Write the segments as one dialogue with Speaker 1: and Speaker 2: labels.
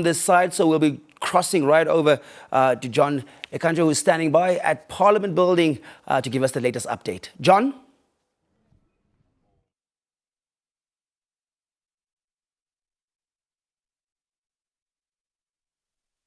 Speaker 1: this side, so we'll be crossing right over to John Ekanjo, who's standing by at Parliament Building to give us the latest update. John?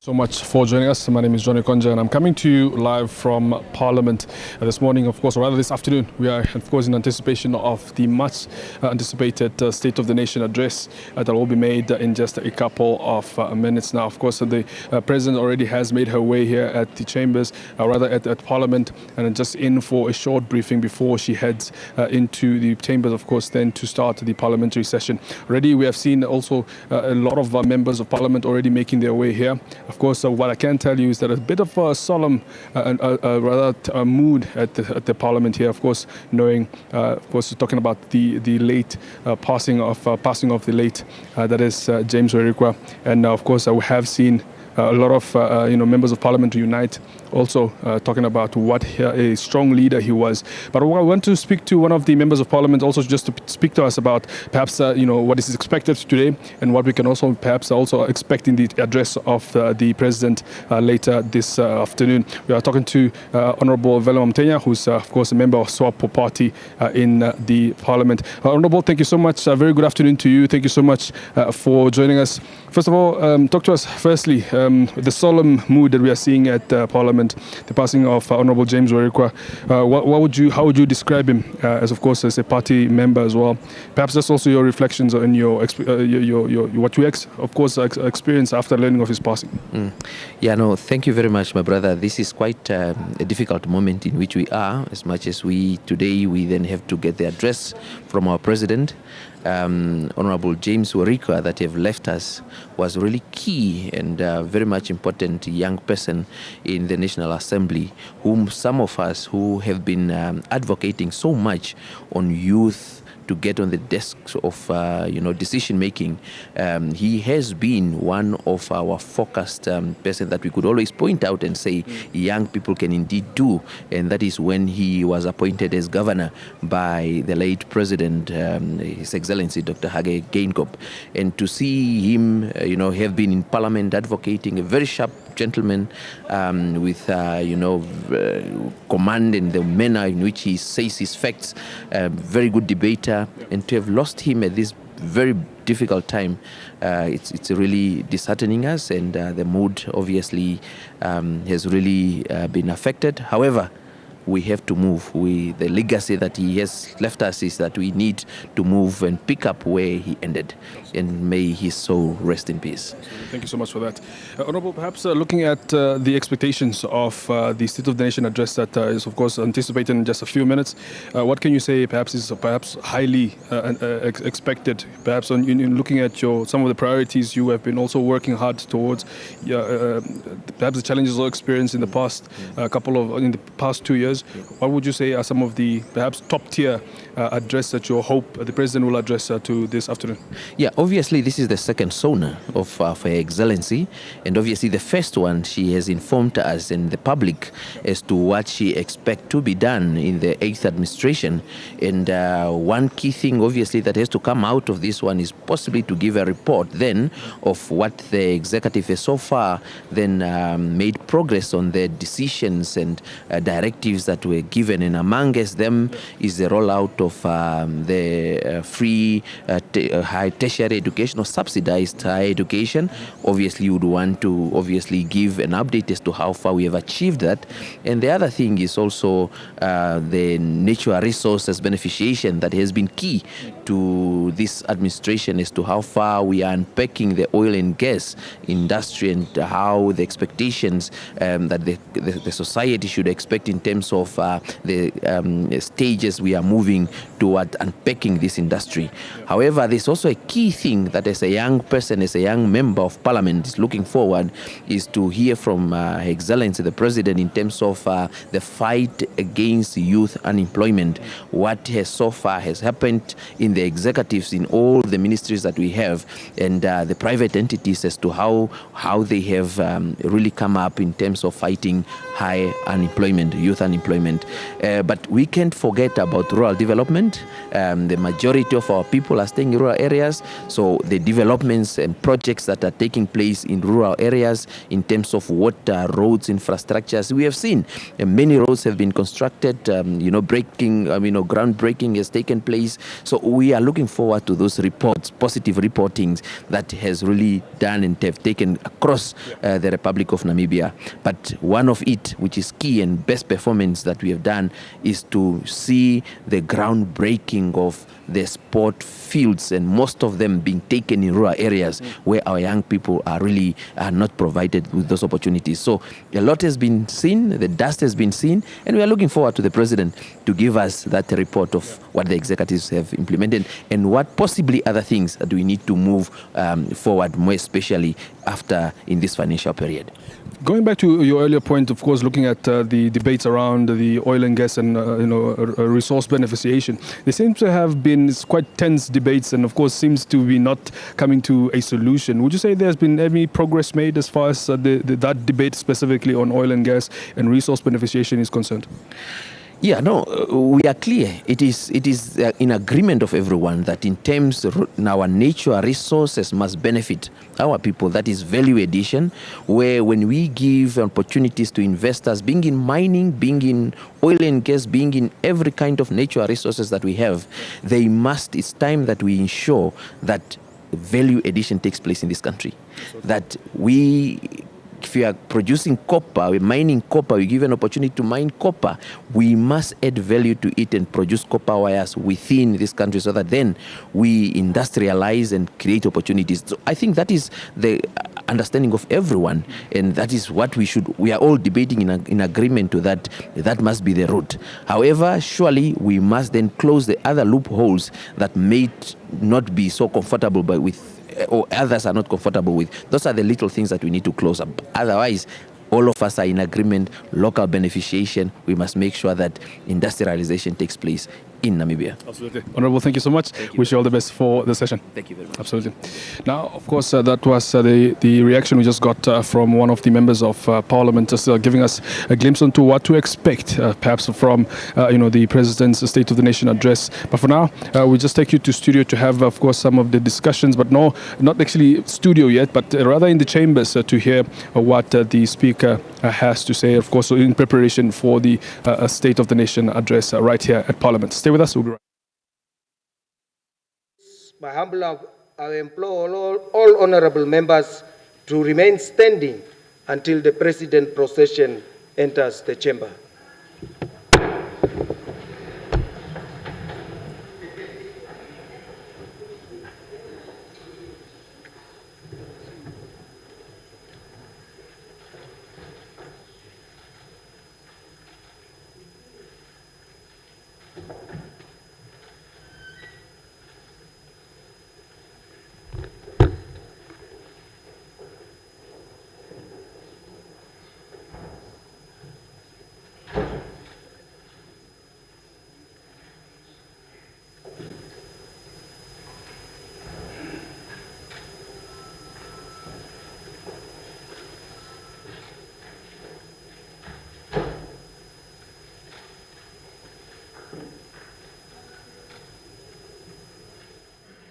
Speaker 2: So much for joining us. My name is John Ekanjo and I'm coming to you live from Parliament this morning, of course, or rather this afternoon. We are, of course, in anticipation of the much anticipated State of the Nation address that will be made in just a couple of minutes now. Of course, the President already has made her way here at the chambers, rather at Parliament, and just in for a short briefing before she heads into the chambers, of course, then to start the parliamentary session. Already we have seen also a lot of members of Parliament already making their way here. Of course, what I can tell you is that a bit of a solemn, mood at the Parliament here. Of course, knowing, of course, talking about the late passing of the late, that is James Nandi-Ndaitwah, and of course, we have seen a lot of members of Parliament unite, also talking about what a strong leader he was. But I want to speak to one of the members of Parliament, also just to speak to us about perhaps what is expected today and what we can also perhaps also expect in the address of the President later this afternoon. We are talking to Honourable Velo Mtenya, who's of course a member of SWAPO party in the Parliament. Honourable, thank you so much. Very good afternoon to you. Thank you so much for joining us. First of all, talk to us firstly, the solemn mood that we are seeing at Parliament, the passing of Honourable James Nandi-Ndaitwah. How would you describe him as, of course, as a party member as well? Perhaps that's also your reflections on what you experienced after learning of his passing.
Speaker 3: Yeah, no, thank you very much, my brother. This is quite a difficult moment in which we are, as much as we then have to get the address from our President. Honorable James Nandi-Ndaitwah, that have left us, was really key and very much important young person in the National Assembly, whom some of us who have been advocating so much on youth to get on the desks of decision making. He has been one of our focused person that we could always point out and say young people can indeed do, and that is when he was appointed as governor by the late President, His Excellency Dr. Hage Geingob. And to see him have been in Parliament advocating, a very sharp gentleman with command in the manner in which he says his facts, very good debater, and to have lost him at this very difficult time, it's really disheartening us, and the mood obviously has really been affected. However, we have to move. The legacy that he has left us is that we need to move and pick up where he ended, and may his soul rest in peace.
Speaker 2: Thank you so much for that. Honourable, perhaps looking at the expectations of the State of the Nation address that is, of course, anticipated in just a few minutes, what can you say perhaps is highly expected, perhaps in looking at some of the priorities you have been also working hard towards, perhaps the challenges or experience in the past in the past 2 years? What would you say are some of the perhaps top tier address that you hope the President will address to this afternoon?
Speaker 3: Yeah, obviously this is the second SONA of Her Excellency, and obviously the first one she has informed us and the public as to what she expects to be done in the 8th administration. And one key thing obviously that has to come out of this one is possibly to give a report then of what the executive has so far then made progress on the decisions and directives that were given, and amongst them is the rollout of the free high tertiary education or subsidized higher education. Obviously, you would want to give an update as to how far we have achieved that. And the other thing is also the natural resources beneficiation that has been key to this administration as to how far we are unpacking the oil and gas industry and how the expectations that the society should expect in terms of the stages we are moving toward unpacking this industry. However, there's also a key thing that as a young person, as a young member of Parliament is looking forward is to hear from Her Excellency the President in terms of the fight against youth unemployment. What has so far has happened in the executives in all the ministries that we have, and the private entities as to how they have really come up in terms of fighting high unemployment, youth unemployment. employment. But we can't forget about rural development. The majority of our people are staying in rural areas, so the developments and projects that are taking place in rural areas in terms of water, roads, infrastructures, we have seen many roads have been constructed, groundbreaking has taken place. So we are looking forward to those reports, positive reportings that has really done and have taken across the Republic of Namibia. But one of it, which is key and best performance that we have done, is to see the groundbreaking of the sport fields, and most of them being taken in rural areas where our young people are really not provided with those opportunities. So a lot has been seen, the dust has been seen, and we are looking forward to the President to give us that report of what the executives have implemented and what possibly other things that we need to move forward, more especially after in this financial period.
Speaker 2: Going back to your earlier point, of course, looking at the debates around the oil and gas and resource beneficiation, there seems to have been quite tense debates, and of course seems to be not coming to a solution. Would you say there's been any progress made as far as that debate specifically on oil and gas and resource beneficiation is concerned?
Speaker 3: Yeah, no, we are clear. It is in agreement of everyone that in terms of our natural resources must benefit our people. That is value addition, where when we give opportunities to investors, being in mining, being in oil and gas, being in every kind of natural resources that we have, it's time that we ensure that value addition takes place in this country. That if we are producing copper, we're mining copper, we give an opportunity to mine copper, we must add value to it and produce copper wires within this country so that then we industrialize and create opportunities. So I think that is the understanding of everyone, and that is what we are all debating in agreement to that. That must be the route. However, surely we must then close the other loopholes that may not be so comfortable or others are not comfortable with. Those are the little things that we need to close up. Otherwise, all of us are in agreement, local beneficiation. We must make sure that industrialization takes place in Namibia.
Speaker 2: Absolutely. Honorable, thank you so much. Wish you all the best for the session.
Speaker 3: Thank you very much.
Speaker 2: Absolutely. Now, of course, that was the reaction we just got from one of the members of Parliament, just giving us a glimpse into what to expect, perhaps from the President's State of the Nation address. But for now, we just take you to studio to have, of course, some of the discussions, but no, not actually studio yet, but rather in the chambers to hear what the Speaker has to say, of course, in preparation for the State of the Nation address right here at Parliament. Stay with us. We'll be right.
Speaker 4: My humble, I implore all honorable members to remain standing until the President procession enters the chamber.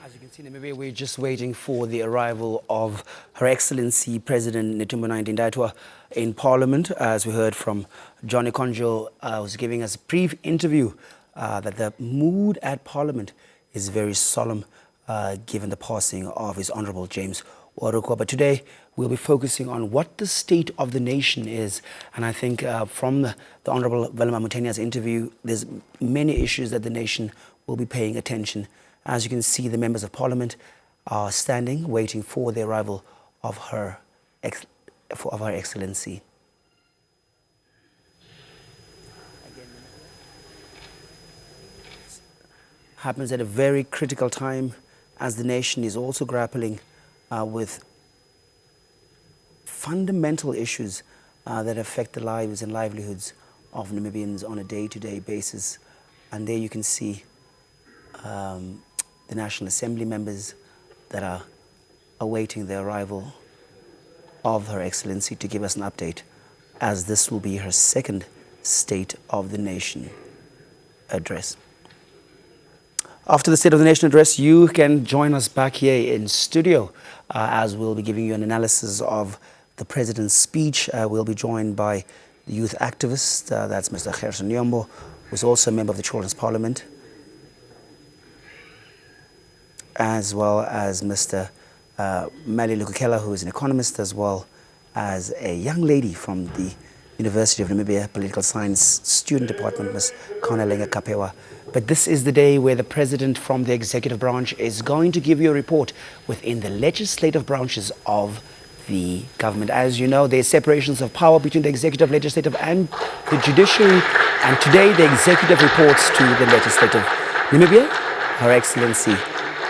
Speaker 1: As you can see, Namibia, we're just waiting for the arrival of Her Excellency President Netumbo Nandi-Ndaitwah in Parliament. As we heard from Johnny Conjo, was giving us a brief interview that the mood at Parliament is very solemn given the passing of His Honourable James Warukwa. But today we'll be focusing on what the state of the nation is. And I think from the Honourable Velma Mutenya's interview, there's many issues that the nation will be paying attention. As you can see, the members of Parliament are standing, waiting for the arrival of Her Excellency. Happens at a very critical time as the nation is also grappling with fundamental issues that affect the lives and livelihoods of Namibians on a day-to-day basis. And there you can see the National Assembly members that are awaiting the arrival of Her Excellency to give us an update, as this will be her second State of the Nation address. After the State of the Nation address, you can join us back here in studio as we'll be giving you an analysis of the President's speech. We'll be joined by the youth activist, that's Mr. Gerson Nyombo, who's also a member of the Children's Parliament, as well as Mr. Mali Lukukela, who is an economist, as well as a young lady from the University of Namibia Political Science Student Department, Ms. Kaunalenga Kapewa. But this is the day where the President from the executive branch is going to give you a report within the legislative branches of the government. As you know, there's separations of power between the executive, legislative, and the judiciary. And today, the executive reports to the legislative. Namibia, Her Excellency,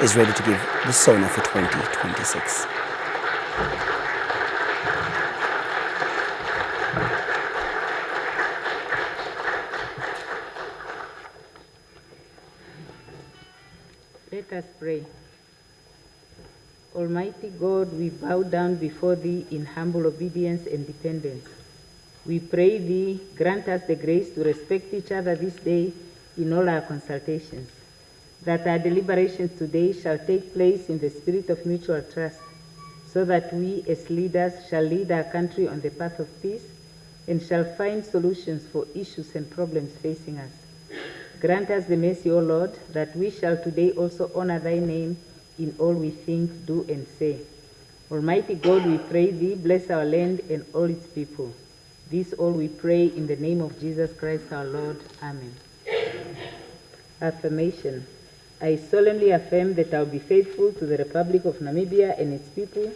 Speaker 1: is ready to give the SONA for 2026.
Speaker 5: Let us pray. Almighty God, we bow down before Thee in humble obedience and dependence. We pray Thee, grant us the grace to respect each other this day in all our consultations, that our deliberations today shall take place in the spirit of mutual trust, so that we as leaders shall lead our country on the path of peace and shall find solutions for issues and problems facing us. Grant us the mercy, O Lord, that we shall today also honor Thy name in all we think, do, and say. Almighty God, we pray Thee, bless our land and all its people. This all we pray in the name of Jesus Christ our Lord. Amen. Affirmation. I solemnly affirm that I will be faithful to the Republic of Namibia and its people,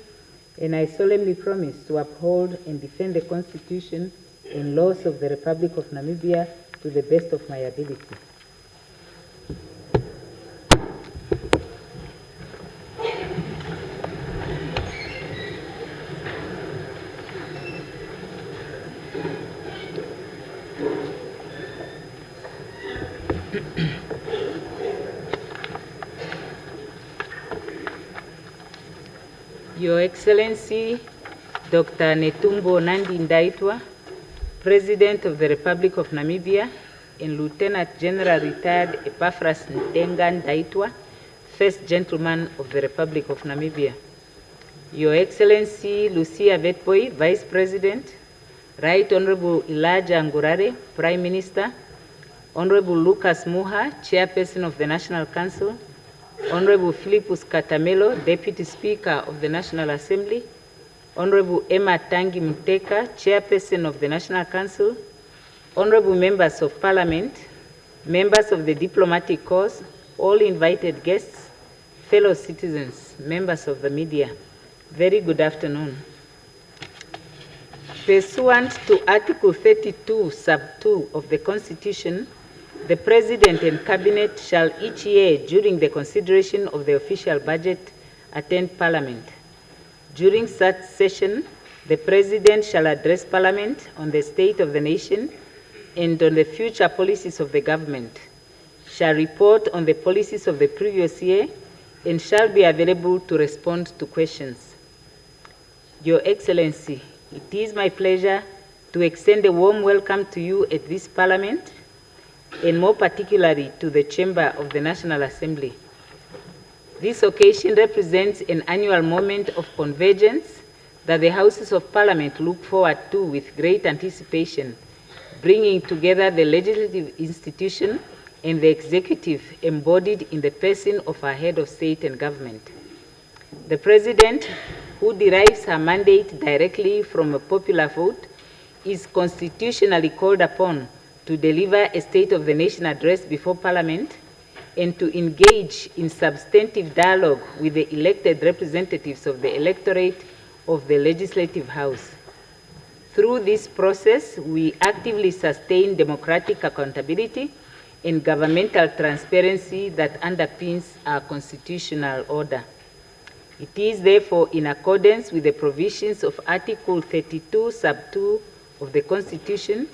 Speaker 5: and I solemnly promise to uphold and defend the Constitution and laws of the Republic of Namibia to the best of my ability. Your Excellency, Dr. Netumbo Nandi-Ndaitwah, President of the Republic of Namibia, and Lieutenant General Retired Epaphras Ntenga-Ndaitwah, First Gentleman of the Republic of Namibia. Your Excellency, Lucia Vetboy, Vice President, Right Honorable Elijah Ngurare, Prime Minister, Honorable Lucas Muha, Chairperson of the National Council, Honorable Philippus Katamelo, Deputy Speaker of the National Assembly, Honorable Emma Tangi Muteka, Chairperson of the National Council, Honorable Members of Parliament, members of the Diplomatic Corps, all invited guests, fellow citizens, members of the media, very good afternoon. Pursuant to Article 32, Sub 2 of the Constitution, the President and Cabinet shall each year, during the consideration of the official budget, attend Parliament. During such session, the President shall address Parliament on the state of the nation and on the future policies of the government, shall report on the policies of the previous year, and shall be available to respond to questions. Your Excellency, it is my pleasure to extend a warm welcome to you at this Parliament, and more particularly to the Chamber of the National Assembly. This occasion represents an annual moment of convergence that the Houses of Parliament look forward to with great anticipation, bringing together the legislative institution and the executive embodied in the person of our head of state and government. The President, who derives her mandate directly from a popular vote, is constitutionally called upon to deliver a State of the Nation address before Parliament and to engage in substantive dialogue with the elected representatives of the electorate of the Legislative House. Through this process, we actively sustain democratic accountability and governmental transparency that underpins our constitutional order. It is therefore in accordance with the provisions of Article 32, Sub 2 of the Constitution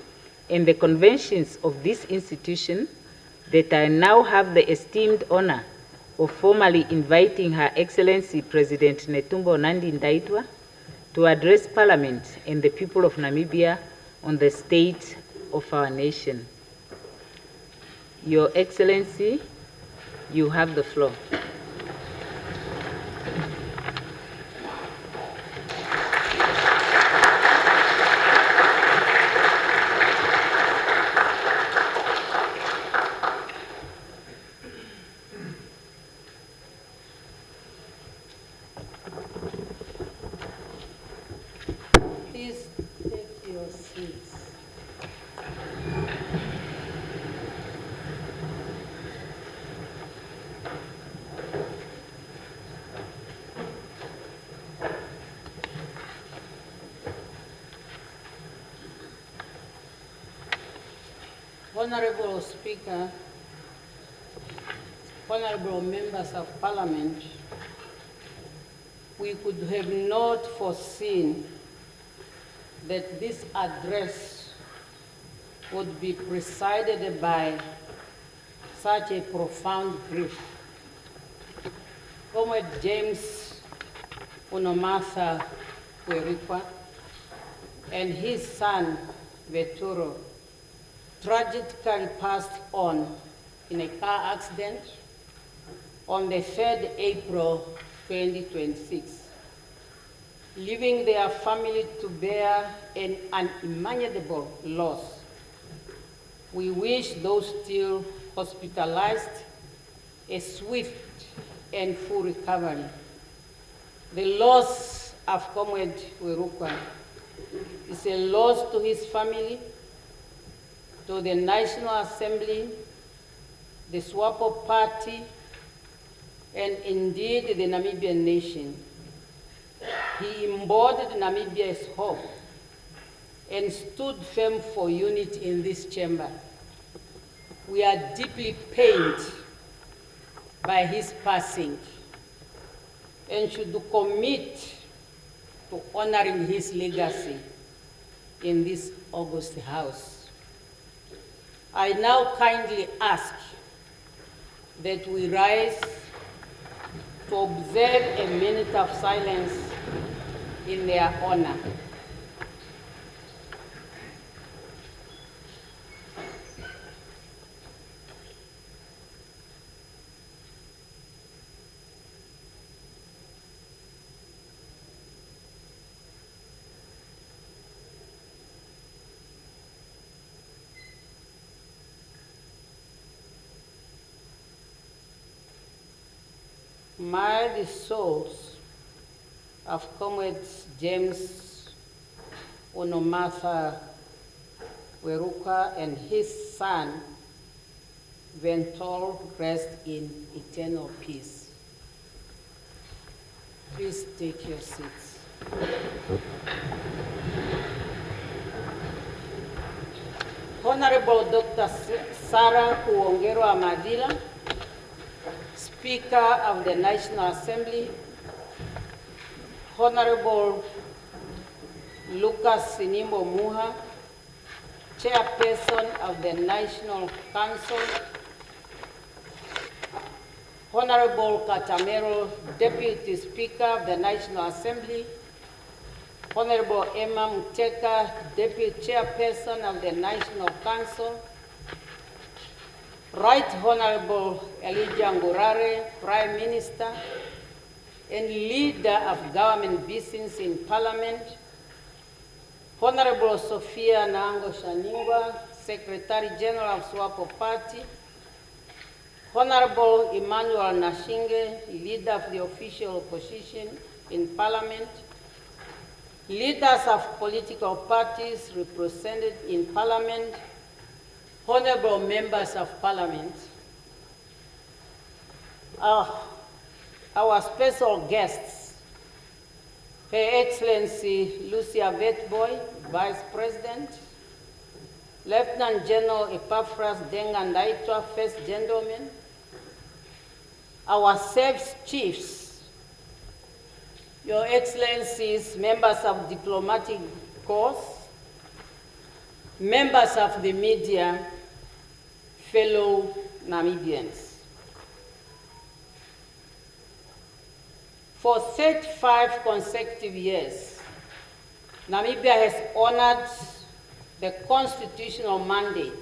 Speaker 5: and the conventions of this institution that I now have the esteemed honor of formally inviting Her Excellency President Netumbo Nandi-Ndaitwah to address Parliament and the people of Namibia on the state of our nation. Your Excellency, you have the floor.
Speaker 6: Please take your seats. Honorable Speaker, honorable members of Parliament, we could have not foreseen that this address would be presided by such a profound grief. Comrade James Onomatha-Kwerikwa and his son, Veturo, tragically passed on in a car accident on the 3rd April 2026, leaving their family to bear an unimaginable loss. We wish those still hospitalized a swift and full recovery. The loss of Comrade Kwerikwa is a loss to his family, to the National Assembly, the SWAPO Party, and indeed the Namibian nation. He embodied Namibia's hope and stood firm for unity in this chamber. We are deeply pained by his passing and should commit to honoring his legacy in this august house. I now kindly ask that we rise to observe a minute of silence in their honor. May the souls of Comrades James Onomatha-Kwerikwa and his son Ventol rest in eternal peace. Please take your seats. Honorable Dr. Sarah Kuongero-Amadila, Speaker of the National Assembly, Honorable Lucas Sinimbo Muha, Chairperson of the National Council, Honorable Katamero, Deputy Speaker of the National Assembly, Honorable Emma Muteka, Deputy Chairperson of the National Council, Right Honorable Elijah Ngurare, Prime Minister and Leader of Government Business in Parliament, Honorable Sophia Nango Shaningwa, Secretary General of SWAPO Party, Honorable Emmanuel Nashinge, Leader of the Official Opposition in Parliament, leaders of political parties represented in Parliament, honorable members of Parliament, our special guests, Her Excellency Lucia Vetboy, Vice President, Lieutenant General Epaphras Ndenga-Ndaitwah, First Gentleman, our service chiefs, Your Excellencies, members of diplomatic corps, members of the media, fellow Namibians. For 35 consecutive years, Namibia has honored the constitutional mandate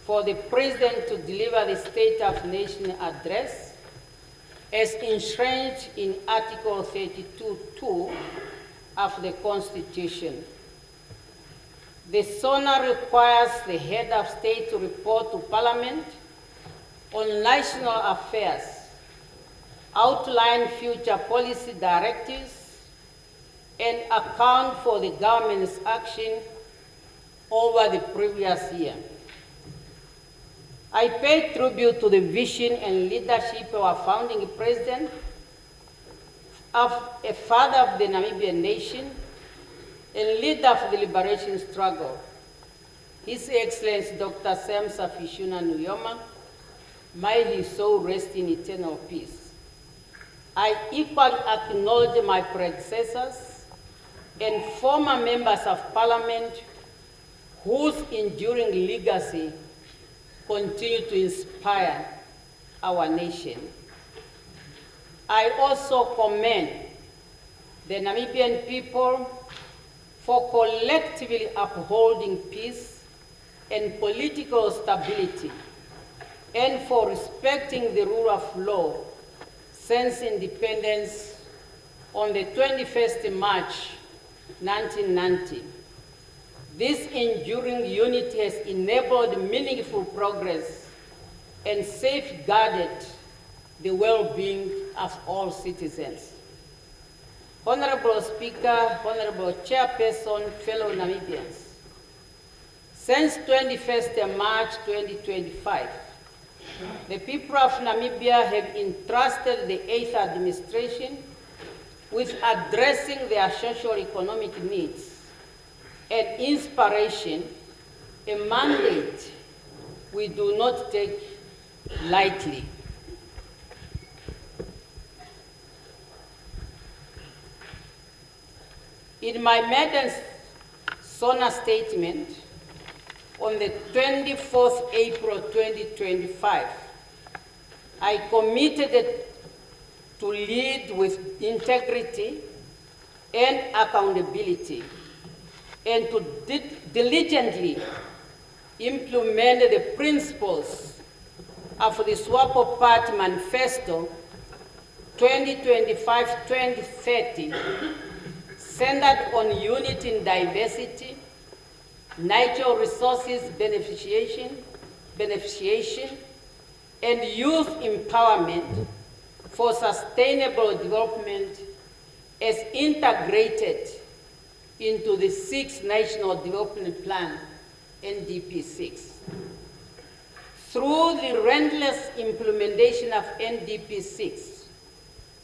Speaker 6: for the President to deliver the State of Nation address as enshrined in Article 32(2) of the Constitution. The SONA requires the head of state to report to Parliament on national affairs, outline future policy directives, and account for the government's action over the previous year. I pay tribute to the vision and leadership of our founding president, of a father of the Namibian nation, and leader of the liberation struggle, His Excellency Dr. Sam Safishuna Nujoma. May his soul rest in eternal peace. I equally acknowledge my predecessors and former members of Parliament whose enduring legacy continue to inspire our nation. I also commend the Namibian people for collectively upholding peace and political stability, and for respecting the rule of law since independence on the 21st March 1990. This enduring unity has enabled meaningful progress and safeguarded the well-being of all citizens. Honorable Speaker, Honorable Chairperson, fellow Namibians, since 21st March 2025, the people of Namibia have entrusted the 8th administration with addressing their socio-economic needs and inspiration, a mandate we do not take lightly. In my maiden SONA statement on the 24th April 2025, I committed to lead with integrity and accountability, and to diligently implement the principles of the SWAPO Party Manifesto 2025-2030, centered on unity in diversity, natural resources beneficiation, and youth empowerment for sustainable development as integrated into the 6th National Development Plan, NDP6. Through the relentless implementation of NDP6,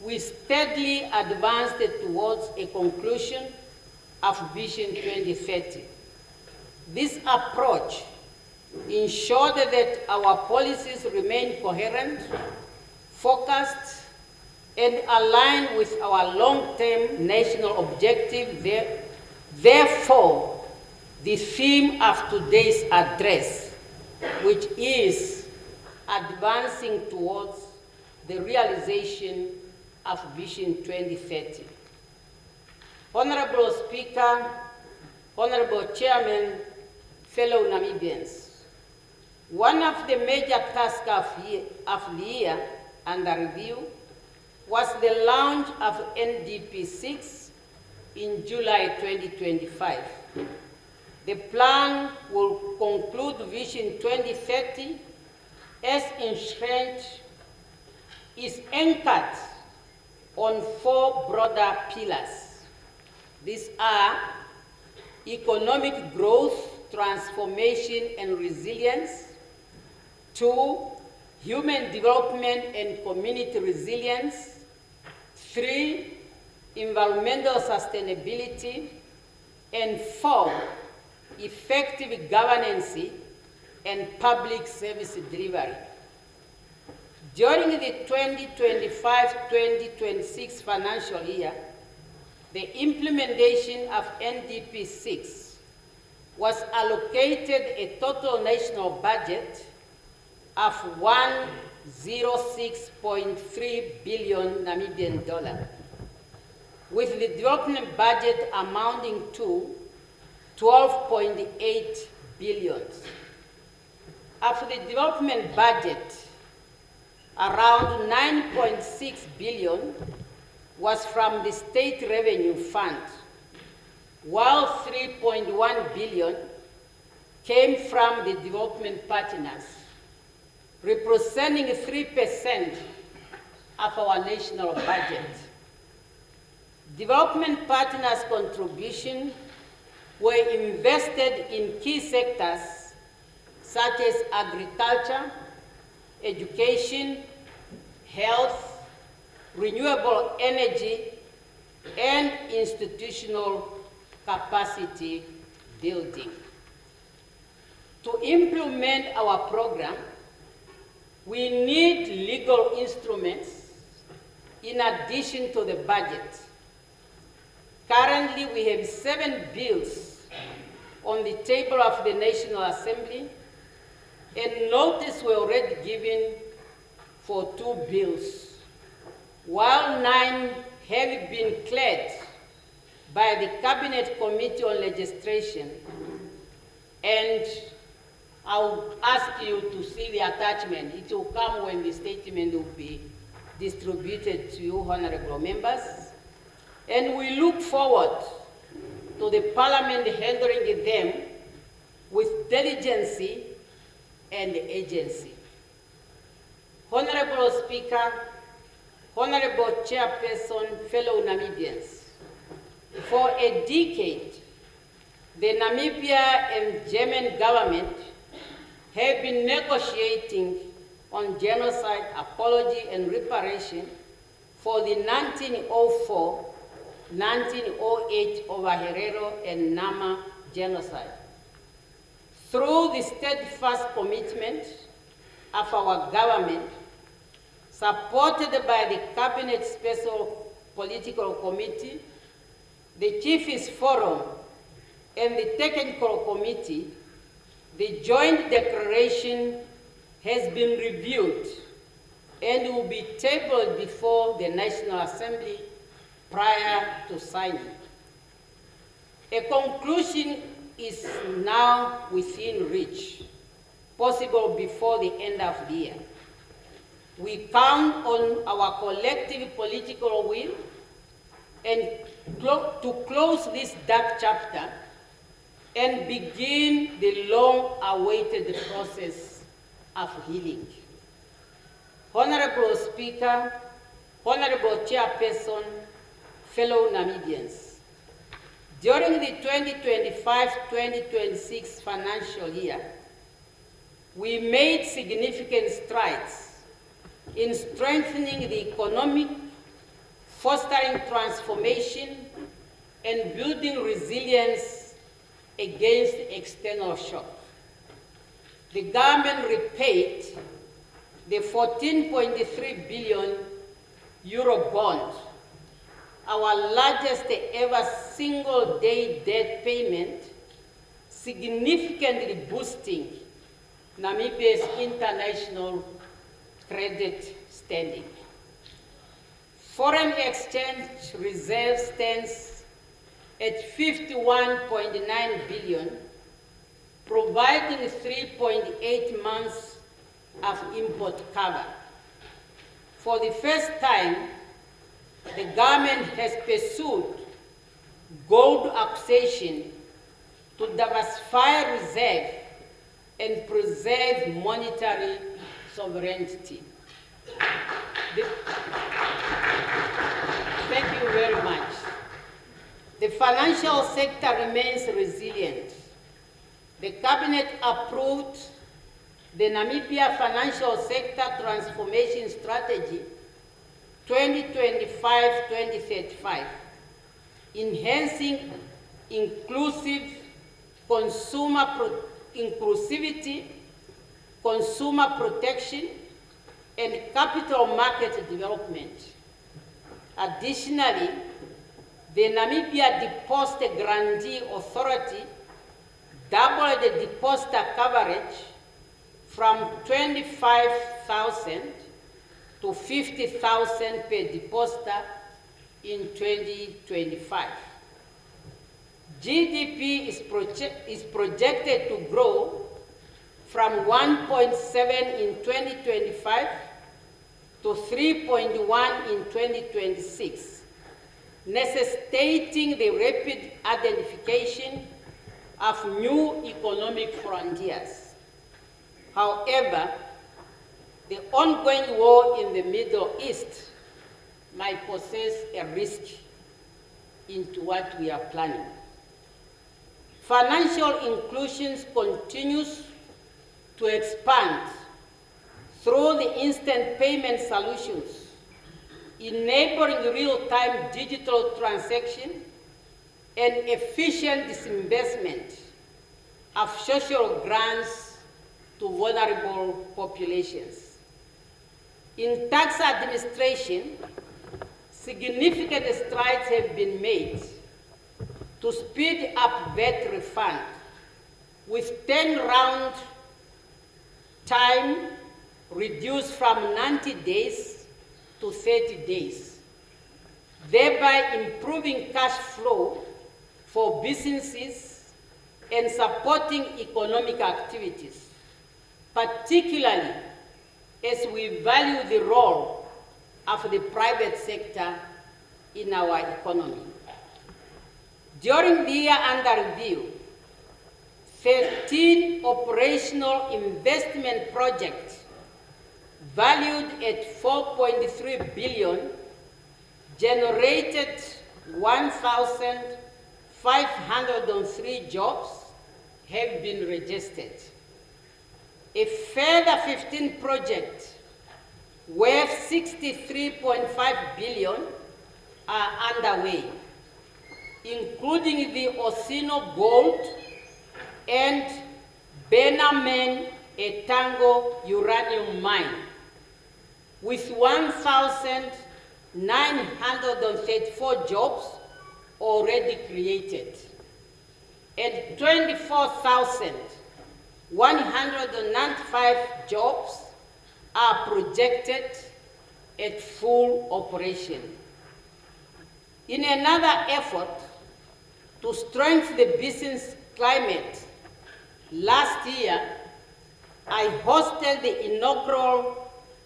Speaker 6: we steadily advanced towards a conclusion of Vision 2030. This approach ensured that our policies remain coherent, focused, and aligned with our long-term national objective. Therefore, the theme of today's address, which is advancing towards the realization of Vision 2030. Honorable Speaker, Honorable Chairman, fellow Namibians, one of the major tasks of the year under review was the launch of NDP6 in July 2025. The plan will conclude Vision 2030 as enshrined, is anchored on 4 broader pillars. These are economic growth, transformation, and resilience. 2, human development and community resilience. 3, environmental sustainability. And 4, effective governance and public service delivery. During the 2025-2026 financial year, the implementation of NDP6 was allocated a total national budget of 106.3 billion Namibian dollar, with the development budget amounting to 12.8 billion. Of the development budget, around 9.6 billion was from the State Revenue Fund, while 3.1 billion came from the development partners, representing 3% of our national budget. Development partners' contribution were invested in key sectors such as agriculture, education, health, renewable energy, and institutional capacity building. To implement our program, we need legal instruments in addition to the budget. Currently, we have 7 bills on the table of the National Assembly, and notice were already given for 2 bills, while 9 have been cleared by the Cabinet Committee on Legislation. And I'll ask you to see the attachment. It will come when the statement will be distributed to you, honorable members. And we look forward to the Parliament handling them with diligence and agency. Honorable Speaker, Honorable Chairperson, fellow Namibians, for a decade, the Namibia and German government have been negotiating on genocide apology and reparation for the 1904-1908 Ovaherero and Nama genocide. Through the steadfast commitment of our government, supported by the Cabinet Special Political Committee, the Chiefs Forum, and the Technical Committee, the joint declaration has been reviewed and will be tabled before the National Assembly prior to signing. A conclusion is now within reach, possible before the end of the year. We count on our collective political will and to close this dark chapter and begin the long-awaited process of healing. Honorable Speaker, Honorable Chairperson, fellow Namibians, during the 2025-2026 financial year, we made significant strides in strengthening the economic, fostering transformation, and building resilience against external shock. The government repaid the 14.3 billion euro bond, our largest ever single-day debt payment, significantly boosting Namibia's international credit standing. Foreign exchange reserve stands at 51.9 billion, providing 3.8 months of import cover. For the first time, the government has pursued gold acquisition to diversify reserve and preserve monetary sovereignty. Thank you very much. The financial sector remains resilient. The Cabinet approved the Namibia Financial Sector Transformation Strategy 2025-2035, enhancing inclusivity, consumer protection, and capital market development. Additionally, the Namibia Deposit Guarantee Authority doubled the depositor coverage from 25,000 to 50,000 per depositor in 2025. GDP is projected to grow from 1.7 in 2025 to 3.1 in 2026, necessitating the rapid identification of new economic frontiers. However, the ongoing war in the Middle East might possess a risk into what we are planning. Financial inclusion continues to expand through the instant payment solutions, enabling real-time digital transaction and efficient disbursement of social grants to vulnerable populations. In tax administration, significant strides have been made to speed up VAT refund with turnaround time reduced from 90 days to 30 days, thereby improving cash flow for businesses and supporting economic activities, particularly as we value the role of the private sector in our economy. During the year under review, 13 operational investment projects valued at 4.3 billion generated 1,503 jobs have been registered. A further 15 projects worth 63.5 billion are underway, including the Osino Gold and Benamen Etango uranium mine, with 1,934 jobs already created, and 24,195 jobs are projected at full operation. In another effort to strengthen the business climate, last year I hosted the inaugural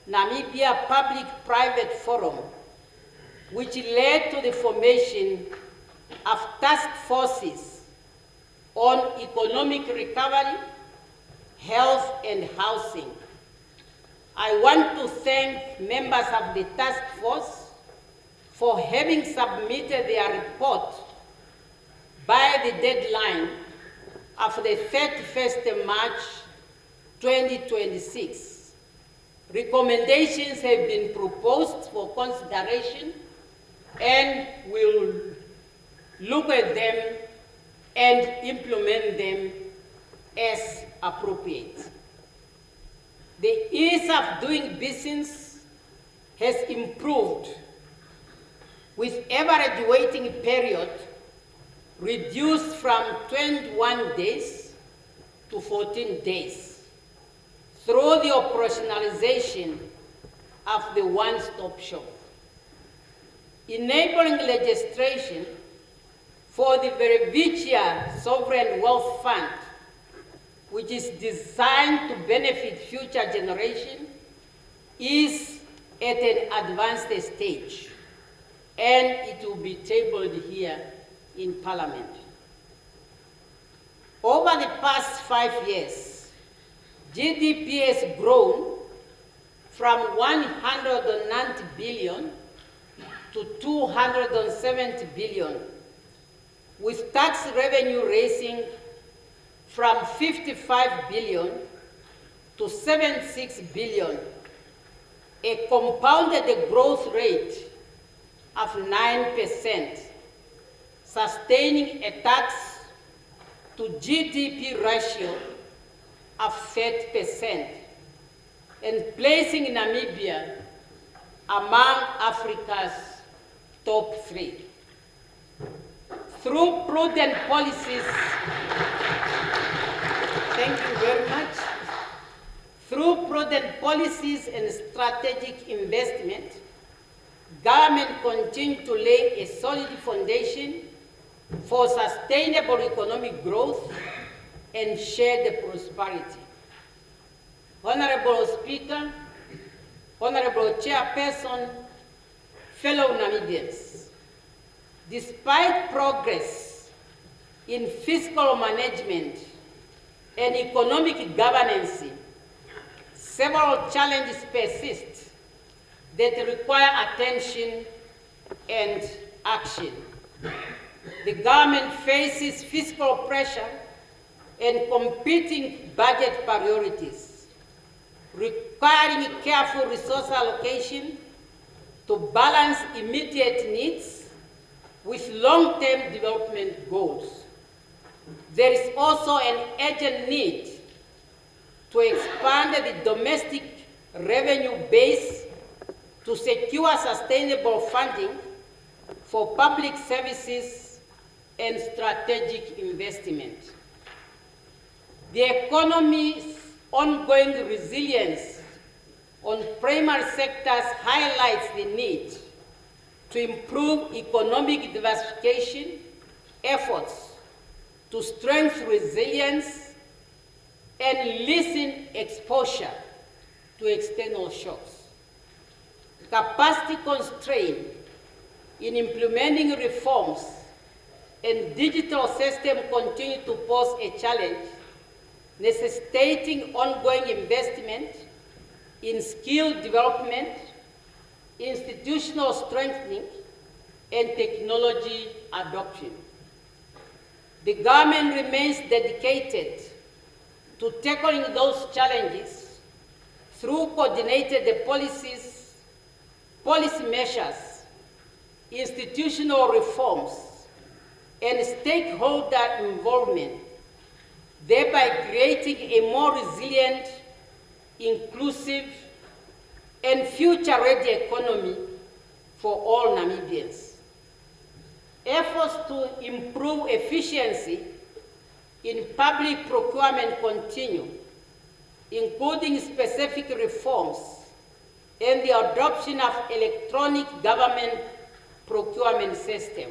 Speaker 6: Namibia Public-Private Forum, which led to the formation of task forces on economic recovery, health, and housing. I want to thank members of the task force for having submitted their report by the deadline of the 31st March 2026. Recommendations have been proposed for consideration, and we'll look at them and implement them as appropriate. The ease of doing business has improved, with average waiting period reduced from 21 days to 14 days through the operationalization of the one-stop shop. Enabling legislation for the Verivicia Sovereign Wealth Fund, which is designed to benefit future generations, is at an advanced stage, and it will be tabled here in Parliament. Over the past 5 years, GDP has grown from 190 billion to 270 billion, with tax revenue raising from 55 billion to 76 billion, a compounded growth rate of 9%, sustaining a tax to GDP ratio of 30%, and placing Namibia among Africa's top 3. Through prudent policies, thank you very much. Through prudent policies and strategic investment, government continues to lay a solid foundation for sustainable economic growth and shared prosperity. Honorable Speaker, Honorable Chairperson, fellow Namibians, despite progress in fiscal management and economic governance, several challenges persist that require attention and action. The government faces fiscal pressure and competing budget priorities, requiring careful resource allocation to balance immediate needs with long-term development goals. There is also an urgent need to expand the domestic revenue base to secure sustainable funding for public services and strategic investment. The economy's ongoing resilience on primary sectors highlights the need to improve economic diversification efforts to strengthen resilience and lessen exposure to external shocks. Capacity constraint in implementing reforms and digital systems continue to pose a challenge, necessitating ongoing investment in skill development, institutional strengthening, and technology adoption. The government remains dedicated to tackling those challenges through coordinated policies, policy measures, institutional reforms, and stakeholder involvement, thereby creating a more resilient, inclusive, and future-ready economy for all Namibians. Efforts to improve efficiency in public procurement continue, including specific reforms and the adoption of electronic government procurement system.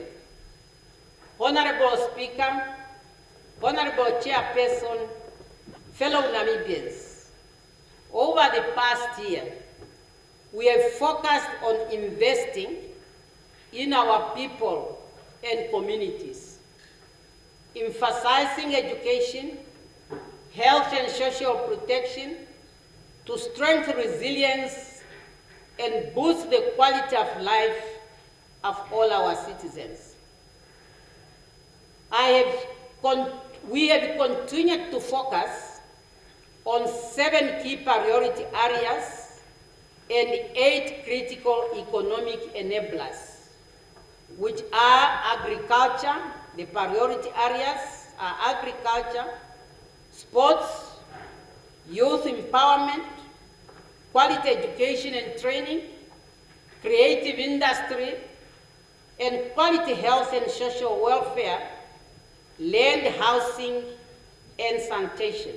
Speaker 6: Honorable Speaker, Honorable Chairperson, fellow Namibians, over the past year, we have focused on investing in our people and communities, emphasizing education, health and social protection to strengthen resilience and boost the quality of life of all our citizens. We have continued to focus on 7 key priority areas and 8 critical economic enablers, which are agriculture. The priority areas are agriculture, sports, youth empowerment, quality education and training, creative industry, and quality health and social welfare, land, housing, and sanitation.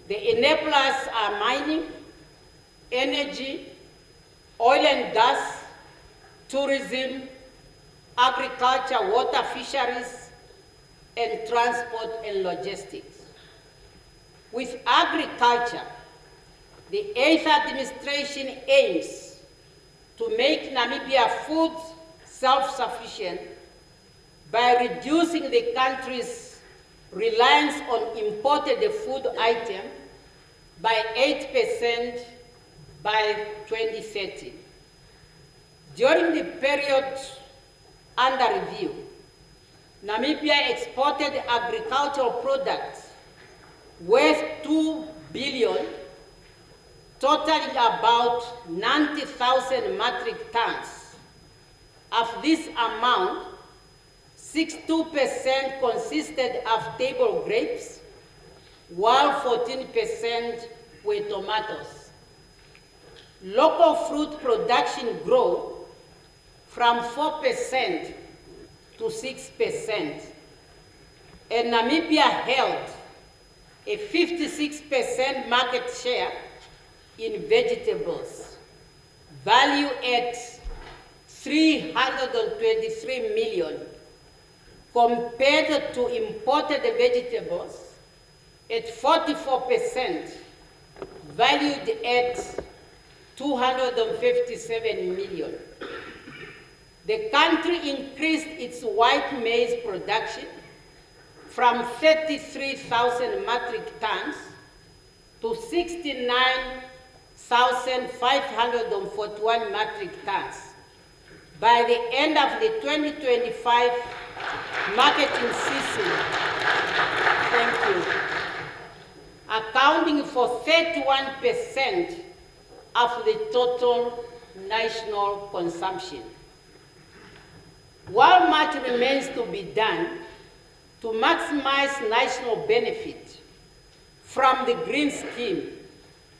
Speaker 6: The enablers are mining, energy, oil and gas, tourism, agriculture, water, fisheries, and transport and logistics. With agriculture, the 8th administration aims to make Namibia food self-sufficient by reducing the country's reliance on imported food items by 8% by 2030. During the period under review, Namibia exported agricultural products worth $2 billion, totaling about 90,000 metric tons. Of this amount, 62% consisted of table grapes, while 14% were tomatoes. Local fruit production grew from 4% to 6%, and Namibia held a 56% market share in vegetables, valued at $323 million, compared to imported vegetables at 44%, valued at 257 million. The country increased its white maize production from 33,000 metric tons to 69,541 metric tons by the end of the 2025 marketing season. Thank you. Accounting for 31% of the total national consumption. While much remains to be done to maximize national benefit from the green scheme,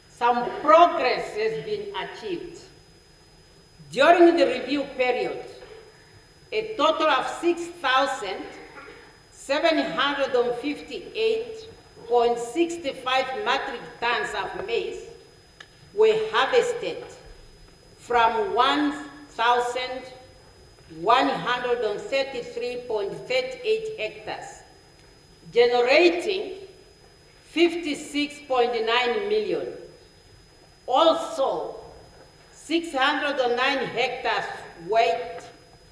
Speaker 6: some progress has been achieved. During the review period, a total of 6,758.65 metric tons of maize were harvested from 1,133.38 hectares, generating 56.9 million. Also, 609 hectares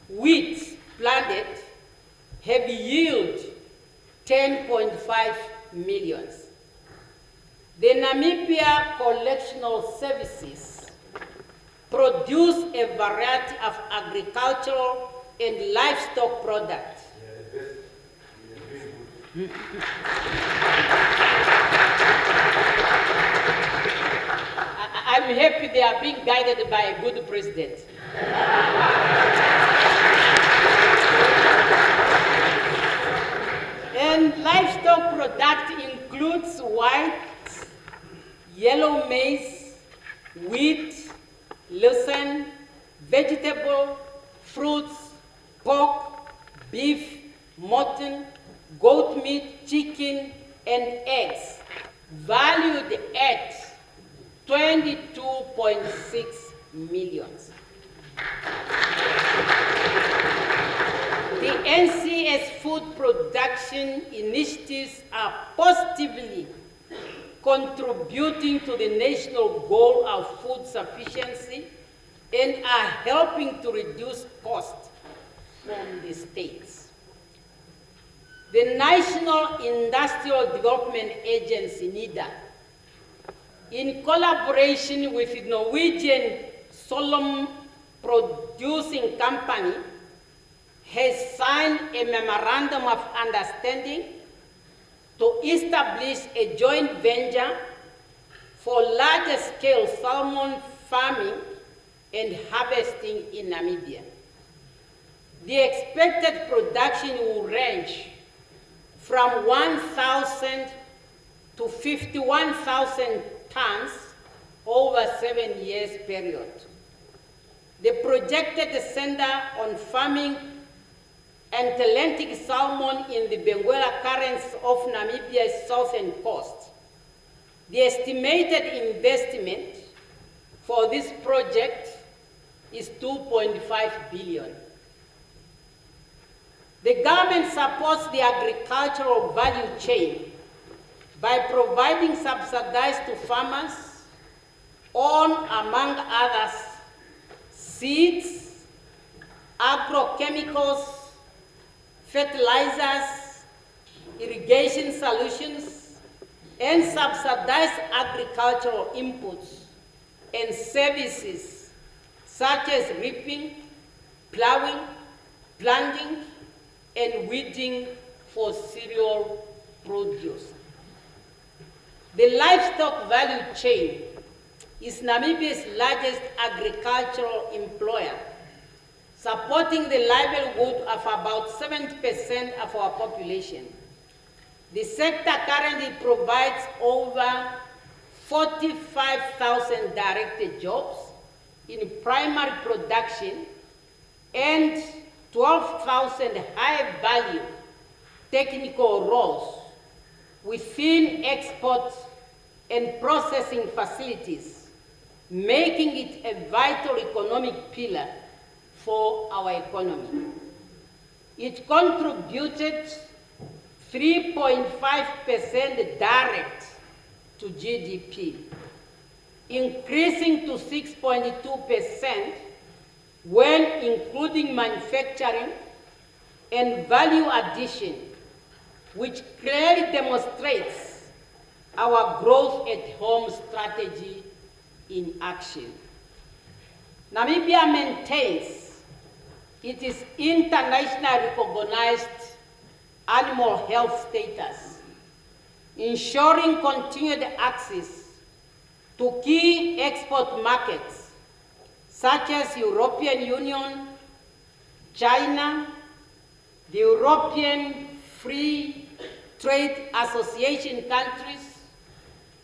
Speaker 6: wheat planted have yielded 10.5 million. The Namibia Collectional Services produce a variety of agricultural and livestock products. I'm happy they are being guided by a good president. And livestock product includes white, yellow maize, wheat, lucerne, vegetable, fruits, pork, beef, mutton, goat meat, chicken, and eggs, valued at 22.6 million. The NCS food production initiatives are positively contributing to the national goal of food sufficiency and are helping to reduce costs from the states. The National Industrial Development Agency, NIDA, in collaboration with the Norwegian Solemn Producing Company, has signed a memorandum of understanding to establish a joint venture for large-scale salmon farming and harvesting in Namibia. The expected production will range from 1,000 to 51,000 tons over a 7 years period. The projected center on farming Atlantic salmon in the Benguela Currents of Namibia's southern coast. The estimated investment for this project is 2.5 billion. The government supports the agricultural value chain by providing subsidies to farmers on, among others, seeds, agrochemicals, fertilizers, irrigation solutions, and subsidized agricultural inputs and services such as reaping, plowing, planting, and weeding for cereal produce. The livestock value chain is Namibia's largest agricultural employer, supporting the livelihood of about 70% of our population. The sector currently provides over 45,000 direct jobs in primary production and 12,000 high-value technical roles within export and processing facilities, making it a vital economic pillar for our economy. It contributed 3.5% direct to GDP, increasing to 6.2% when including manufacturing and value addition, which clearly demonstrates our growth at home strategy in action. Namibia maintains it is internationally recognized animal health status, ensuring continued access to key export markets such as European Union, China, the European Free Trade Association countries,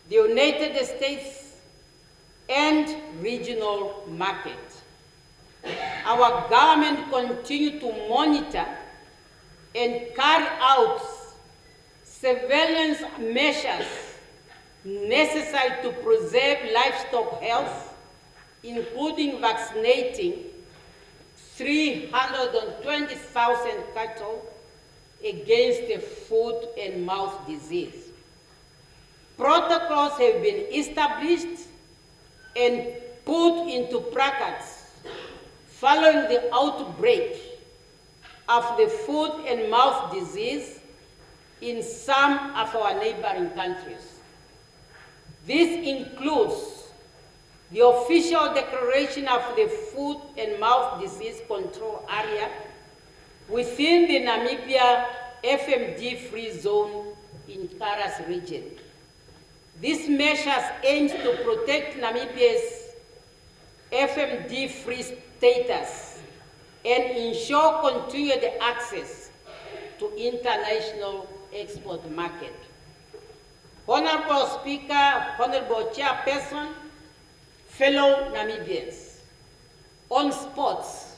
Speaker 6: the United States, and regional markets. Our government continues to monitor and carry out surveillance measures necessary to preserve livestock health, including vaccinating 320,000 cattle against the foot and mouth disease. Protocols have been established and put into practice following the outbreak of the foot and mouth disease in some of our neighboring countries. This includes the official declaration of the foot and mouth disease control area within the Namibia FMD-free zone in Karas region. This measure aims to protect Namibia's FMD-free status and ensure continued access to international export market. Honorable Speaker, Honorable Chairperson, fellow Namibians, on sports,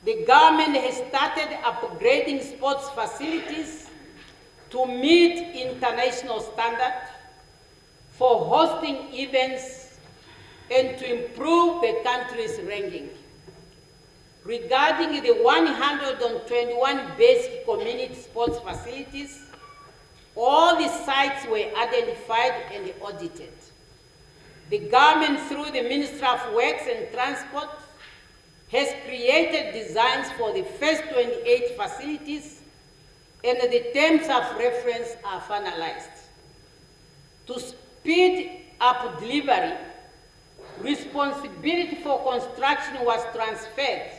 Speaker 6: the government has started upgrading sports facilities to meet international standards for hosting events and to improve the country's ranking. Regarding the 121 basic community sports facilities, all the sites were identified and audited. The government, through the Ministry of Works and Transport, has created designs for the first 28 facilities, and the terms of reference are finalized. To speed up delivery, responsibility for construction was transferred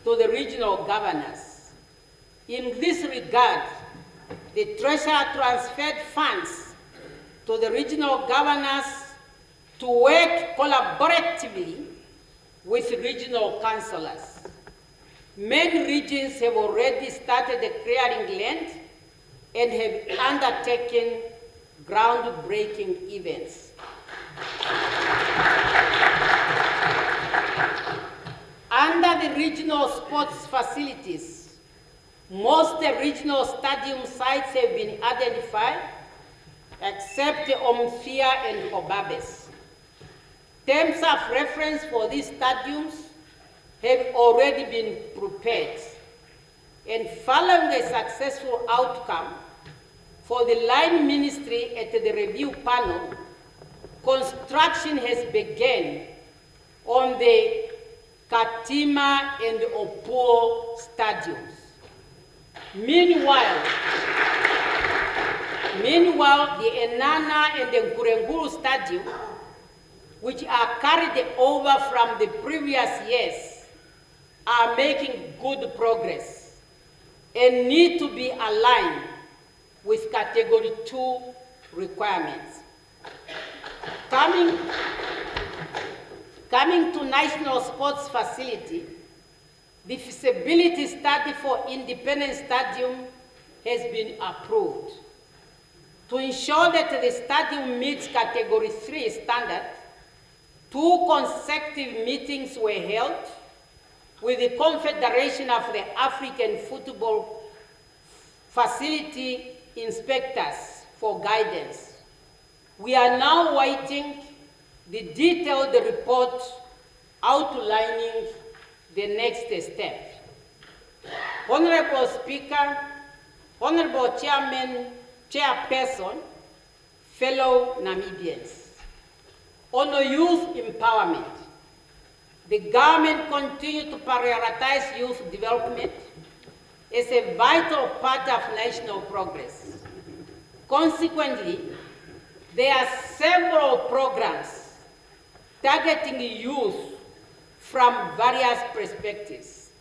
Speaker 6: to the regional governors. In this regard, the Treasurer transferred funds to the regional governors to work collaboratively with regional councillors. Many regions have already started clearing land and have undertaken groundbreaking events. Under the regional sports facilities, most regional stadium sites have been identified, except Omphia and Kobabes. Terms of reference for these stadiums have already been prepared, and following a successful outcome for the line ministry at the review panel, construction has begun on the Katima and Opuo stadiums. Meanwhile, the Enana and the Ngurenguru stadium, which are carried over from the previous years, are making good progress and need to be aligned with Category 2 requirements. Coming to National Sports Facility, the feasibility study for Independence Stadium has been approved. To ensure that the stadium meets Category 3 standard, 2 consecutive meetings were held with the Confederation of the African Football Facility inspectors for guidance. We are now waiting the detailed report outlining the next step. Honorable Speaker, Honorable Chairman, Chairperson, fellow Namibians. On youth empowerment, the government continues to prioritize youth development as a vital part of national progress. Consequently, there are several programs targeting youth from various perspectives.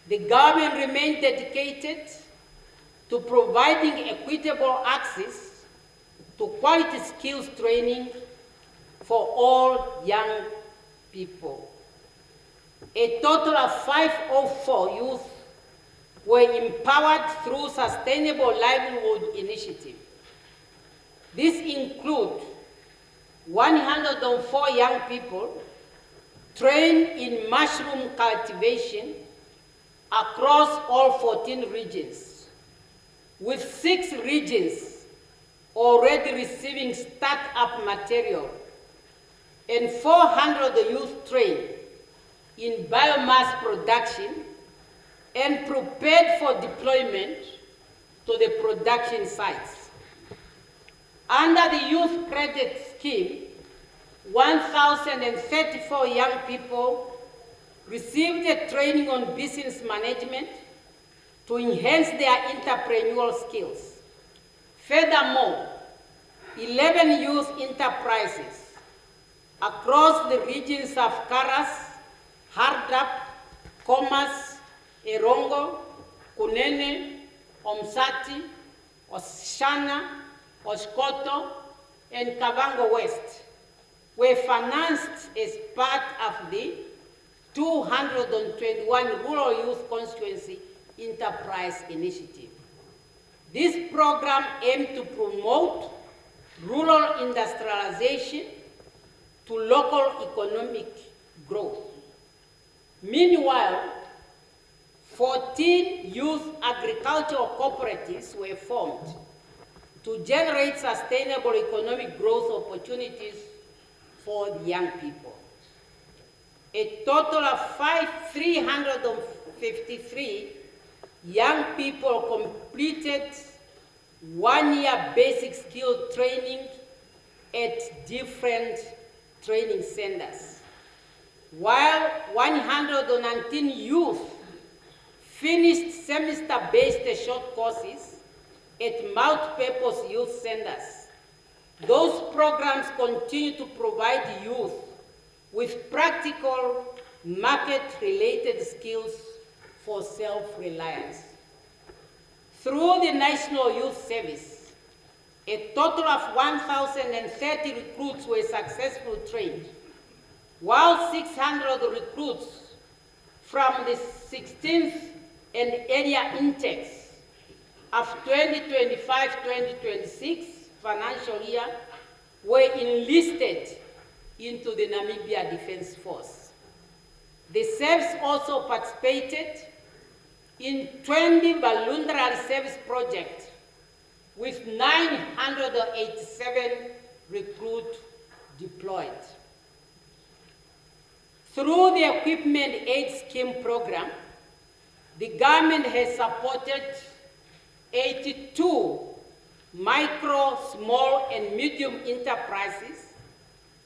Speaker 6: The government remains dedicated to providing equitable access to quality skills training for all young people. A total of 504 youth were empowered through Sustainable Livelihood Initiative. This includes 104 young people trained in mushroom cultivation across all 14 regions, with 6 regions already receiving start-up material and 400 youth trained in biomass production and prepared for deployment to the production sites. Under the Youth Credit Scheme, 1,034 young people received a training on business management to enhance their entrepreneurial skills. Furthermore, 11 youth enterprises across the regions of Karas, Hardap, Komas, Erongo, Kunene, Omsati, Oshana, Oshkoto, and Kavango West were financed as part of the 221 Rural Youth Constituency Enterprise Initiative. This program aimed to promote rural industrialization to local economic growth. Meanwhile, 14 youth agricultural cooperatives were formed to generate sustainable economic growth opportunities for the young people. A total of 353 young people completed one-year basic skill training at different training centers, while 119 youth finished semester-based short courses at multi-purpose youth centers. Those programs continue to provide youth with practical market-related skills for self-reliance. Through the National Youth Service, a total of 1,030 recruits were successfully trained, while 600 recruits from the 16th and area intakes of 2025-2026 financial year were enlisted into the Namibia Defense Force. The service also participated in 20 voluntary service projects with 987 recruits deployed. Through the Equipment Aid Scheme program, the government has supported 82 micro, small, and medium enterprises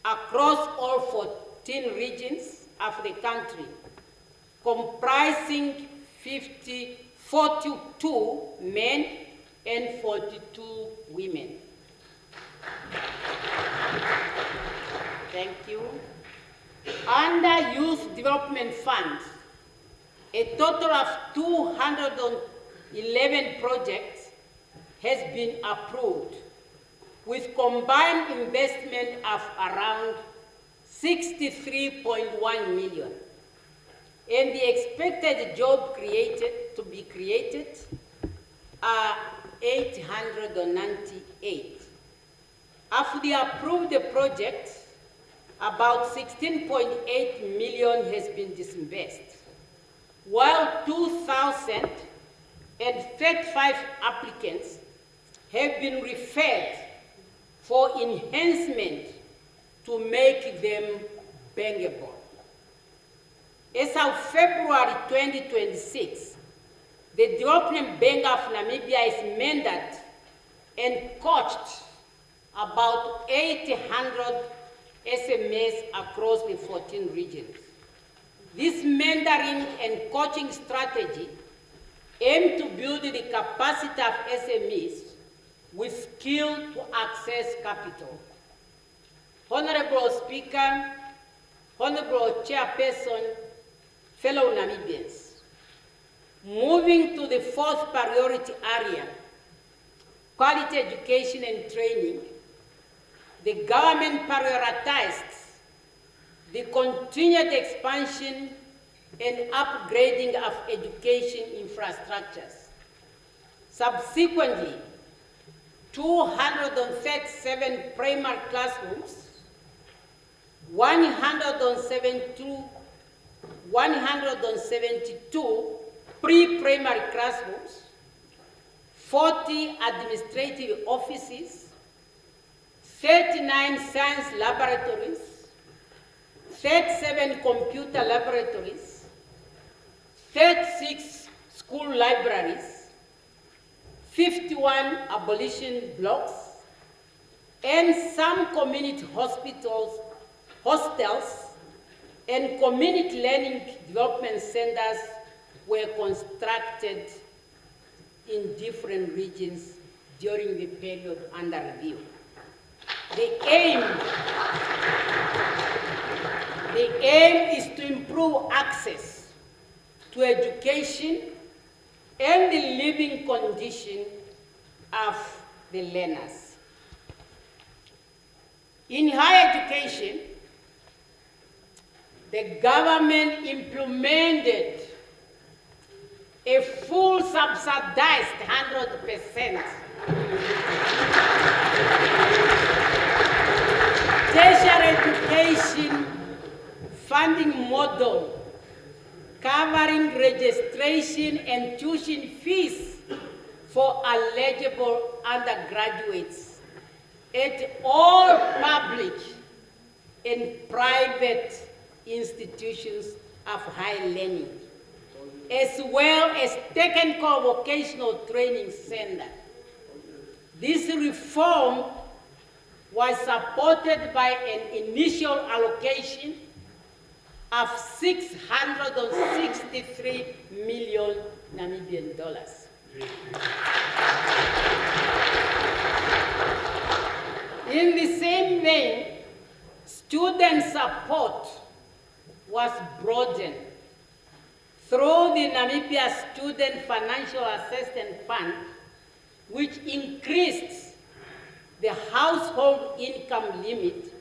Speaker 6: across all 14 regions of the country, comprising 42 men and 42 women. Thank you. Under Youth Development Fund, a total of 211 projects has been approved, with combined investment of around 63.1 million. And the expected job to be created are 898. Of the approved projects, about 16.8 million has been disbursed, while 2,035 applicants have been referred for enhancement to make them bankable. As of February 2026, the Development Bank of Namibia is mentored and coached about 800 SMEs across the 14 regions. This mentoring and coaching strategy aims to build the capacity of SMEs with skill to access capital. Honorable Speaker, Honorable Chairperson, fellow Namibians, moving to the fourth priority area, quality education and training, the government prioritized the continued expansion and upgrading of education infrastructures. Subsequently, 237 primary classrooms, 172 pre-primary classrooms, 40 administrative offices, 39 science laboratories, 37 computer laboratories, 36 school libraries, 51 abolition blocks, and some community hospitals, hostels, and community learning development centers were constructed in different regions during the period under review. The aim is to improve access to education and the living condition of the learners. In higher education, the government implemented a full subsidized 100% tertiary education funding model covering registration and tuition fees for eligible undergraduates at all public and private institutions of higher learning, as well as technical vocational training center. This reform was supported by an initial allocation of 663 million Namibian dollars. In the same vein, student support was broadened through the Namibia Student Financial Assistance Fund, which increased the household income limit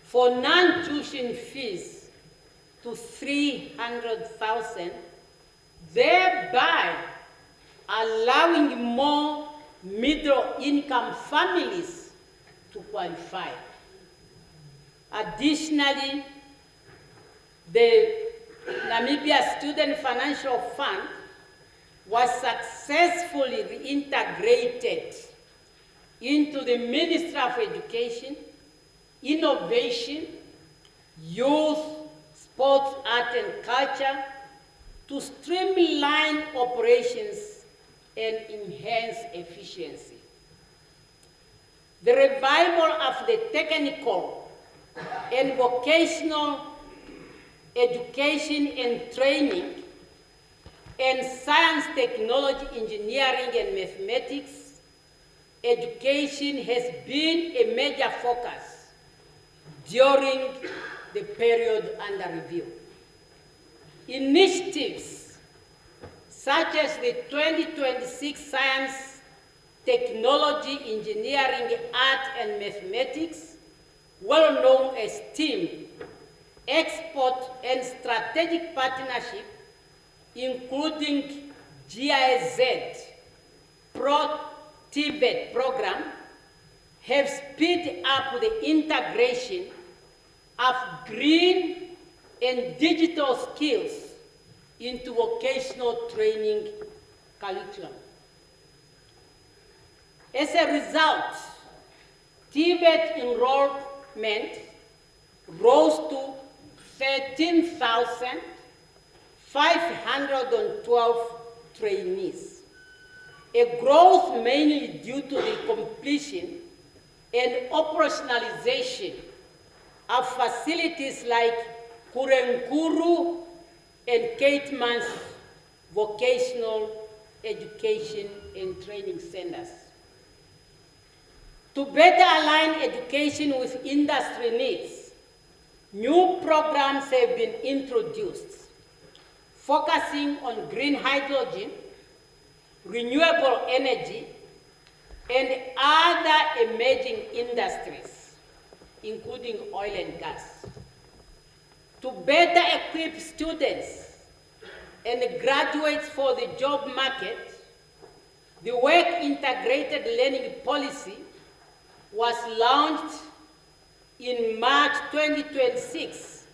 Speaker 6: for non-tuition fees to 300,000, thereby allowing more middle-income families to qualify. Additionally, the Namibia Student Financial Fund was successfully reintegrated into the Ministry of Education, Innovation, Youth, Sports, Art and Culture to streamline operations and enhance efficiency. The revival of the technical and vocational education and training and science, technology, engineering, and mathematics education has been a major focus during the period under review. Initiatives such as the 2026 Science, Technology, Engineering, Art, and Mathematics, well known as STEAM, export and strategic partnership, including GIZ, Pro-Tibet program, have speeded up the integration of green and digital skills into vocational training curriculum. As a result, Tibet enrollment rose to 13,512 trainees, a growth mainly due to the completion and operationalization of facilities like Kurenkuru and Caitman's vocational education and training centers. To better align education with industry needs, new programs have been introduced, focusing on green hydrogen, renewable energy, and other emerging industries, including oil and gas. To better equip students and graduates for the job market, the Work Integrated Learning Policy was launched in March 2026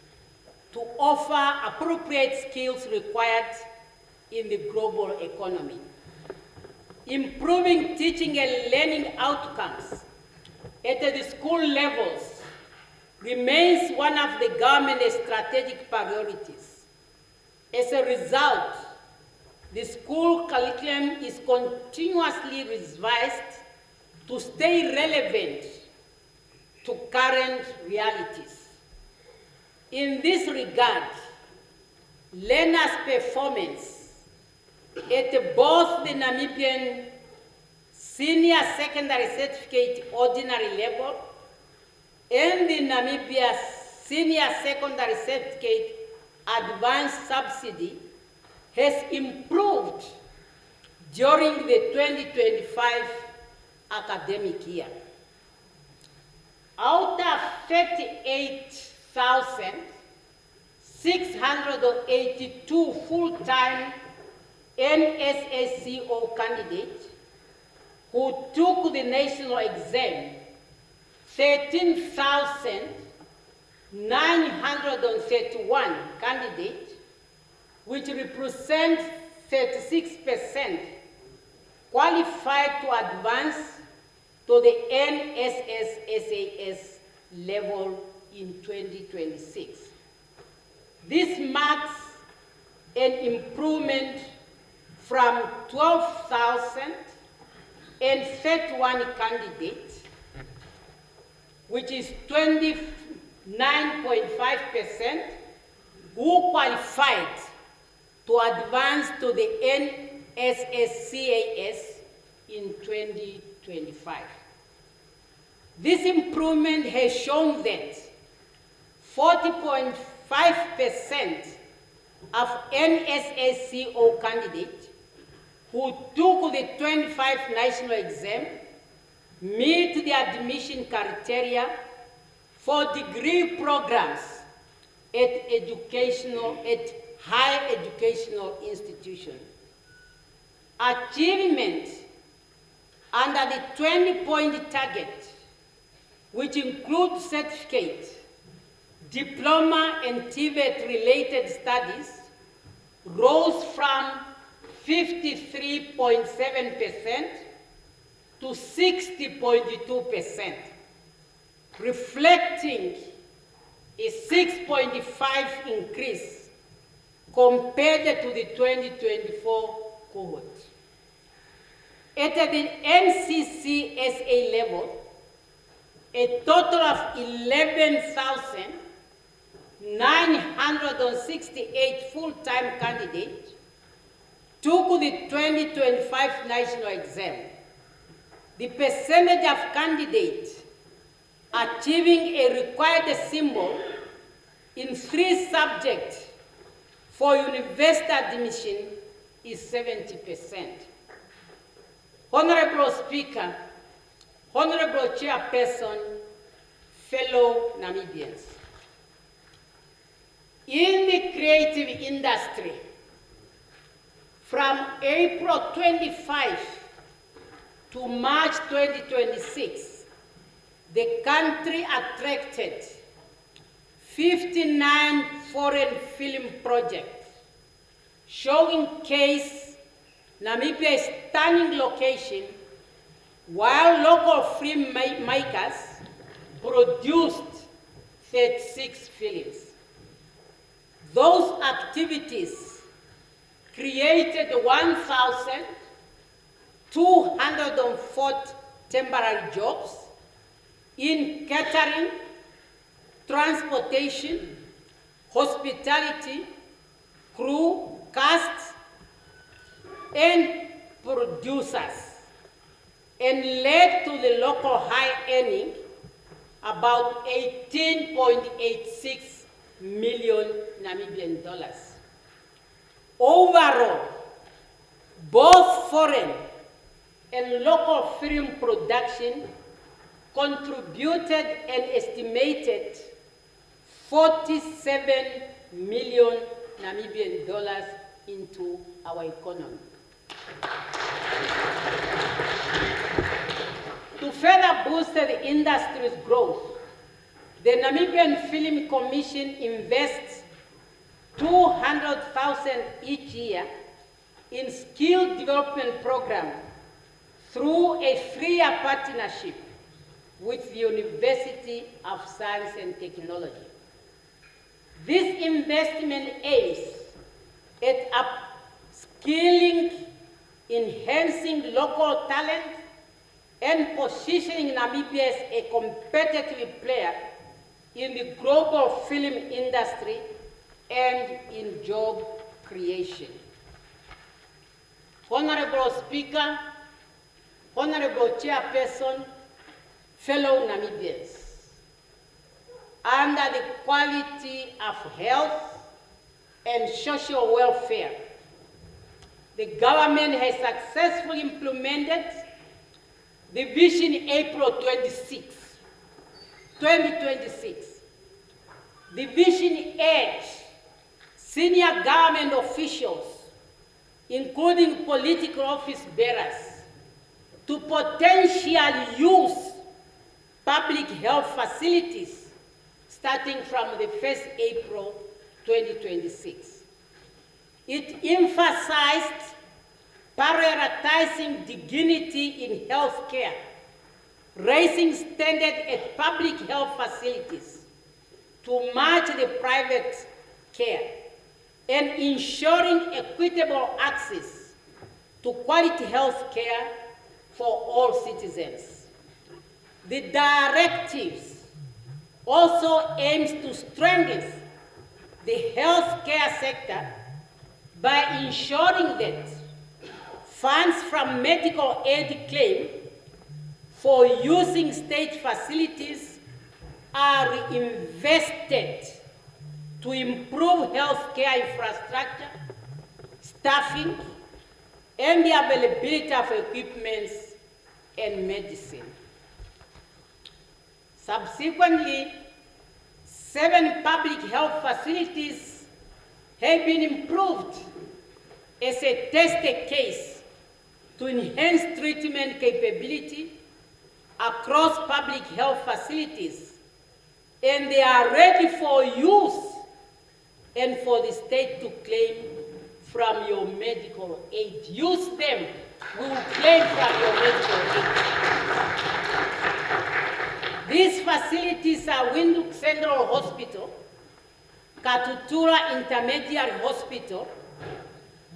Speaker 6: to offer appropriate skills required in the global economy. Improving teaching and learning outcomes at the school levels remains one of the government's strategic priorities. As a result, the school curriculum is continuously revised to stay relevant to current realities. In this regard, learners' performance at both the Namibian Senior Secondary Certificate Ordinary level and the Namibia Senior Secondary Certificate Advanced Subsidy has improved during the 2025 academic year. Out of 38,682 full-time NSSCO candidates who took the national exam, 13,931 candidates, which represent 36%, qualified to advance to the NSS-SAS level in 2026. This marks an improvement from 12,031 candidates, which is 29.5%, who qualified to advance to the NSS-SAS in 2025. This improvement has shown that 40.5% of NSSCO candidates who took the 25 national exam meet the admission criteria for degree programs at higher educational institutions. Achievement under the 20-point target, which includes certificate, diploma, and TVET-related studies, rose from 53.7% to 60.2%, reflecting a 6.5 increase compared to the 2024 cohort. At the NCCSA level, a total of 11,968 full-time candidates took the 2025 national exam. The percentage of candidates achieving a required symbol in 3 subjects for university admission is 70%. Honorable Speaker, Honorable Chairperson, fellow Namibians. In the creative industry, from April 25 to March 2026, the country attracted 59 foreign film projects showcase Namibia's stunning location, while local filmmakers produced 36 films. Those activities created 1,240 temporary jobs in catering, transportation, hospitality, crew, cast, and producers, and led to the local high earning about 18.86 million Namibian dollars. Overall, both foreign and local film production contributed an estimated 47 million Namibian dollars into our economy. To further boost the industry's growth, the Namibian Film Commission invests 200,000 each year in skill development program through a 3-year partnership with the University of Science and Technology. This investment aims at upskilling, enhancing local talent, and positioning Namibia as a competitive player in the global film industry and in job creation. Honorable Speaker, Honorable Chairperson, fellow Namibians, under the quality of health and social welfare, the government has successfully implemented the Vision April 2026. The vision urged senior government officials, including political office bearers, to potentially use public health facilities starting from the 1st April 2026. It emphasized prioritizing dignity in healthcare, raising standards at public health facilities to match the private care, and ensuring equitable access to quality health care for all citizens. The directives also aims to strengthen the healthcare sector by ensuring that funds from medical aid claim for using state facilities are reinvested to improve healthcare infrastructure, staffing, and the availability of equipment and medicine. Subsequently, 7 public health facilities have been improved as a tested case to enhance treatment capability across public health facilities, and they are ready for use and for the state to claim from your medical aid. Use them, we will claim from your medical aid. These facilities are Windhoek Central Hospital, Katutura Intermediate Hospital,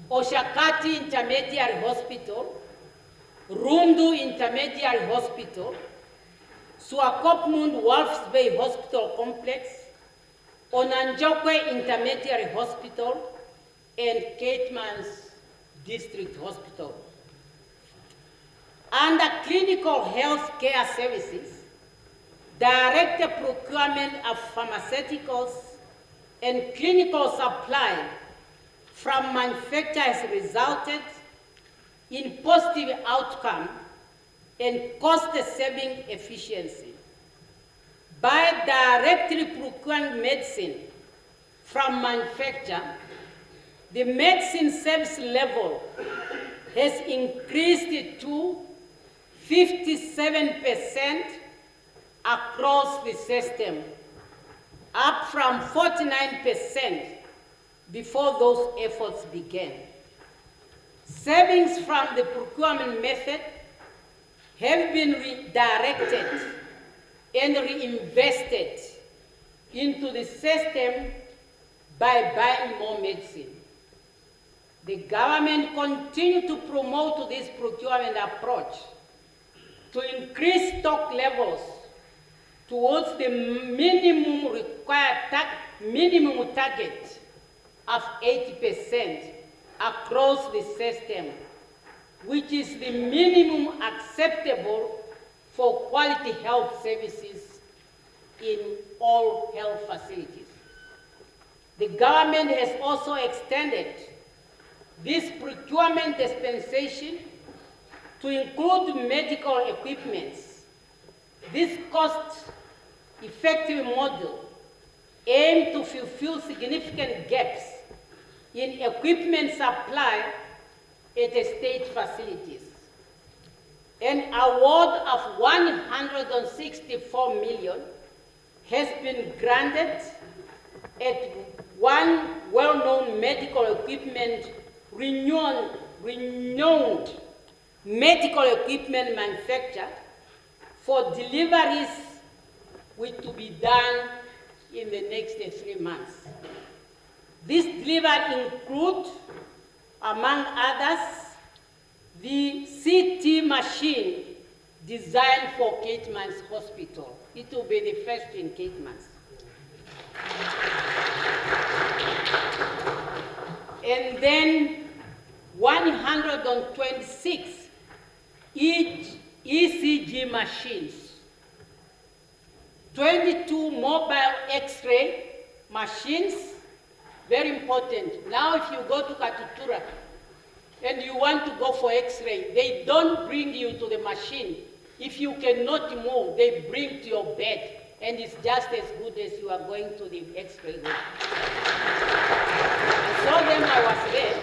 Speaker 6: Oshakati Intermediate Hospital, Rundu Intermediate Hospital, Swakopmund Wolf's Bay Hospital Complex, Onanjokwe Intermediate Hospital, and Caitmans District Hospital. Under clinical health care services, direct procurement of pharmaceuticals and clinical supply from manufacturers resulted in positive outcome and cost-saving efficiency. By directly procuring medicine from manufacturer, the medicine service level has increased to 57% across the system, up from 49% before those efforts began. Savings from the procurement method have been redirected and reinvested into the system by buying more medicine. The government continues to promote this procurement approach to increase stock levels towards the minimum target of 80% across the system, which is the minimum acceptable for quality health services in all health facilities. The government has also extended this procurement dispensation to include medical equipment. This cost-effective model aims to fulfill significant gaps in equipment supply at the state facilities. An award of 164 million has been granted at one well-known medical equipment, renowned medical equipment manufacturer for deliveries which to be done in the next 3 months. This delivery include, among others, the CT machine designed for Caitmans Hospital. It will be the first in Caitmans. And then 126 ECG machines, 22 mobile X-ray machines, very important. Now if you go to Katutura and you want to go for X-ray, they don't bring you to the machine. If you cannot move, they bring to your bed, and it's just as good as you are going to the X-ray room. I saw them, I was there.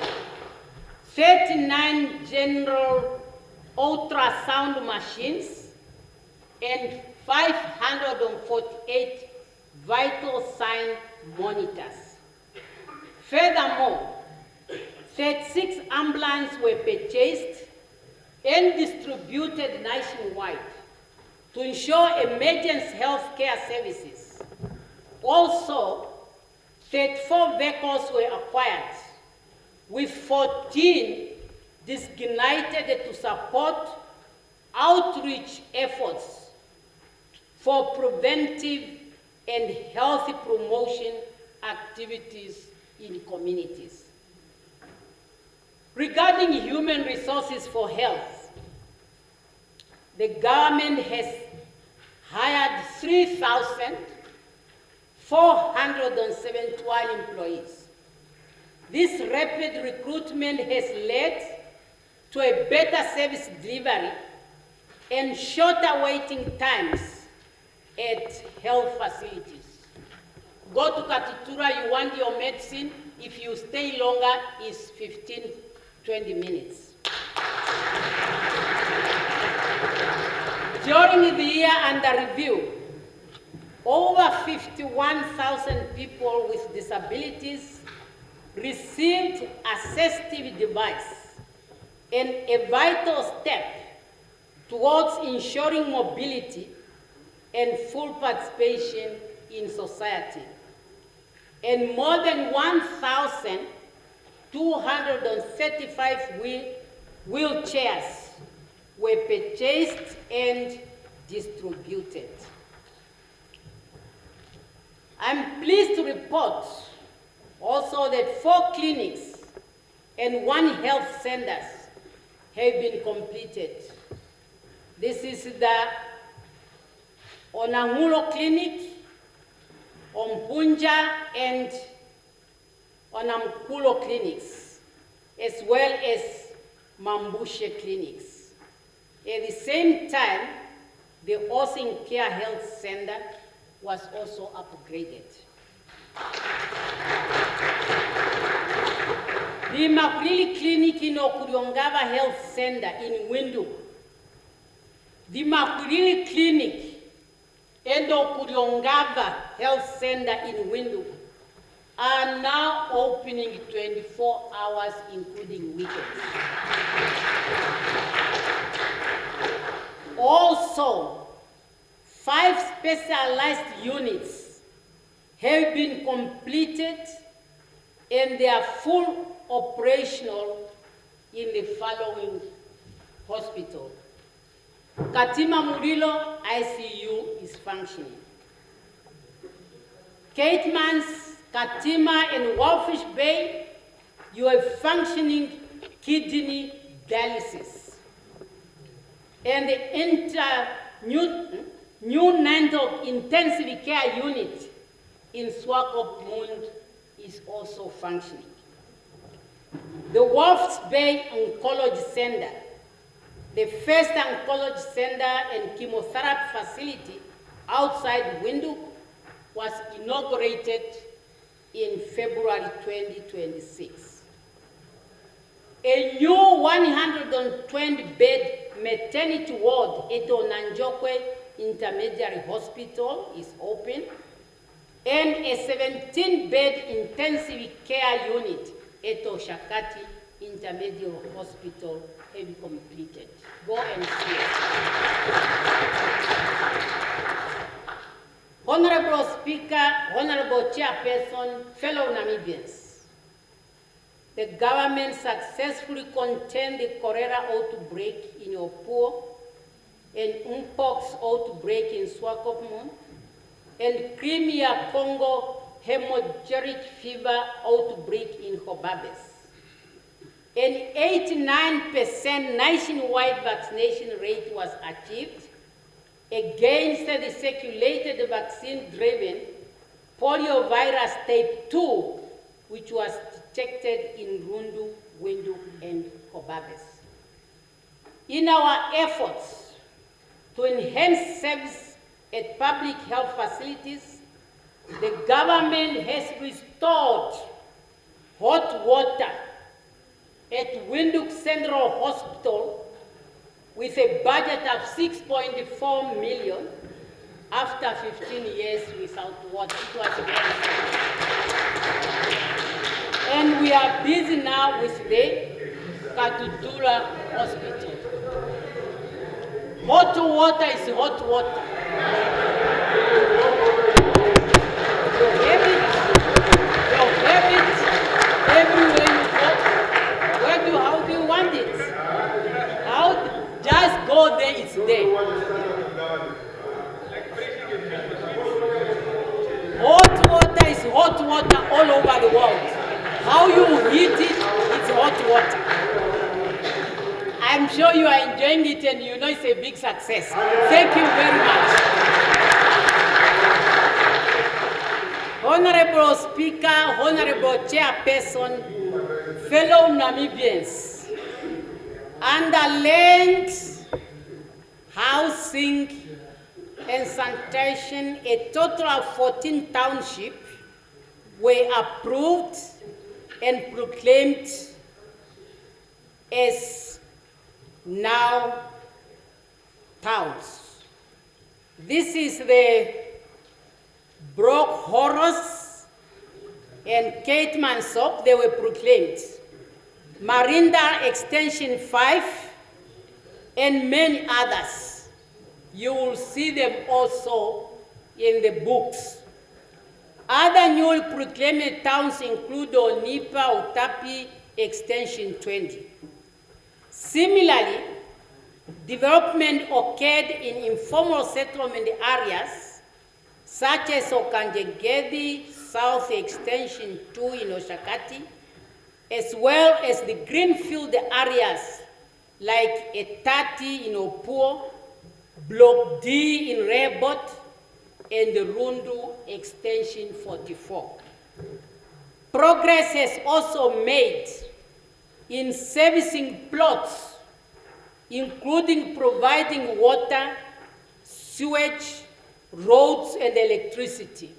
Speaker 6: 39 general ultrasound machines and 548 vital sign monitors. Furthermore, 36 ambulances were purchased and distributed nationwide to ensure emergency health care services. Also, 34 vehicles were acquired, with 14 designated to support outreach efforts for preventive and healthy promotion activities in communities. Regarding human resources for health, the government has hired 3,471 employees. This rapid recruitment has led to a better service delivery and shorter waiting times at health facilities. Go to Katutura, you want your medicine, if you stay longer, it's 15, 20 minutes. During the year under review, over 51,000 people with disabilities received assistive device, and a vital step towards ensuring mobility and full participation in society. And more than 1,235 wheelchairs were purchased and distributed. I'm pleased to report also that 4 clinics and 1 health centers have been completed. This is the Onangulo Clinic, Ompunja and Onamkulo clinics, as well as Mambushe clinics. At the same time, the Osin Care Health Center was also upgraded. The Makulili Clinic in Okuryongava Health Center in Windu, the Makulili Clinic and Okuryongava Health Center in Windu are now opening 24 hours, including weekends. Also, 5 specialized units have been completed and they are full operational in the following hospital. Katima Murilo ICU is functioning. Caitmans, Katima, and Walfish Bay, you have functioning kidney dialysis. And the neonatal intensive care unit in Swakopmund is also functioning. The Walfish Bay Oncology Center, the first oncology center and chemotherapy facility outside Windhoek, was inaugurated in February 2026. A new 120-bed maternity ward at Onanjokwe Intermediary Hospital is open, and a 17-bed intensive care unit at Oshakati Intermediate Hospital have been completed. Go and see it. Honorable Speaker, Honorable Chairperson, fellow Namibians, the government successfully contained the cholera outbreak in Opuo and Mpox outbreak in Swakopmund and Crimea Congo hemorrhagic fever outbreak in Hobabes. An 89% nationwide vaccination rate was achieved against the circulated vaccine-driven poliovirus type 2, which was detected in Rundu, Windhoek, and Hobabes. In our efforts to enhance service at public health facilities, the government has restored hot water at Windhoek Central Hospital with a budget of 6.4 million after 15 years without water. It was very sad. And we are busy now with the Katudura Hospital. Hot water is hot water. You have it everywhere you go. How do you want it? Just go there, it's there. Hot water is hot water all over the world. How you heat it, it's hot water. I'm sure you are enjoying it and you know it's a big success. Thank you very much. Honorable Speaker, Honorable Chairperson, fellow Namibians, under land, housing, and sanitation, a total of 14 townships were approved and proclaimed as now towns. This is the Brock Horus and Caitmansop, they were proclaimed. Marinda Extension 5, and many others. You will see them also in the books. Other newly proclaimed towns include Onipa, Utapi, Extension 20. Similarly, development occurred in informal settlement areas, such as Okanjegedi, South Extension 2 in Oshakati, as well as the greenfield areas like Etati in Opuo, Block D in Rebot, and the Rundu Extension 44. Progress has also made in servicing plots, including providing water, sewage, roads, and electricity.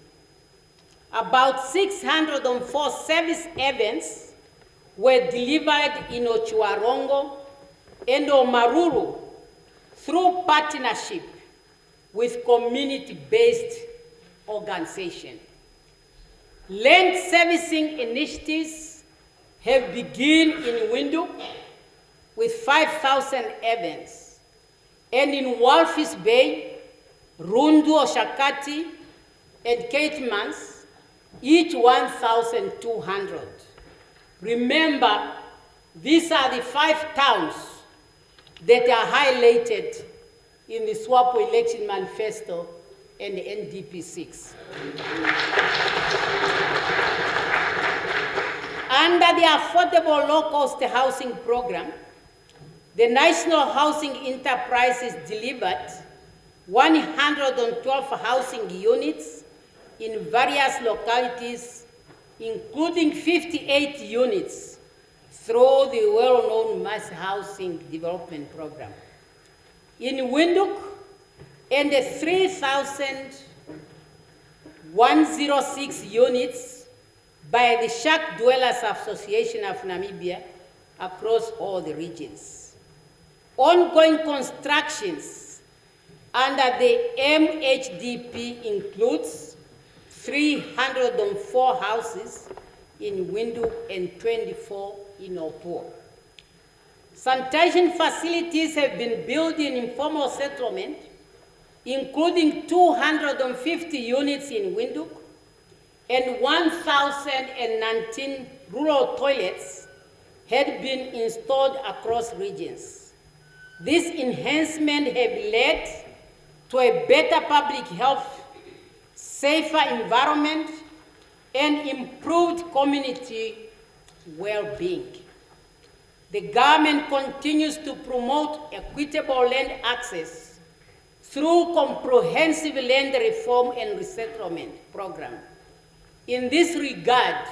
Speaker 6: About 604 service events were delivered in Ochuarongo and Omaruru through partnership with community-based organizations. Land servicing initiatives have begun in Windhoek with 5,000 events, and in Walvis Bay, Rundu, Oshakati, and Caitmans, each 1,200. Remember, these are the 5 towns that are highlighted in the SWAPO election manifesto and the NDP 6. Under the Affordable Low-Cost Housing Program, the National Housing Enterprises delivered 112 housing units in various localities, including 58 units through the well-known Mass Housing Development Program. In Windhoek, and the 3,106 units by the Shack Dwellers Association of Namibia across all the regions. Ongoing constructions under the MHDP includes 304 houses in Windhoek and 24 in Opuo. Sanitation facilities have been built in informal settlement, including 250 units in Windhoek and 1,019 rural toilets had been installed across regions. This enhancement have led to a better public health, safer environment, and improved community well-being. The government continues to promote equitable land access through comprehensive land reform and resettlement program. In this regard,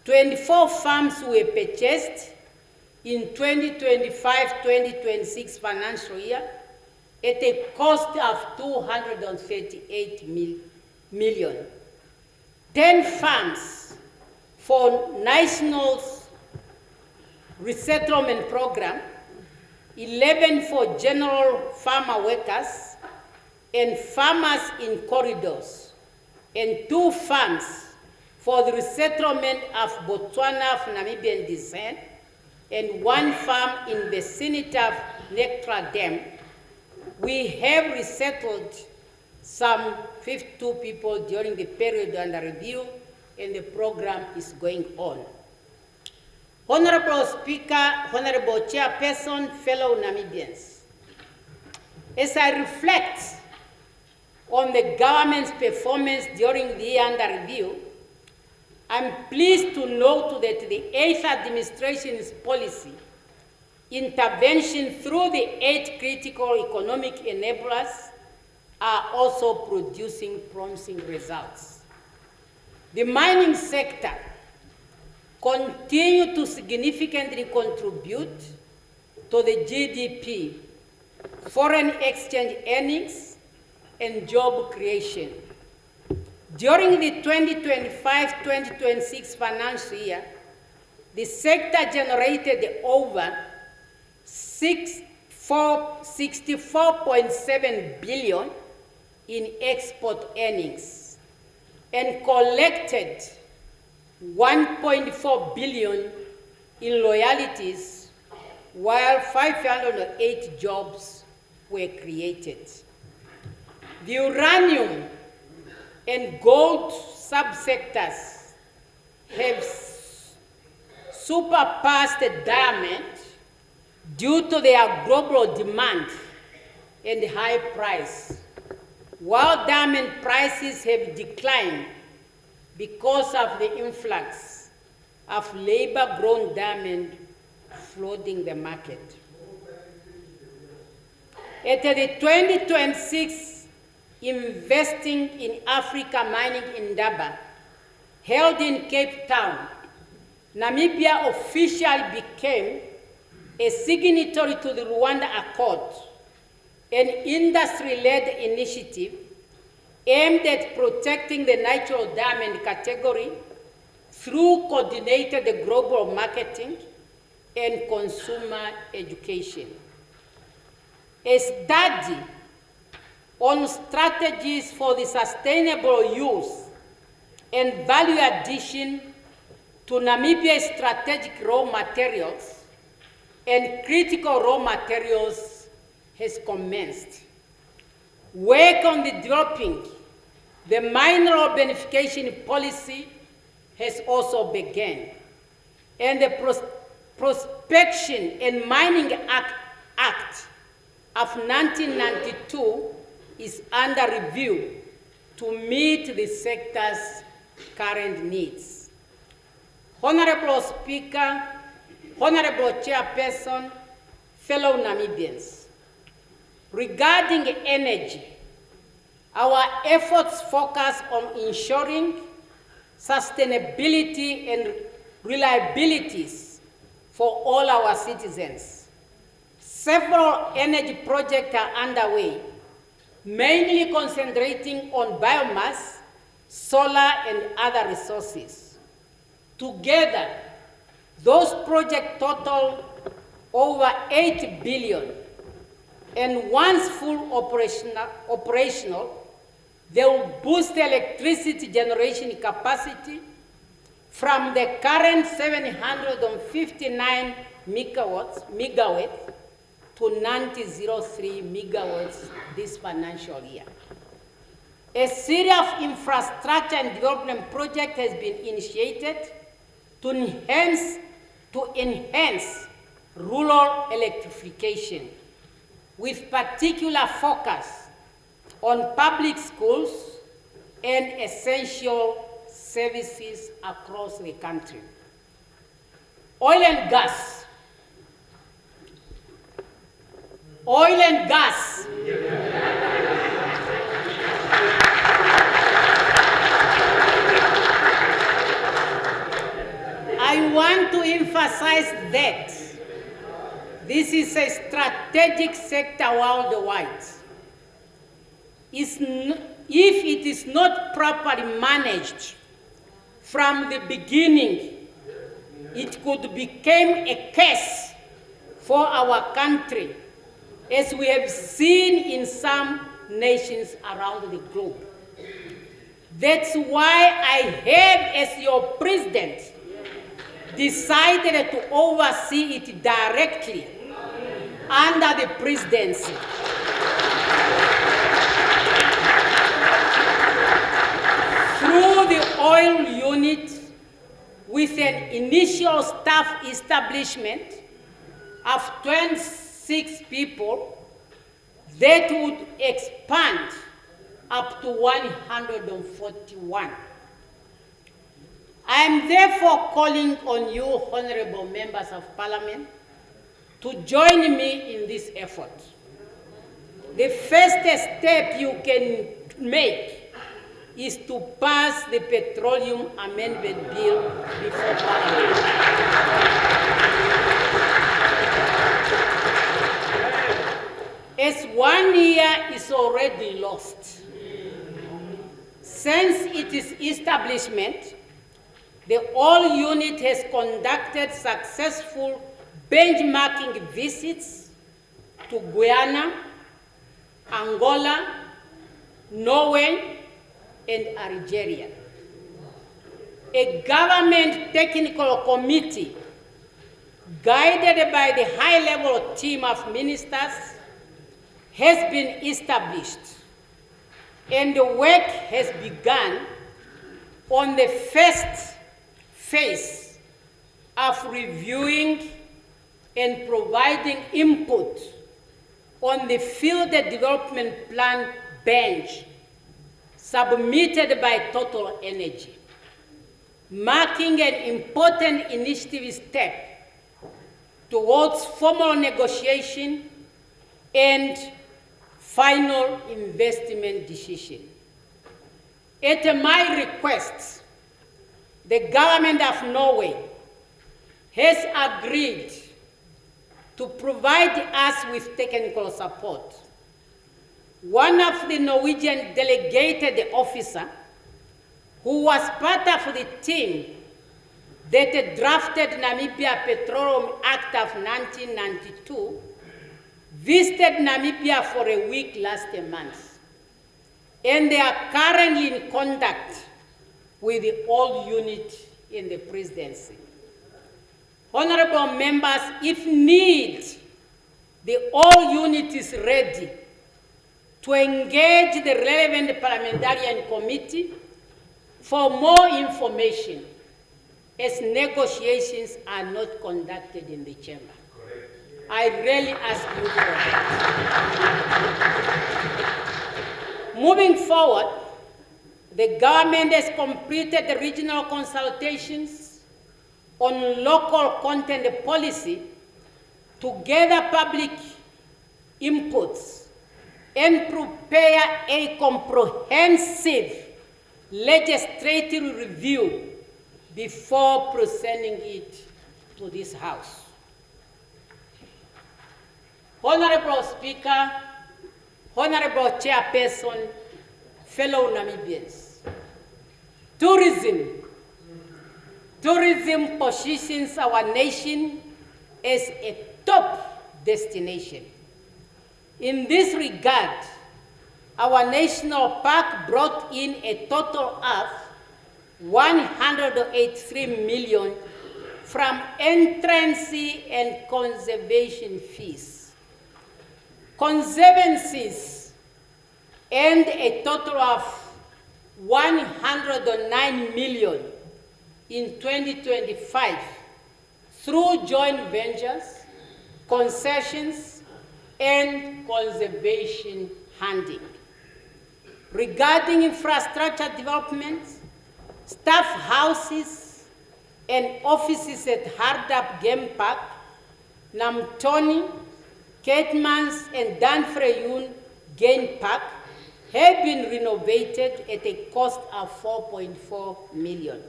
Speaker 6: 24 farms were purchased in 2025-2026 financial year at a cost of 238 million. 10 farms for National Resettlement Program, 11 for general farmer workers and farmers in corridors, and 2 farms for the resettlement of Botswana of Namibian descent, and 1 farm in the vicinity of Nectra Dam. We have resettled some 52 people during the period under review, and the program is going on. Honorable Speaker, Honorable Chairperson, fellow Namibians, as I reflect on the government's performance during the year under review, I'm pleased to note that the 8th administration's policy intervention through the 8 critical economic enablers are also producing promising results. The mining sector continue to significantly contribute to the GDP, foreign exchange earnings, and job creation. During the 2025-2026 financial year, the sector generated over 64.7 billion in export earnings and collected 1.4 billion in royalties, while 508 jobs were created. The uranium and gold subsectors have surpassed the diamond due to their global demand and high price, while diamond prices have declined because of the influx of labor-grown diamond flooding the market. At the 2026 Investing in Africa Mining Indaba, held in Cape Town, Namibia officially became a signatory to the Rwanda Accord, an industry-led initiative aimed at protecting the natural diamond category through coordinated global marketing and consumer education. A study on strategies for the sustainable use and value addition to Namibia's strategic raw materials and critical raw materials has commenced. Work on the developing The mineral beneficiation policy has also begun, and the Prospection and Mining Act of 1992 is under review to meet the sector's current needs. Honorable Speaker, Honorable Chairperson, fellow Namibians, regarding energy, our efforts focus on ensuring sustainability and reliabilities for all our citizens. Several energy projects are underway, mainly concentrating on biomass, solar, and other resources. Together, those projects total over 8 billion, and once full operational, they will boost electricity generation capacity from the current 759 megawatts to 903 megawatts this financial year. A series of infrastructure and development projects has been initiated to enhance rural electrification, with particular focus on public schools and essential services across the country. Oil and gas. Oil and gas. I want to emphasize that this is a strategic sector worldwide. If it is not properly managed from the beginning, it could become a curse for our country, as we have seen in some nations around the globe. That's why I have, as your president, decided to oversee it directly under the presidency. Through the oil unit, with an initial staff establishment of 26 people that would expand up to 141. I am therefore calling on you, honorable members of parliament, to join me in this effort. The first step you can make is to pass the Petroleum Amendment Bill before Parliament. As 1 year is already lost since its establishment, the oil unit has conducted successful benchmarking visits to Guyana, Angola, Norway, and Algeria. A government technical committee, guided by the high-level team of ministers, has been established, and the work has begun on the first phase of reviewing and providing input on the field development plan bench submitted by Total Energy, marking an important initiative step towards formal negotiation and final investment decision. At my request, the government of Norway has agreed to provide us with technical support. One of the Norwegian delegated officer, who was part of the team that drafted Namibia Petroleum Act of 1992, visited Namibia for a week last month, and they are currently in contact with the oil unit in the presidency. Honorable members, if need, the oil unit is ready to engage the relevant parliamentarian committee for more information, as negotiations are not conducted in the chamber. I really ask you for that. Moving forward, the government has completed the regional consultations on local content policy to gather public inputs and prepare a comprehensive legislative review before presenting it to this House. Honorable Speaker, Honorable Chairperson, fellow Namibians, tourism positions our nation as a top destination. In this regard, our national park brought in a total of 183 million from entrance and conservation fees. Conservancies earned a total of 109 million in 2025 through joint ventures, concessions, and conservation funding. Regarding infrastructure development, staff houses and offices at Hardap Game Park, Namtoni, Caitmans, and Danfreyun Game Park have been renovated at a cost of 4.4 million.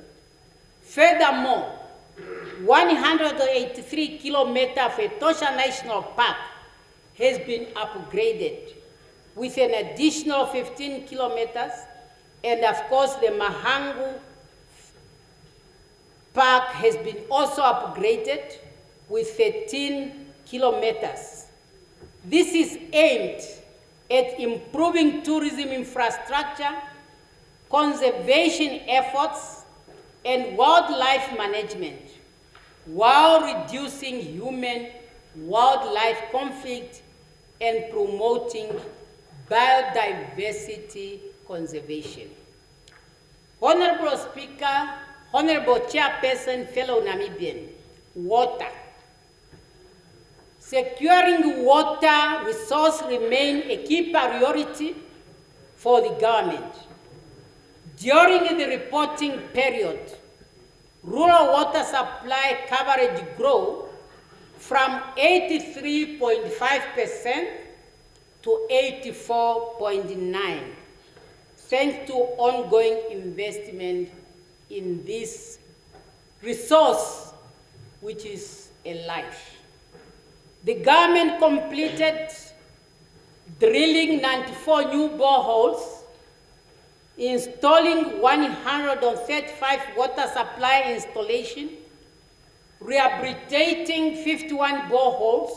Speaker 6: Furthermore, 183 kilometers of Etosha National Park has been upgraded with an additional 15 kilometers, and of course the Mahangu Park has been also upgraded with 13 kilometers. This is aimed at improving tourism infrastructure, conservation efforts, and wildlife management, while reducing human-wildlife conflict and promoting biodiversity conservation. Honorable Speaker, Honorable Chairperson, fellow Namibian, water. Securing water resource remains a key priority for the government. During the reporting period, rural water supply coverage grew from 83.5% to 84.9%, thanks to ongoing investment in this resource, which is a life. The government completed drilling 94 new boreholes, installing 135 water supply installations, rehabilitating 51 boreholes,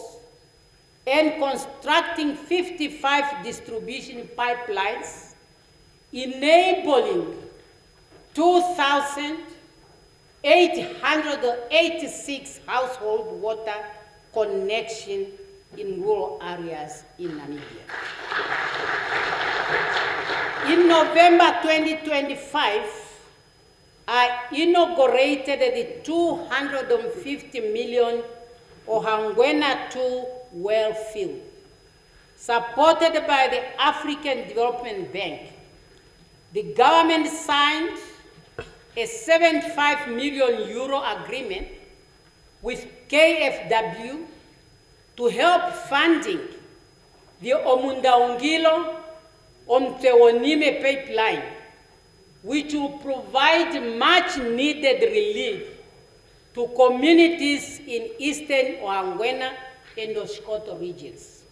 Speaker 6: and constructing 55 distribution pipelines, enabling 2,886 household water connection in rural areas in Namibia. In November 2025, I inaugurated the 250 million Ohangwena 2 well field, supported by the African Development Bank. The government signed a 75 million euro agreement with KfW to help funding the Omundaungilo Omtewonime pipeline, which will provide much needed relief to communities in eastern Ohangwena and Oshkoto regions.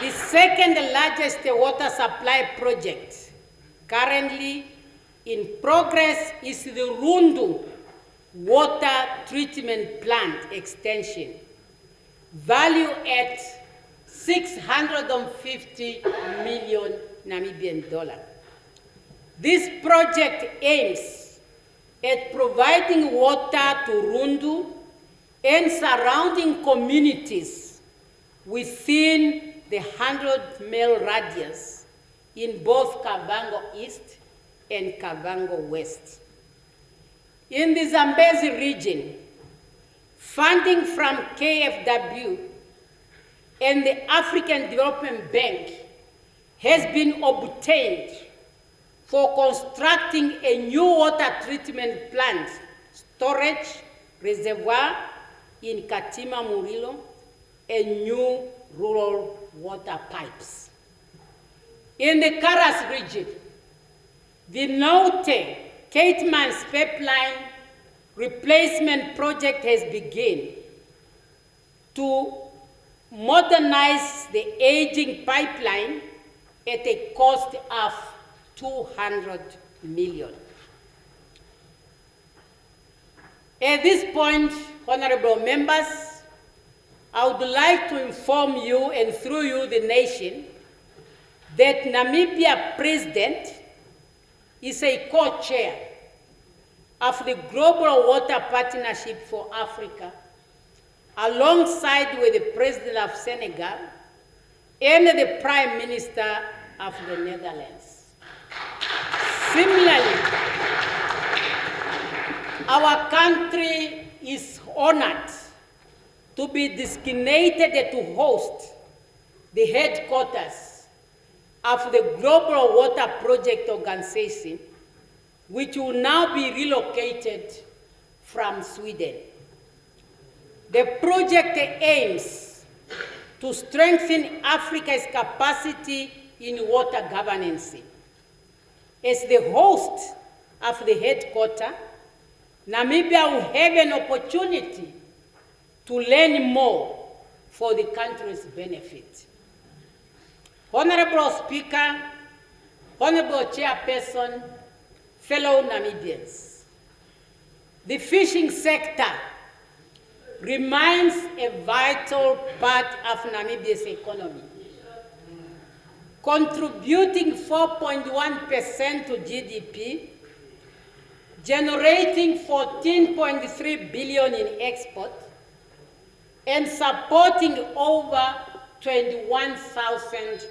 Speaker 6: The second largest water supply project currently in progress is the Rundu water treatment plant extension, valued at 650 million Namibian dollars. This project aims at providing water to Rundu and surrounding communities within the 100-mile radius in both Kavango East and Kavango West. In the Zambezi region, funding from KfW and the African Development Bank has been obtained for constructing a new water treatment plant, storage reservoir in Katima Murilo, and new rural water pipes. In the Karas region, the Naute Caitmans pipeline replacement project has begun to modernize the aging pipeline at a cost of 200 million. At this point, honorable members, I would like to inform you and through you the nation that Namibia President is a co-chair of the Global Water Partnership for Africa, alongside with the President of Senegal and the Prime Minister of the Netherlands. Similarly, our country is honored to be designated to host the headquarters of the Global Water Project Organization, which will now be relocated from Sweden. The project aims to strengthen Africa's capacity in water governance. As the host of the headquarters, Namibia will have an opportunity to learn more for the country's benefit. Honorable Speaker, Honorable Chairperson, fellow Namibians, the fishing sector remains a vital part of Namibia's economy, contributing 4.1% to GDP, generating 14.3 billion in export, and supporting over 21,000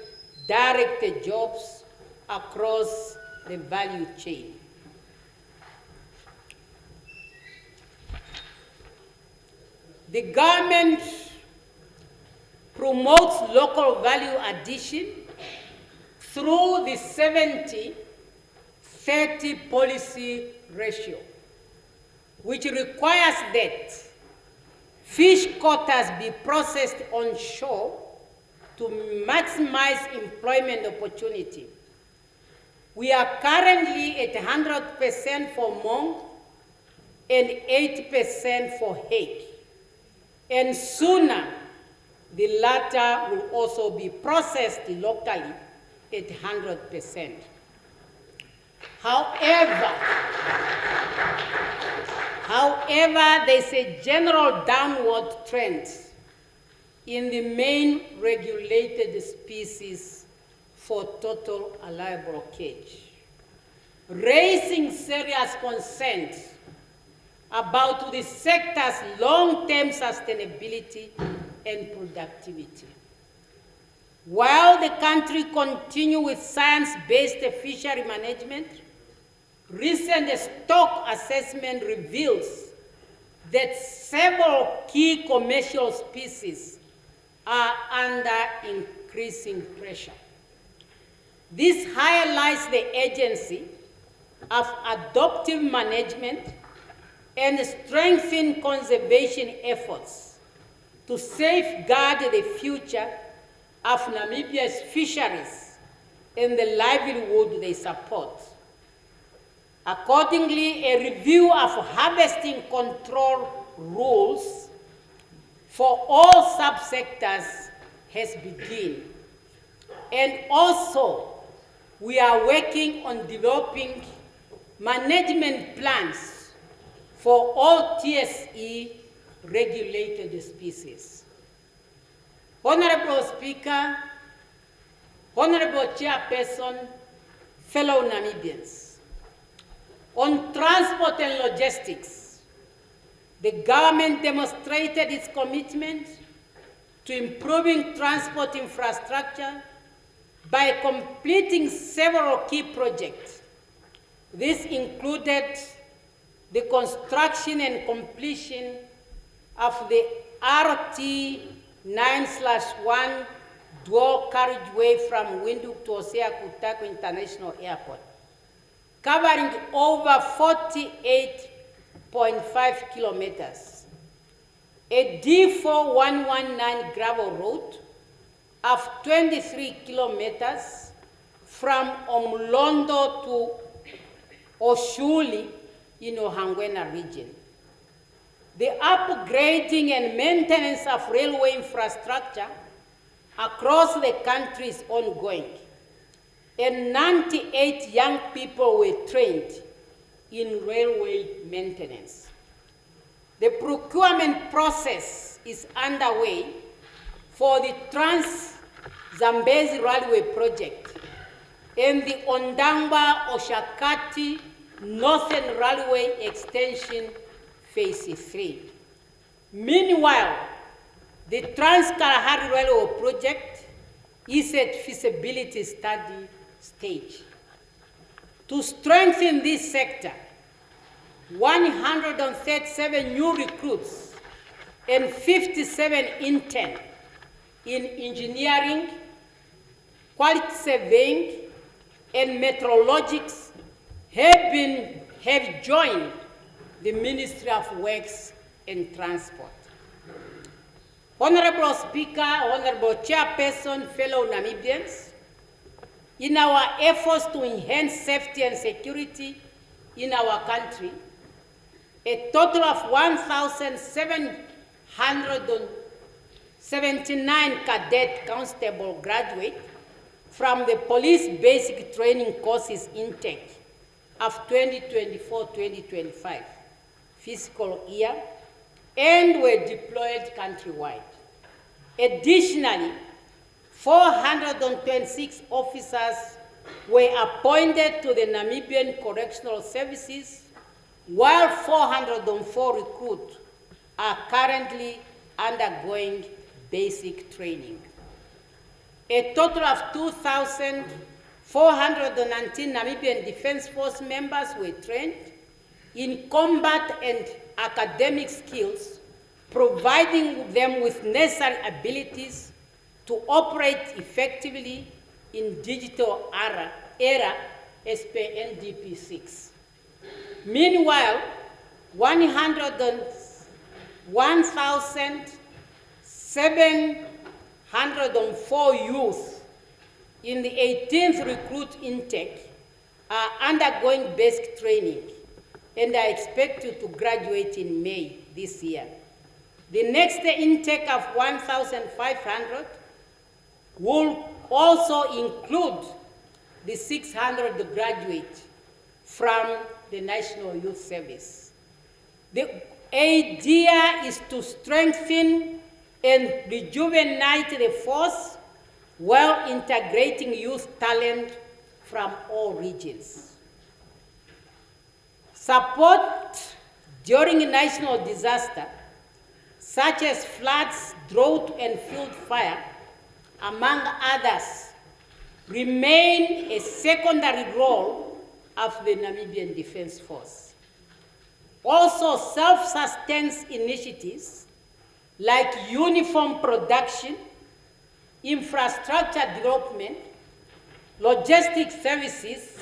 Speaker 6: direct jobs across the value chain. The government promotes local value addition through the 70-30 policy ratio, which requires that fish quotas be processed on shore to maximize employment opportunity. We are currently at 100% for Mong and 80% for hake. And sooner, the latter will also be processed locally at 100%. However, there's a general downward trend in the main regulated species for total allowable catch, raising serious concerns about the sector's long-term sustainability and productivity. While the country continues with science-based fishery management, recent stock assessment reveals that several key commercial species are under increasing pressure. This highlights the urgency of adaptive management and strengthen conservation efforts to safeguard the future of Namibia's fisheries and the livelihood they support. Accordingly, a review of harvesting control rules for all subsectors has begun. And also, we are working on developing management plans for all TSE regulated species. Honorable Speaker, Honorable Chairperson, fellow Namibians, on transport and logistics, the government demonstrated its commitment to improving transport infrastructure by completing several key projects. This included the construction and completion of the RT 9/1 dual carriageway from Windhoek to Osea-Kutako International Airport, covering over 48.5 kilometers. A D4119 gravel road of 23 kilometers from Omlondo to Oshuli in Ohangwena region. The upgrading and maintenance of railway infrastructure across the country is ongoing, and 98 young people were trained in railway maintenance. The procurement process is underway for the Trans-Zambezi Railway project and the Ondangwa-Oshakati Northern Railway Extension Phase 3. Meanwhile, the Trans-Kalahari Railway project is at feasibility study stage. To strengthen this sector, 137 new recruits and 57 interns in engineering, quality surveying, and meteorologics have joined the Ministry of Works and Transport. Honorable Speaker, Honorable Chairperson, fellow Namibians, in our efforts to enhance safety and security in our country, a total of 1,779 cadet constable graduate from the police basic training courses intake of 2024-2025 fiscal year and were deployed countrywide. Additionally, 426 officers were appointed to the Namibian Correctional Services, while 404 recruits are currently undergoing basic training. A total of 2,419 Namibian Defense Force members were trained in combat and academic skills, providing them with necessary abilities to operate effectively in digital era as per NDP 6. Meanwhile, 1,704 youth in the 18th recruit intake are undergoing basic training and are expected to graduate in May this year. The next intake of 1,500 will also include the 600 graduates from the National Youth Service. The idea is to strengthen and rejuvenate the force while integrating youth talent from all regions. Support during national disaster, such as floods, drought, and field fire, among others, remain a secondary role of the Namibian Defense Force. Also, self-sustained initiatives like uniform production, infrastructure development, logistics services,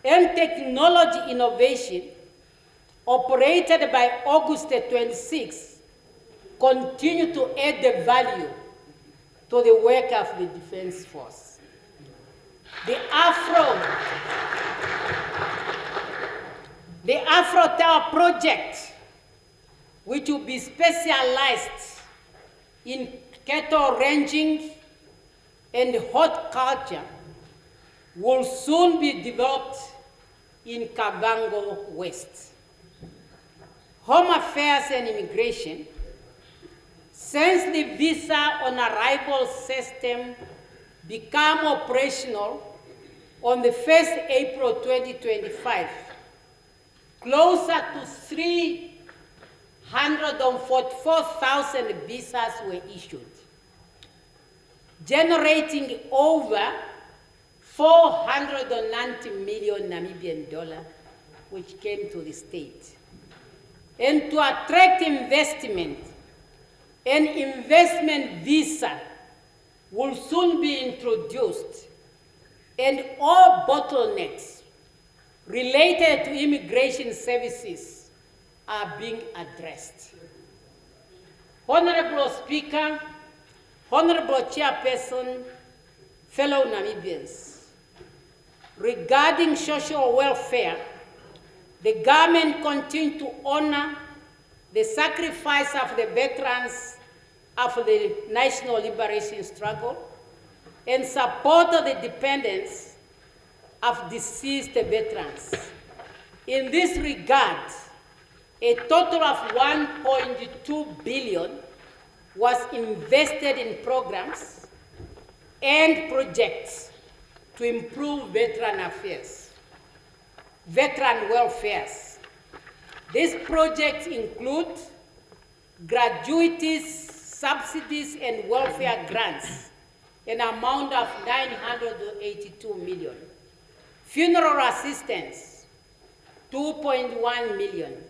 Speaker 6: and technology innovation operated by August 26 continue to add the value to the work of the Defense Force. The Afro Tower project, which will be specialized in cattle ranching and horticulture, will soon be developed in Kavango West. Home Affairs and Immigration, since the visa on arrival system became operational on the 1st April 2025, closer to 344,000 visas were issued. generating over 490 million Namibian dollar, which came to the state. And to attract investment, an investment visa will soon be introduced, and all bottlenecks related to immigration services are being addressed. Honorable Speaker, Honorable Chairperson, fellow Namibians, regarding social welfare, the government continues to honor the sacrifice of the veterans of the national liberation struggle and support the dependents of deceased veterans. In this regard, a total of 1.2 billion was invested in programs and projects to improve veteran affairs, veteran welfare. These projects include gratuities, subsidies, and welfare grants, an amount of 982 million. Funeral assistance, 2.1 million.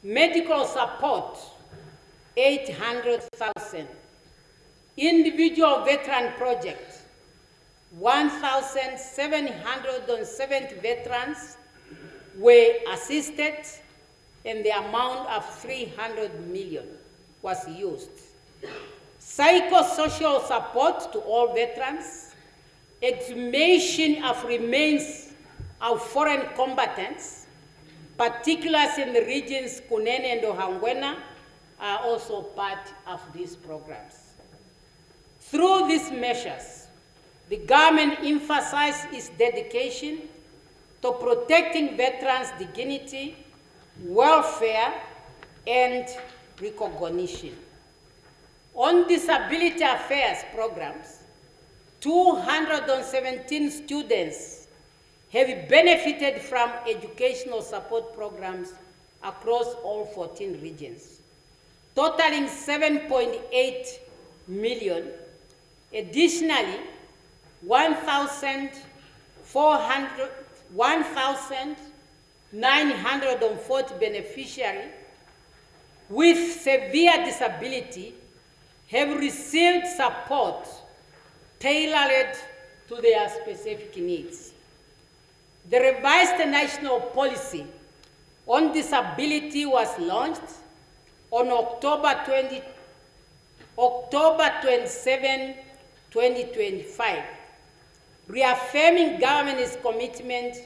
Speaker 6: Medical support, 800,000. Individual veteran project, 1,770 veterans were assisted, and the amount of 300 million was used. Psychosocial support to all veterans, exhumation of remains of foreign combatants, particularly in the regions Kunene and Ohangwena, are also part of these programs. Through these measures, the government emphasized its dedication to protecting veterans' dignity, welfare, and recognition. On disability affairs programs, 217 students have benefited from educational support programs across all 14 regions, totaling 7.8 million. Additionally, 1,940 beneficiaries with severe disability have received support tailored to their specific needs. The revised national policy on disability was launched on October 27, 2025, reaffirming government's commitment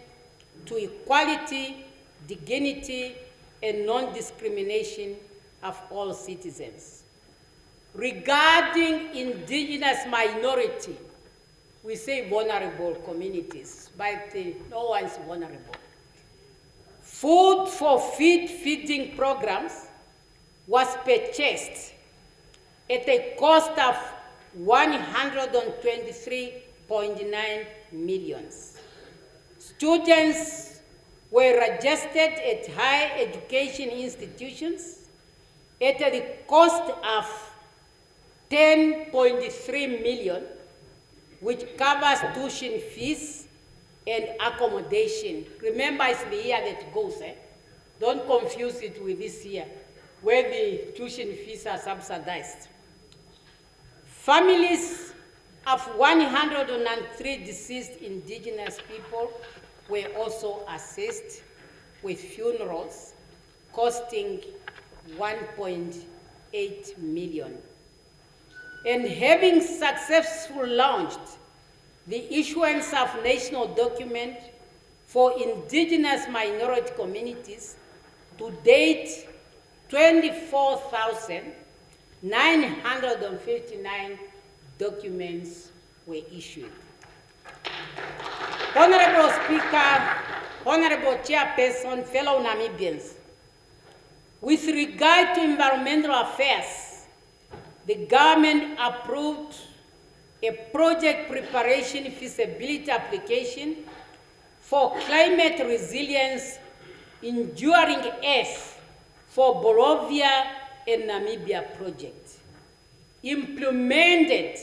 Speaker 6: to equality, dignity, and non-discrimination of all citizens. Regarding indigenous minority, we say vulnerable communities, but no one's vulnerable. Food for feeding programs was purchased at a cost of 123.9 million. Students were registered at higher education institutions at the cost of 10.3 million, which covers tuition fees and accommodation. Remember, it's the year that goes. Don't confuse it with this year, where the tuition fees are subsidized. Families of 103 deceased indigenous people were also assessed with funerals costing 1.8 million. And having successfully launched the issuance of national document for indigenous minority communities, to date, 24,959 documents were issued. Honorable Speaker, Honorable Chairperson, fellow Namibians, with regard to environmental affairs, the government approved a project preparation feasibility application for climate resilience enduring earth for Bolivia and Namibia project, implemented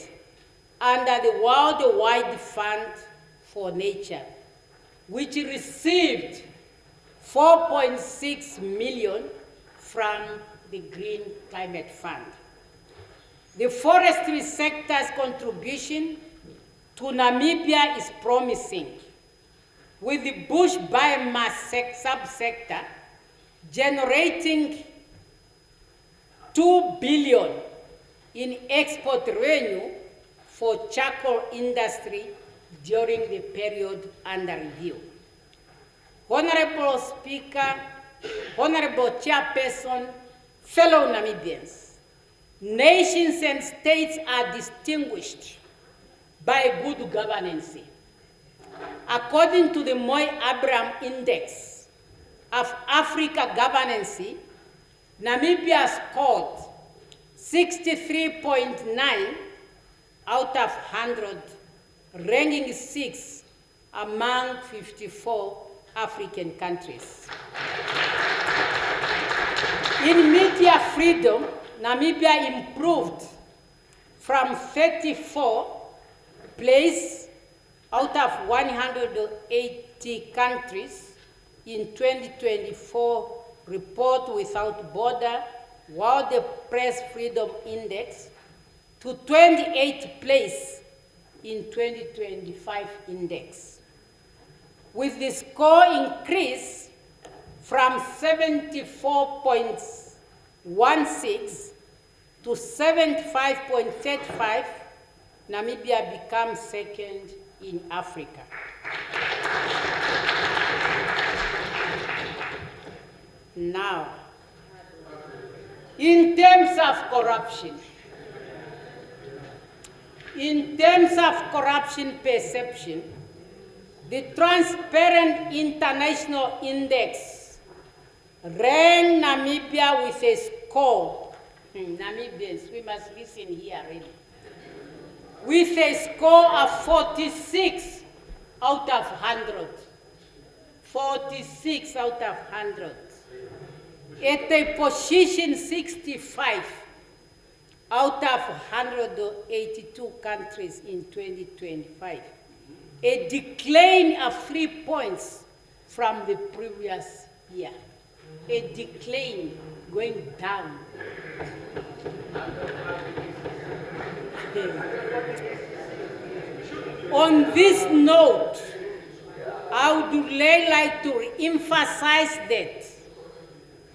Speaker 6: under the Worldwide Fund for Nature, which received 4.6 million from the Green Climate Fund. The forestry sector's contribution to Namibia is promising, with the bush biomass subsector generating 2 billion in export revenue for charcoal industry during the period under review. Honorable Speaker, Honorable Chairperson, fellow Namibians, nations and states are distinguished by good governance. According to the Moy-Abraham Index of Africa Governance, Namibia scored 63.9 out of 100, ranking 6th among 54 African countries. In media freedom, Namibia improved from 34 place out of 180 countries in 2024 report without border World Press Freedom Index to 28th place in 2025 index, with the score increase from 74.16 to 75.35, Namibia becomes second in Africa. Now, in terms of corruption perception, the Transparent International Index ranked Namibia with a score. Namibians, we must listen here really. With a score of 46 out of 100. 46 out of 100. At a position 65 out of 182 countries in 2025. A decline of 3 points from the previous year. A decline going down. On this note, I would like to re-emphasize that.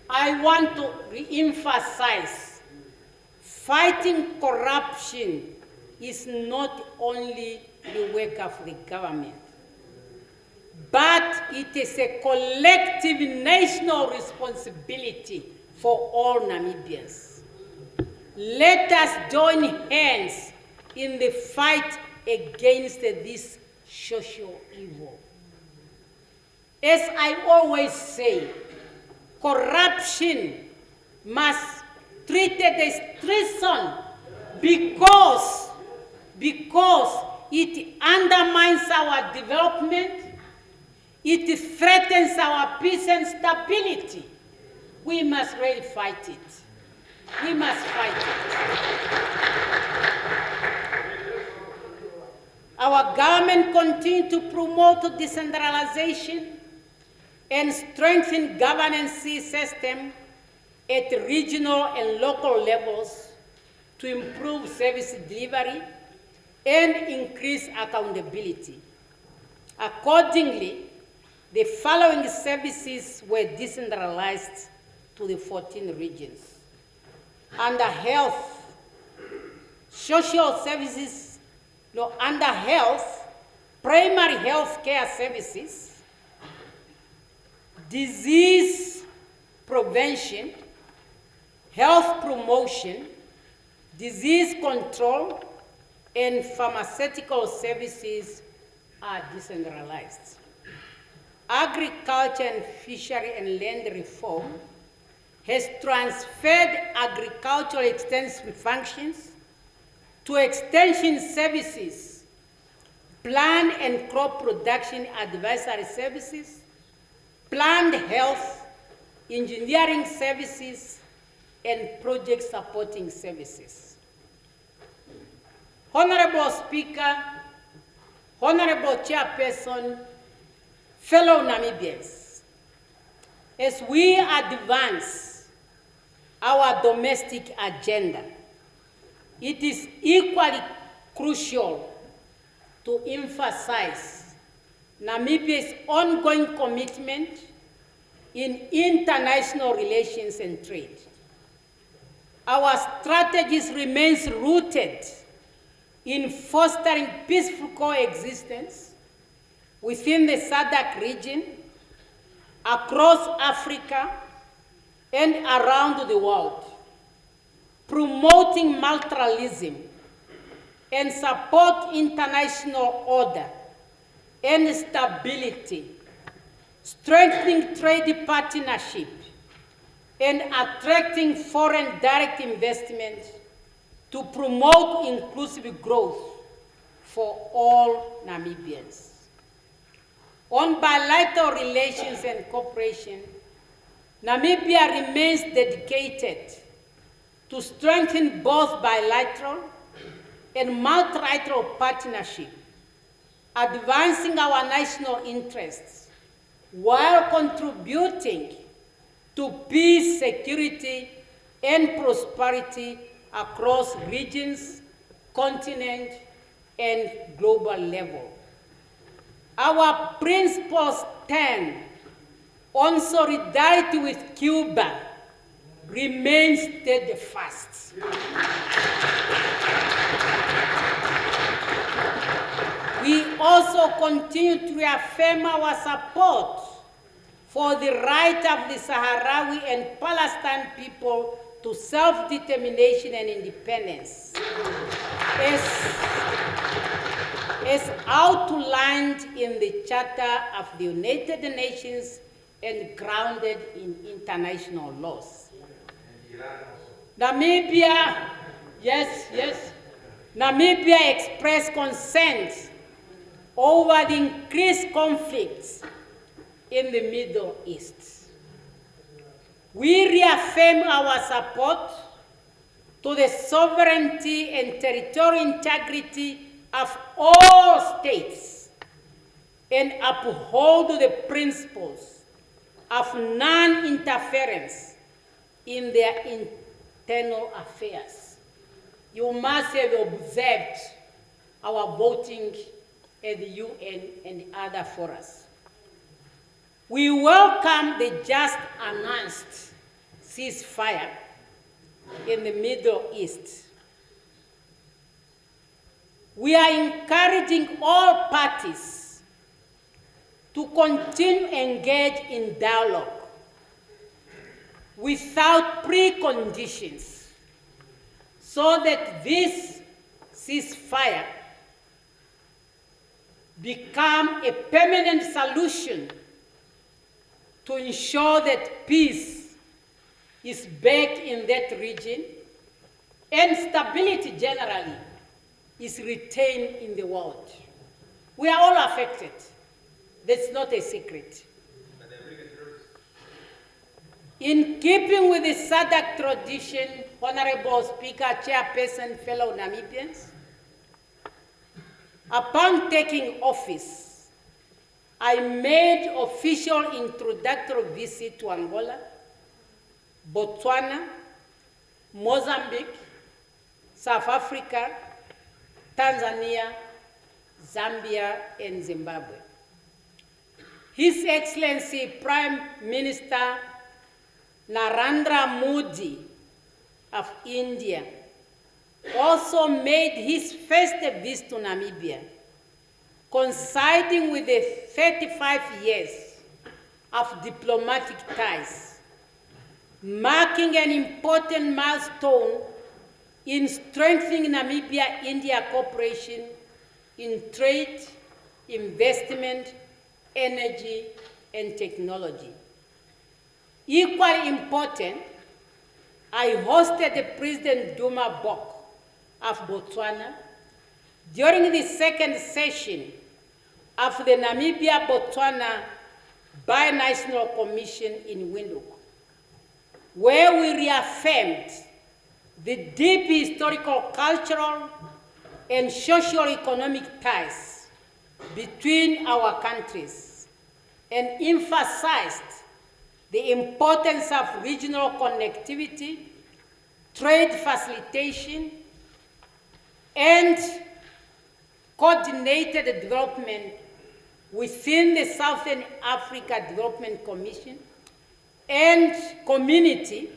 Speaker 6: I want to re-emphasize fighting corruption is not only the work of the government, but it is a collective national responsibility for all Namibians. Let us join hands in the fight against this social evil. As I always say, corruption must be treated as treason because it undermines our development, it threatens our peace and stability. We must really fight it. We must fight it. Our government continues to promote decentralization and strengthen governance system at regional and local levels to improve service delivery and increase accountability. Accordingly, the following services were decentralized to the 14 regions. Under health, social services, under health, primary health care services, disease prevention, health promotion, disease control, and pharmaceutical services are decentralized. Agriculture and fishery and land reform has transferred agricultural extension functions to extension services, plant and crop production advisory services, plant health, engineering services, and project supporting services. Honorable Speaker, Honorable Chairperson, fellow Namibians, as we advance our domestic agenda, it is equally crucial to emphasize Namibia's ongoing commitment in international relations and trade. Our strategies remains rooted in fostering peaceful coexistence within the SADC region, across Africa, and around the world, promoting multilateralism and support international order and stability, strengthening trade partnership, and attracting foreign direct investment to promote inclusive growth for all Namibians. On bilateral relations and cooperation, Namibia remains dedicated to strengthen both bilateral and multilateral partnership, advancing our national interests while contributing to peace, security, and prosperity across regions, continent, and global level. Our principles stand on solidarity with Cuba remains steadfast. We also continue to reaffirm our support for the right of the Sahrawi and Palestine people to self-determination and independence, as outlined in the Charter of the United Nations and grounded in international laws. Namibia expressed concern over the increased conflicts in the Middle East. We reaffirm our support to the sovereignty and territorial integrity of all states and uphold the principles of non-interference in their internal affairs. You must have observed our voting at the UN and other forums. We welcome the just announced ceasefire in the Middle East. We are encouraging all parties to continue engage in dialogue without preconditions so that this ceasefire become a permanent solution to ensure that peace is back in that region and stability generally is retained in the world. We are all affected. That's not a secret. In keeping with the SADC tradition, Honorable Speaker, Chairperson, fellow Namibians, upon taking office, I made official introductory visit to Angola, Botswana, Mozambique, South Africa, Tanzania, Zambia, and Zimbabwe. His Excellency Prime Minister Narendra Modi of India also made his first visit to Namibia, coinciding with the 35 years of diplomatic ties, marking an important milestone in strengthening Namibia-India cooperation in trade, investment, energy, and technology. Equally important, I hosted President Duma Bok of Botswana during the second session of the Namibia-Botswana Binational Commission in Windhoek, where we reaffirmed the deep historical, cultural, and socio-economic ties between our countries and emphasized the importance of regional connectivity, trade facilitation, and coordinated development within the Southern Africa Development Commission and community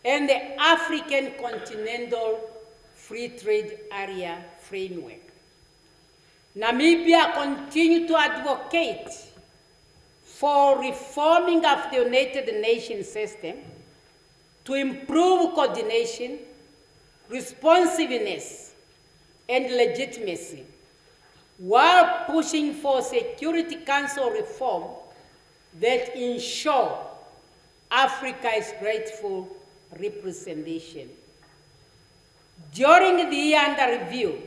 Speaker 6: and the African Continental Free Trade Area framework. Namibia continues to advocate for reforming of the United Nations system to improve coordination, responsiveness, and legitimacy, while pushing for Security Council reform that ensure Africa's rightful representation. During the year under review,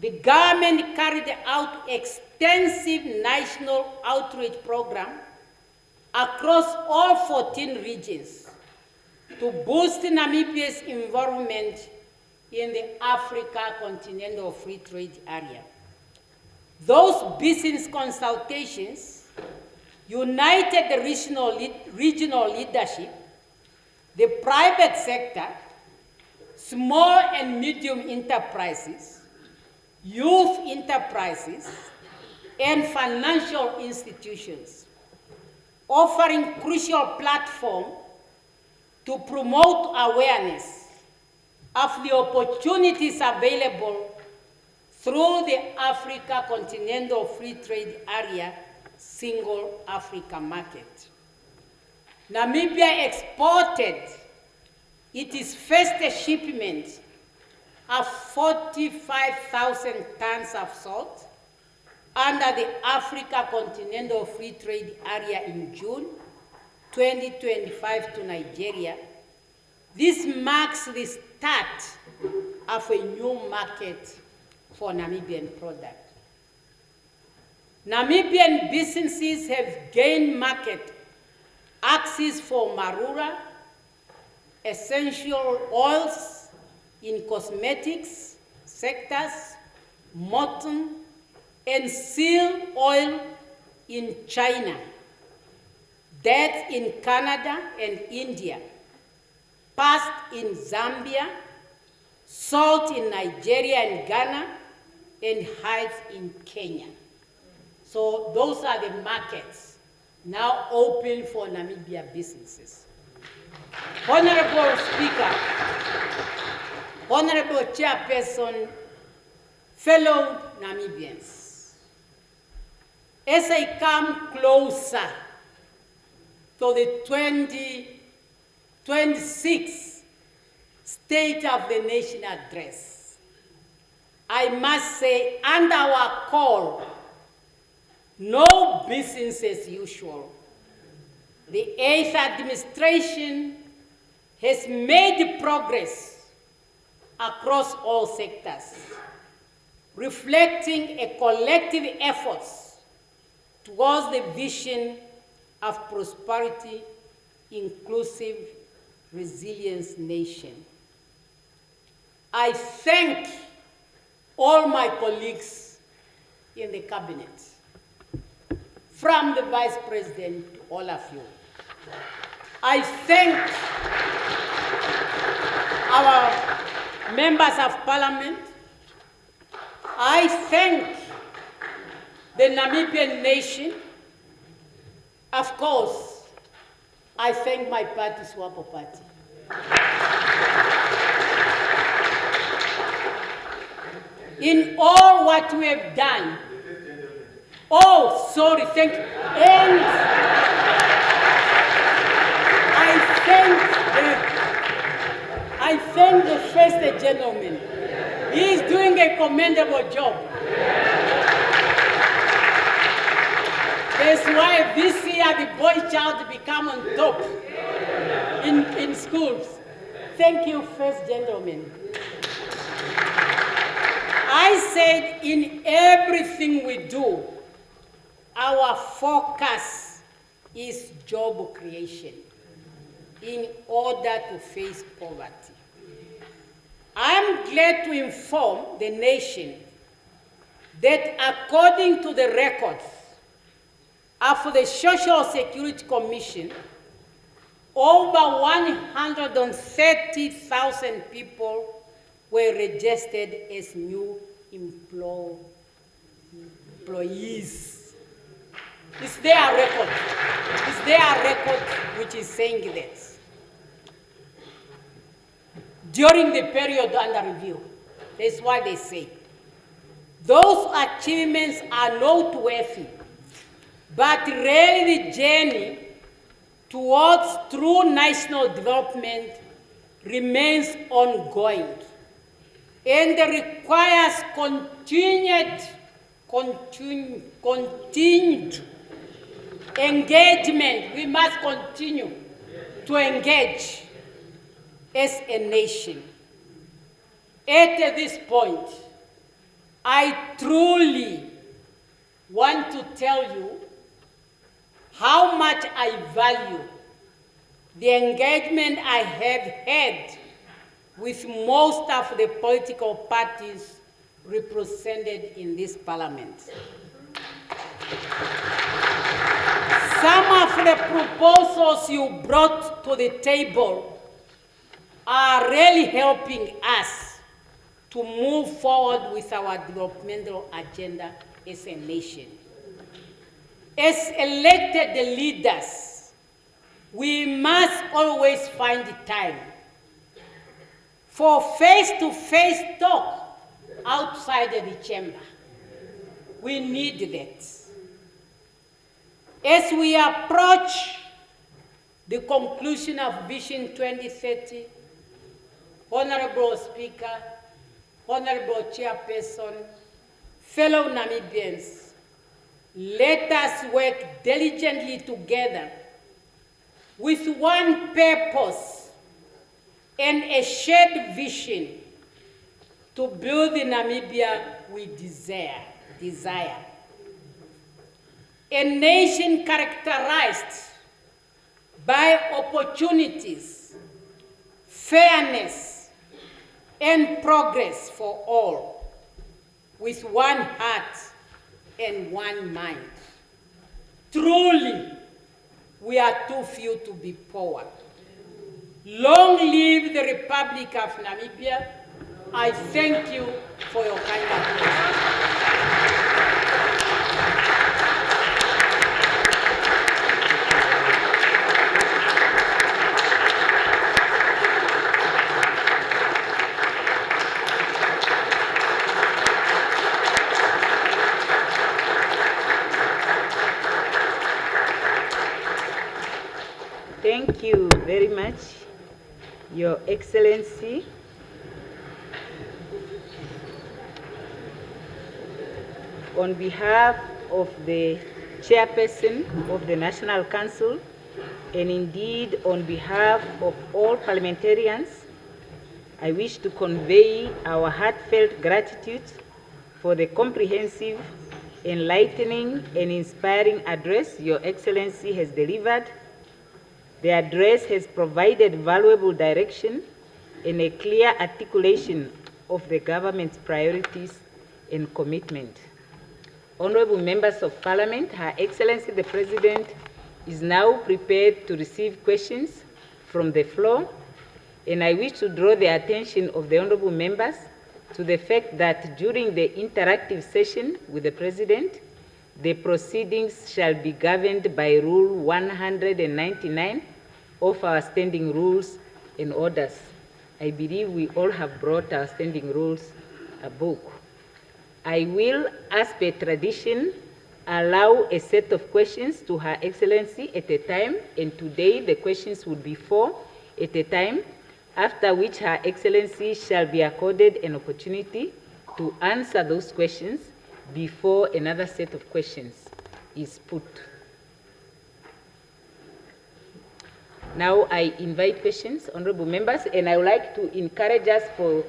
Speaker 6: the government carried out extensive national outreach program across all 14 regions to boost Namibia's involvement in the Africa Continental Free Trade Area. Those business consultations united the regional leadership, the private sector, small and medium enterprises, youth enterprises, and financial institutions, offering crucial platform to promote awareness of the opportunities available through the Africa Continental Free Trade Area Single Africa Market. Namibia exported its first shipment of 45,000 tons of salt under the Africa Continental Free Trade Area in June 2025 to Nigeria. This marks the start of a new market for Namibian product. Namibian businesses have gained market access for marula, essential oils in cosmetics sectors, mutton, and seal oil in China, dates in Canada and India, past in Zambia, salt in Nigeria and Ghana, and hides in Kenya. So those are the markets now open for Namibia businesses. Honorable Speaker, Honorable Chairperson, fellow Namibians, as I come closer to the 2026 State of the Nation address, I must say, under our call, no business as usual. The 8th administration has made progress across all sectors, reflecting a collective effort towards the vision of prosperity, inclusive, resilient nation. I thank all my colleagues in the cabinet, from the Vice President to all of you. I thank our members of Parliament. I thank the Namibian nation. Of course, I thank my party, SWAPO Party. In all what we have done, oh, sorry, thank you. And I thank the first gentleman. He is doing a commendable job. That's why this year the boy child become on top in schools. Thank you, first gentleman. I said in everything we do, our focus is job creation in order to face poverty. I am glad to inform the nation that according to the records of the Social Security Commission, over 130,000 people were registered as new employees. It's their record. It's their record which is saying that. During the period under review, that's why they say. Those achievements are noteworthy, but really the journey towards true national development remains ongoing and requires continued engagement. We must continue to engage as a nation. At this point, I truly want to tell you how much I value the engagement I have had with most of the political parties represented in this parliament. Some of the proposals you brought to the table are really helping us to move forward with our developmental agenda as a nation. As elected leaders, we must always find time for face-to-face talk outside the chamber. We need that. As we approach the conclusion of Vision 2030, Honorable Speaker, Honorable Chairperson, fellow Namibians, let us work diligently together with one purpose and a shared vision to build the Namibia we desire. A nation characterized by opportunities, fairness, and progress for all, with one heart and one mind. Truly, we are too few to be poor. Long live the Republic of Namibia. I thank you for your kind attention.
Speaker 5: Thank you very much, Your Excellency. On behalf of the Chairperson of the National Council, and indeed on behalf of all parliamentarians, I wish to convey our heartfelt gratitude for the comprehensive, enlightening, and inspiring address Your Excellency has delivered. The address has provided valuable direction and a clear articulation of the government's priorities and commitment. Honorable members of Parliament, Her Excellency the President is now prepared to receive questions from the floor, and I wish to draw the attention of the honorable members to the fact that during the interactive session with the President, the proceedings shall be governed by Rule 199 of our standing rules and orders. I believe we all have brought our standing rules book. I will, as per tradition, allow a set of questions to Her Excellency at a time, and today the questions will be 4 at a time, after which Her Excellency shall be accorded an opportunity to answer those questions before another set of questions is put. Now I invite questions, honorable members, and I would like to encourage us for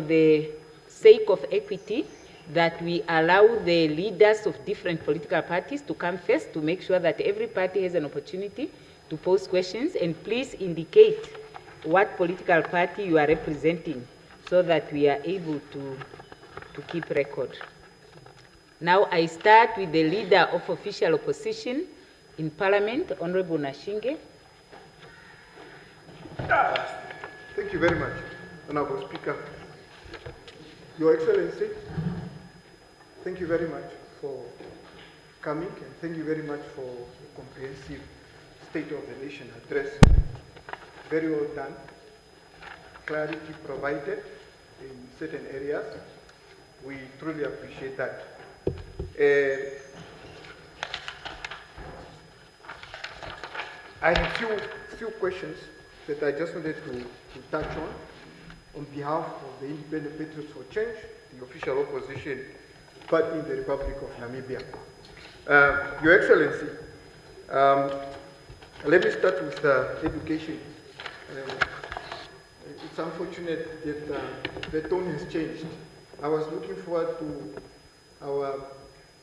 Speaker 5: the sake of equity that we allow the leaders of different political parties to come first to make sure that every party has an opportunity to pose questions, and please indicate what political party you are representing so that we are able to keep record. Now I start with the Leader of Official Opposition in Parliament, Honorable Nashinge.
Speaker 7: Thank you very much, Honorable Speaker. Your Excellency, thank you very much for coming, and thank you very much for the comprehensive State of the Nation address. Very well done. Clarity provided in certain areas. We truly appreciate that. I have few questions that I just wanted to touch on behalf of the Independent Patriots for Change, the official opposition, but in the Republic of Namibia. Your Excellency, let me start with education. It's unfortunate that the tone has changed. I was looking forward to our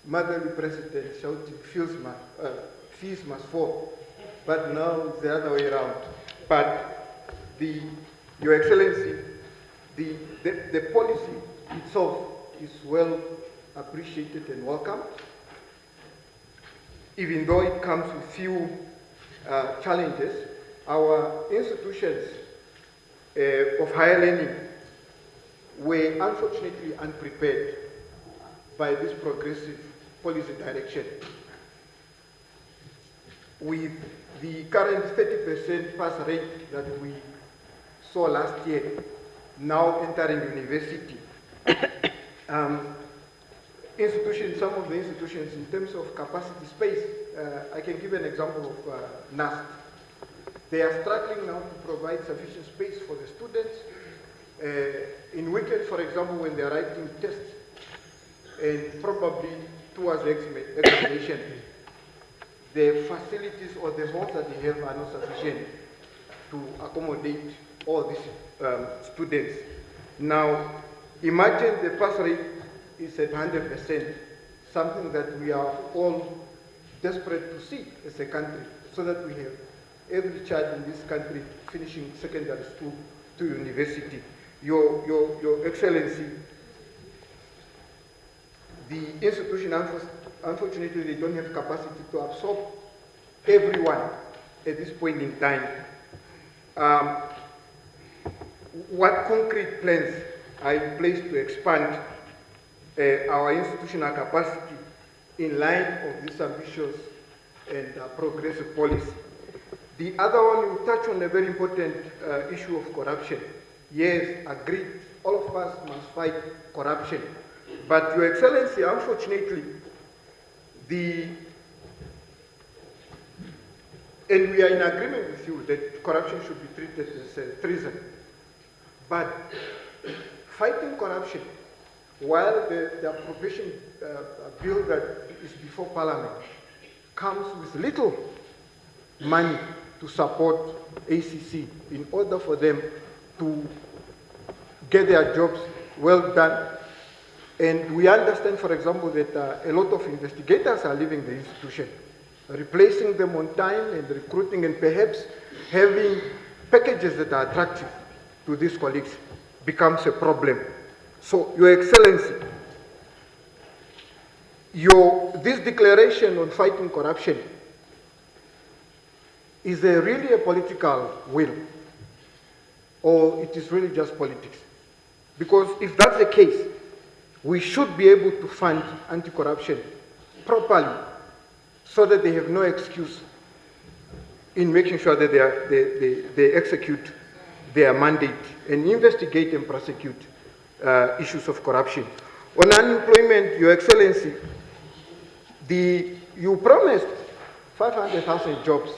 Speaker 7: motherly president shouting fees must fall, but now it's the other way around. But Your Excellency, the policy itself is well appreciated and welcomed, even though it comes with few challenges. Our institutions of higher learning were unfortunately unprepared by this progressive policy direction. With the current 30% pass rate that we saw last year, now entering university, some of the institutions in terms of capacity space, I can give an example of NAST. They are struggling now to provide sufficient space for the students. In weekends, for example, when they are writing tests, and probably towards the examination, the facilities or the halls that they have are not sufficient to accommodate all these students. Now, imagine the pass rate is at 100%, something that we are all desperate to see as a country, so that we have every child in this country finishing secondary school to university. Your Excellency, the institution, unfortunately, they don't have capacity to absorb everyone at this point in time. What concrete plans are in place to expand our institutional capacity in line of this ambitious and progressive policy? The other one will touch on a very important issue of corruption. Yes, agreed, all of us must fight corruption. But Your Excellency, unfortunately, and we are in agreement with you that corruption should be treated as treason. But fighting corruption, while the appropriation bill that is before Parliament comes with little money to support ACC in order for them to get their jobs well done. And we understand, for example, that a lot of investigators are leaving the institution. Replacing them on time and recruiting and perhaps having packages that are attractive to these colleagues becomes a problem. So, Your Excellency, this declaration on fighting corruption is really a political will, or it is really just politics? Because if that's the case, we should be able to fund anti-corruption properly so that they have no excuse in making sure that they execute their mandate and investigate and prosecute issues of corruption. On unemployment, Your Excellency, you promised 500,000 jobs,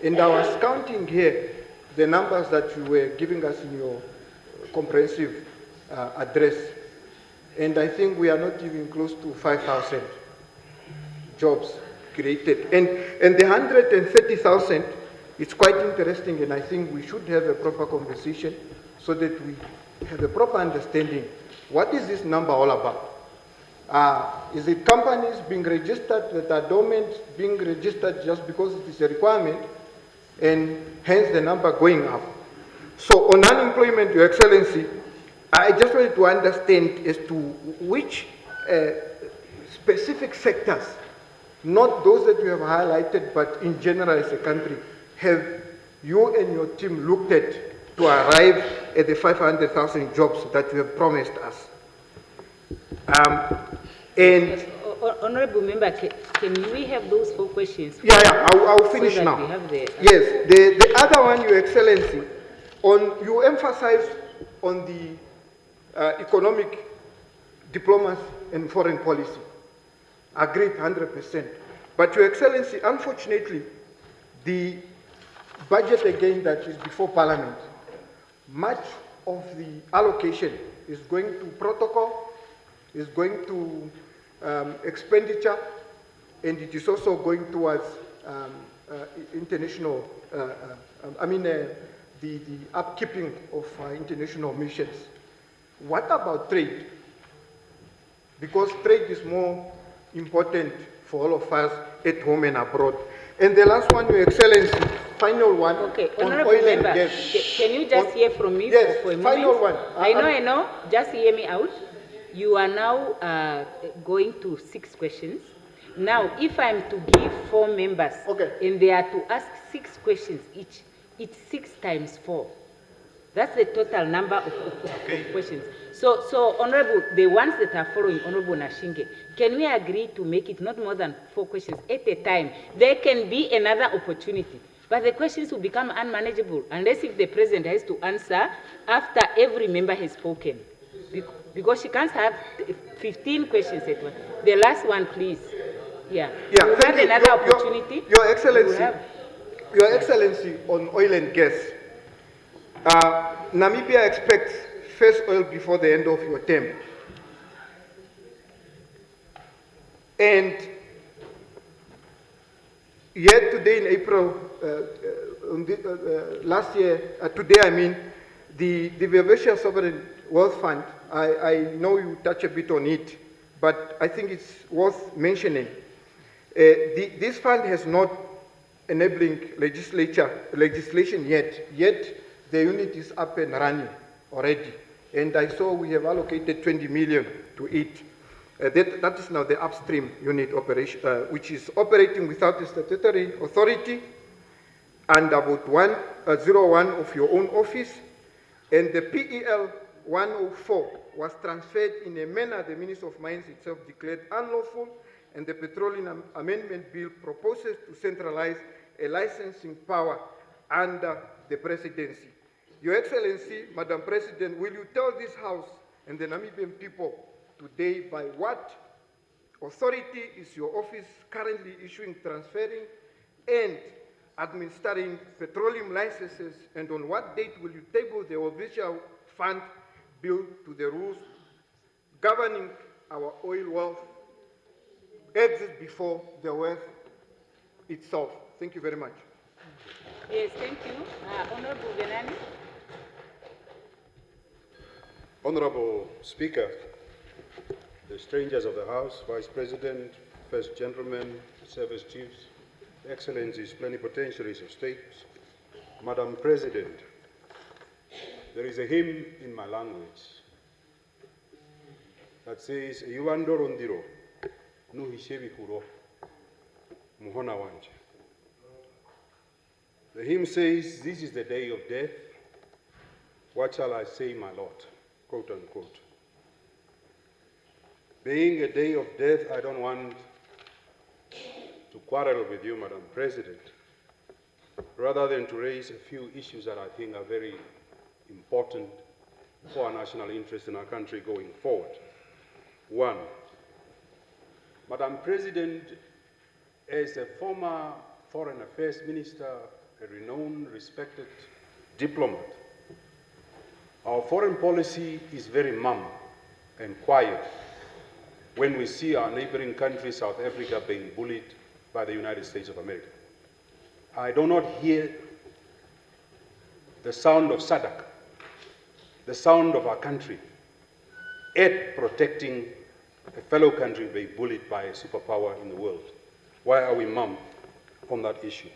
Speaker 7: and I was counting here the numbers that you were giving us in your comprehensive address, and I think we are not even close to 5,000 jobs created. And the 130,000, it's quite interesting, and I think we should have a proper conversation so that we have a proper understanding. What is this number all about? Is it companies being registered that are dormant, being registered just because it is a requirement, and hence the number going up? So on unemployment, Your Excellency, I just wanted to understand as to which specific sectors, not those that you have highlighted, but in general as a country, have you and your team looked at to arrive at the 500,000 jobs that you have promised us?
Speaker 5: Honorable Member, can we have those 4 questions?
Speaker 7: Yeah, I'll finish
Speaker 5: so that
Speaker 7: now.
Speaker 5: We have the
Speaker 7: yes, the other one, Your Excellency, you emphasize on the economic diplomacy and foreign policy. Agreed 100%. But Your Excellency, unfortunately, the budget again that is before Parliament, much of the allocation is going to protocol, is going to expenditure, and it is also going towards international, the upkeeping of international missions. What about trade? Because trade is more important for all of us at home and abroad. And the last one, Your Excellency, final one,
Speaker 5: okay,
Speaker 7: on
Speaker 5: Honorable
Speaker 7: oil
Speaker 5: Member,
Speaker 7: and gas.
Speaker 5: Can you just hear from me
Speaker 7: yes,
Speaker 5: for a moment?
Speaker 7: final one.
Speaker 5: I know, just hear me out. You are now going to 6 questions. Now, if I'm to give 4 members,
Speaker 7: okay,
Speaker 5: and they are to ask 6 questions each, it's 6 times 4. That's the total number of questions. So, Honorable, the ones that are following Honorable Nashinge, can we agree to make it not more than 4 questions at a time? There can be another opportunity, but the questions will become unmanageable unless if the President has to answer after every member has spoken. Because she can't have 15 questions at once. The last one, please. Yeah.
Speaker 7: Yeah,
Speaker 5: you have another opportunity.
Speaker 7: Your Excellency, on oil and gas, Namibia expects first oil before the end of your term. And yet today in April, last year, today I mean, the Vivacia Sovereign Wealth Fund, I know you touch a bit on it, but I think it's worth mentioning. This fund has not enabling legislation yet the unit is up and running already. And I saw we have allocated 20 million to it. That is now the upstream unit operation, which is operating without a statutory authority and about 101 of your own office. And the PEL 104 was transferred in a manner the Minister of Mines itself declared unlawful, and the Petroleum Amendment Bill proposes to centralize a licensing power under the presidency. Your Excellency, Madam President, will you tell this House and the Namibian people today by what authority is your office currently issuing, transferring, and administering petroleum licenses, and on what date will you table the official fund bill to the rules governing our oil wealth exit before the wealth itself? Thank you very much.
Speaker 5: Yes, thank you. Honorable Benani.
Speaker 8: Honorable Speaker, the strangers of the House, Vice President, First Gentlemen, Service Chiefs, Excellencies, Plenipotentiaries of State, Madam President, there is a hymn in my language that says, Yuandorondiro, Nuhishebi Kuro, Muhona Wanje. The hymn says, this is the day of death. What shall I say, my Lord? Quote unquote. Being a day of death, I don't want to quarrel with you, Madam President, rather than to raise a few issues that I think are very important for our national interest in our country going forward. One, Madam President, as a former Foreign Affairs Minister, a renowned, respected diplomat, our foreign policy is very mum and quiet when we see our neighboring country, South Africa, being bullied by the United States of America. I do not hear the sound of SADC, the sound of our country, at protecting a fellow country being bullied by a superpower in the world. Why are we mum on that issue?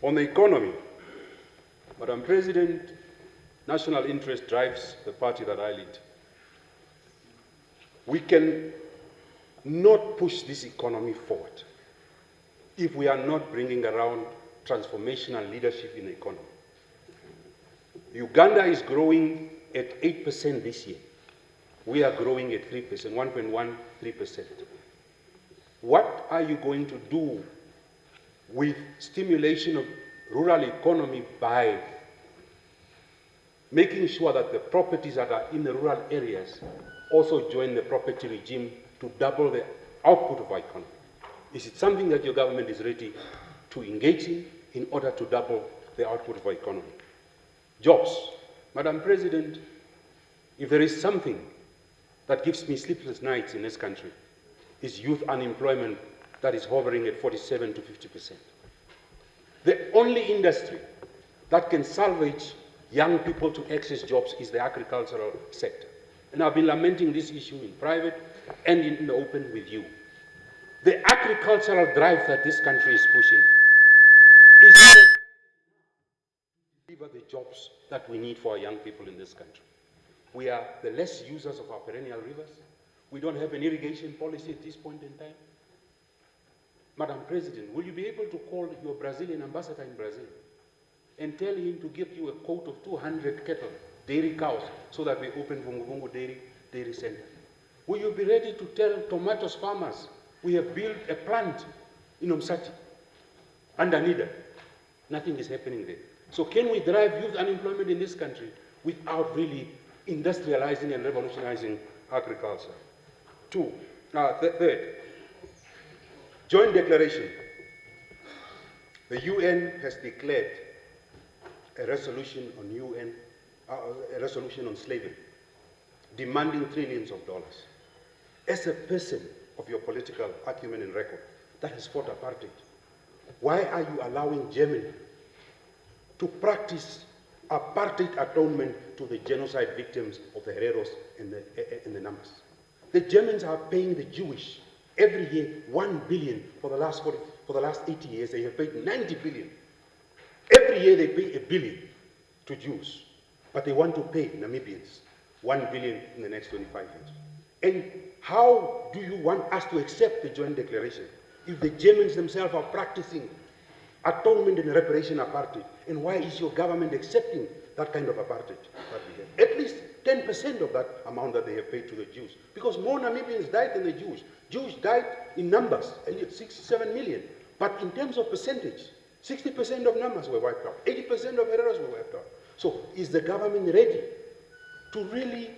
Speaker 8: On the economy, Madam President, national interest drives the party that I lead. We can not push this economy forward if we are not bringing around transformational leadership in the economy. Uganda is growing at 8% this year. We are growing at 3%, 1.13%. What are you going to do with stimulation of rural economy by making sure that the properties that are in the rural areas also join the property regime to double the output of our economy? Is it something that your government is ready to engage in order to double the output of our economy? Jobs. Madam President, if there is something that gives me sleepless nights in this country, is youth unemployment that is hovering at 47 to 50%. The only industry that can salvage young people to access jobs is the agricultural sector. And I've been lamenting this issue in private and in the open with you. The agricultural drive that this country is pushing is to deliver the jobs that we need for our young people in this country. We are the less users of our perennial rivers. We don't have an irrigation policy at this point in time. Madam President, will you be able to call your Brazilian ambassador in Brazil and tell him to give you a quote of 200 cattle, dairy cows, so that we open Vungu Dairy Center? Will you be ready to tell tomatoes farmers we have built a plant in Umsati under NIDA? Nothing is happening there. So can we drive youth unemployment in this country without really industrializing and revolutionizing agriculture? Third, joint declaration. The UN has declared a resolution on slavery, demanding trillions of dollars. As a person of your political acumen and record that has fought apartheid, why are you allowing Germany to practice apartheid atonement to the genocide victims of the Hereros and the Namas? The Germans are paying the Jewish every year 1 billion for the last 80 years. They have paid 90 billion. Every year they pay $1 billion to Jews, but they want to pay Namibians 1 billion in the next 25 years. And how do you want us to accept the joint declaration if the Germans themselves are practicing atonement and reparation apartheid? And why is your government accepting that kind of apartheid that we have? At least 10% of that amount that they have paid to the Jews. Because more Namibians died than the Jews. Jews died in numbers, 67 million. But in terms of percentage, 60% of Namas were wiped out. 80% of Hereros were wiped out. So is the government ready to really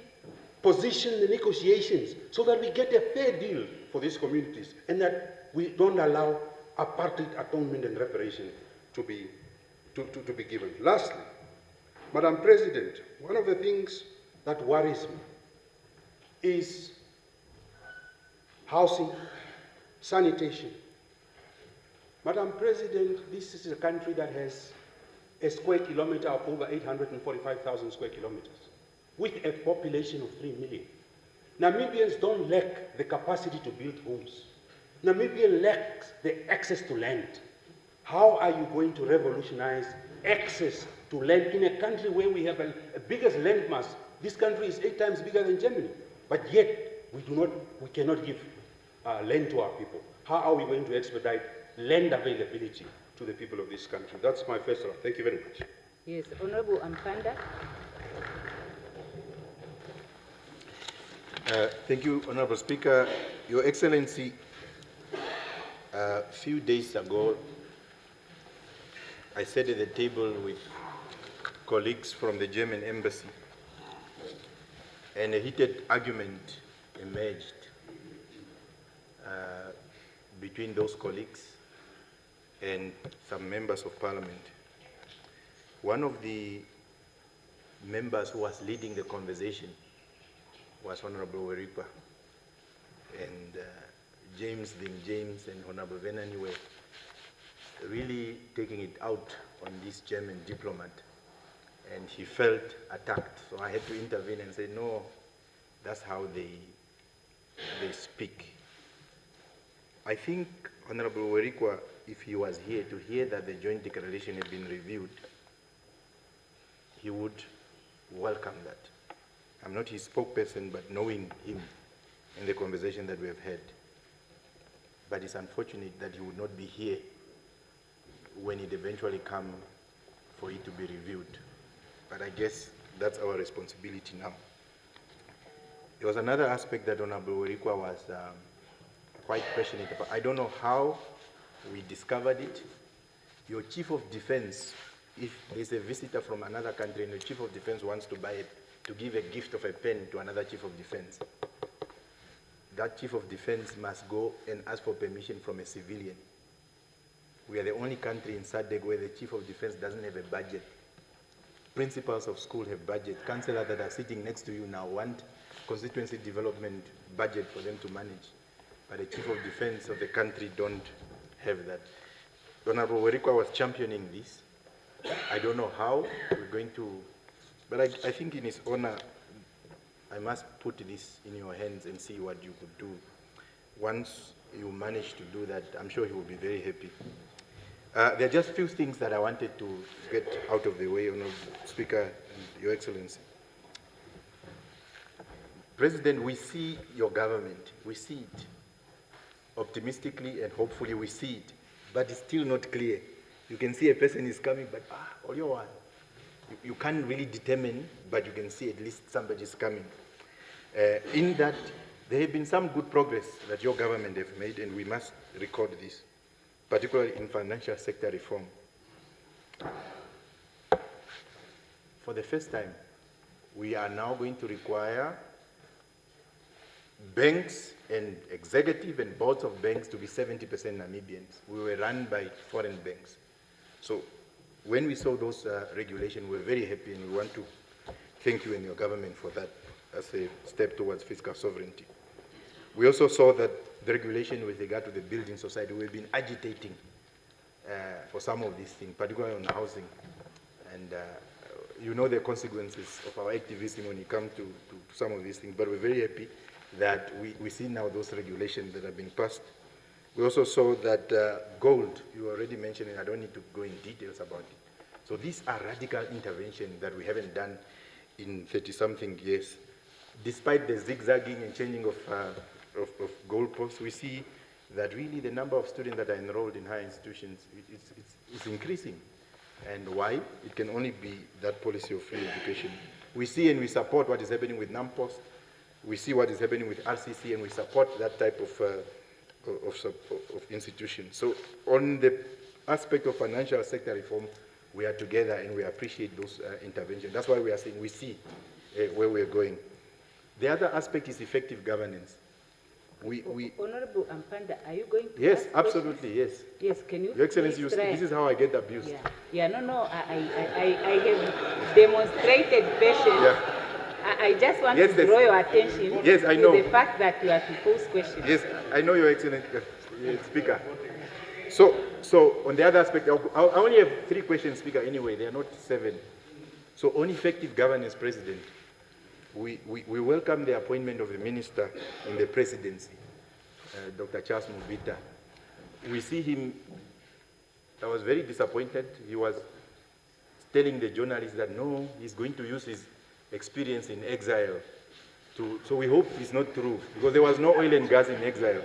Speaker 8: position the negotiations so that we get a fair deal for these communities and that we don't allow apartheid atonement and reparation to be given? Lastly, Madam President, one of the things that worries me is housing, sanitation. Madam President, this is a country that has a square kilometer of over 845,000 square kilometers with a population of 3 million. Namibians don't lack the capacity to build homes. Namibia lacks the access to land. How are you going to revolutionize access to land in a country where we have a biggest land mass? This country is 8 times bigger than Germany, but yet we cannot give land to our people. How are we going to expedite land availability to the people of this country? That's my first round. Thank you very much.
Speaker 5: Yes, Honorable Ampanda.
Speaker 9: Thank you, Honorable Speaker. Your Excellency, a few days ago, I sat at the table with colleagues from the German embassy, and a heated argument emerged between those colleagues and some members of parliament. One of the members who was leading the conversation was Honorable Werikwa, and James and Honorable Venani were really taking it out on this German diplomat, and he felt attacked. So I had to intervene and say, no, that's how they speak. I think Honorable Werikwa, if he was here to hear that the joint declaration had been reviewed, he would welcome that. I'm not his spokesperson, but knowing him in the conversation that we have had. But it's unfortunate that he would not be here when it eventually comes for it to be reviewed. But I guess that's our responsibility now. There was another aspect that Honorable Werikwa was quite passionate about. I don't know how we discovered it. Your chief of defense, if there's a visitor from another country and the chief of defense wants to to give a gift of a pen to another chief of defense, that chief of defense must go and ask for permission from a civilian. We are the only country in SADC where the chief of defense doesn't have a budget. Principals of school have budget. Councillors that are sitting next to you now want constituency development budget for them to manage. But the chief of defense of the country don't have that. Honorable Werikwa was championing this. I don't know how we're going to, but I think in his honor, I must put this in your hands and see what you could do. Once you manage to do that, I'm sure he will be very happy. There are just a few things that I wanted to get out of the way, Honorable Speaker and Your Excellency. President, we see your government. We see it. Optimistically and hopefully we see it. But it's still not clear. You can see a person is coming, but all your one. You can't really determine, but you can see at least somebody is coming. In that, there have been some good progress that your government have made, and we must record this, particularly in financial sector reform. For the first time, we are now going to require banks and executive and boards of banks to be 70% Namibians. We were run by foreign banks. So when we saw those regulations, we were very happy, and we want to thank you and your government for that as a step towards fiscal sovereignty. We also saw that the regulation with regard to the building society, we've been agitating for some of these things, particularly on housing. And you know the consequences of our activism when it comes to some of these things, but we're very happy that we see now those regulations that are being passed. We also saw that gold, you already mentioned it, I don't need to go in details about it. So these are radical interventions that we haven't done in 30-something years. Despite the zigzagging and changing of goalposts, we see that really the number of students that are enrolled in higher institutions is increasing. And why? It can only be that policy of free education. We see and we support what is happening with NAMPOS. We see what is happening with RCC, and we support that type of institution. So on the aspect of financial sector reform, we are together and we appreciate those interventions. That's why we are saying we see where we're going. The other aspect is effective governance.
Speaker 5: Honorable Ampanda, are you going to
Speaker 9: Yes,
Speaker 5: ask
Speaker 9: absolutely,
Speaker 5: questions?
Speaker 9: yes.
Speaker 5: Yes, can you
Speaker 9: Your Excellency,
Speaker 5: please
Speaker 9: you see,
Speaker 5: try?
Speaker 9: this is how I get abused.
Speaker 5: No, I have demonstrated patience.
Speaker 9: Yeah.
Speaker 5: I just want to draw your attention to the fact that you have to pose questions.
Speaker 9: Yes, I know, Your Excellency, Speaker. So on the other aspect, I only have 3 questions, Speaker, anyway. They are not 7. So on effective governance, President, we welcome the appointment of the minister in the presidency, Dr. Charles Mubita. We see him, I was very disappointed. He was telling the journalists that no, he's going to use his experience in exile so we hope it's not true, because there was no oil and gas in exile.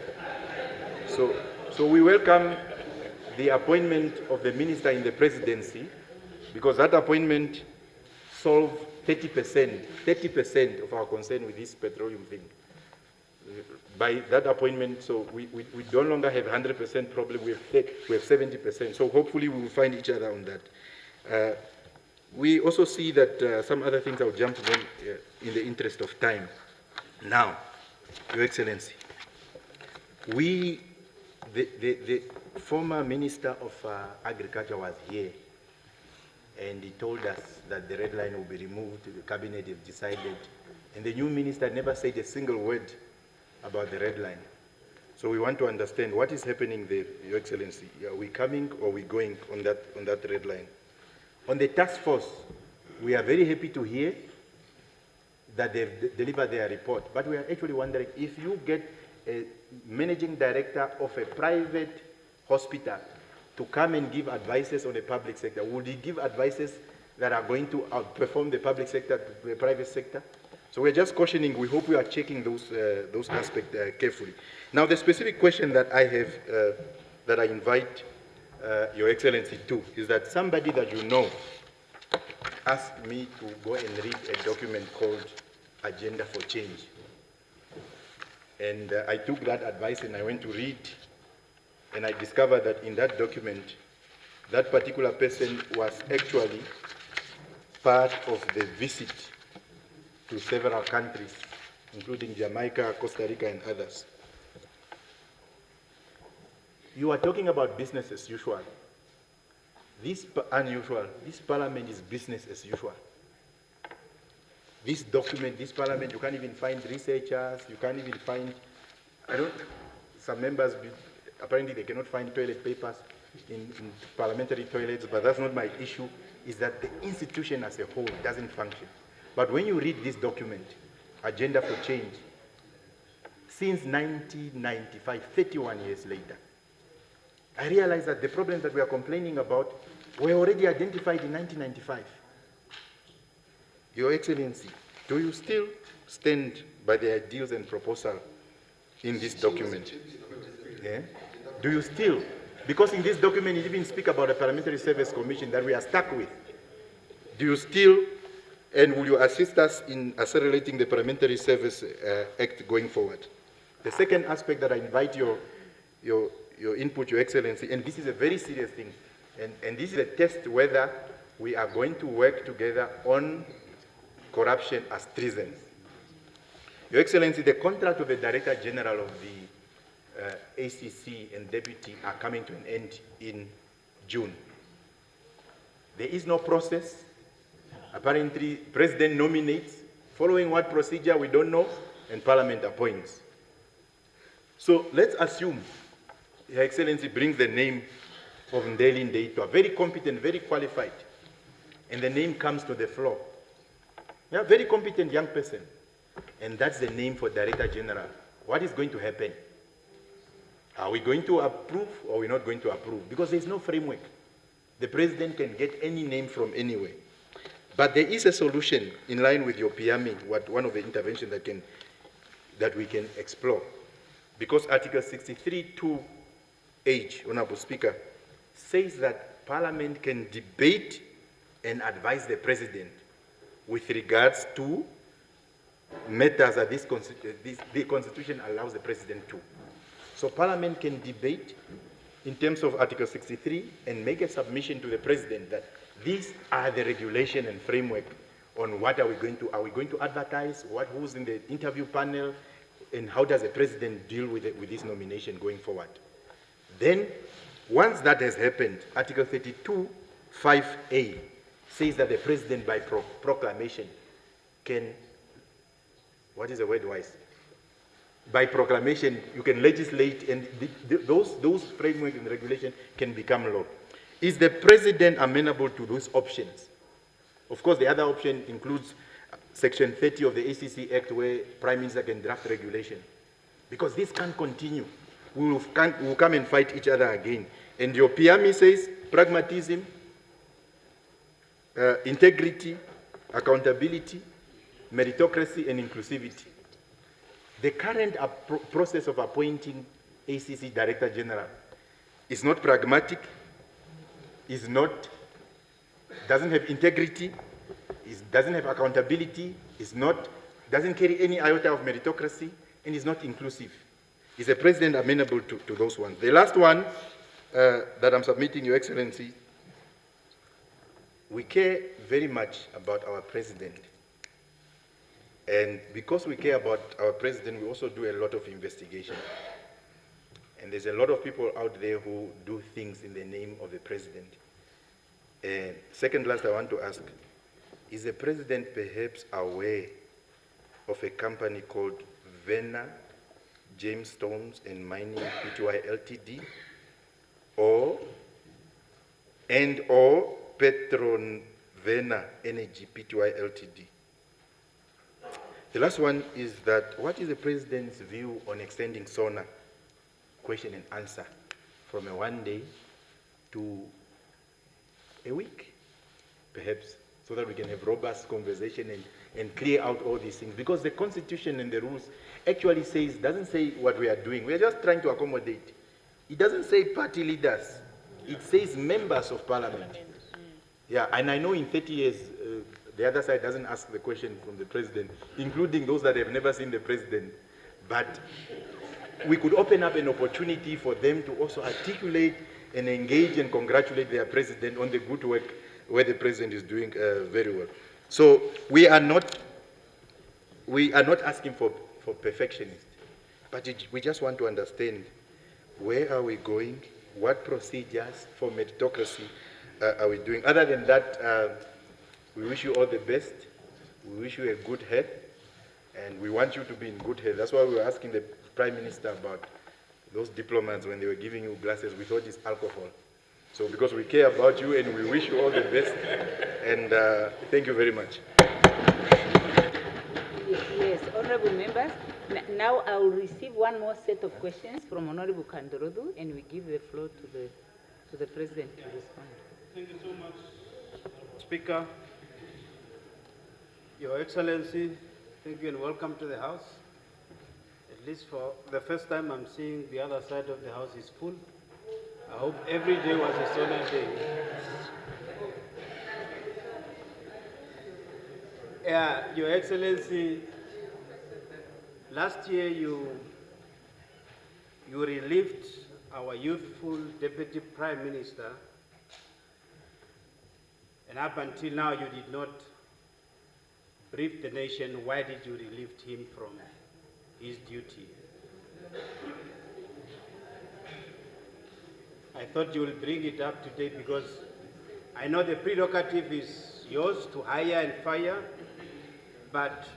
Speaker 9: So we welcome the appointment of the minister in the presidency, because that appointment solved 30% of our concern with this petroleum thing. By that appointment, so we no longer have 100% problem, we have 70%. So hopefully we will find each other on that. We also see that some other things, I'll jump to them in the interest of time. Now, Your Excellency, the former Minister of Agriculture was here, and he told us that the red line will be removed, the cabinet have decided, and the new minister never said a single word about the red line. So we want to understand what is happening there, Your Excellency. Are we coming or are we going on that red line? On the task force, we are very happy to hear that they've delivered their report, but we are actually wondering if you get a managing director of a private hospital to come and give advices on the public sector, would he give advices that are going to outperform the public sector, the private sector. So we're just cautioning, we hope we are checking those aspects carefully. Now, the specific question that I have, that I invite Your Excellency to, is that somebody that you know asked me to go and read a document called Agenda for Change. And I took that advice and I went to read, and I discovered that in that document, that particular person was actually part of the visit to several countries, including Jamaica, Costa Rica, and others. You are talking about business as usual. This parliament is business as usual. This document, this parliament, you can't even find researchers, you can't even find, some members, apparently they cannot find toilet papers in parliamentary toilets, but that's not my issue, is that the institution as a whole doesn't function. But when you read this document, Agenda for Change, since 1995, 31 years later, I realized that the problems that we are complaining about were already identified in 1995. Your Excellency, do you still stand by the ideals and proposal in this document? Yeah? Do you still? Because in this document, it even speaks about a Parliamentary Service Commission that we are stuck with. Do you still, and will you assist us in accelerating the Parliamentary Service Act going forward? The second aspect that I invite your input, Your Excellency, and this is a very serious thing, and this is a test whether we are going to work together on corruption as treason. Your Excellency, the contract of the Director General of the ACC and Deputy are coming to an end in June. There is no process. Apparently, President nominates, following what procedure we don't know, and Parliament appoints. So let's assume Your Excellency brings the name of Nandi-Ndaitwah, very competent, very qualified, and the name comes to the floor. Yeah, very competent young person, and that's the name for Director General. What is going to happen? Are we going to approve or are we not going to approve? Because there's no framework. The President can get any name from anywhere. But there is a solution in line with your PME, one of the interventions that we can explore. Because Article 63(2)(h), Honorable Speaker, says that Parliament can debate and advise the President with regards to matters that the Constitution allows the President to. So Parliament can debate in terms of Article 63 and make a submission to the President that these are the regulation and framework on what are we going to advertise, who's in the interview panel, and how does the President deal with this nomination going forward. Then, once that has happened, Article 32(5)(a) says that the President by proclamation can, what is the word wise? By proclamation, you can legislate, and those framework and regulation can become law. Is the President amenable to those options? Of course, the other option includes Section 30 of the ACC Act, where Prime Minister can draft regulation. Because this can't continue. We will come and fight each other again. And your PME says pragmatism, integrity, accountability, meritocracy, and inclusivity. The current process of appointing ACC Director General is not pragmatic, doesn't have integrity, doesn't have accountability, doesn't carry any iota of meritocracy, and is not inclusive. Is the President amenable to those ones? The last one that I'm submitting, Your Excellency, we care very much about our President. And because we care about our President, we also do a lot of investigation. And there's a lot of people out there who do things in the name of the President. And second last, I want to ask, is the President perhaps aware of a company called Vena Jamestones and Mining Pty Ltd, or Petron Vena Energy Pty Ltd? The last one is that, what is the President's view on extending SONA, question and answer, from a 1 day to a week, perhaps so that we can have robust conversation and clear out all these things. Because the Constitution and the rules actually doesn't say what we are doing. We are just trying to accommodate. It doesn't say party leaders. It says members of parliament. Yeah, and I know in 30 years, the other side doesn't ask the question from the president, including those that have never seen the president. But we could open up an opportunity for them to also articulate and engage and congratulate their president on the good work where the president is doing very well. So we are not asking for perfectionists, but we just want to understand where are we going, what procedures for meritocracy are we doing. Other than that, we wish you all the best. We wish you a good health, and we want you to be in good health. That's why we were asking the Prime Minister about those diplomats when they were giving you glasses. We thought it's alcohol. So because we care about you and we wish you all the best, and thank you very much.
Speaker 5: Yes, honorable members. Now I will receive one more set of questions from Honorable Kandorodu, and we give the floor to the President to respond.
Speaker 10: Thank you so much, Speaker. Your Excellency, thank you and welcome to the House. At least for the first time I'm seeing the other side of the House is full. I hope every day was a SONA day. Yeah, Your Excellency, last year you relieved our youthful Deputy Prime Minister, and up until now you did not brief the nation why did you relieve him from his duty. I thought you will bring it up today because I know the prerogative is yours to hire and fire, but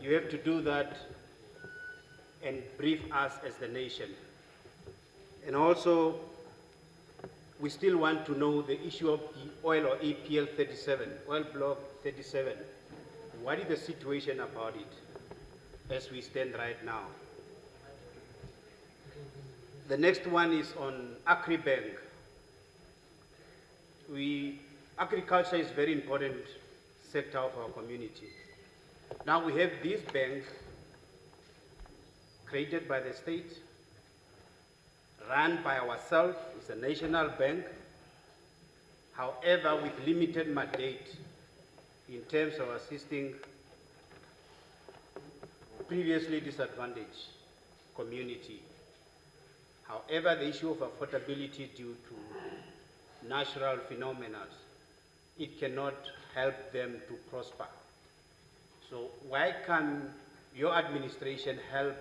Speaker 10: you have to do that and brief us as the nation. And also, we still want to know the issue of the oil or EPL 37, oil block 37. What is the situation about it as we stand right now? The next one is on AgriBank. Agriculture is a very important sector of our community. Now we have these banks created by the state, run by ourselves. It's a national bank, however with limited mandate in terms of assisting previously disadvantaged community. However, the issue of affordability due to natural phenomena, it cannot help them to prosper. So why can your administration help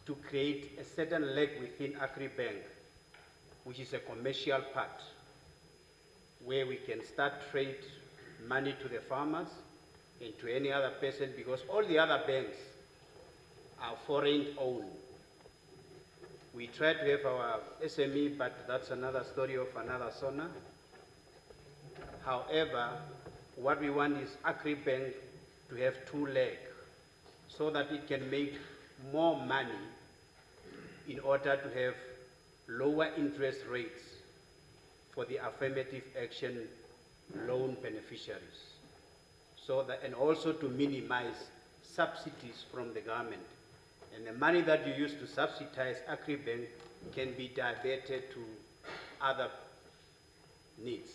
Speaker 10: to create a certain leg within AgriBank, which is a commercial part, where we can start trade money to the farmers and to any other person, because all the other banks are foreign owned. We try to have our SME, but that's another story of another SONA. However, what we want is AgriBank to have two legs so that it can make more money in order to have lower interest rates for the affirmative action loan beneficiaries. So that, and also to minimize subsidies from the government. And the money that you use to subsidize AgriBank can be diverted to other needs.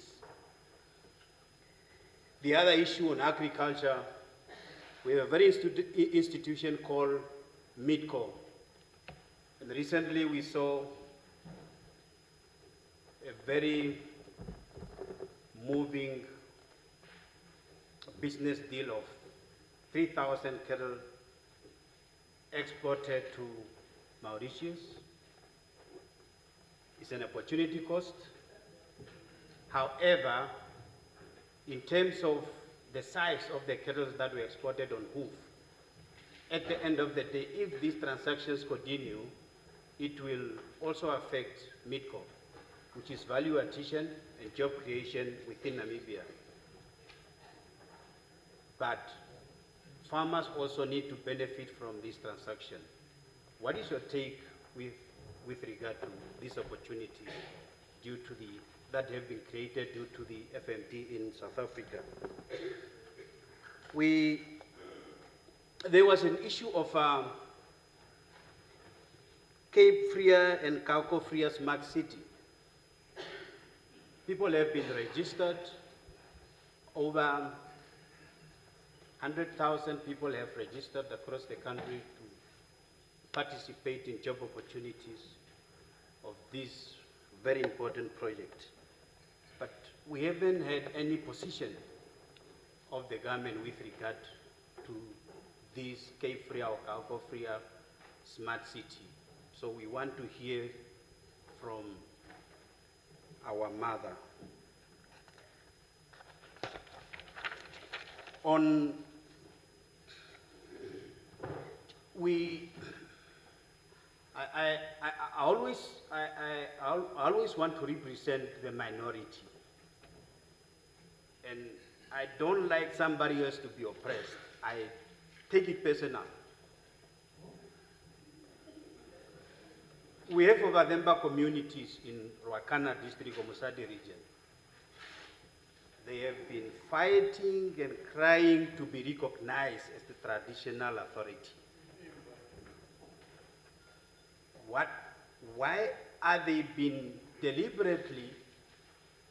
Speaker 10: The other issue on agriculture, we have a very institution called MIDCO. And recently we saw a very moving business deal of 3,000 cattle exported to Mauritius. It's an opportunity cost. However, in terms of the size of the cattle that were exported on hoof, at the end of the day, if these transactions continue, it will also affect MIDCO, which is value addition and job creation within Namibia. But farmers also need to benefit from this transaction. What is your take with regard to this opportunity due to the that have been created due to the FMT in South Africa. There was an issue of Cape Freer and Kauko Freer Smart City. People have been registered. Over 100,000 people have registered across the country to participate in job opportunities of this very important project. But we haven't had any position of the government with regard to this Cape Freer or Kauko Freer Smart City. So we want to hear from our mother. I always want to represent the minority. And I don't like somebody else to be oppressed. I take it personal. We have Ovademba communities in Ruakana district, Omusadi region. They have been fighting and crying to be recognized as the traditional authority. Why are they being deliberately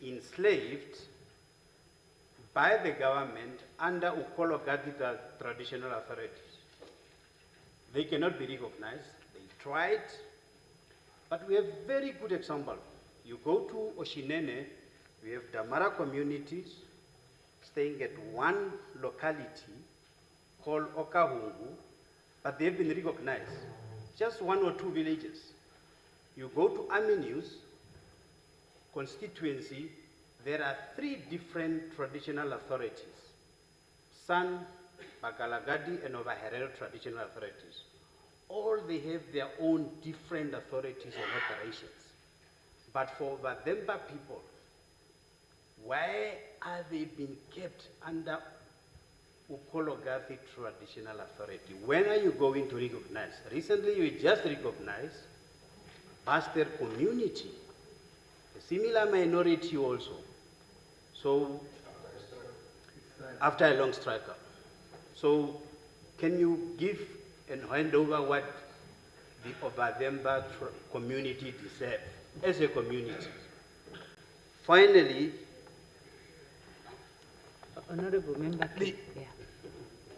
Speaker 10: enslaved by the government under Ukologati traditional authorities? They cannot be recognized. They tried, but we have very good example. You go to Oshinene, we have Damara communities staying at one locality called Okahungu, but they've been recognized. Just one or two villages. You go to Aminu's constituency, there are 3 different traditional authorities: San, Bagalagadi, and Ovaherero traditional authorities. All they have their own different authorities and operations. But for Vademba people, why are they being kept under Ukologathi traditional authority? When are you going to recognize? Recently, you just recognized Pastor community, a similar minority also. So, after a long struggle. So, can you give and hand over what the Ovademba community deserve as a community? Finally,
Speaker 5: Honorable Member. Yeah.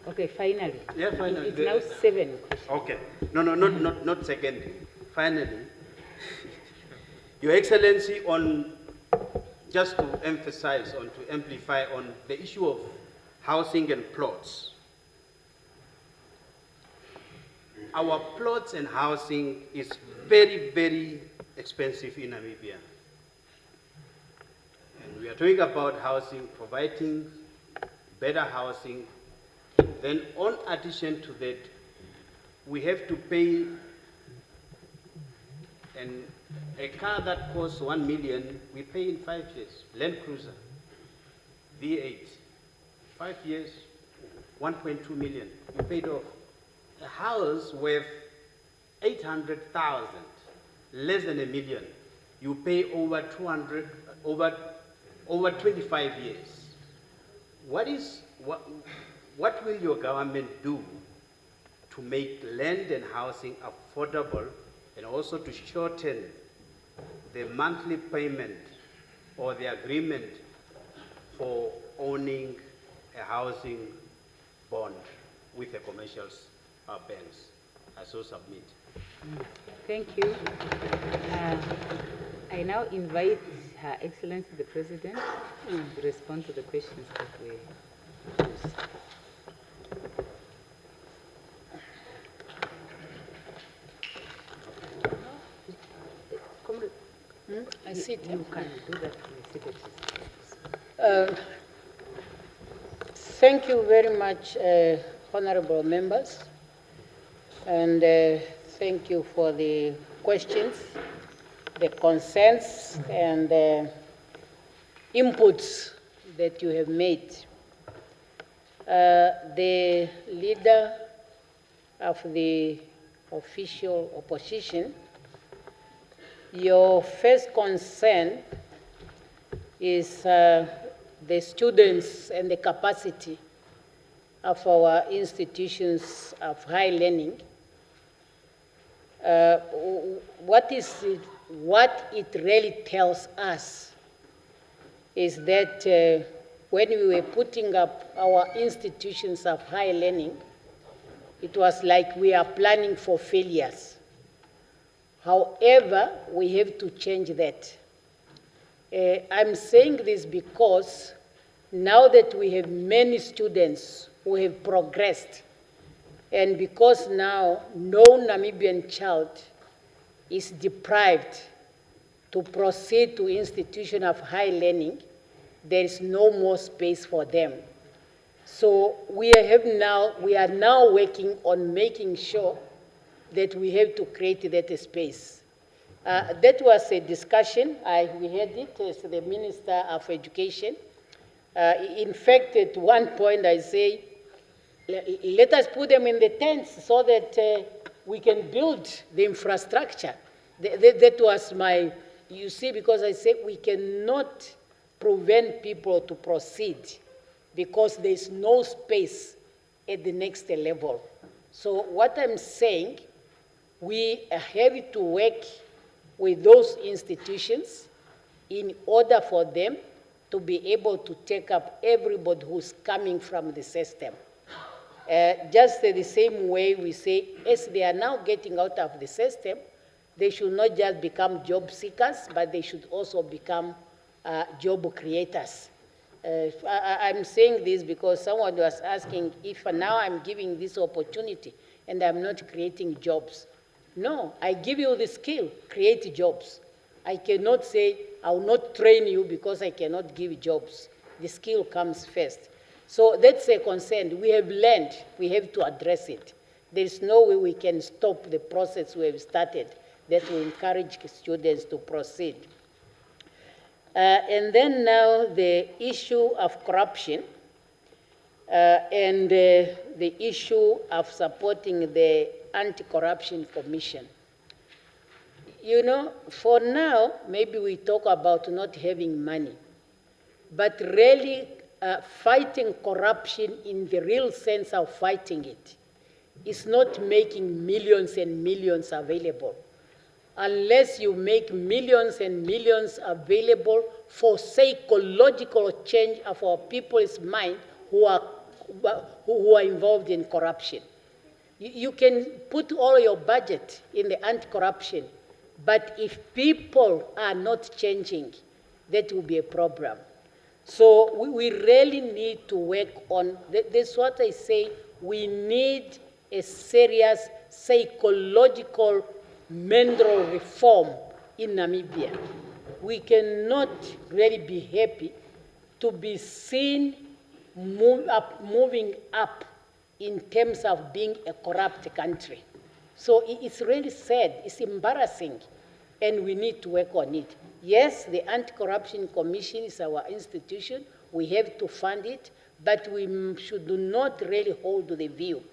Speaker 5: Okay, finally.
Speaker 10: Yeah, finally.
Speaker 5: It's now 7 questions.
Speaker 10: Okay. No, not secondly. Finally, Your Excellency, just to emphasize, to amplify on the issue of housing and plots. Our plots and housing is very, very expensive in Namibia. And we are talking about housing, providing better housing. Then, in addition to that, we have to pay a car that costs 1 million, we pay in 5 years. Land Cruiser, V8, 5 years, 1.2 million, you paid off. A house worth 800,000, less than $1 million, you pay over 25 years. What will your government do to make land and housing affordable and also to shorten the monthly payment or the agreement for owning a housing bond with the commercial banks? I so submit.
Speaker 5: Thank you. I now invite Her Excellency the President to respond to the questions that were posed.
Speaker 6: I sit.
Speaker 5: You can do that.
Speaker 6: Thank you very much, honorable members, and thank you for the questions, the concerns, and inputs that you have made. The leader of the official opposition, your first concern is the students and the capacity of our institutions of higher learning. What it really tells us is that when we were putting up our institutions of higher learning, it was like we are planning for failures. However, we have to change that. I'm saying this because now that we have many students who have progressed, and because now no Namibian child is deprived to proceed to institution of higher learning, there is no more space for them. So we are now working on making sure that we have to create that space. That was a discussion. We had it as the Minister of Education. In fact, at one point I say, let us put them in the tents so that we can build the infrastructure. That was my, you see, because I said we cannot prevent people to proceed because there's no space at the next level. So what I'm saying, we have to work with those institutions in order for them to be able to take up everybody who's coming from the system. Just the same way we say, as they are now getting out of the system, they should not just become job seekers, but they should also become job creators. I'm saying this because someone was asking if now I'm giving this opportunity and I'm not creating jobs. No, I give you the skill, create jobs. I cannot say I will not train you because I cannot give jobs. The skill comes first. So that's a concern. We have learned, we have to address it. There is no way we can stop the process we have started that will encourage students to proceed. And then now the issue of corruption and the issue of supporting the Anti-Corruption Commission. You know, for now, maybe we talk about not having money, but really fighting corruption in the real sense of fighting it is not making millions and millions available. Unless you make millions and millions available for psychological change of our people's mind who are involved in corruption. You can put all your budget in the anti-corruption, but if people are not changing, that will be a problem. So we really need to work on, that's what I say, we need a serious psychological mental reform in Namibia. We cannot really be happy to be seen moving up in terms of being a corrupt country. So it's really sad, it's embarrassing, and we need to work on it. Yes, the Anti-Corruption Commission is our institution, we have to fund it, but we should not really hold the view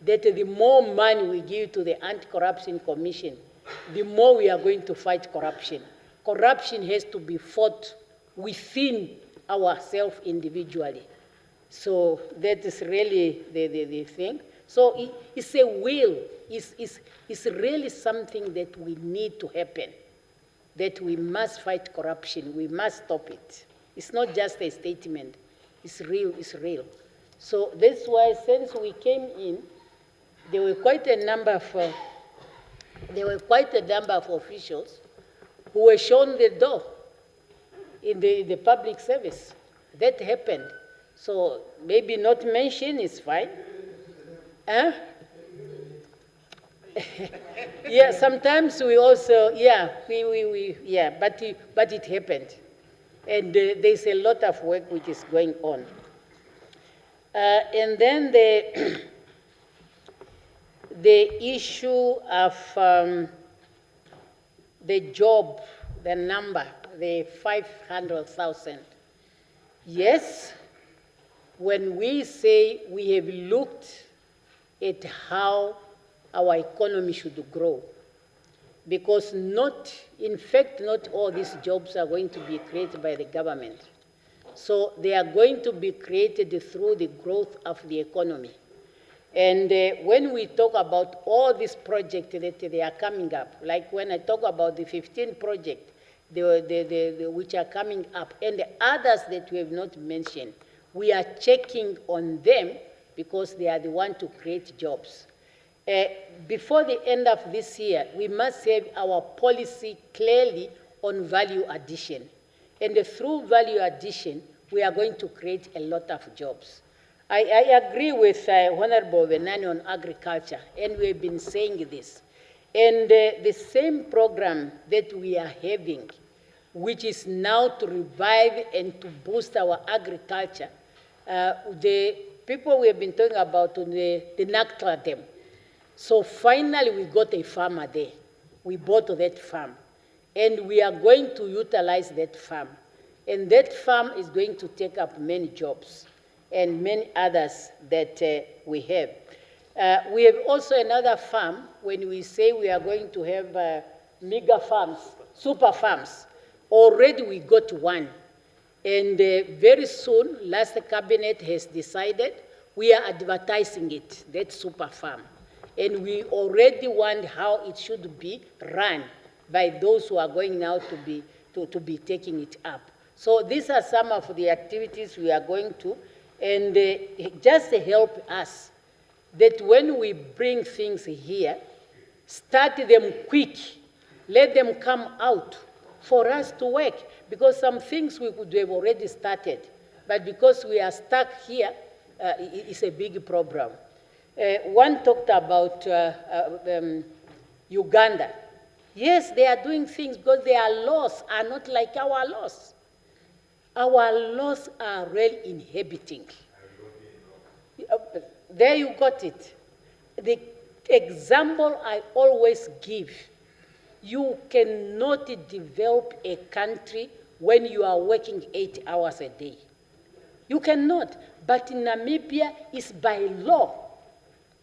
Speaker 6: that the more money we give to the Anti-Corruption Commission, the more we are going to fight corruption. Corruption has to be fought within ourselves individually. So that is really the thing. So it's a will, it's really something that we need to happen, that we must fight corruption, we must stop it. It's not just a statement, it's real, it's real. So that's why since we came in, there were quite a number of officials who were shown the door in the public service. That happened. So maybe not mention is fine. Huh? Yeah, sometimes we also, yeah, but it happened. And there's a lot of work which is going on. And then the issue of the job, the number, the 500,000. Yes, when we say we have looked at how our economy should grow, because in fact, not all these jobs are going to be created by the government. So they are going to be created through the growth of the economy. And when we talk about all these projects that they are coming up, like when I talk about the 15 projects which are coming up, and the others that we have not mentioned, we are checking on them because they are the ones to create jobs. Before the end of this year, we must have our policy clearly on value addition. And through value addition, we are going to create a lot of jobs. I agree with Honorable Venani on agriculture, and we've been saying this. And the same program that we are having, which is now to revive and to boost our agriculture, the people we have been talking about, the NACTRA Dam. So finally we got a farmer there. We bought that farm. And we are going to utilize that farm. And that farm is going to take up many jobs and many others that we have. We have also another farm when we say we are going to have mega farms, super farms. Already we got one. And very soon, last cabinet has decided we are advertising it, that super farm. And we already want how it should be run by those who are going now to be taking it up. So these are some of the activities we are going to, and just help us that when we bring things here, start them quick, let them come out for us to work, because some things we could have already started, but because we are stuck here, it's a big problem. One talked about Uganda. Yes, they are doing things because their laws are not like our laws. Our laws are real inhibiting. There you got it. The example I always give, you cannot develop a country when you are working 8 hours a day. You cannot. But in Namibia, it's by law.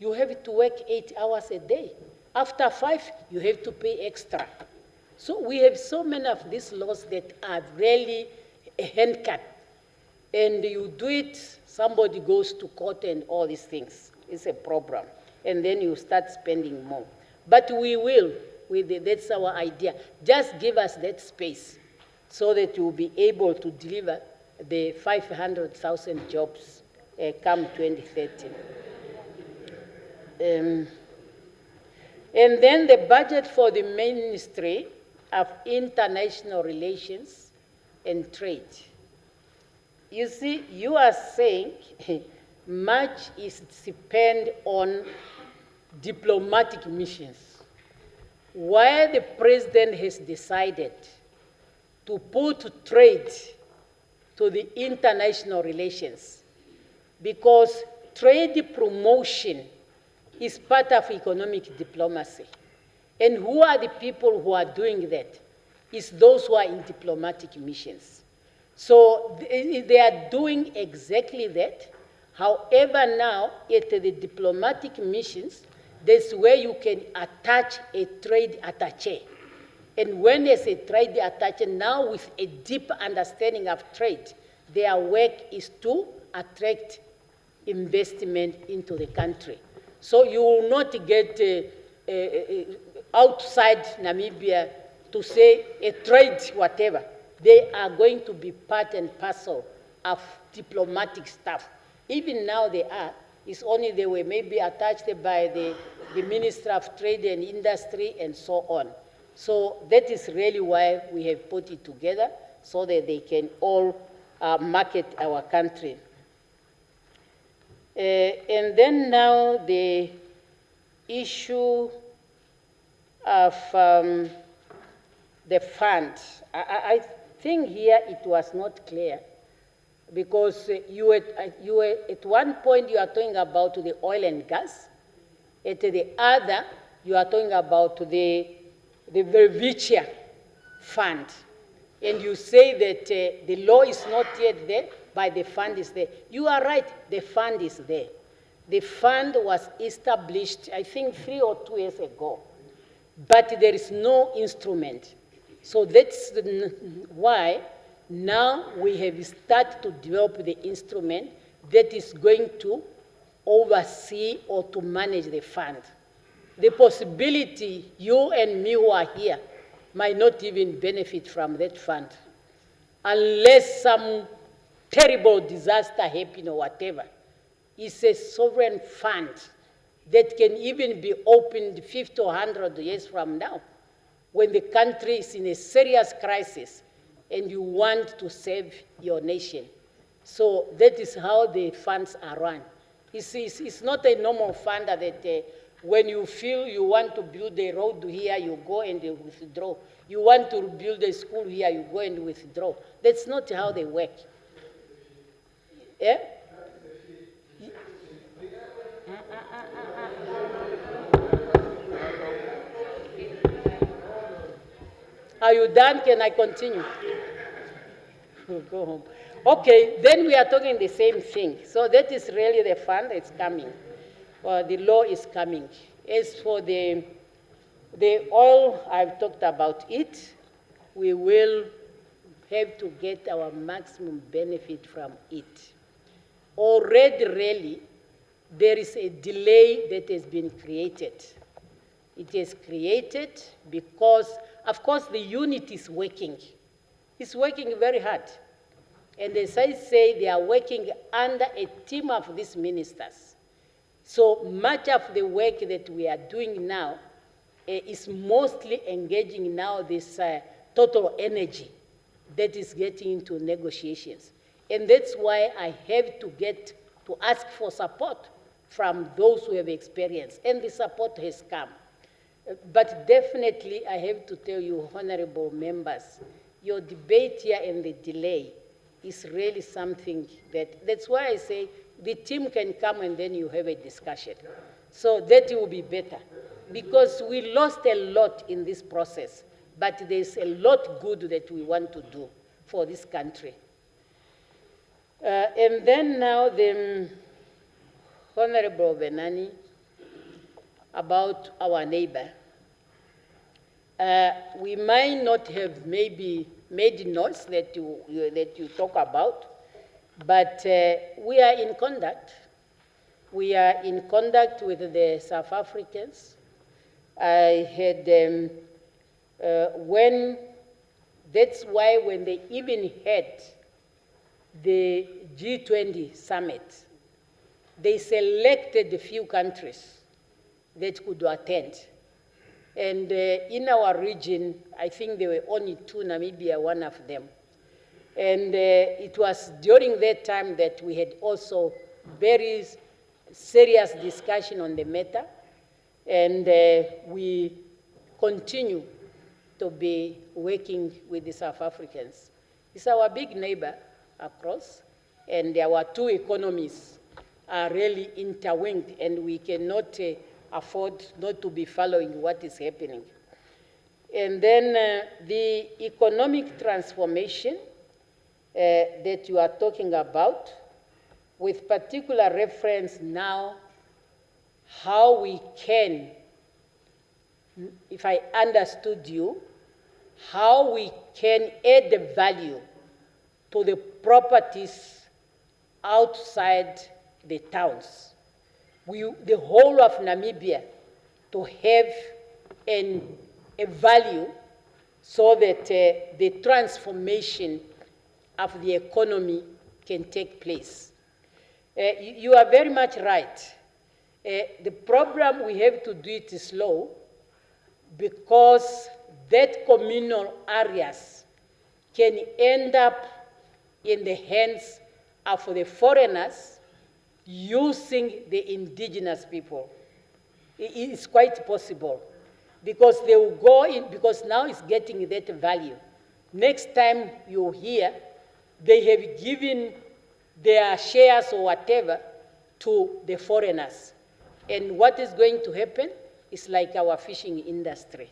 Speaker 6: You have to work 8 hours a day. After 5, you have to pay extra. So we have so many of these laws that are really a handcut. And you do it, somebody goes to court and all these things. It's a problem. And then you start spending more. But we will. That's our idea. Just give us that space so that you'll be able to deliver the 500,000 jobs come 2030. And then the budget for the Ministry of International Relations and Trade. You see, you are saying much is spent on diplomatic missions, while the president has decided to put trade to the international relations, because trade promotion is part of economic diplomacy. And who are the people who are doing that? It's those who are in diplomatic missions. So they are doing exactly that. However, now, at the diplomatic missions, that's where you can attach a trade attaché. And when there's a trade attaché, now with a deep understanding of trade, their work is to attract investment into the country. So you will not get outside Namibia to say a trade whatever. They are going to be part and parcel of diplomatic staff. Even now they are. It's only they were maybe attached by the Minister of Trade and Industry and so on. So that is really why we have put it together, so that they can all market our country. And then now the issue of the fund. I think here it was not clear, because you were at one point you are talking about the oil and gas, at the other you are talking about the Vervicia fund. And you say that the law is not yet there, but the fund is there. You are right, the fund is there. The fund was established, I think, 3 or 2 years ago. but there is no instrument. So that's why now we have started to develop the instrument that is going to oversee or to manage the fund. The possibility you and me who are here might not even benefit from that fund unless some terrible disaster happens or whatever. It's a sovereign fund that can even be opened 50 or 100 years from now when the country is in a serious crisis and you want to save your nation. So that is how the funds are run. It's not a normal fund that when you feel you want to build a road here, you go and withdraw. You want to build a school here, you go and withdraw. That's not how they work. Yeah? Are you done? Can I continue? We'll go home. Okay, then we are talking the same thing. So that is really the fund that's coming. The law is coming. As for the oil, I've talked about it. We will have to get our maximum benefit from it. Already, really, there is a delay that has been created. It is created because, of course, the unit is working. It's working very hard. And as I say, they are working under a team of these ministers. So much of the work that we are doing now is mostly engaging now this total energy that is getting into negotiations. And that's why I have to ask for support from those who have experience, and the support has come. But definitely, I have to tell you, honorable members, your debate here and the delay is really something that's why I say the team can come and then you have a discussion. So that will be better. Because we lost a lot in this process, but there's a lot good that we want to do for this country. And then now the Honorable Benani about our neighbor. We might not have maybe made notes that you talk about, but we are in contact. We are in contact with the South Africans. I had, that's why when they even had the G20 summit, they selected a few countries that could attend. And in our region, I think there were only two, Namibia, one of them. And it was during that time that we had also very serious discussion on the matter. And we continue to be working with the South Africans. It's our big neighbor across, and our two economies are really interlinked, and we cannot afford not to be following what is happening. And then the economic transformation that you are talking about, with particular reference now how we can, if I understood you, how we can add the value to the properties outside the towns. The whole of Namibia to have a value so that the transformation of the economy can take place. You are very much right. The problem we have to do it slow because that communal areas can end up in the hands of the foreigners using the indigenous people. It is quite possible because they will go in, because now it's getting that value. Next time you hear, they have given their shares or whatever to the foreigners. And what is going to happen is like our fishing industry.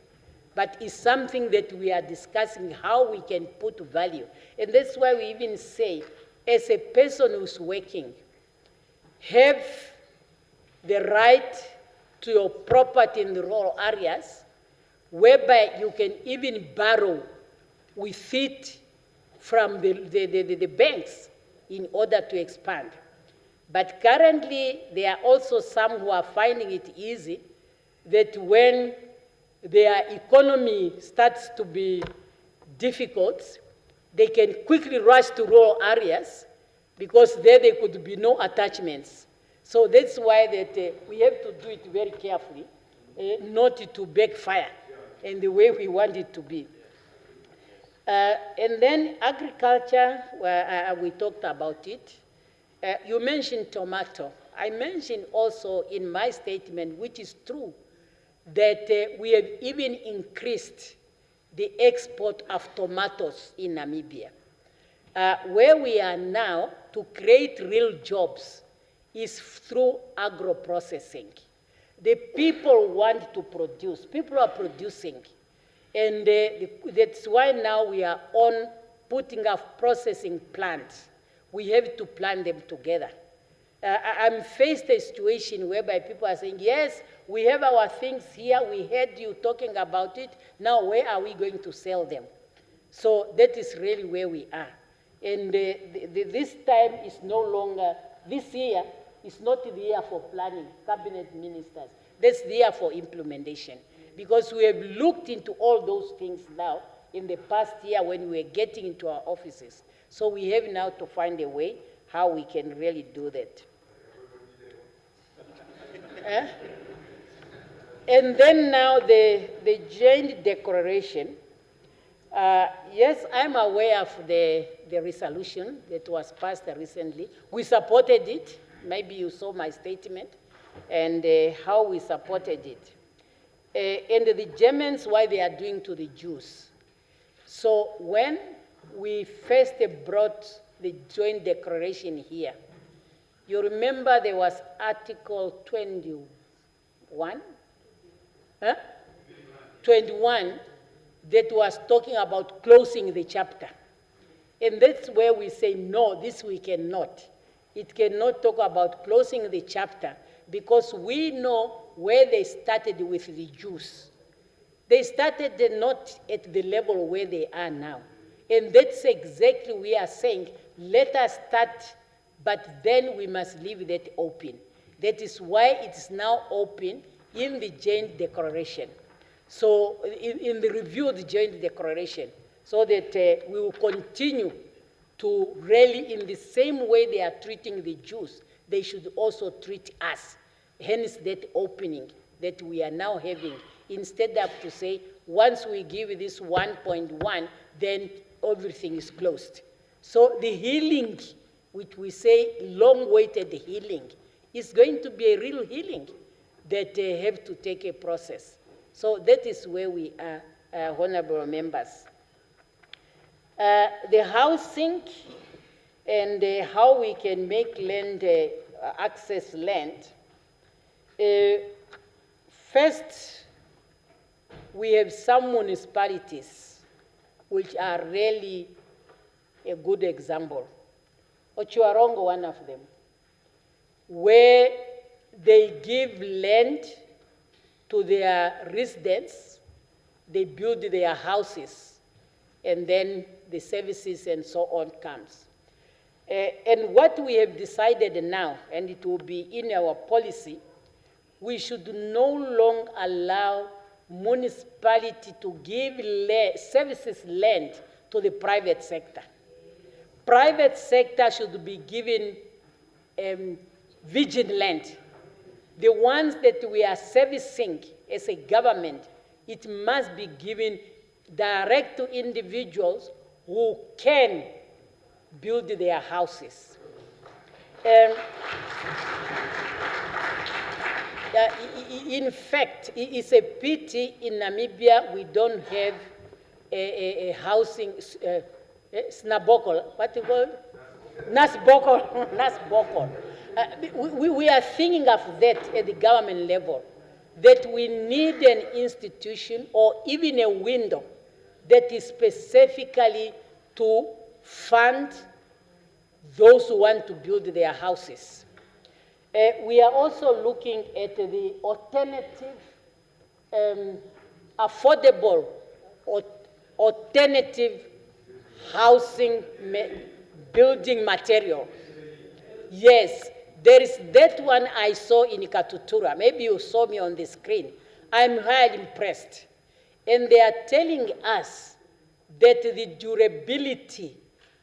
Speaker 6: But it's something that we are discussing how we can put value. And that's why we even say, as a person who's working, have the right to your property in the rural areas, whereby you can even borrow with it from the banks in order to expand. But currently, there are also some who are finding it easy that when their economy starts to be difficult, they can quickly rush to rural areas because there could be no attachments. So that's why that we have to do it very carefully, not to backfire in the way we want it to be. And then agriculture, we talked about it. You mentioned tomato. I mentioned also in my statement, which is true, that we have even increased the export of tomatoes in Namibia. Where we are now to create real jobs is through agro-processing. The people want to produce. People are producing. And that's why now we are on putting up processing plants. We have to plan them together. I'm faced a situation whereby people are saying, yes, we have our things here, we heard you talking about it, now where are we going to sell them? So that is really where we are. And this time is no longer, this year is not the year for planning, cabinet ministers. That's the year for implementation. Because we have looked into all those things now in the past year when we were getting into our offices. So we have now to find a way how we can really do that. And then now the joint declaration. Yes, I'm aware of the resolution that was passed recently. We supported it. Maybe you saw my statement and how we supported it. And the Germans, why they are doing to the Jews. So when we first brought the joint declaration here, you remember there was Article 21? 21 that was talking about closing the chapter. And that's where we say, no, this we cannot. It cannot talk about closing the chapter because we know where they started with the Jews. They started not at the level where they are now. And that's exactly we are saying, let us start, but then we must leave that open. That is why it's now open in the joint declaration. So in the review of the joint declaration, so that we will continue to really, in the same way they are treating the Jews, they should also treat us. Hence that opening that we are now having, instead of to say, once we give this 1.1, then everything is closed. So the healing, which we say long-awaited healing, is going to be a real healing that have to take a process. So that is where we are, honorable members. The housing and how we can make land, access land. First, we have some municipalities which are really a good example. Ochuarongo, one of them, where they give land to their residents, they build their houses, and then the services and so on comes. And what we have decided now, and it will be in our policy, we should no longer allow municipality to give services land to the private sector. Private sector should be given virgin land. The ones that we are servicing as a government, it must be given direct to individuals who can build their houses. In fact, it's a pity in Namibia we don't have a housing, snabokol, what do you call it? Nasbokol, Nasbokol. We are thinking of that at the government level, that we need an institution or even a window that is specifically to fund those who want to build their houses. We are also looking at the alternative affordable or alternative housing building material. Yes, there is that one I saw in Katutura. Maybe you saw me on the screen. I'm highly impressed. And they are telling us that the durability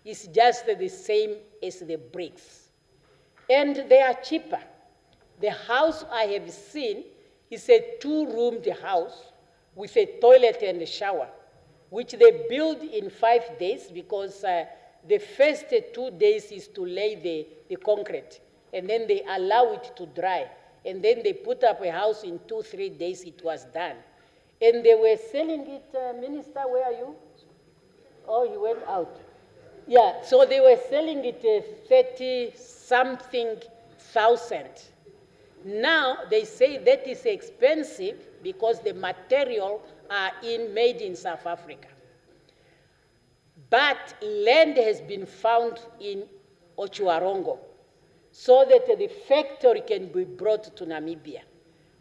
Speaker 6: is just the same as the bricks. And they are cheaper. The house I have seen is a 2-roomed house with a toilet and a shower, which they build in 5 days because the first 2 days is to lay the concrete, and then they allow it to dry. And then they put up a house in 2-3 days, it was done. And they were selling it, Minister, where are you? Oh, he went out. Yeah, so they were selling it 30-something thousand. Now they say that is expensive because the material are made in South Africa. But land has been found in Ochuarongo so that the factory can be brought to Namibia.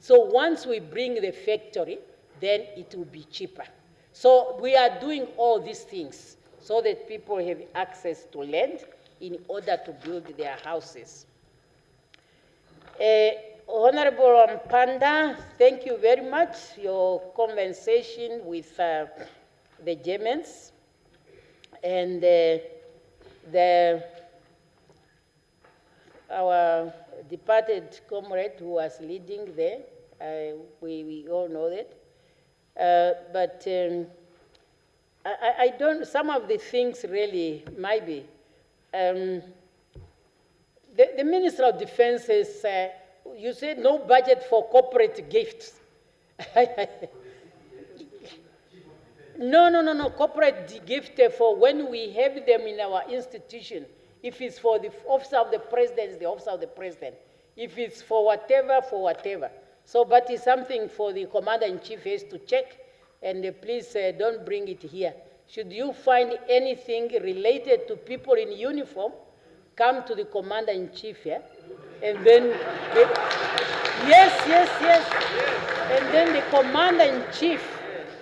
Speaker 6: So once we bring the factory, then it will be cheaper. So we are doing all these things so that people have access to land in order to build their houses. Honorable Mpanda, thank you very much for your conversation with the Germans and our departed comrade who was leading there. We all know that. But I don't, some of the things really might be. The Minister of Defense says, you said no budget for corporate gifts. No, corporate gift for when we have them in our institution. If it's for the office of the president, it's the office of the president. If it's for whatever, for whatever. So, but it's something for the commander-in-chief has to check, and please don't bring it here. Should you find anything related to people in uniform, come to the commander-in-chief here, and then, yes. And then the commander-in-chief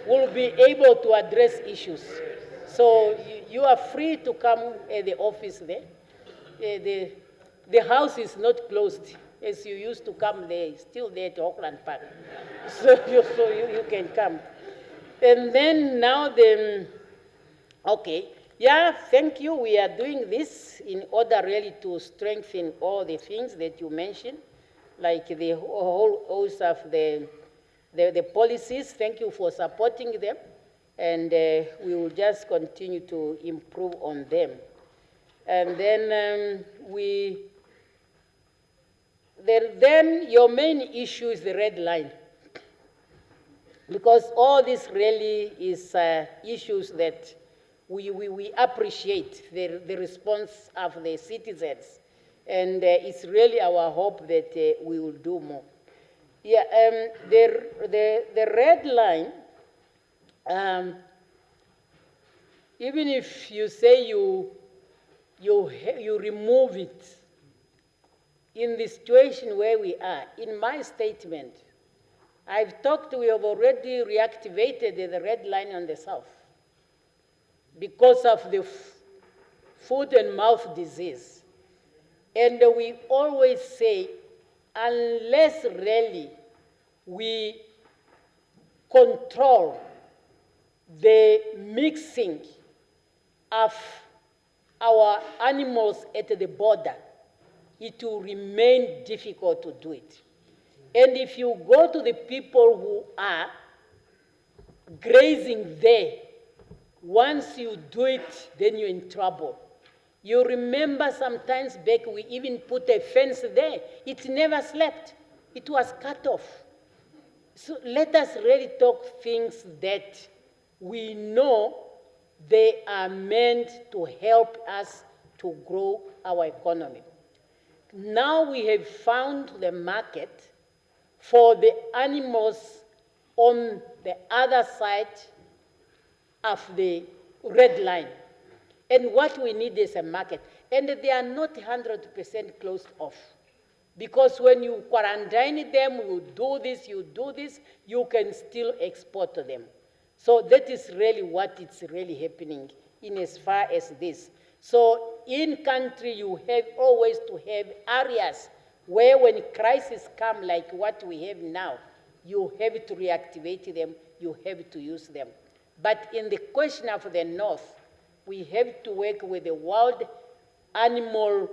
Speaker 6: will be able to address issues. So you are free to come at the office there. The house is not closed. As you used to come there, it's still there at Auckland Park. So you can come. And then now okay. Yeah, thank you. We are doing this in order really to strengthen all the things that you mentioned, like the whole host of the policies. Thank you for supporting them. And we will just continue to improve on them. And then then your main issue is the red line. Because all this really is issues that we appreciate the response of the citizens. And it's really our hope that we will do more. Yeah, the red line, even if you say you remove it, in the situation where we are, in my statement, we have already reactivated the red line on the south because of the foot and mouth disease. And we always say, unless really we control the mixing of our animals at the border, it will remain difficult to do it. And if you go to the people who are grazing there, once you do it, then you're in trouble. You remember sometimes back we even put a fence there. It never slept. It was cut off. So let us really talk things that we know they are meant to help us to grow our economy. Now we have found the market for the animals on the other side of the red line. And what we need is a market. And they are not 100% closed off. Because when you quarantine them, you do this, you can still export them. So that is really what it's really happening in as far as this. So in country, you have always to have areas where when crises come like what we have now, you have to reactivate them, you have to use them. But in the question of the North, we have to work with the World Animal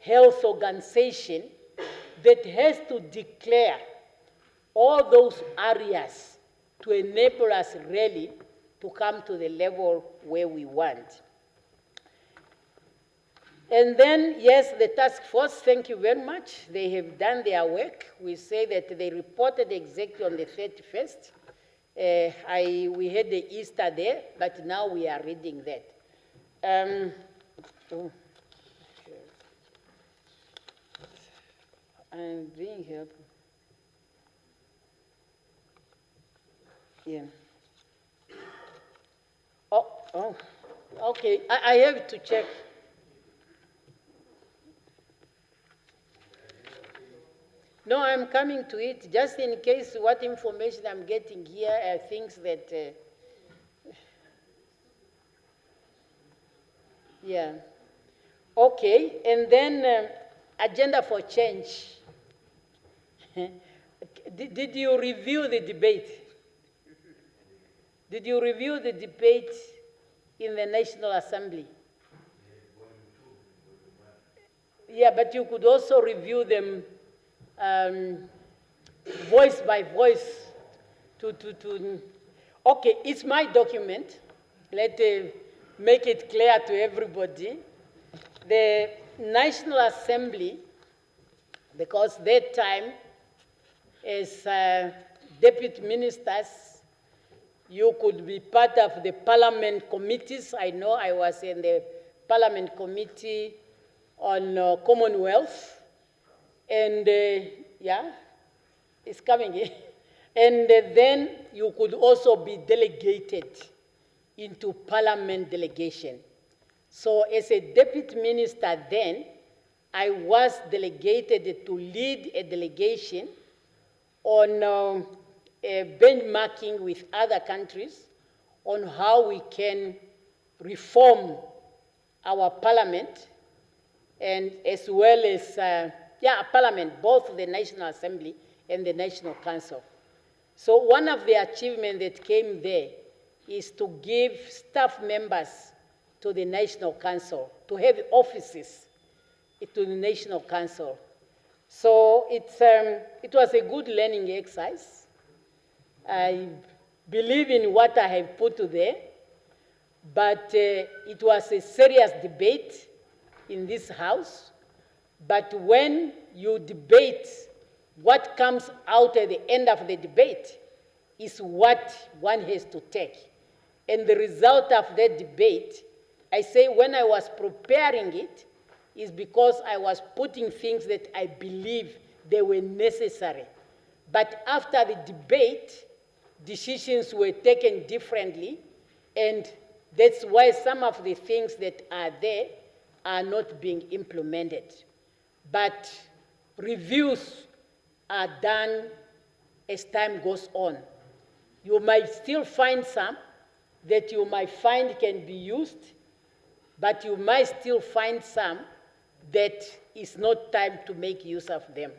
Speaker 6: Health Organization that has to declare all those areas to enable us really to come to the level where we want. And then, yes, the task force, thank you very much. They have done their work. We say that they reported exactly on the 31st. We had the Easter there, but now we are reading that. I'm being helped. Yeah. Oh, okay. I have to check. No, I'm coming to it. Just in case what information I'm getting here are things that, yeah. Okay, and then agenda for change. Did you review the debate? Did you review the debate in the National Assembly? Yeah, but you could also review them voice by voice. Okay, it's my document. Let's make it clear to everybody. The National Assembly, because that time, as deputy ministers, you could be part of the parliament committees. I know I was in the parliament committee on Commonwealth, and yeah, it's coming in. And then you could also be delegated into parliament delegation. So as a deputy minister then, I was delegated to lead a delegation on benchmarking with other countries on how we can reform our parliament, and as well as, parliament, both the National Assembly and the National Council. So one of the achievements that came there is to give staff members to the National Council, to have offices to the National Council. So it was a good learning exercise. I believe in what I have put there, but it was a serious debate in this House. But when you debate, what comes out at the end of the debate is what one has to take. And the result of that debate, I say when I was preparing it, is because I was putting things that I believe they were necessary. But after the debate, decisions were taken differently, and that's why some of the things that are there are not being implemented. But reviews are done as time goes on. You might still find some that you might find can be used, but you might still find some that is not time to make use of them.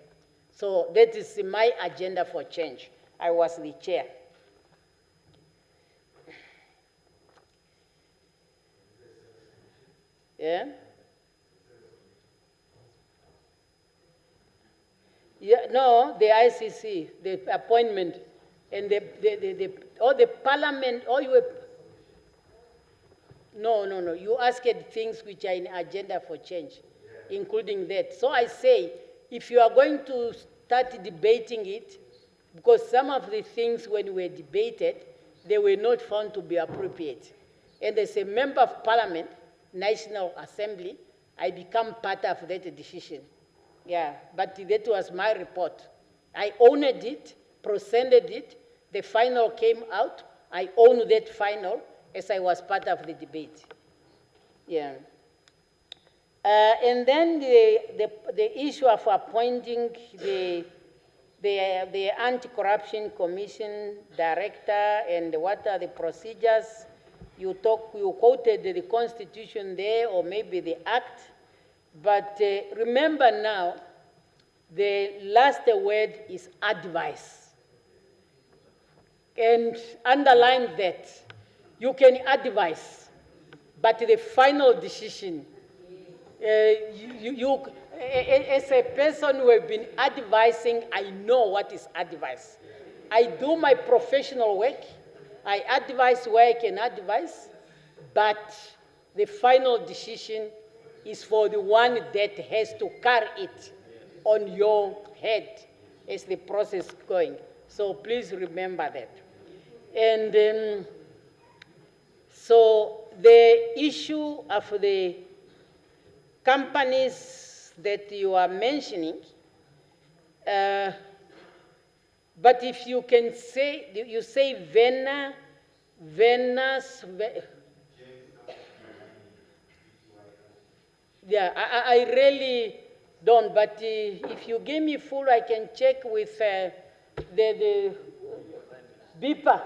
Speaker 6: So that is my agenda for change. I was the chair. Yeah? Yeah, no, the ICC, the appointment, and the parliament, no, you asked things which are in agenda for change, including that. So I say, if you are going to start debating it, because some of the things when we debated, they were not found to be appropriate. And as a member of parliament, National Assembly, I become part of that decision. Yeah, but that was my report. I owned it, presented it, the final came out, I owned that final as I was part of the debate. Yeah. And then the issue of appointing the Anti-Corruption Commission director and what are the procedures. You quoted the Constitution there or maybe the Act, but remember now, the last word is advice. And underline that. You can advise, but the final decision, as a person who have been advising, I know what is advice. I do my professional work. I advise where I can advise, but the final decision is for the one that has to carry it on your head as the process is going. So please remember that. And so the issue of the companies that you are mentioning, but if you can say, you say yeah, I really don't, but if you give me full, I can check with the BIPA.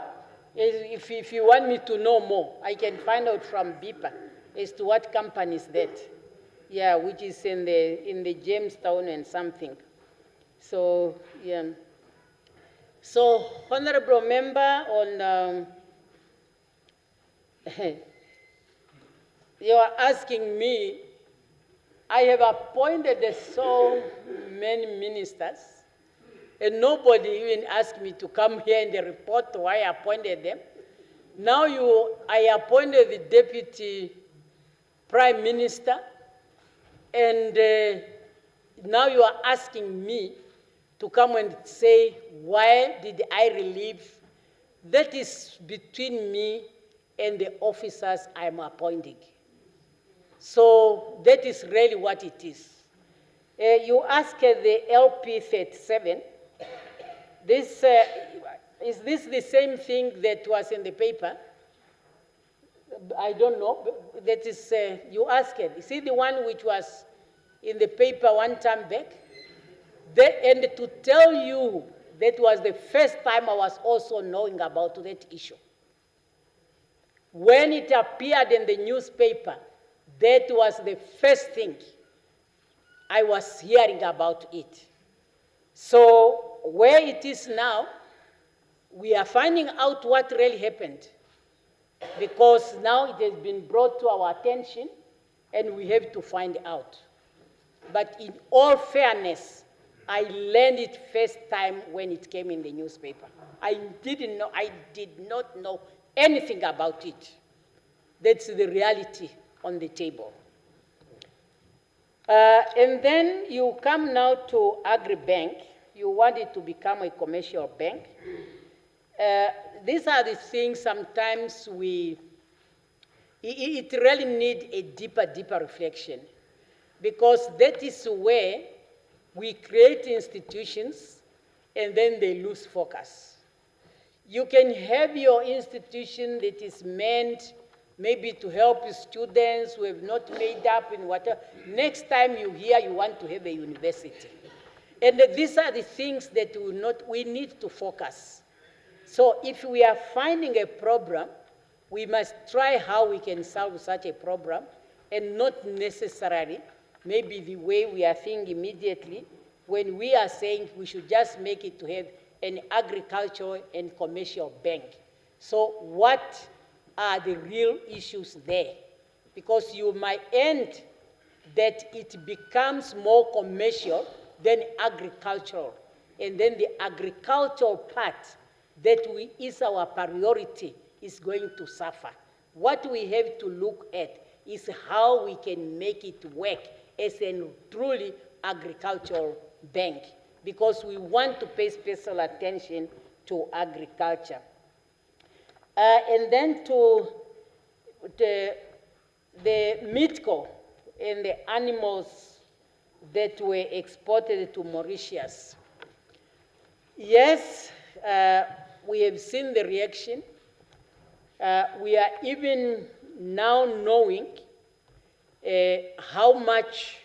Speaker 6: If you want me to know more, I can find out from BIPA as to what company is that. Yeah, which is in the Jamestown and something. So, yeah. So, Honorable Member, on you are asking me, I have appointed so many ministers, and nobody even asked me to come here and report why I appointed them. Now I appointed the Deputy Prime Minister, and now you are asking me to come and say, why did I relieve? That is between me and the officers I'm appointing. So that is really what it is. You asked the LP 37. Is this the same thing that was in the paper? I don't know. That is, you asked it. Is it the one which was in the paper one time back? And to tell you, that was the first time I was also knowing about that issue. When it appeared in the newspaper, that was the first thing I was hearing about it. So where it is now, we are finding out what really happened, because now it has been brought to our attention and we have to find out. But in all fairness, I learned it first time when it came in the newspaper. I did not know anything about it. That's the reality on the table. And then you come now to Agribank. You want it to become a commercial bank. These are the things sometimes it really needs a deeper reflection, because that is where we create institutions and then they lose focus. You can have your institution that is meant maybe to help students who have not made up in whatever. Next time you hear you want to have a university. And these are the things that we need to focus. So if we are finding a problem, we must try how we can solve such a problem, and not necessarily maybe the way we are thinking immediately when we are saying we should just make it to have an agricultural and commercial bank. So what are the real issues there? Because you might end that it becomes more commercial than agricultural. And then the agricultural part that is our priority is going to suffer. What we have to look at is how we can make it work as a truly agricultural bank, because we want to pay special attention to agriculture. And then to the meatco and the animals that were exported to Mauritius. Yes, we have seen the reaction. We are even now knowing how much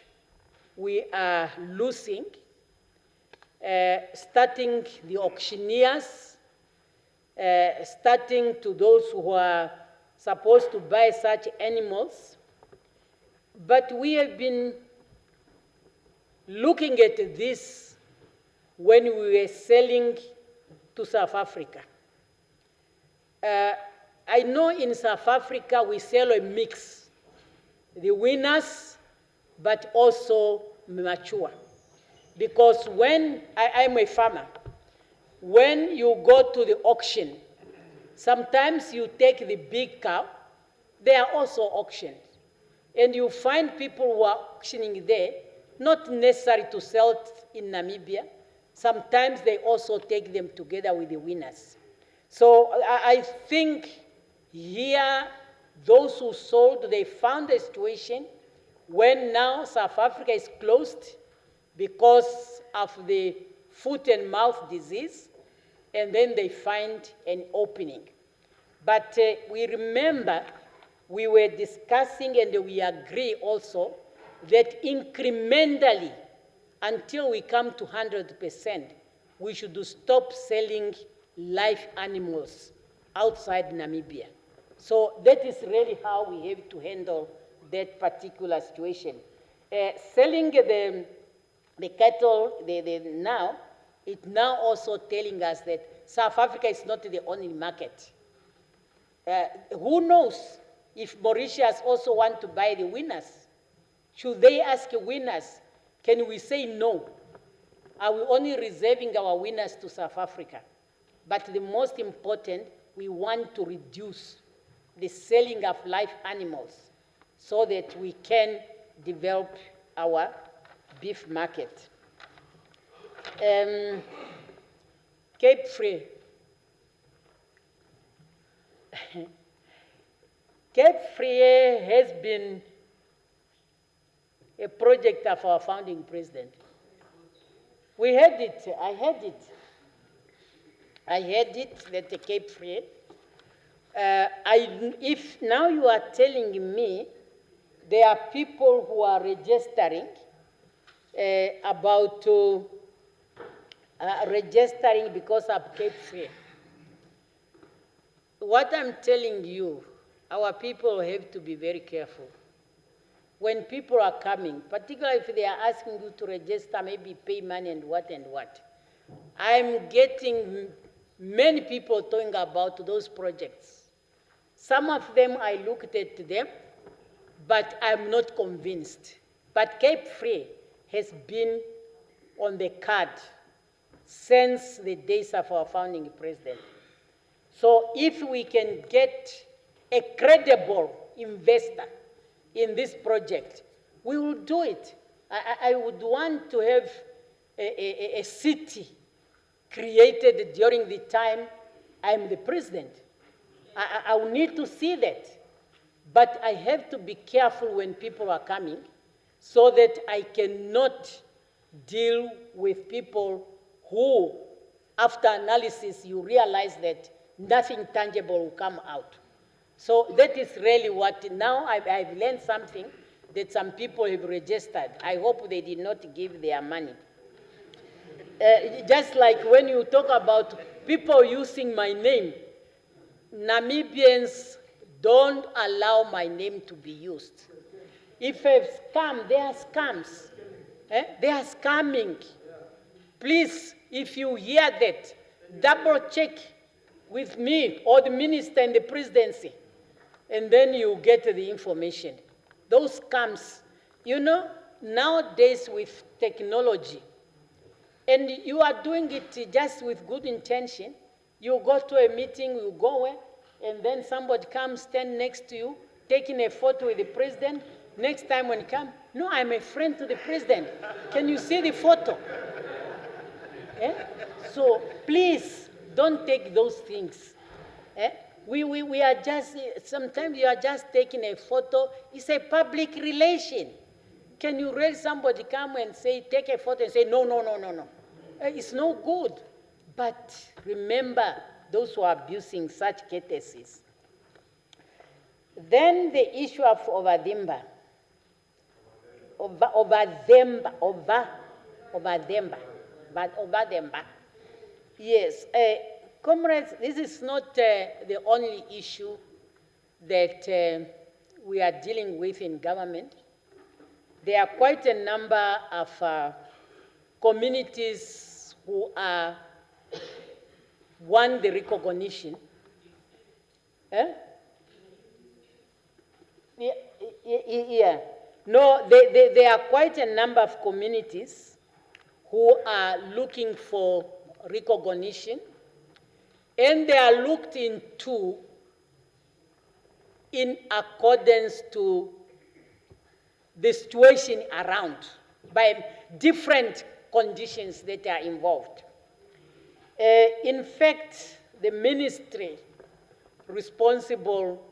Speaker 6: we are losing, starting the auctioneers, starting to those who are supposed to buy such animals. But we have been looking at this when we were selling to South Africa. I know in South Africa we sell a mix, the winners, but also mature. Because when, I'm a farmer, when you go to the auction, sometimes you take the big cow, they are also auctioned. And you find people who are auctioning there, not necessary to sell it in Namibia. Sometimes they also take them together with the winners. So I think here, those who sold, they found a situation when now South Africa is closed because of the foot and mouth disease, and then they find an opening. But we remember we were discussing and we agree also that incrementally, until we come to 100%, we should stop selling live animals outside Namibia. So that is really how we have to handle that particular situation. Selling the cattle now, it's now also telling us that South Africa is not the only market. Who knows if Mauritius also want to buy the winners? Should they ask winners? Can we say no? Are we only reserving our winners to South Africa? But the most important, we want to reduce the selling of live animals so that we can develop our beef market. Cape Free. Cape Free has been a project of our founding president. We had it, I had it. I had it, that the Cape Free. If now you are telling me there are people who are registering registering because of Cape Free. What I'm telling you, our people have to be very careful. When people are coming, particularly if they are asking you to register, maybe pay money and what and what. I'm getting many people talking about those projects. Some of them, I looked at them, but I'm not convinced. But Cape Free has been on the card since the days of our founding president. So if we can get a credible investor in this project, we will do it. I would want to have a city created during the time I'm the president. I will need to see that. But I have to be careful when people are coming so that I cannot deal with people who, after analysis, you realize that nothing tangible will come out. So that is really what, now I've learned something that some people have registered. I hope they did not give their money. Just like when you talk about people using my name, Namibians don't allow my name to be used. If a scam, they are scams. They are scamming. Please, if you hear that, double check with me or the minister in the presidency, and then you get the information. Those scams, you know, nowadays with technology, and you are doing it just with good intention. You go to a meeting, you go away, and then somebody comes, stand next to you, taking a photo with the president. Next time when you come, no, I'm a friend to the president. Can you see the photo? So please, don't take those things. We are just, sometimes you are just taking a photo. It's a public relation. Can you raise somebody come and say, take a photo and say, no, no, no, no, no. It's no good. But remember those who are abusing such courtesies. Then the issue of Ovadimba. Yes, comrades, this is not the only issue that we are dealing with in government. There are quite a number of communities who want the recognition. Yeah. No, there are quite a number of communities who are looking for recognition, and they are looked into in accordance to the situation around by different conditions that are involved. In fact, the ministry responsible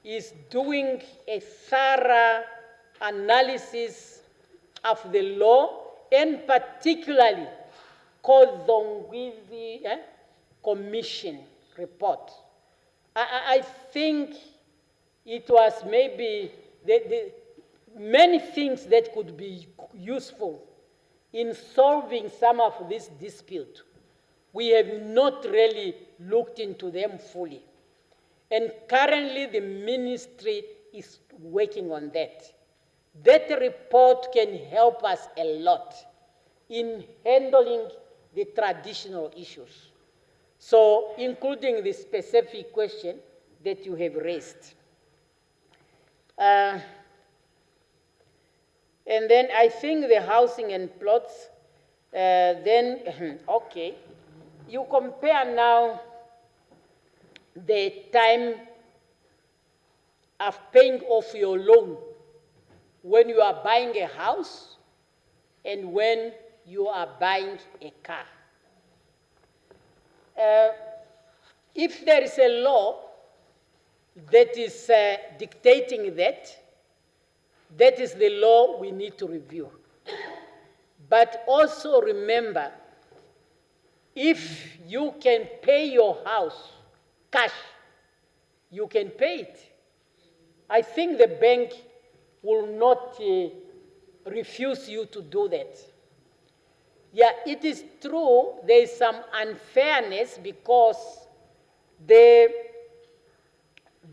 Speaker 6: is doing a thorough analysis of the law, and particularly Kozongwizi Commission report. I think it was maybe many things that could be useful in solving some of this dispute. We have not really looked into them fully. And currently the ministry is working on that. That report can help us a lot in handling the traditional issues. So, including the specific question that you have raised. And then I think the housing and plots, okay. You compare now the time of paying off your loan when you are buying a house and when you are buying a car. If there is a law that is dictating that, that is the law we need to review. But also remember, if you can pay your house cash, you can pay it. I think the bank will not refuse you to do that. Yeah, it is true there is some unfairness because the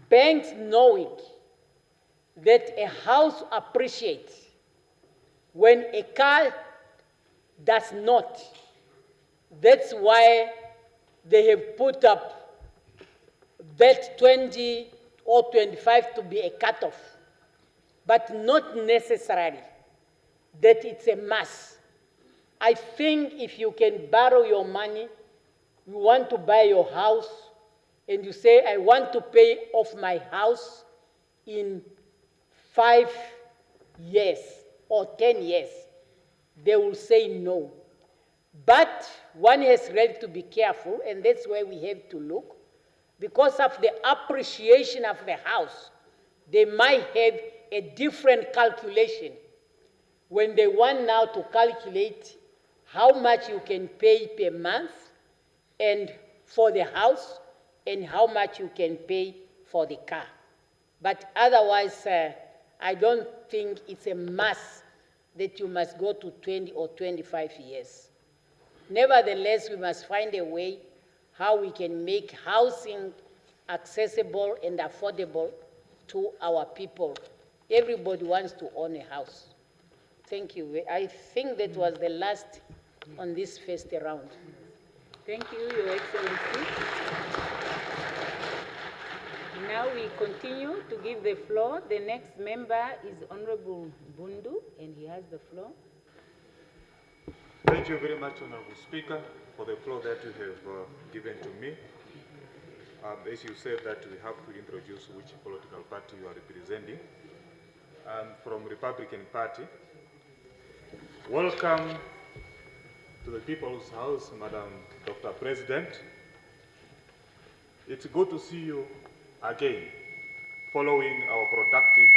Speaker 6: banks knowing that a house appreciates when a car does not. That's why they have put up that 20 or 25 to be a cutoff, but not necessarily that it's a must. I think if you can borrow your money, you want to buy your house, and you say, I want to pay off my house in 5 years or 10 years, they will say no. But one has really to be careful, and that's where we have to look. Because of the appreciation of the house, they might have a different calculation when they want now to calculate how much you can pay per month and for the house and how much you can pay for the car. But otherwise, I don't think it's a must that you must go to 20 or 25 years. Nevertheless, we must find a way how we can make housing accessible and affordable to our people. Everybody wants to own a house. Thank you. I think that was the last on this first round.
Speaker 5: Thank you, Your Excellency. Now we continue to give the floor. The next member is Honorable Bundu, and he has the floor.
Speaker 11: Thank you very much, Honorable Speaker, for the floor that you have given to me. As you said that we have to introduce which political party you are representing. From Republican Party. Welcome to the People's House, Madam Dr. President. It's good to see you again, following our productive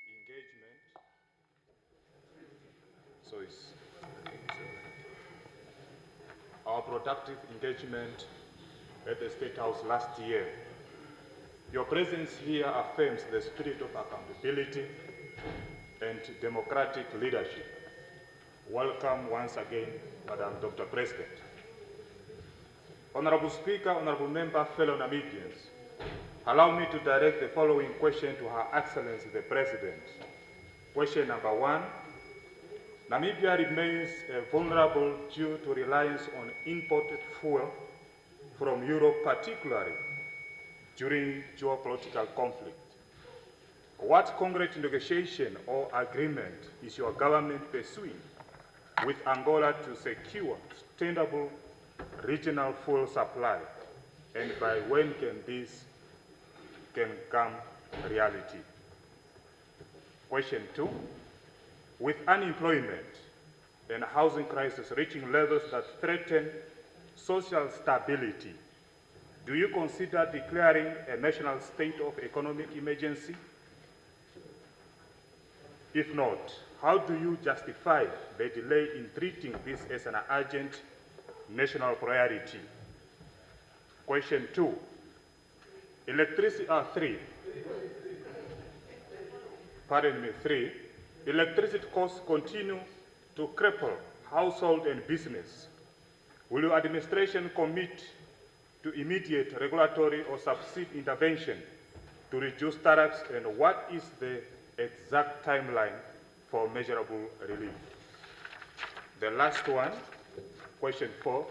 Speaker 11: engagement. Our productive engagement at the State House last year. Your presence here affirms the spirit of accountability and democratic leadership. Welcome once again, Madam Dr. President. Honorable Speaker, Honorable Member, fellow Namibians, allow me to direct the following question to Her Excellency the President. Question number 1. Namibia remains vulnerable due to reliance on imported fuel from Europe, particularly during geopolitical conflict. What concrete negotiation or agreement is your government pursuing with Angola to secure sustainable regional fuel supply, and by when can this come reality? Question 2. With unemployment and housing crisis reaching levels that threaten social stability, do you consider declaring a national state of economic emergency? If not, how do you justify the delay in treating this as an urgent national priority? Question 2. Three. Electricity costs continue to cripple household and business. Will your administration commit to immediate regulatory or subsidy intervention to reduce tariffs, and what is the exact timeline for measurable relief? The last one, question 4.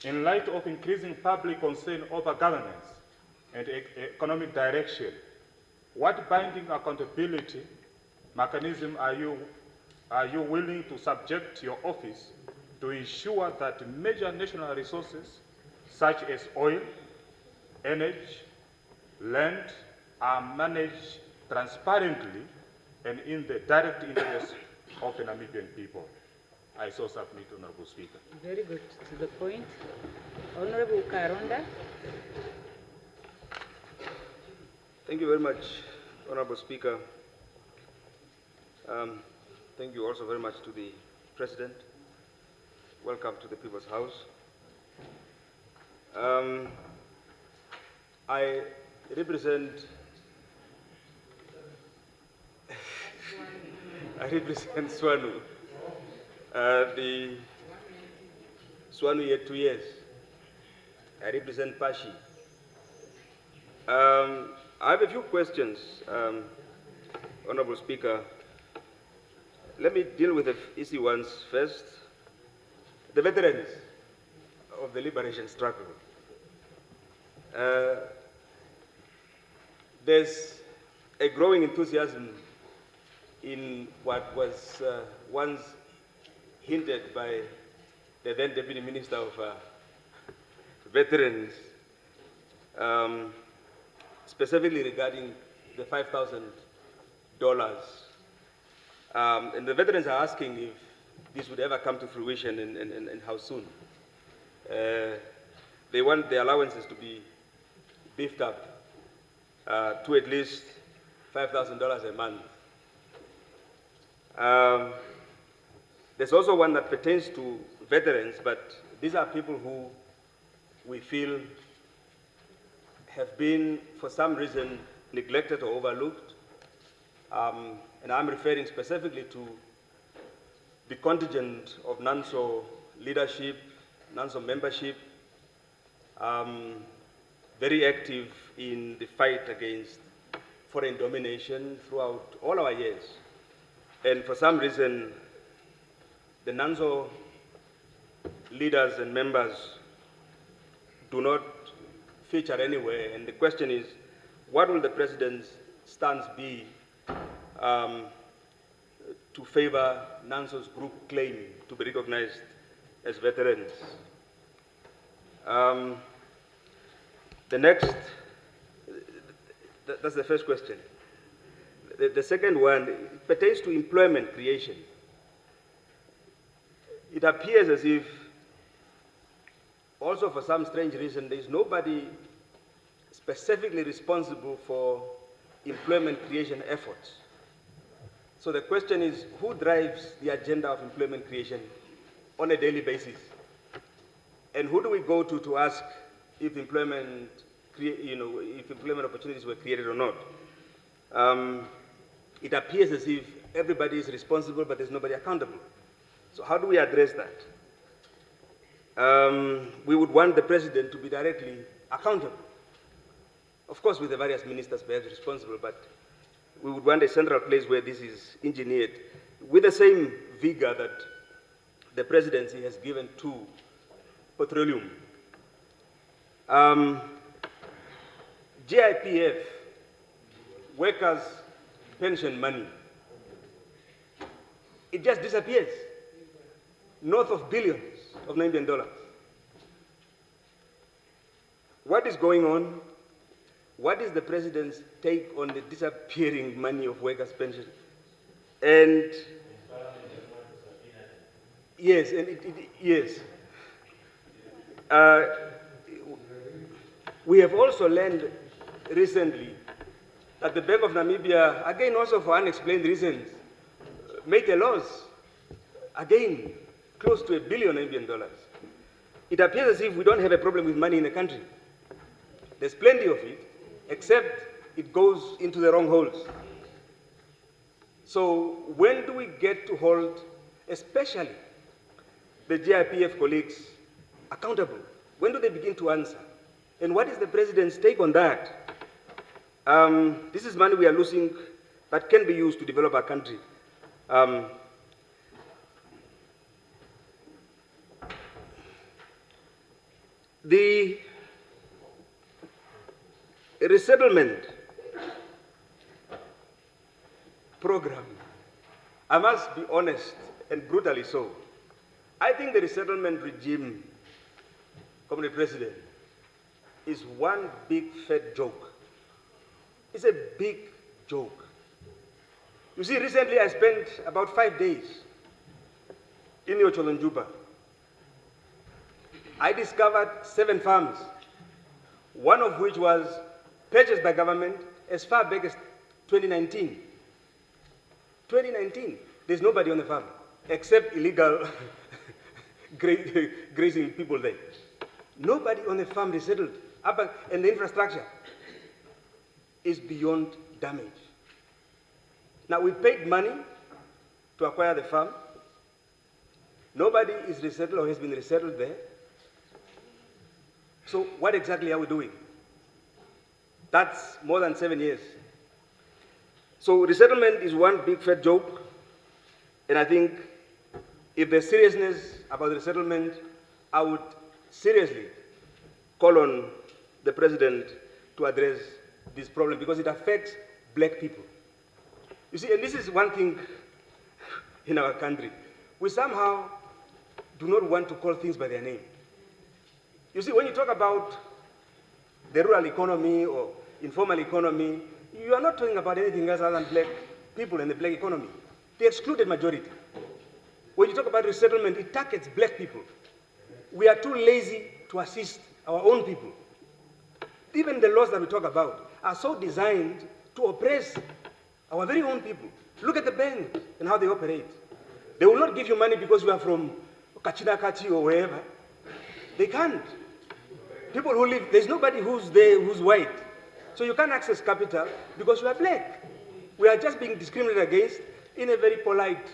Speaker 11: In light of increasing public concern over governance and economic direction, what binding accountability mechanism are you willing to subject your office to ensure that major national resources such as oil, energy, land are managed transparently and in the direct interest of the Namibian people? I so submit, Honorable Speaker.
Speaker 5: Very good. To the point. Honorable Karonda.
Speaker 4: Thank you very much, Honorable Speaker. Thank you also very much to the President. Welcome to the People's House. I represent Swanu. The Swanu yet 2 years. I represent Pashi. I have a few questions, Honorable Speaker. Let me deal with the easy ones first. The veterans of the liberation struggle. There's a growing enthusiasm in what was once hinted by the then Deputy Minister of Veterans, specifically regarding the $5,000. And the veterans are asking if this would ever come to fruition and how soon. They want the allowances to be beefed up to at least $5,000 a month. There's also one that pertains to veterans, but these are people who we feel have been, for some reason, neglected or overlooked. And I'm referring specifically to the contingent of NANSO leadership, NANSO membership, very active in the fight against foreign domination throughout all our years. And for some reason, the NANSO leaders and members do not feature anywhere. And the question is, what will the President's stance be to favor NANSO's group claim to be recognized as veterans? The next, that's the first question. The second one pertains to employment creation. It appears as if, also for some strange reason, there is nobody specifically responsible for employment creation efforts. So the question is, who drives the agenda of employment creation on a daily basis? And who do we go to ask if if employment opportunities were created or not? it appears as if everybody is responsible, but there's nobody accountable. So how do we address that? We would want the president to be directly accountable. Of course, with the various ministers perhaps responsible, but we would want a central place where this is engineered with the same vigor that the presidency has given to petroleum. GIPF, workers' pension money, it just disappears, north of billions of Namibian dollars. What is going on? What is the president's take on the disappearing money of workers' pension? And yes, and yes. We have also learned recently that the Bank of Namibia, again also for unexplained reasons, made a loss, again, close to $1 billion Namibian. It appears as if we don't have a problem with money in the country. There's plenty of it, except it goes into the wrong holes. So when do we get to hold, especially the GIPF colleagues, accountable? When do they begin to answer? And what is the president's take on that? This is money we are losing that can be used to develop our country. The resettlement program, I must be honest and brutally so. I think the resettlement regime, Comrade President, is one big fat joke. It's a big joke. You see, recently I spent about 5 days in Yocholonjuba. I discovered 7 farms, one of which was purchased by government as far back as 2019. 2019, there's nobody on the farm except illegal grazing people there. Nobody on the farm resettled, and the infrastructure is beyond damage. Now, we paid money to acquire the farm. Nobody is resettled or has been resettled there. So what exactly are we doing? That's more than 7 years. So resettlement is one big fat joke, and I think if there's seriousness about the resettlement, I would seriously call on the president to address this problem because it affects black people. You see, and this is one thing in our country. We somehow do not want to call things by their name. You see, when you talk about the rural economy or informal economy, you are not talking about anything else other than black people and the black economy, the excluded majority. When you talk about resettlement, it targets black people. We are too lazy to assist our own people. Even the laws that we talk about are so designed to oppress our very own people. Look at the banks and how they operate. They will not give you money because you are from Kachinakachi or wherever. They can't. People who live, there's nobody who's there who's white. So you can't access capital because you are black. We are just being discriminated against in a very polite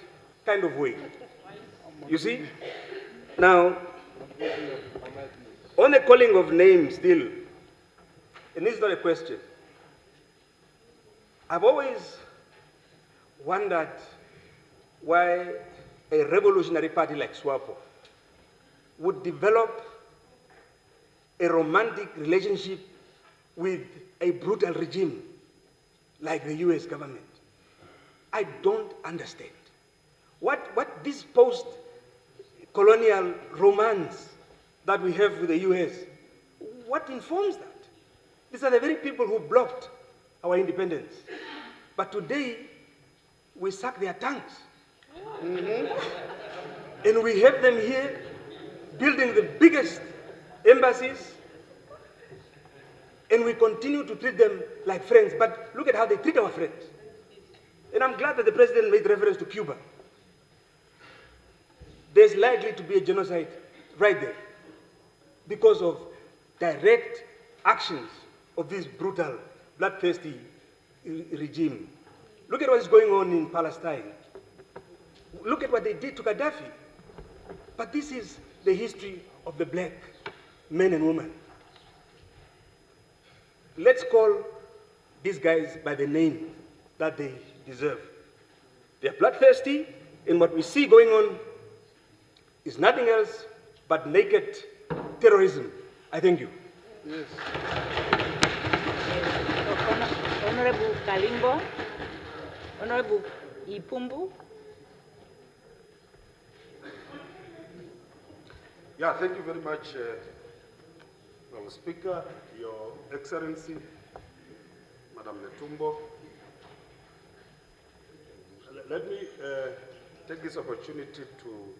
Speaker 4: kind of way. You see? Now, on the calling of names still, and this is not a question, I've always wondered why a revolutionary party like SWAPO would develop a romantic relationship with a brutal regime like the US government. I don't understand. What this post-colonial romance that we have with the US, what informs that? These are the very people who blocked our independence. But today, we suck their tongues. And we have them here building the biggest embassies, and we continue to treat them like friends. But look at how they treat our friends. And I'm glad that the president made reference to Cuba. There's likely to be a genocide right there because of direct actions of this brutal, bloodthirsty regime. Look at what is going on in Palestine. Look at what they did to Gaddafi. But this is the history of the black men and women. Let's call these guys by the name that they deserve. They're bloodthirsty, and what we see going on is nothing else but naked terrorism. I thank you.
Speaker 7: Yes.
Speaker 5: Honorable Kalimbo, Honorable Ipumbu.
Speaker 8: Yeah, thank you very much, Mr. Speaker, Your Excellency, Madam Netumbo. Let me take this opportunity to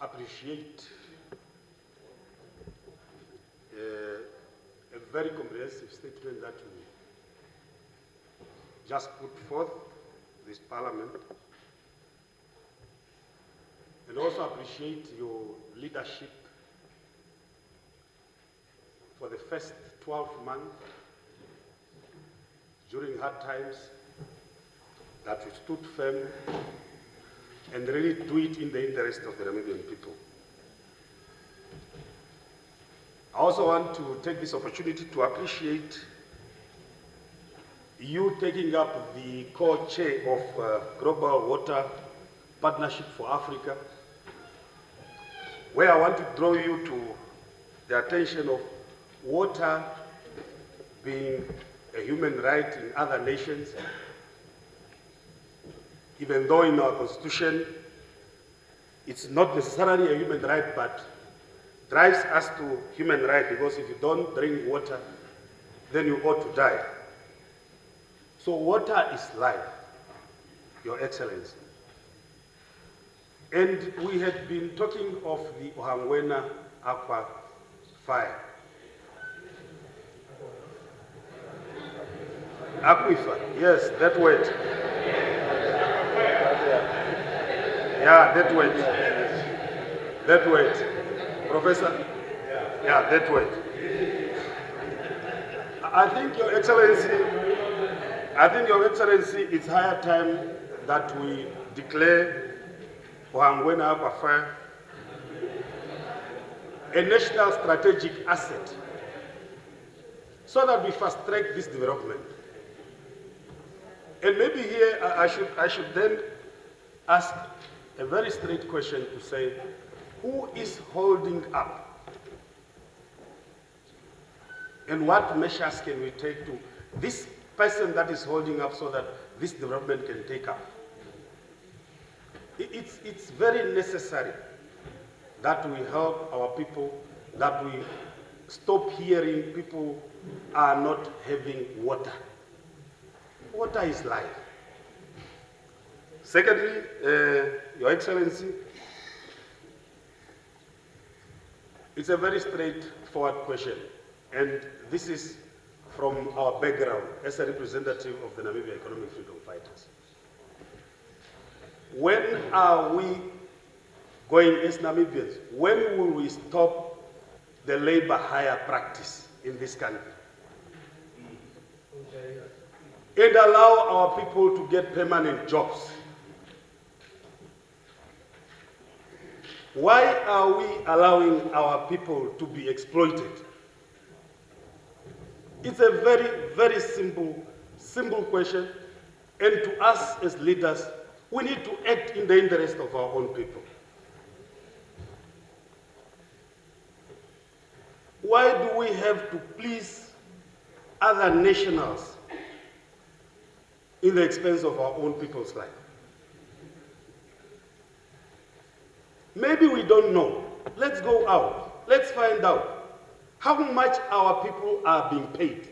Speaker 8: appreciate a very comprehensive statement that you just put forth this Parliament, and also appreciate your leadership for the first 12 months during hard times, that you stood firm and really do it in the interest of the Namibian people. I also want to take this opportunity to appreciate you taking up the co-chair of Global Water Partnership for Africa, where I want to draw you to the attention of water being a human right in other nations, even though in our Constitution it's not necessarily a human right, but drives us to human right, because if you don't drink water, then you ought to die. So water is life, Your Excellency. And we had been talking of the Ohangwena Aqua fire. Aquifer, yes, that word. Yeah, that word. That word. Professor? Yeah, that word. I think, Your Excellency, it's higher time that we declare Ohangwena Aqua Fire a national strategic asset, so that we fast track this development. And maybe here I should then ask a very straight question to say, who is holding up? And what measures can we take to this person that is holding up so that this development can take up? It's very necessary that we help our people, that we stop hearing people are not having water. Water is life. Secondly, Your Excellency, it's a very straightforward question, and this is from our background as a representative of the Namibia Economic Freedom Fighters. When are we going as Namibians? When will we stop the labor hire practice in this country? And allow our people to get permanent jobs? Why are we allowing our people to be exploited? It's a very, very simple question, and to us as leaders, we need to act in the interest of our own people. Why do we have to please other nationals in the expense of our own people's life? Maybe we don't know. Let's go out. Let's find out how much our people are being paid.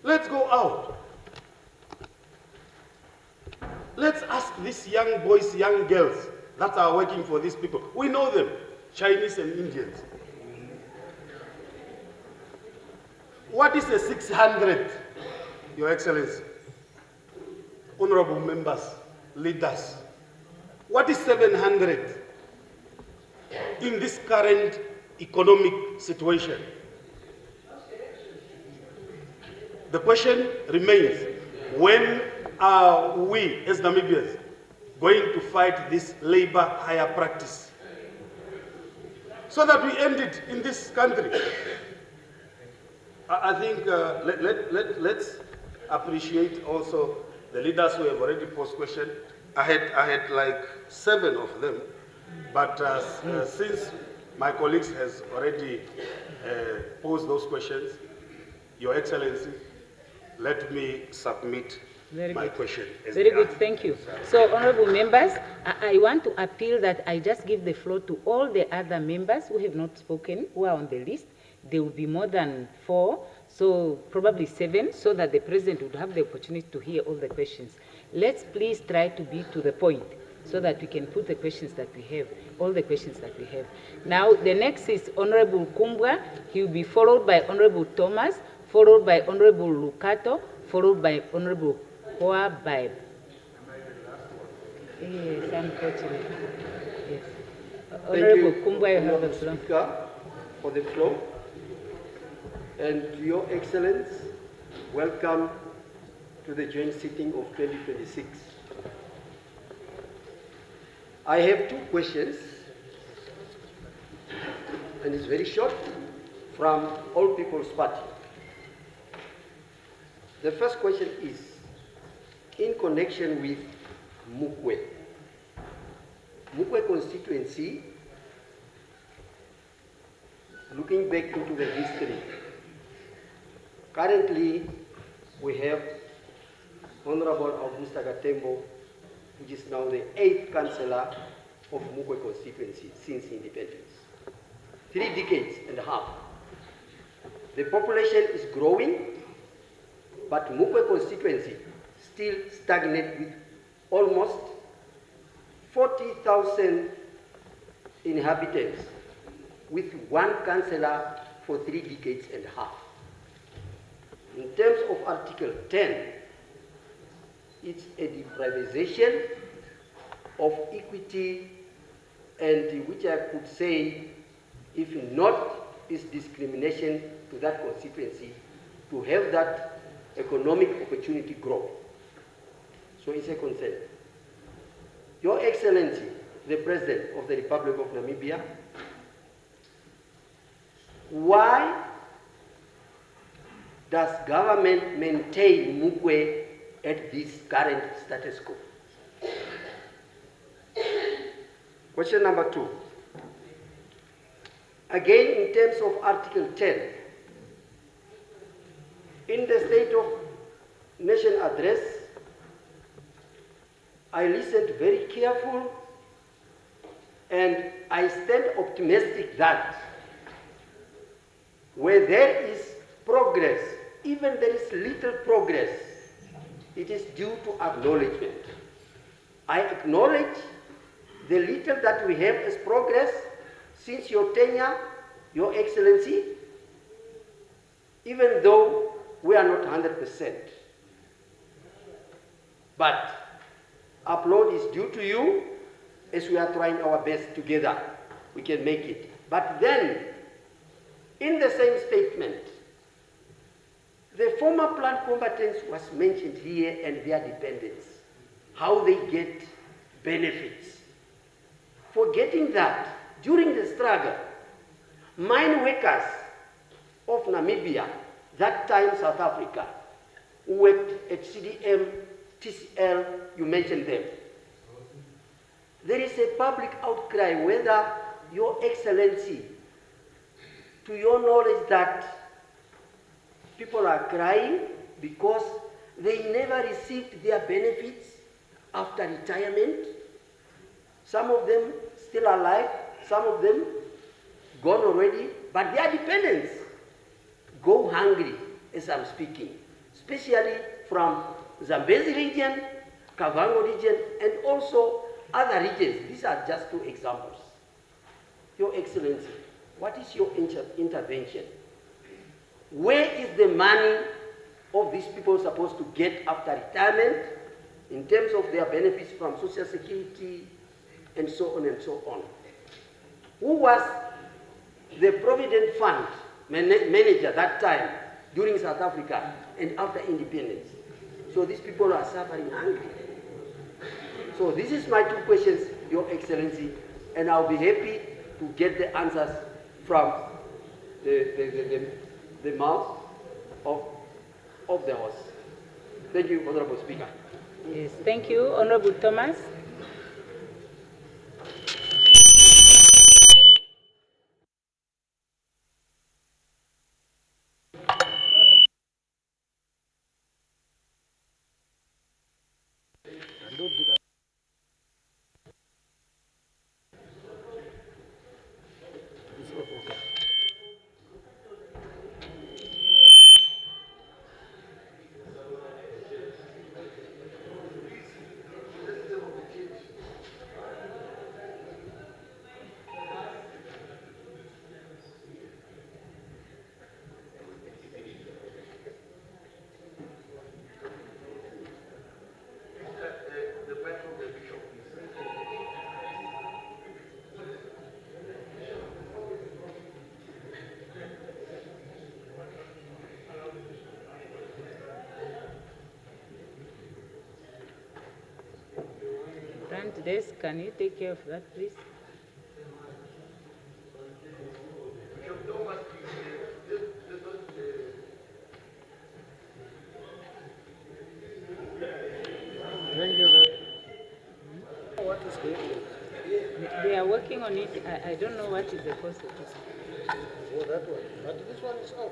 Speaker 8: Let's go out. Let's ask these young boys, young girls that are working for these people. We know them, Chinese and Indians. What is a 600, Your Excellency? Honorable members, leaders. What is 700 in this current economic situation?
Speaker 12: the question remains, when are we as Namibians going to fight this labor hire practice so that we end it in this country? I think let's appreciate also the leaders who have already posed questions. I had like 7 of them, but since my colleagues has already posed those questions, Your Excellency, let me submit my question.
Speaker 5: Very good, thank you. So, honorable members, I want to appeal that I just give the floor to all the other members who have not spoken, who are on the list. There will be more than 4, so probably 7, so that the President would have the opportunity to hear all the questions. Let's please try to be to the point, so that we can put the questions that we have, all the questions that we have. Now, the next is Honorable Kumbwa. He will be followed by Honorable Thomas, followed by Honorable Lucato, followed by Honorable Hoa Baib. Yes, unfortunately. Yes. Honorable Kumbwa, you have the floor.
Speaker 13: Speaker, for the floor. And Your Excellence, welcome to the joint sitting of 2026. I have 2 questions, and it's very short, from All People's Party. The first question is, in connection with Mukwe constituency, looking back into the history, currently we have Honorable Augusta Gatembo, which is now the 8th councillor of Mukwe constituency since independence. 3 decades and a half. The population is growing, but Mukwe constituency still stagnant with almost 40,000 inhabitants with 1 councillor for 3 decades and a half. In terms of Article 10, it's a deprivation of equity, and which I could say, if not, is discrimination to that constituency to have that economic opportunity grow. So it's a concern. Your Excellency, the President of the Republic of Namibia, why does government maintain Mukwe at this current status quo? Question number 2. Again, in terms of Article 10, in the State of Nation address, I listened very careful, and I stand optimistic that where there is progress, even there is little progress, it is due to acknowledgement. I acknowledge the little that we have as progress since your tenure, Your Excellency, even though we are not 100%. But applaud is due to you, as we are trying our best together. We can make it. But then, in the same statement, the former plant combatants was mentioned here and their dependents, how they get benefits. Forgetting that, during the struggle, mine workers of Namibia, that time South Africa, who worked at CDM, TCL, you mentioned them. There is a public outcry whether Your Excellency, to your knowledge, that people are crying because they never received their benefits after retirement. Some of them still alive, some of them gone already, but their dependents go hungry as I'm speaking, especially from Zambezi region, Kavango region, and also other regions. These are just 2 examples. Your Excellency, what is your intervention? Where is the money of these people supposed to get after retirement in terms of their benefits from Social Security and so on and so on? Who was the Provident Fund manager that time during South Africa and after independence. So these people are suffering hungry. So this is my two questions, Your Excellency, and I'll be happy to get the answers from the mouth of the host. Thank you, Honorable Speaker.
Speaker 5: Yes, thank you, Honorable Thomas. Front desk, can you take care of that, please?
Speaker 12: Thank you. What is there?
Speaker 5: They are working on it. I don't know what is the cost of it.
Speaker 12: Oh, that one. But this one is out.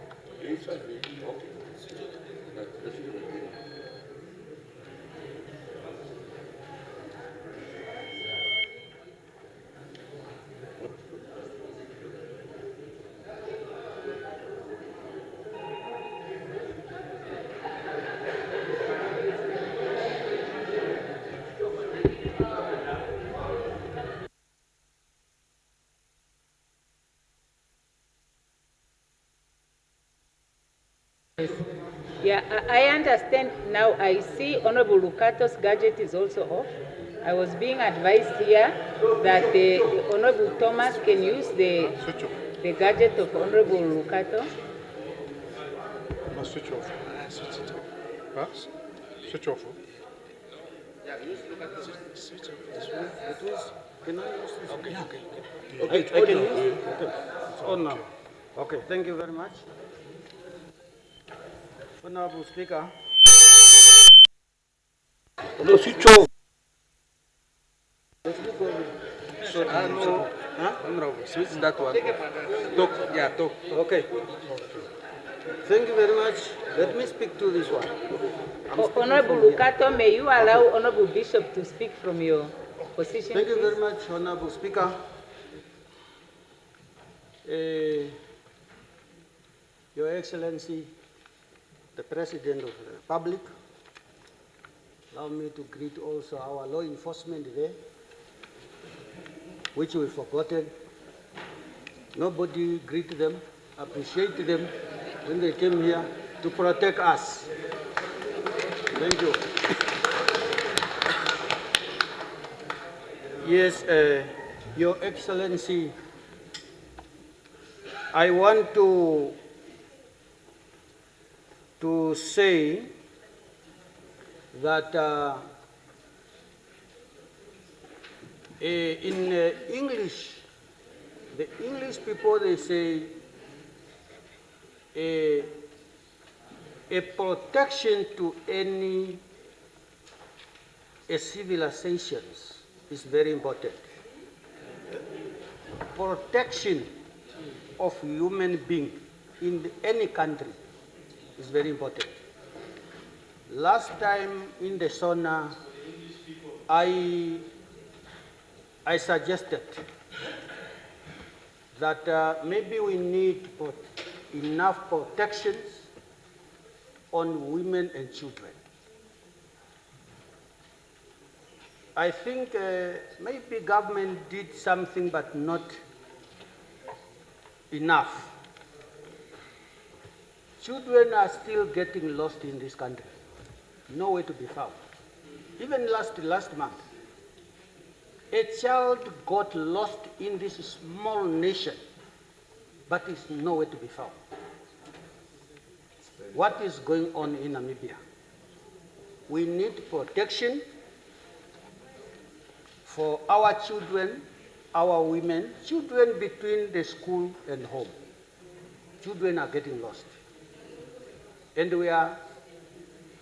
Speaker 5: Yeah, I understand now. I see Honorable Lukato's gadget is also off. I was being advised here that the Honorable Thomas can use the gadget of Honorable Lukato.
Speaker 11: Must switch off. Switch it off. Huh? Switch off.
Speaker 12: Yeah, use Lukato. Switch off. This one. It was. Can I use this? Okay.
Speaker 13: Okay,
Speaker 12: I can use. Okay. It's on now. Okay. Thank you very much. Honorable Speaker. No, switch off. Let's look over. So, no. Huh? Honorable, switch that one. Talk. Yeah, talk. Okay. Thank you very much. Let me speak to this one.
Speaker 5: Honorable Lukato, may you allow Honorable Bishop to speak from your position,
Speaker 12: Thank you
Speaker 5: please?
Speaker 12: very much, Honorable Speaker. Your Excellency, the President of the Republic, allow me to greet also our law enforcement there, which we've forgotten. Nobody greet them, appreciate them when they came here to protect us. Thank you. Yes, Your Excellency, I want to say that in English, the English people, they say a protection to any civilization is very important. Protection of human being in any country is very important. Last time in the SONA, I suggested that maybe we need enough protections on women and children. I think maybe government did something but not enough. Children are still getting lost in this country, nowhere to be found. Even last month, a child got lost in this small nation, but is nowhere to be found.
Speaker 10: what is going on in Namibia. We need protection for our children, our women, children between the school and home. Children are getting lost. And we are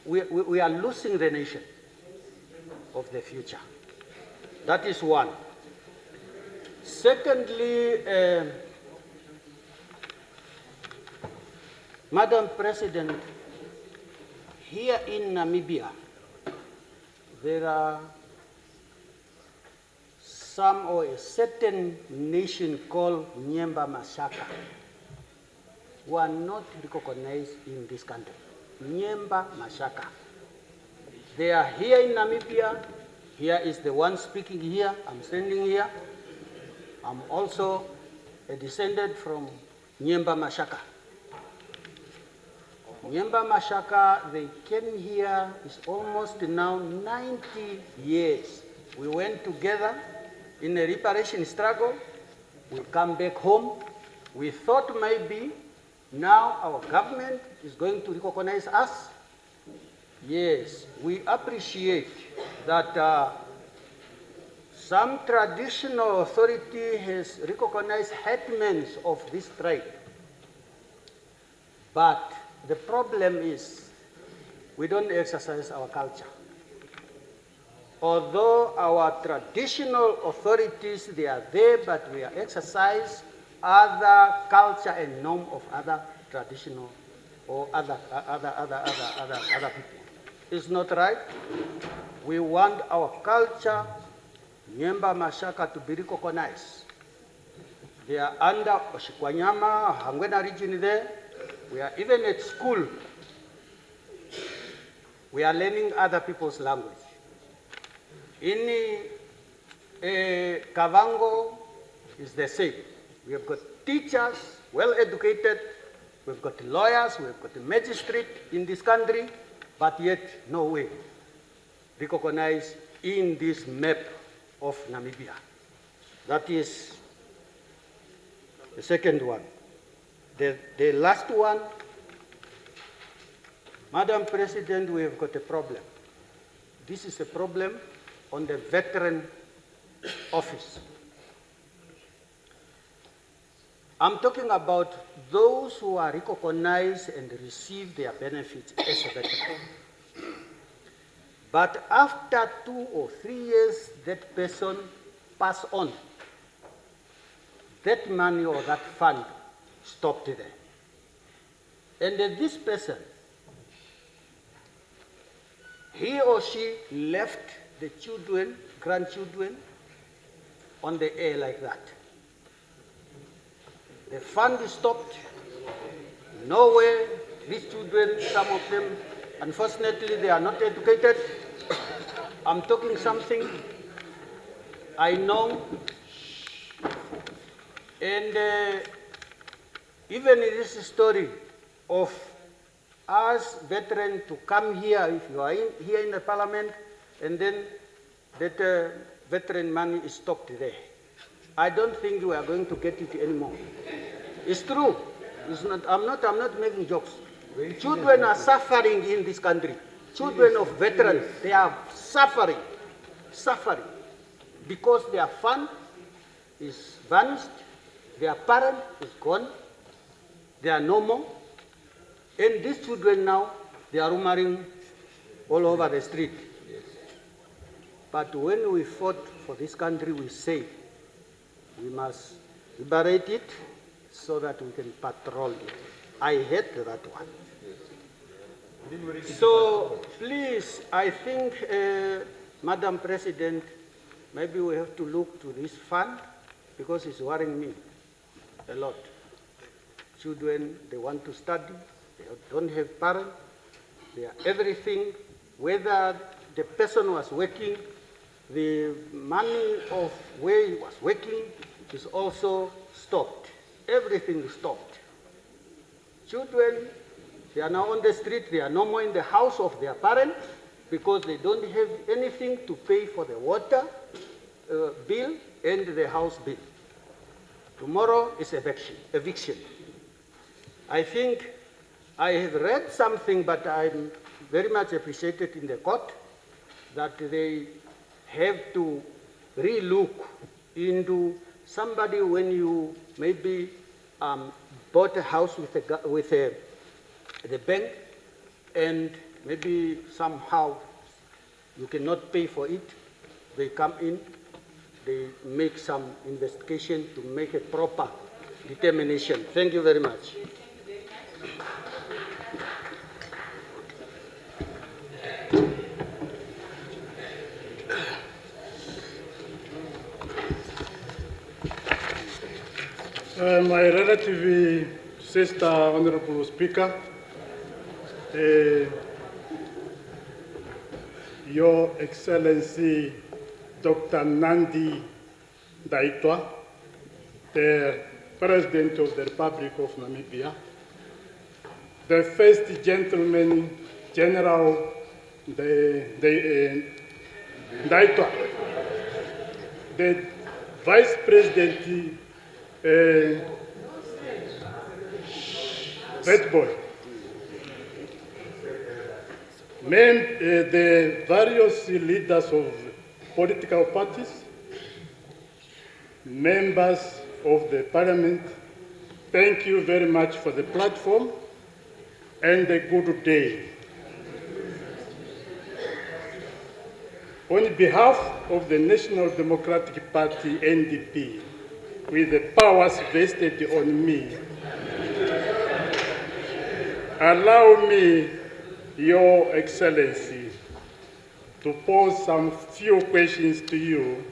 Speaker 10: losing the nation of the future. That is one. Secondly, Madam President, here in Namibia, there are some or a certain nation called Nyemba Mashaka who are not recognized in this country. Nyemba Mashaka. They are here in Namibia. Here is the one speaking here. I'm standing here. I'm also a descendant from Nyemba Mashaka. Nyemba Mashaka, they came here, it's almost now 90 years. We went together in a reparation struggle. We come back home. We thought maybe now our government is going to recognize us. Yes, we appreciate that some traditional authority has recognized headmen of this tribe. But the problem is we don't exercise our culture. Although our traditional authorities, they are there, but we are exercise other culture and norm of other traditional or other people. It's not right. We want our culture, Nyemba Mashaka, to be recognized. They are under Oshikwanyama, Hangwena region there. We are even at school. We are learning other people's language. In Kavango is the same. We have got teachers, well educated, we've got lawyers, we've got a magistrate in this country, but yet no way recognized in this map of Namibia. That is the second one. The last one, Madam President, we have got a problem. This is a problem on the veteran office. I'm talking about those who are recognized and receive their benefits as a veteran. But after 2 or 3 years, that person pass on. That money or that fund stopped there. And this person, he or she left the children, grandchildren, on the air like that. The fund is stopped. Nowhere, these children, some of them, unfortunately, they are not educated. I'm talking something I know. And even in this story of us veterans to come here, if you are here in the parliament, and then that veteran money is stopped there. I don't think we are going to get it anymore. It's true. It's not, I'm not making jokes. Children are suffering in this country. Children of veterans, they are suffering, because their fund is vanished, their parent is gone, they are no more, and these children now, they are roaming all over the street. But when we fought for this country, we say we must liberate it so that we can patrol it. I hate that one. So please, I think, Madam President, maybe we have to look to this fund because it's worrying me a lot. Children, they want to study, they don't have parents, they are everything. Whether the person was working, the money of where he was working is also stopped. Everything is stopped. Children, they are now on the street, they are no more in the house of their parents because they don't have anything to pay for the water bill and the house bill. Tomorrow is eviction. I think I have read something, but I'm very much appreciated in the court that they have to re-look into somebody when you maybe bought a house with the bank and maybe somehow you cannot pay for it. They come in, they make some investigation to make a proper determination. Thank you very much.
Speaker 14: My relative sister, Honorable Speaker, Your Excellency Dr. Nandi-Ndaitwah, the President of the Republic of Namibia, the First Gentleman General Ndaitwah, the Vice President Vetboy, the various leaders of political parties, members of the Parliament, thank you very much for the platform and a good day. On behalf of the National Democratic Party, NDP, with the powers vested on me, allow me, Your Excellency, to pose some few questions to you.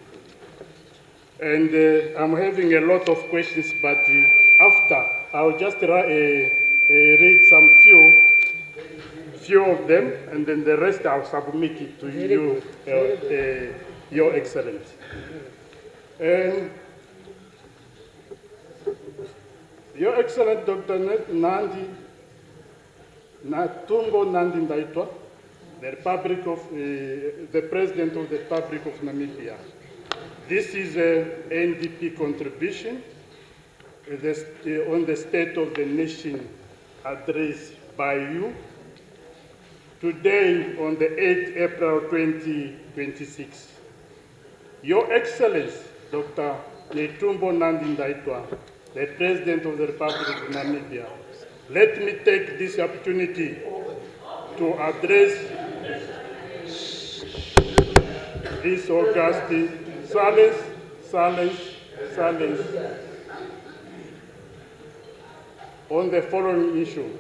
Speaker 14: And I'm having a lot of questions, but after, I'll just read some few of them, and then the rest I'll submit it to you, Your Excellency. Your Excellency Dr. Netumbo Nandi-Ndaitwah, the President of the Republic of Namibia. This is an NDP contribution on the State of the Nation address by you today on the 8th April 2026. Your Excellency Dr. Netumbo Nandi-Ndaitwah, the President of the Republic of Namibia, let me take this opportunity to address this august silence on the following issue.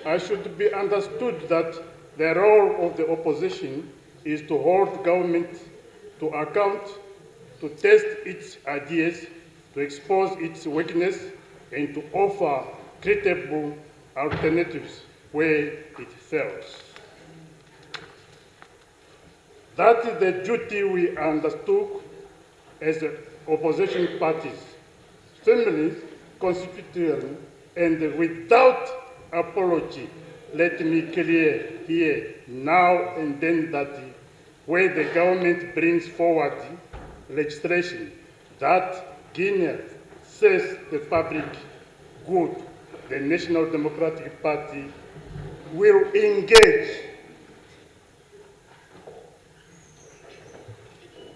Speaker 14: I should be understood that the role of the opposition is to hold government to account, to test its ideas, to expose its weakness, and to offer credible alternatives where it fails. That is the duty we undertook as opposition parties, firmly, constitutionally, and without apology. Let me clear here now and then that where the government brings forward legislation that Guinea says the public good, the National Democratic Party will engage.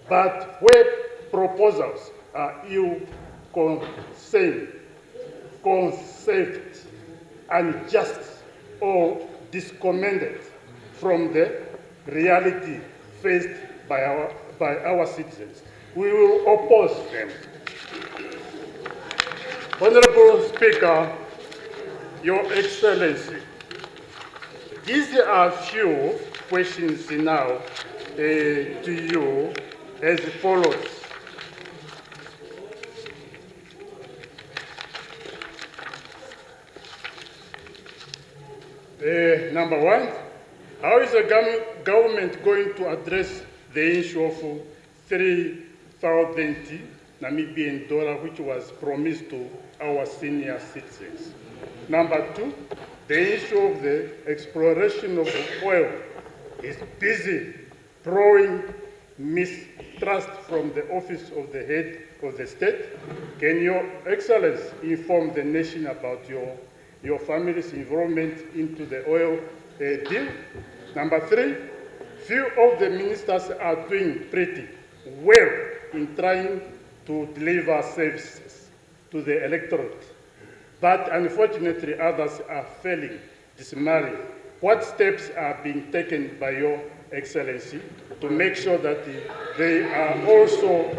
Speaker 14: But where proposals are ill-conceived, unjust, or disconnected from the reality faced by our citizens, we will oppose them. Honorable Speaker, Your Excellency, these are few questions now to you as follows. Number one, how is the government going to address the issue of 3,000 Namibian dollar, which was promised to our senior citizens? Number two, the issue of the exploration of oil is busy drawing mistrust from the office of the head of the state. Can Your Excellency inform the nation about your your family's involvement into the oil deal. Number 3, few of the ministers are doing pretty well in trying to deliver services to the electorate, but unfortunately others are failing dismally. What steps are being taken by Your Excellency to make sure that they are also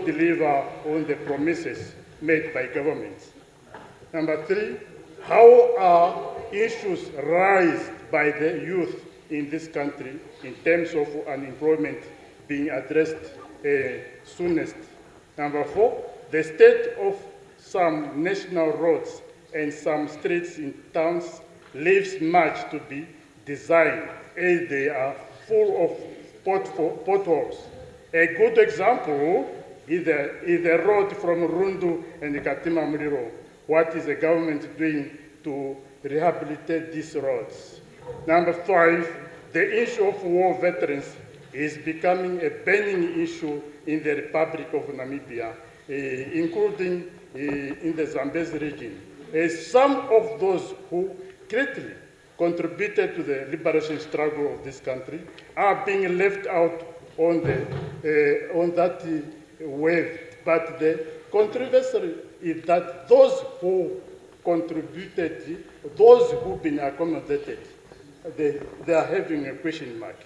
Speaker 14: deliver on the promises made by governments? Number 3, how are issues raised by the youth in this country in terms of unemployment being addressed soonest? Number 4, the state of some national roads and some streets in towns leaves much to be desired, as they are full of potholes. A good example is the road from Rundu and Katima Muliro. What is the government doing to rehabilitate these roads? Number 5, the issue of war veterans is becoming a burning issue in the Republic of Namibia, including in the Zambezi region. Some of those who greatly contributed to the liberation struggle of this country are being left out on that wave. But the controversy is that those who contributed, those who've been accommodated, they are having a question mark.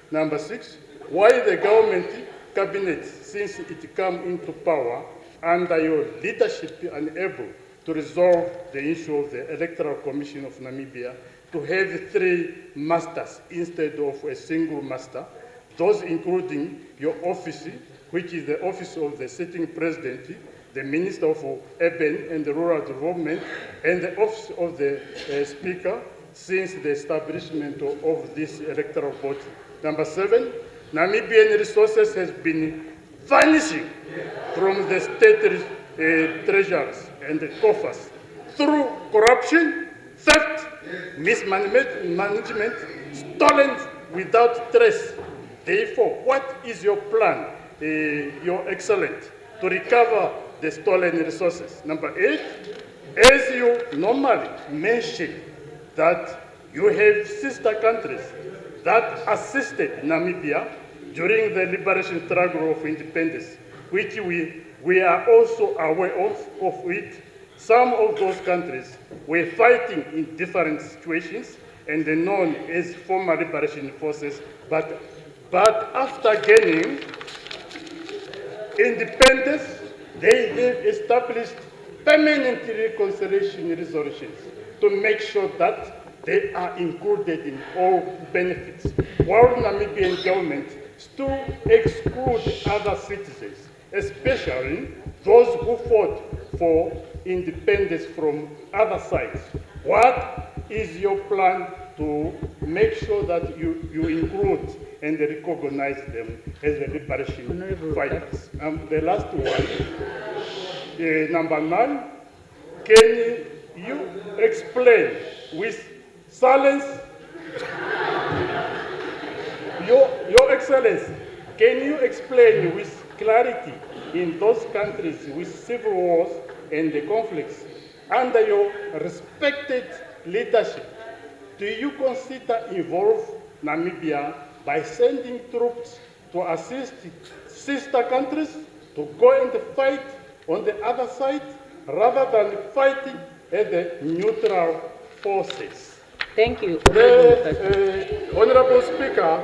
Speaker 14: Number 6, why the government cabinet, since it came into power under your leadership, unable to resolve the issue of the Electoral Commission of Namibia to have 3 masters instead of a single master, those including your office, which is the office of the sitting president, the Minister of Urban and Rural Development, and the office of the Speaker since the establishment of this electoral body. Number 7, Namibian resources has been vanishing from the state treasuries and the coffers through corruption, theft, mismanagement, stolen without trace. Therefore, what is your plan, Your Excellency, to recover the stolen resources? Number 8, as you normally mention that you have sister countries that assisted Namibia during the liberation struggle of independence, which we are also aware of it. Some of those countries were fighting in different situations and they're known as former liberation forces, but after gaining independence, they have established permanent reconciliation resolutions to make sure that they are included in all benefits, while Namibian government still exclude other citizens, especially those who fought for independence from other sides. What is your plan to make sure that you include and recognize them as the liberation fighters? The last one, number 9, can you explain with silence, Your Excellency, can you explain with clarity in those countries with civil wars and the conflicts under your respected leadership, do you consider involve Namibia by sending troops to assist sister countries to go and fight on the other side rather than fighting as the neutral forces?
Speaker 5: Thank you.
Speaker 14: Honorable Speaker,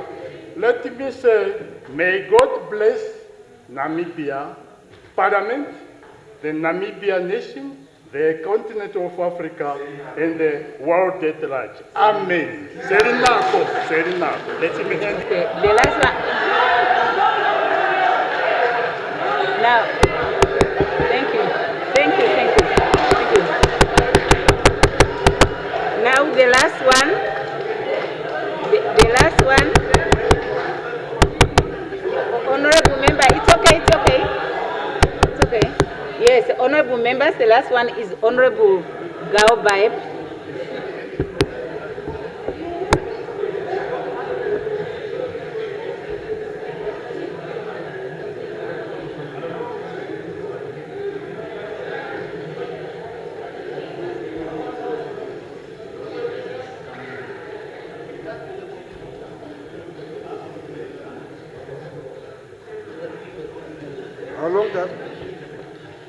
Speaker 14: let me say, may God bless Namibia, Parliament, the Namibia nation, the continent of Africa, and the world at large. Amen. Serinako. Let me end.
Speaker 5: The last one. Now, thank you. Now the last one. The last one. Honorable member, it's okay. Yes, honorable members, the last one is Honorable Gao Baeb.
Speaker 7: prolong that.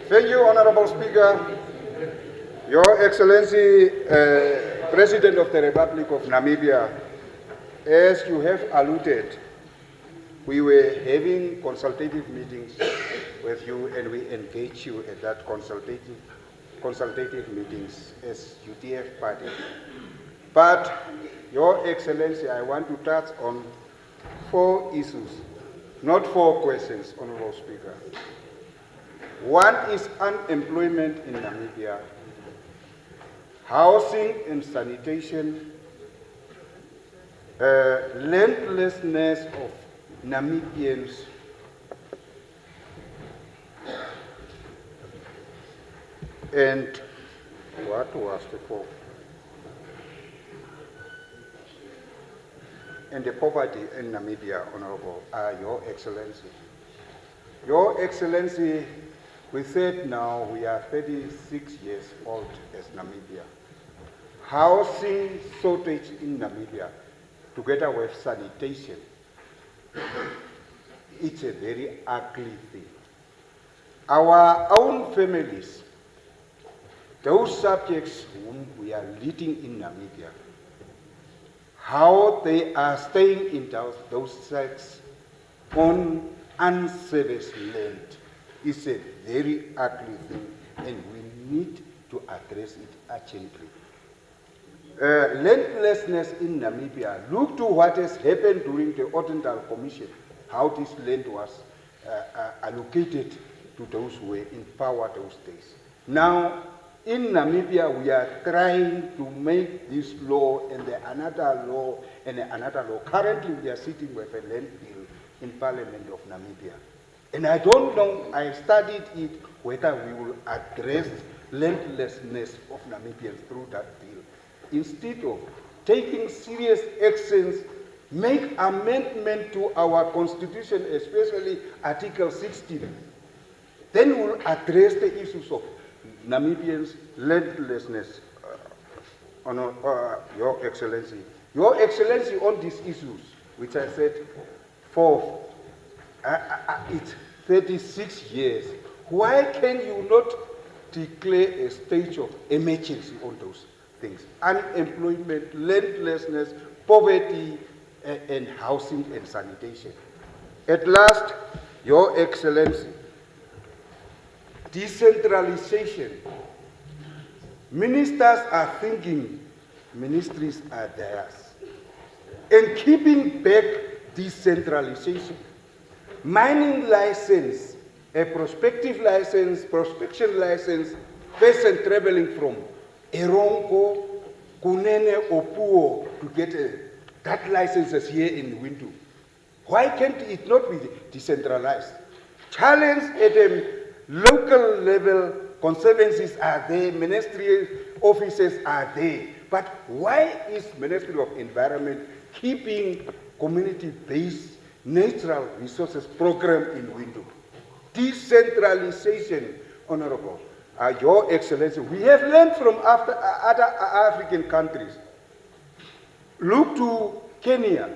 Speaker 7: Thank you, Honorable Speaker. Your Excellency, President of the Republic of Namibia, as you have alluded, we were having consultative meetings with you and we engaged you at that consultative meetings as UTF party. But, Your Excellency, I want to touch on 4 issues, not 4 questions, Honorable Speaker. One is unemployment in Namibia, housing and sanitation, landlessness of Namibians, and what was the 4th? And the poverty in Namibia, Honorable, Your Excellency. Your Excellency, we said now we are 36 years old as Namibia. Housing shortage in Namibia, together with sanitation, it's a very ugly thing. Our own families, those subjects whom we are leading in Namibia, how they are staying in those sites on unserviced land is a very ugly thing, and we need to address it urgently. Landlessness in Namibia, look to what has happened during the Odendaal Commission, how this land was allocated to those who were in power those days. Now, in Namibia, we are trying to make this law and another law and another law. Currently, we are sitting with a land bill in Parliament of Namibia. And I don't know, I studied it, whether we will address landlessness of Namibians through that bill. Instead of taking serious actions, make amendment to our constitution, especially Article 16. Then we'll address the issues of Namibians' landlessness, Your Excellency. Your Excellency, on these issues, which I said, it's 36 years. Why can you not declare a state of emergency on those things? Unemployment, landlessness, poverty, and housing and sanitation. At last, Your Excellency, decentralization. Ministers are thinking ministries are theirs. And keeping back decentralization. Mining license, a prospective license, prospection license, person traveling from Erongo, Kunene, or Puo to get that license is here in Windu. Why can't it not be decentralized? Challenge at a local level, conservancies are there, ministerial offices are there. But why is Ministry of Environment keeping community-based natural resources program in Windu? Decentralization, Honorable. Your Excellency, we have learned from other African countries. Look to Kenya.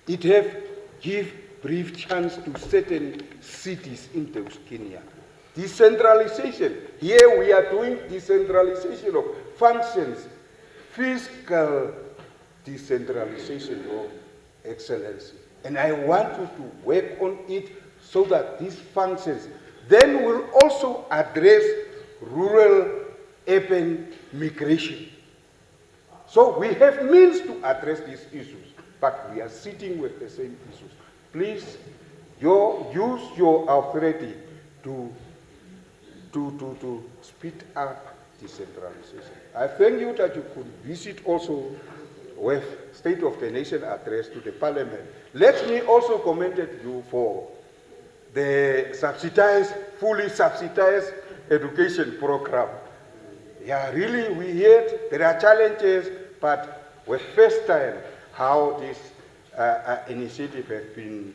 Speaker 7: It have give brief chance to certain cities in those Kenya. Decentralization. Here we are doing decentralization of functions. Fiscal decentralization, Your Excellency. And I want you to work on it so that these functions then will also address rural-urban migration. So we have means to address these issues, but we are sitting with the same issues. Please, use your authority to speed up decentralization. I thank you that you could visit also with State of the Nation address to the Parliament. Let me also commend you for the fully subsidized education program. Yeah, really, we heard there are challenges, but with first time how this initiative has been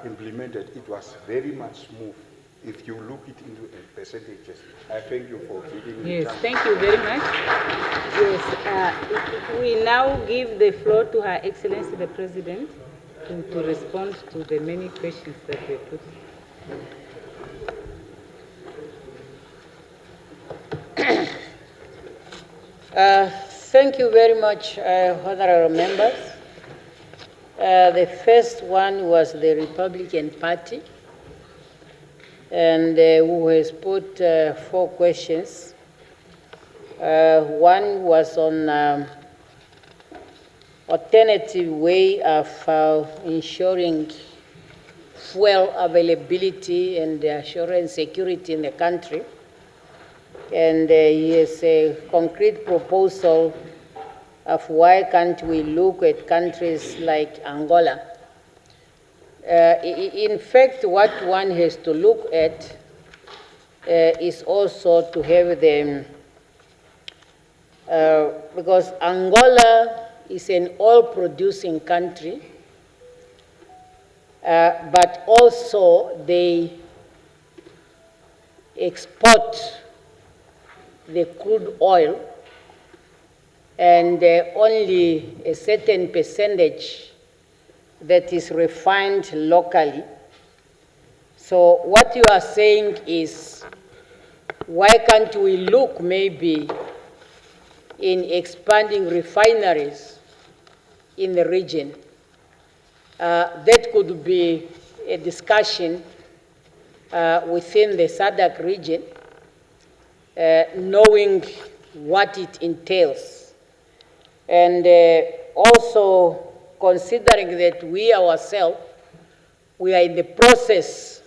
Speaker 7: implemented, it was very much smooth. If you look it into percentages, I thank you for giving me
Speaker 5: Yes,
Speaker 7: time.
Speaker 5: thank you very much. Yes, we now give the floor to Her Excellency the President to respond to the many questions that were put.
Speaker 6: Thank you very much, honorable members. The first one was the Republican Party, and who has put 4 questions. One was on alternative way of ensuring fuel availability and assuring security in the country. And he has a concrete proposal of why can't we look at countries like Angola. In fact, what one has to look at is also to have them, because Angola is an oil-producing country, but also they export the crude oil, and only a certain percentage that is refined locally. So what you are saying is, why can't we look maybe in expanding refineries in the region? That could be a discussion within the SADC region, knowing what it entails. And also considering that we ourselves, we are in the process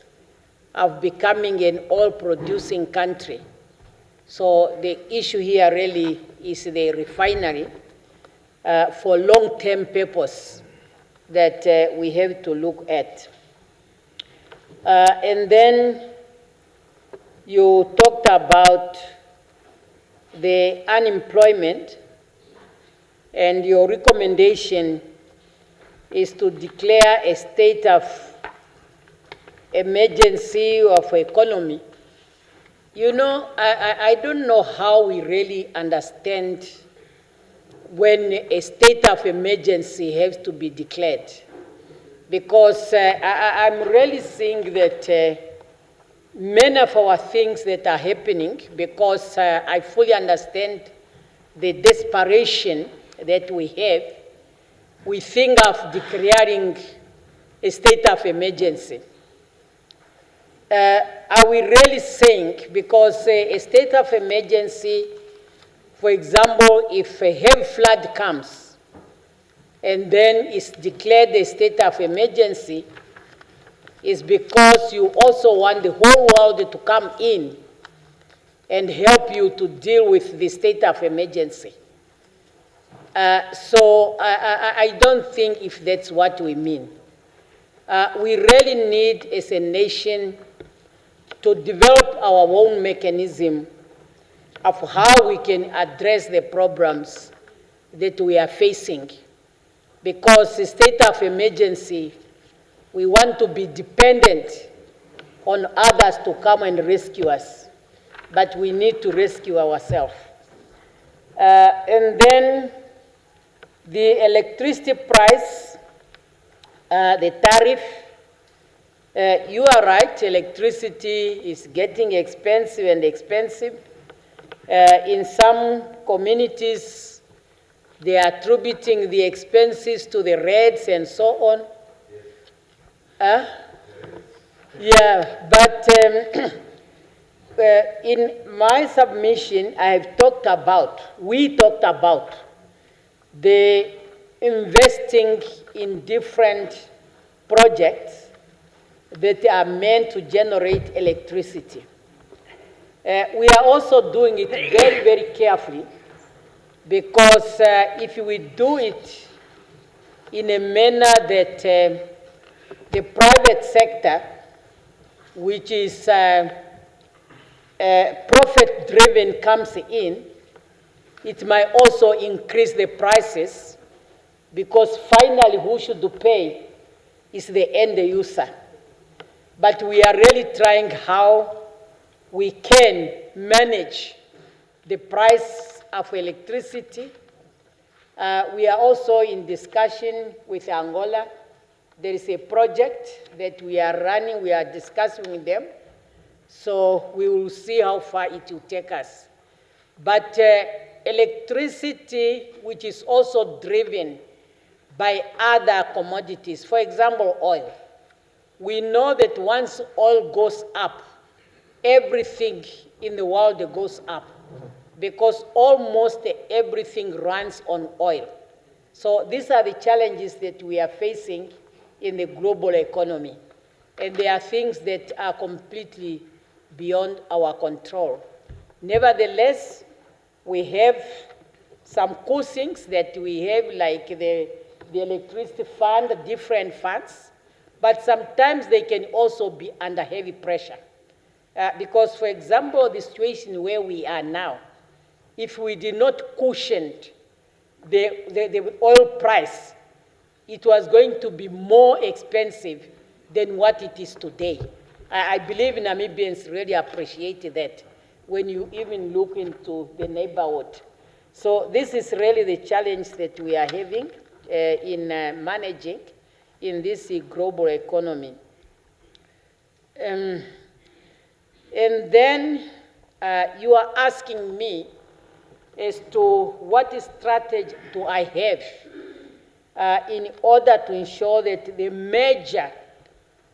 Speaker 6: of becoming an oil-producing country. So the issue here really is the refinery for long-term purpose that we have to look at. And then you talked about the unemployment, and your recommendation is to declare a state of emergency of economy. You know, I don't know how we really understand when a state of emergency has to be declared, because I'm really seeing that many of our things that are happening, because I fully understand the desperation that we have, we think of declaring a state of emergency. Are we really saying, because a state of emergency, for example, if a heavy flood comes and then is declared a state of emergency, is because you also want the whole world to come in and help you to deal with the state of emergency. So I don't think if that's what we mean. We really need, as a nation, to develop our own mechanism of how we can address the problems that we are facing. Because the state of emergency, we want to be dependent on others to come and rescue us, but we need to rescue ourselves. And then the electricity price, the tariff, you are right, electricity is getting expensive and expensive. In some communities, they are attributing the expenses to the rates and so on. Yeah, but in my submission, we talked about the investing in different projects that are meant to generate electricity. We are also doing it very, very carefully, because if we do it in a manner that the private sector, which is profit-driven, comes in, it might also increase the prices, because finally who should pay is the end user. But we are really trying how we can manage the price of electricity. We are also in discussion with Angola there is a project that we are running, we are discussing with them, so we will see how far it will take us. But electricity, which is also driven by other commodities, for example, oil. We know that once oil goes up, everything in the world goes up, because almost everything runs on oil. So these are the challenges that we are facing in the global economy. And there are things that are completely beyond our control. Nevertheless, we have some cool things that we have, like the electricity fund, different funds, but sometimes they can also be under heavy pressure. Because, for example, the situation where we are now, if we did not cushion the oil price, it was going to be more expensive than what it is today. I believe Namibians really appreciate that when you even look into the neighborhood. So this is really the challenge that we are having in managing in this global economy. And then you are asking me as to what strategy do I have in order to ensure that the major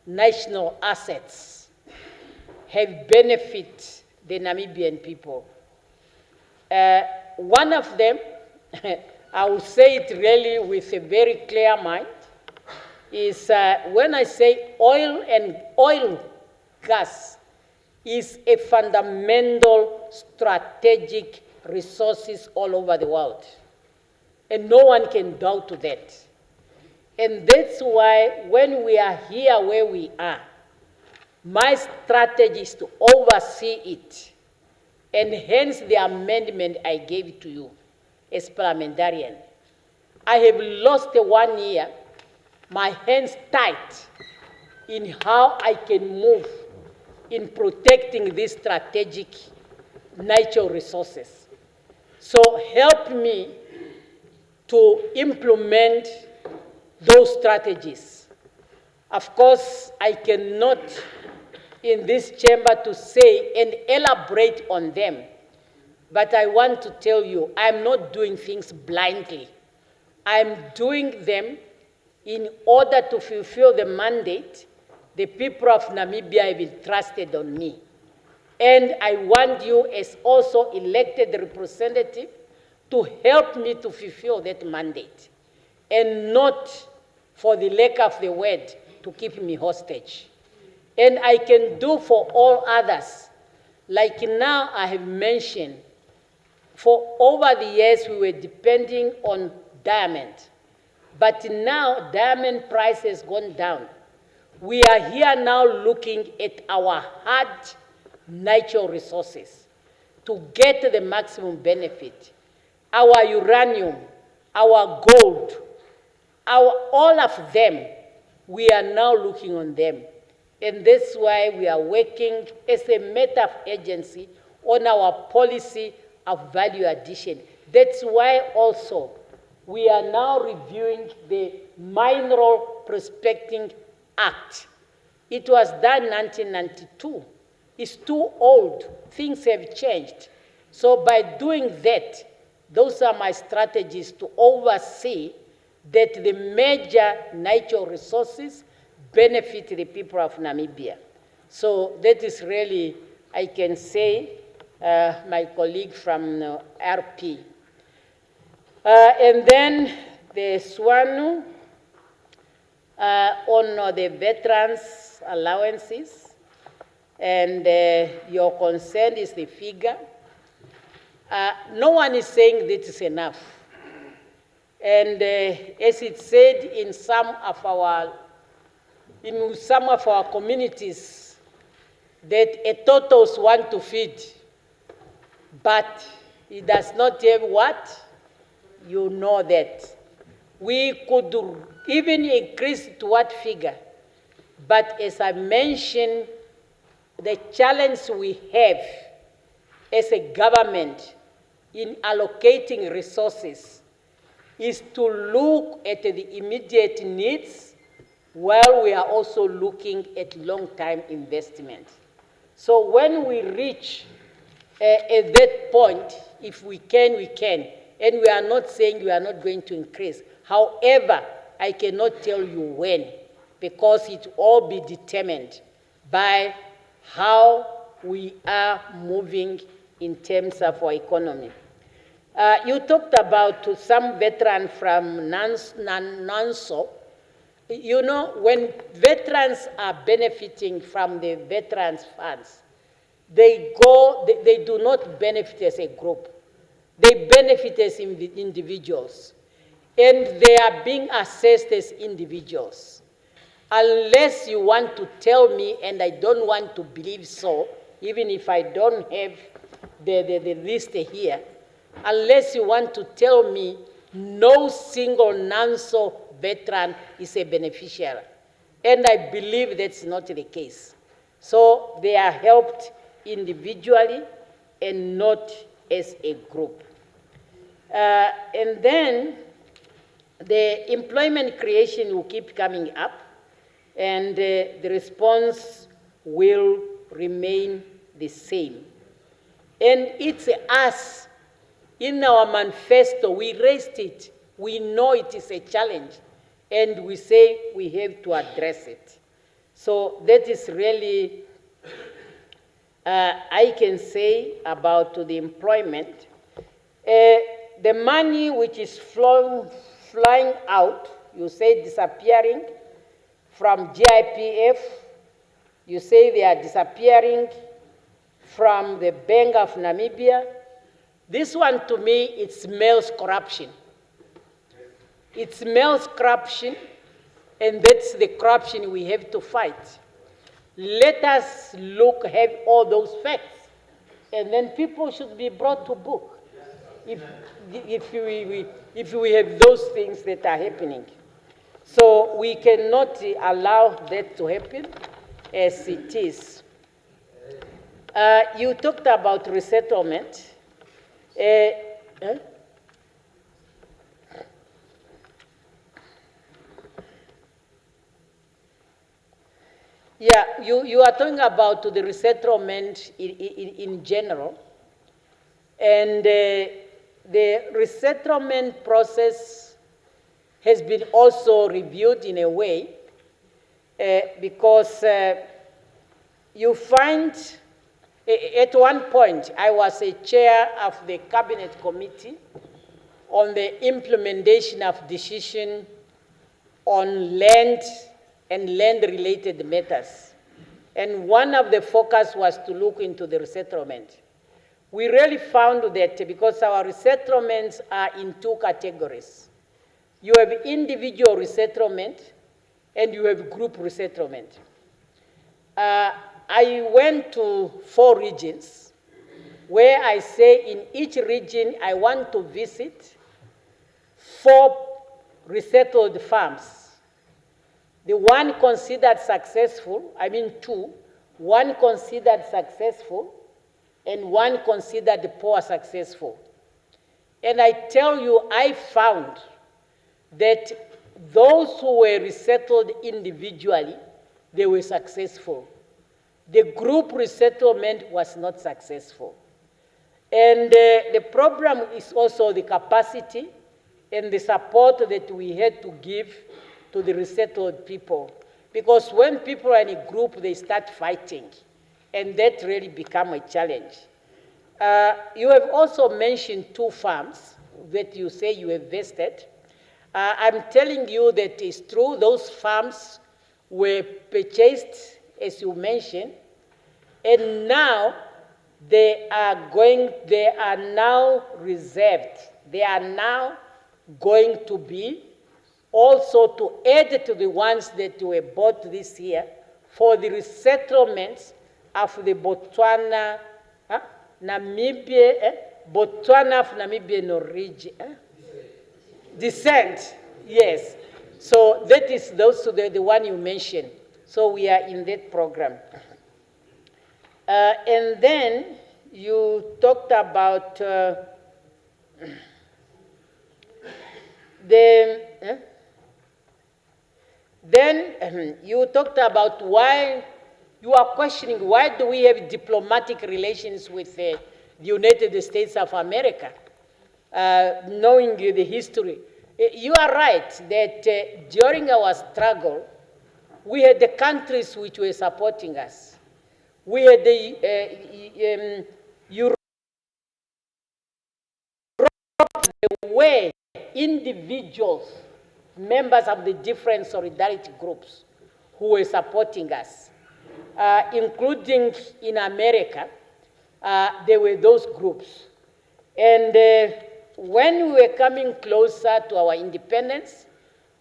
Speaker 6: national assets have benefit the Namibian people. One of them, I will say it really with a very clear mind, is when I say oil gas is a fundamental strategic resources all over the world. And no one can doubt that. And that's why when we are here where we are, my strategy is to oversee it. And hence the amendment I gave to you as parliamentarian. I have lost 1 year, my hands tight in how I can move in protecting these strategic natural resources. So help me to implement those strategies. Of course, I cannot in this chamber to say and elaborate on them, but I want to tell you, I'm not doing things blindly. I'm doing them in order to fulfill the mandate the people of Namibia have entrusted on me. And I want you as also elected representative to help me to fulfill that mandate, and not for the lack of the word to keep me hostage. And I can do for all others. Like now I have mentioned, for over the years we were depending on diamond. But now diamond price has gone down. We are here now looking at our hard natural resources to get the maximum benefit. Our uranium, our gold, all of them, we are now looking on them. And that's why we are working as a matter of urgency on our policy of value addition. That's why also we are now reviewing the Mineral Prospecting Act. It was done in 1992. It's too old. Things have changed. So by doing that, those are my strategies to oversee that the major natural resources benefit the people of Namibia. So that is really, I can say, my colleague from RP. And then the SWANU on the veterans' allowances, and your concern is the figure. No one is saying this is enough. And as it said in some of our communities, that a tortoise wants to feed, but it does not have what? You know that. We could even increase to what figure? But as I mentioned, the challenge we have as a government in allocating resources is to look at the immediate needs while we are also looking at long-term investment. So when we reach at that point, if we can, we can. And we are not saying we are not going to increase. However, I cannot tell you when, because it will all be determined by how we are moving in terms of our economy. You talked about some veteran from NANSO. You know, when veterans are benefiting from the veterans funds, they do not benefit as a group. They benefit as individuals. And they are being assessed as individuals. Unless you want to tell me, and I don't want to believe so, even if I don't have the list here, unless you want to tell me no single NANSO veteran is a beneficiary. And I believe that's not the case. So they are helped individually and not as a group. And then the employment creation will keep coming up, and the response will remain the same. And it's us. In our manifesto, we raised it. We know it is a challenge, and we say we have to address it. So that is really, I can say about the employment. The money which is flying out, you say disappearing from GIPF, you say they are disappearing from the Bank of Namibia. This one, to me, it smells corruption. It smells corruption, and that's the corruption we have to fight. Let us have all those facts, and then people should be brought to book if we have those things that are happening. So we cannot allow that to happen as it is. You talked about resettlement. Yeah, you are talking about the resettlement in general. And the resettlement process has been also reviewed in a way because you find, at one point, I was a chair of the Cabinet Committee on the implementation of decision on land and land-related matters. And one of the focus was to look into the resettlement. We really found that because our resettlements are in two categories. You have individual resettlement and you have group resettlement. I went to 4 regions where I say in each region I want to visit 4 resettled farms. The one considered successful, I mean 2, one considered successful and one considered poor successful. And I tell you, I found that those who were resettled individually, they were successful. The group resettlement was not successful. And the problem is also the capacity and the support that we had to give to the resettled people. Because when people are in a group, they start fighting. And that really became a challenge. You have also mentioned 2 farms that you say you have vested. I'm telling you that it's true. Those farms were purchased, as you mentioned, and now they are now reserved. They are now going to be also to add to the ones that were bought this year for the resettlements of the Botswana, Namibia, Botswana of Namibian origin. Descent, yes. So that is the one you mentioned. So we are in that program. And then you talked about you talked about why, you are questioning why do we have diplomatic relations with the United States of America, knowing the history. You are right that during our struggle, we had the countries which were supporting us. We had the Europe, where individuals, members of the different solidarity groups who were supporting us, including in America, there were those groups. And when we were coming closer to our independence,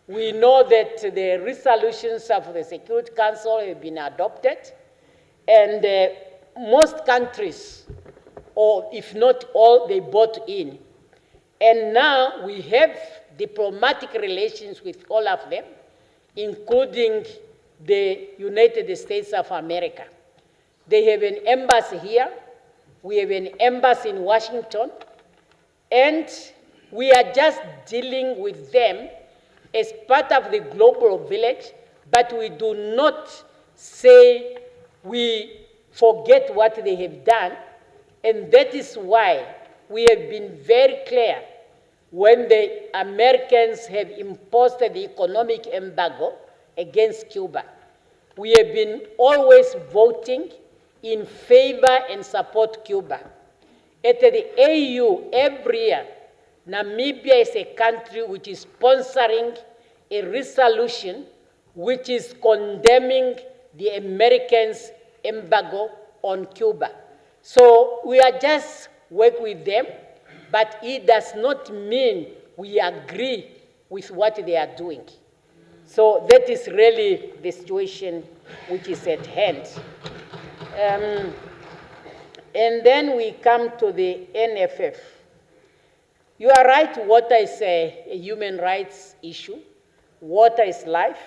Speaker 6: we know that the resolutions of the Security Council have been adopted, and most countries, or if not all, they bought in. And now we have diplomatic relations with all of them, including the United States of America. They have an embassy here. We have an embassy in Washington. And we are just dealing with them as part of the global village, but we do not say we forget what they have done. And that is why we have been very clear when the Americans have imposed the economic embargo against Cuba. We have been always voting in favor and support Cuba. At the AU, every year, Namibia is a country which is sponsoring a resolution which is condemning the Americans' embargo on Cuba. So we are just working with them, but it does not mean we agree with what they are doing. So that is really the situation which is at hand. And then we come to the NFF. You are right, water is a human rights issue. Water is life.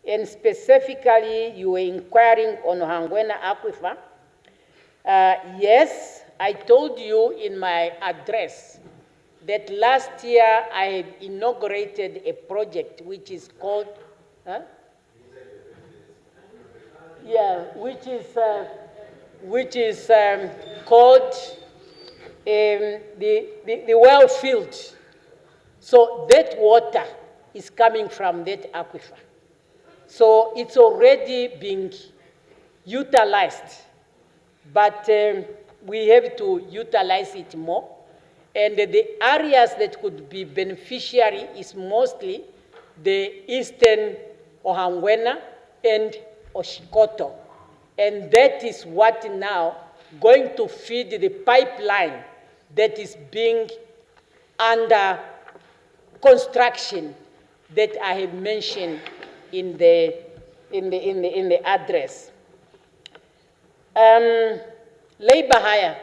Speaker 6: And specifically, you were inquiring on Hangwena Aquifer. Yes, I told you in my address that last year I had inaugurated a project which is called, which is called the well field. So that water is coming from that aquifer. So it's already being utilized, but we have to utilize it more. And the areas that could be beneficiary is mostly the eastern Ohangwena and Oshikoto. And that is what now going to feed the pipeline that is being under construction that I have mentioned in the address. Labor hire.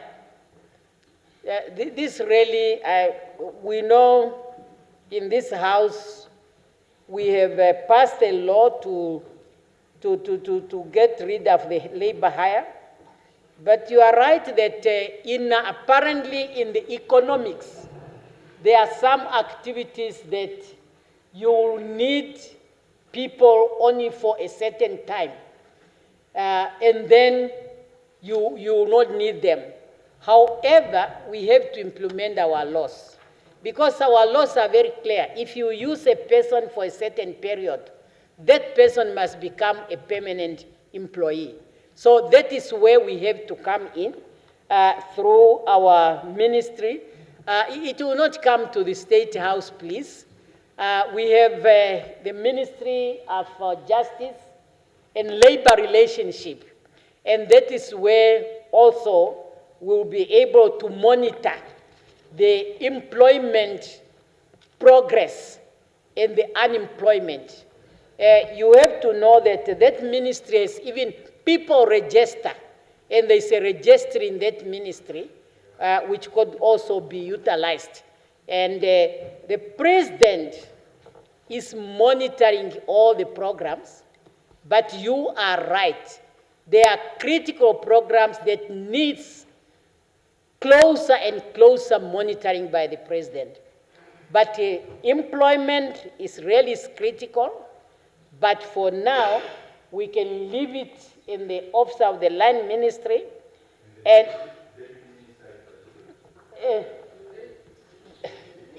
Speaker 6: This really, we know in this House we have passed a law to get rid of the labor hire. But you are right that apparently in the economics, there are some activities that you will need people only for a certain time, and then you will not need them. However, we have to implement our laws, because our laws are very clear. If you use a person for a certain period, that person must become a permanent employee. So that is where we have to come in through our ministry. It will not come to the State House, please. We have the Ministry of Justice and Labor Relationship, and that is where also we'll be able to monitor the employment progress and the unemployment. You have to know that that ministry has even people register, and there's a registry in that ministry which could also be utilized. And the president is monitoring all the programs, but you are right. There are critical programs that needs closer and closer monitoring by the president. But employment is really critical, But for now, we can leave it in the office of the Land Ministry, and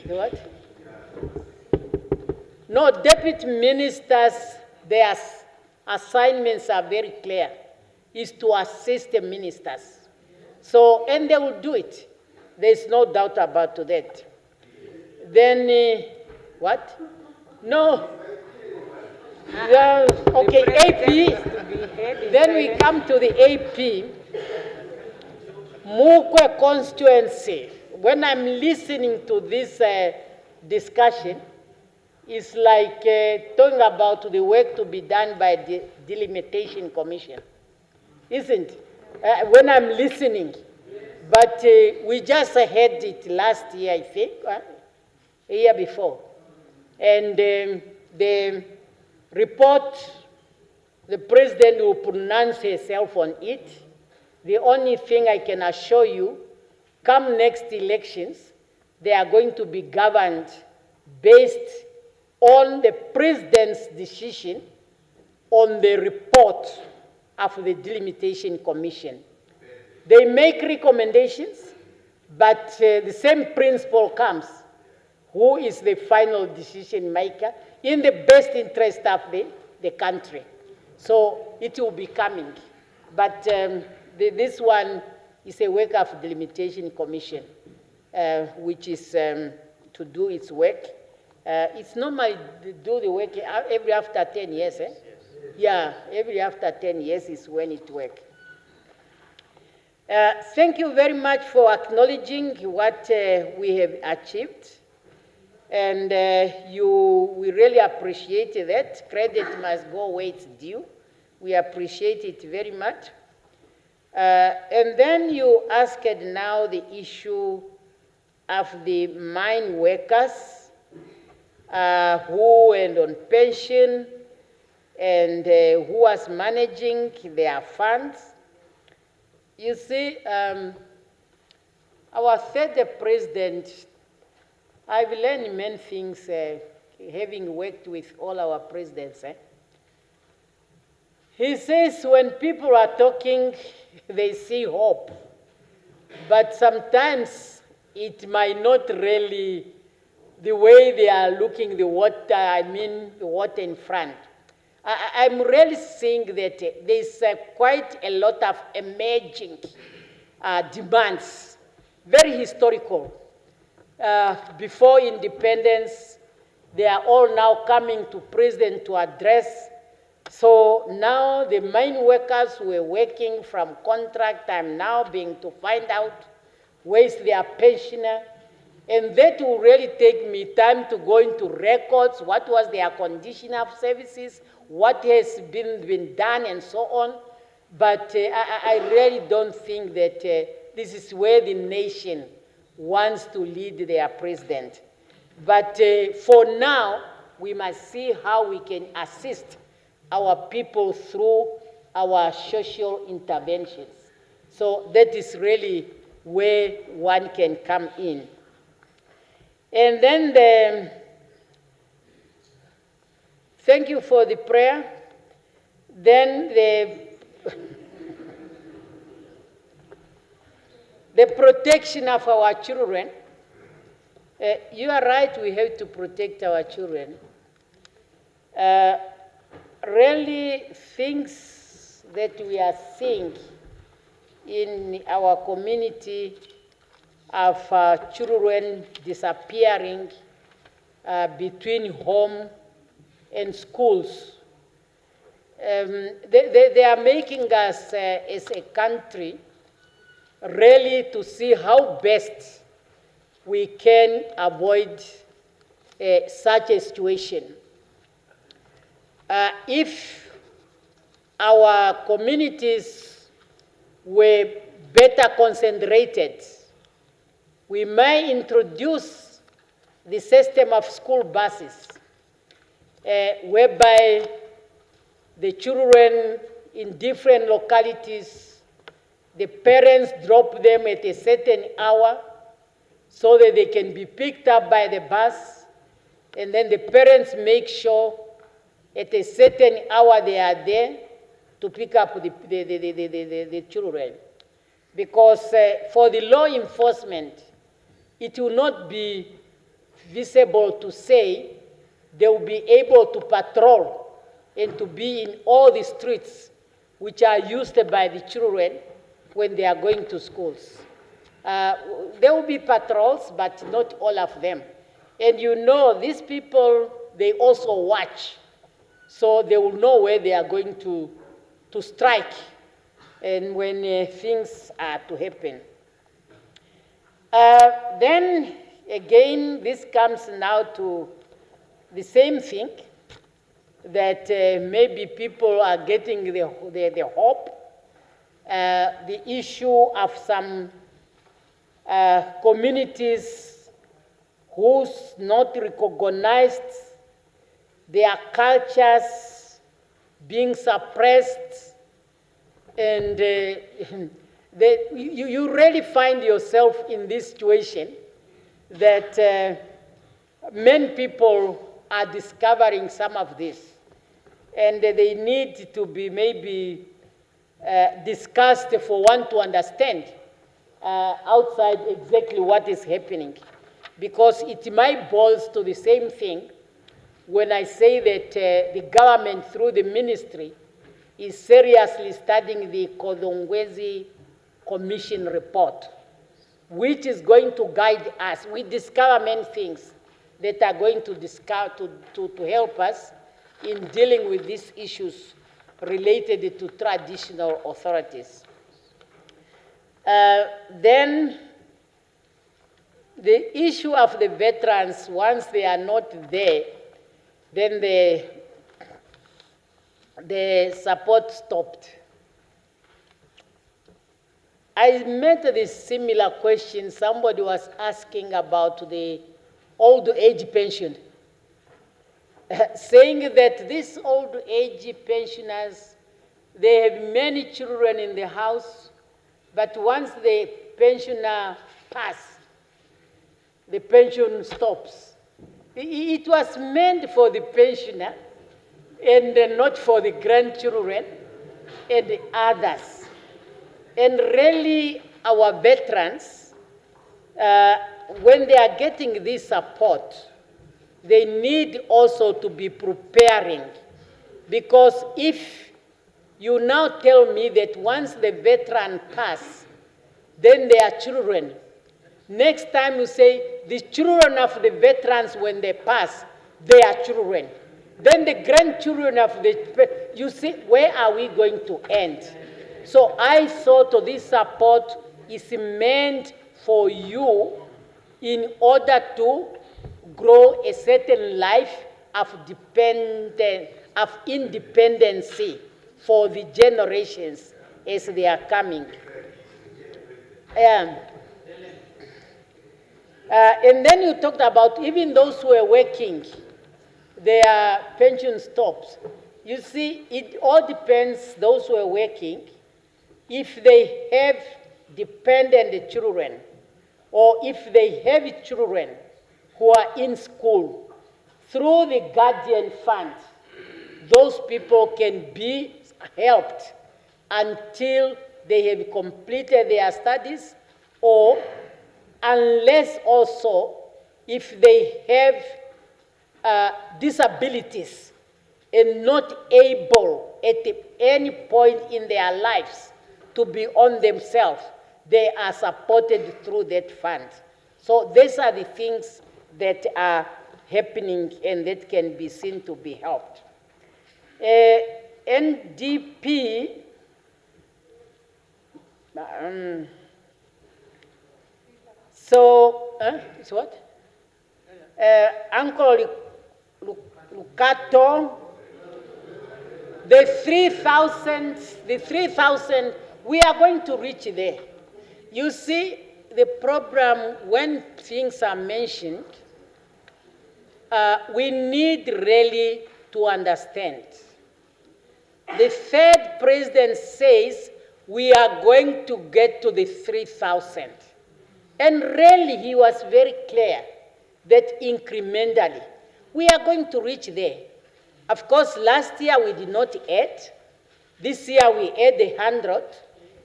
Speaker 6: what? No, deputy ministers, their assignments are very clear, is to assist the ministers. So, and they will do it. There's no doubt about that. Then, what? No. Okay, AP. Then we come to the AP. Mukwe constituency. When I'm listening to this discussion, it's like talking about the work to be done by the Delimitation Commission, isn't it? When I'm listening. But we just had it last year, I think, a year before. And the report, the president will pronounce herself on it. The only thing I can assure you, come next elections, they are going to be governed based on the president's decision on the report of the Delimitation Commission. They make recommendations, but the same principle comes. Who is the final decision maker in the best interest of the country? So it will be coming. But this one is a work of the Delimitation Commission, which is to do its work. It's normally do the work every after 10 years. Eh? Yeah, every after 10 years is when it works. Thank you very much for acknowledging what we have achieved. And we really appreciate that. Credit must go where it's due. We appreciate it very much. And then you asked now the issue of the mine workers who went on pension and who was managing their funds. You see, our third president, I've learned many things having worked with all our presidents. He says when people are talking, they see hope. But sometimes it might not really, the way they are looking the water, the water in front. I'm really seeing that there's quite a lot of emerging demands, very historical. Before independence, they are all now coming to president to address. So now the mine workers who were working from contract time now being to find out where is their pensioner. And that will really take me time to go into records, what was their condition of services, what has been done, and so on. But I really don't think that this is where the nation wants to lead their president. But for now, we must see how we can assist our people through our social interventions. So that is really where one can come in. And then thank you for the prayer. Then the protection of our children. You are right, we have to protect our children. Really, things that we are seeing in our community of children disappearing between home and schools. They are making us as a country really to see how best we can avoid such a situation. If our communities were better concentrated, we may introduce the system of school buses, whereby the children in different localities, the parents drop them at a certain hour so that they can be picked up by the bus, and then the parents make sure At a certain hour, they are there to pick up the children. Because for the law enforcement, it will not be visible to say they will be able to patrol and to be in all the streets which are used by the children when they are going to schools. There will be patrols, but not all of them. And you know, these people, they also watch. So they will know where they are going to strike and when things are to happen. Then, again, this comes now to the same thing, that maybe people are getting the hope, the issue of some communities who's not recognized, their cultures being suppressed, and you really find yourself in this situation that many people are discovering some of this, and they need to be maybe discussed for one to understand outside exactly what is happening, because it might boil to the same thing when I say that the government through the ministry is seriously studying the Kodongwezi Commission report, which is going to guide us. We discover many things that are going to help us in dealing with these issues related to traditional authorities. Then the issue of the veterans, once they are not there, then the support stopped. I met this similar question. Somebody was asking about the old age pension, saying that these old age pensioners, they have many children in the house, but once the pensioner passes, the pension stops. It was meant for the pensioner and not for the grandchildren and the others. And really, our veterans, when they are getting this support, they need also to be preparing. Because if you now tell me that once the veteran passes, then their children, next time you say the children of the veterans, when they pass, they are children. Then the grandchildren of the, you see, where are we going to end? So I thought this support is meant for you in order to grow a certain life of independency for the generations as they are coming. And then you talked about even those who are working, their pension stops. You see, it all depends, those who are working, if they have dependent children, or if they have children who are in school, through the Guardian Fund, those people can be helped until they have completed their studies, or unless also if they have disabilities and not able at any point in their lives to be on themselves, they are supported through that fund. So these are the things that are happening and that can be seen to be helped. NDP, it's what? Uncle Lucato, the 3,000, we are going to reach there. You see, the problem, when things are mentioned, we need really to understand. The third president says we are going to get to the 3,000. And really, he was very clear that incrementally, we are going to reach there. Of course, last year we did not add. This year we add 100.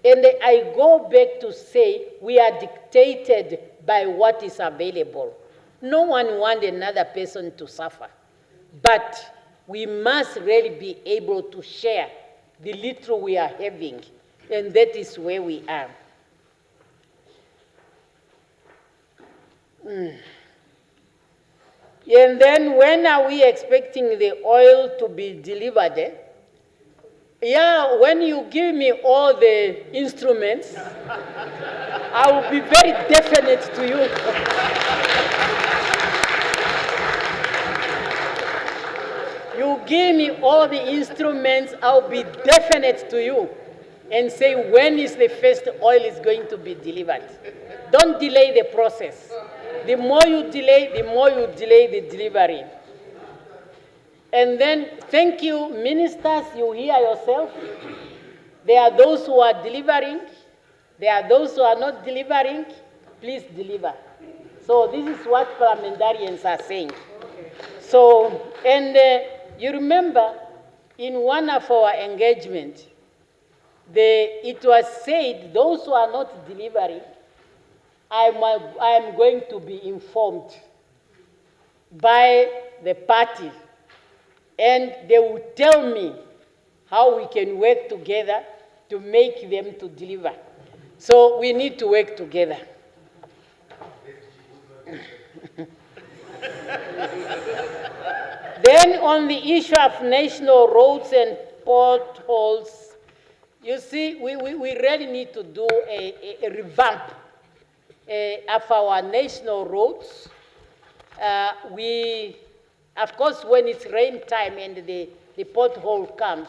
Speaker 6: And I go back to say we are dictated by what is available. No one wants another person to suffer. But we must really be able to share the little we are having. And that is where we are. And then when are we expecting the oil to be delivered? Yeah, when you give me all the instruments, I will be very definite to you. You give me all the instruments, I'll be definite to you and say when is the first oil is going to be delivered. Don't delay the process. The more you delay the delivery. And then, thank you, ministers, you hear yourself. There are those who are delivering. There are those who are not delivering. Please deliver. So this is what parliamentarians are saying. So, and you remember, in one of our engagements, it was said, those who are not delivering, I am going to be informed by the party, and they will tell me how we can work together to make them to deliver. So we need to work together. Then on the issue of national roads and potholes, you see, we really need to do a revamp of our national roads. Of course, when it's rain time and the pothole comes,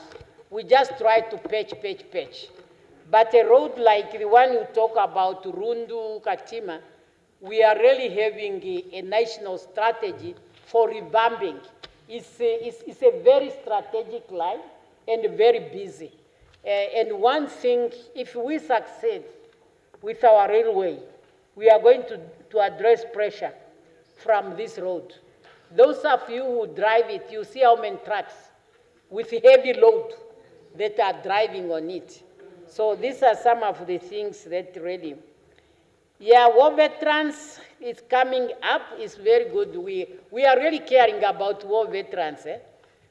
Speaker 6: we just try to patch. But a road like the one you talk about, Rundu, Katima, we are really having a national strategy for revamping. It's a very strategic line and very busy. And one thing, if we succeed with our railway, we are going to address pressure from this road. Those of you who drive it, you see how many trucks with heavy load that are driving on it. So these are some of the things that really, yeah, war veterans is coming up, it's very good. We are really caring about war veterans,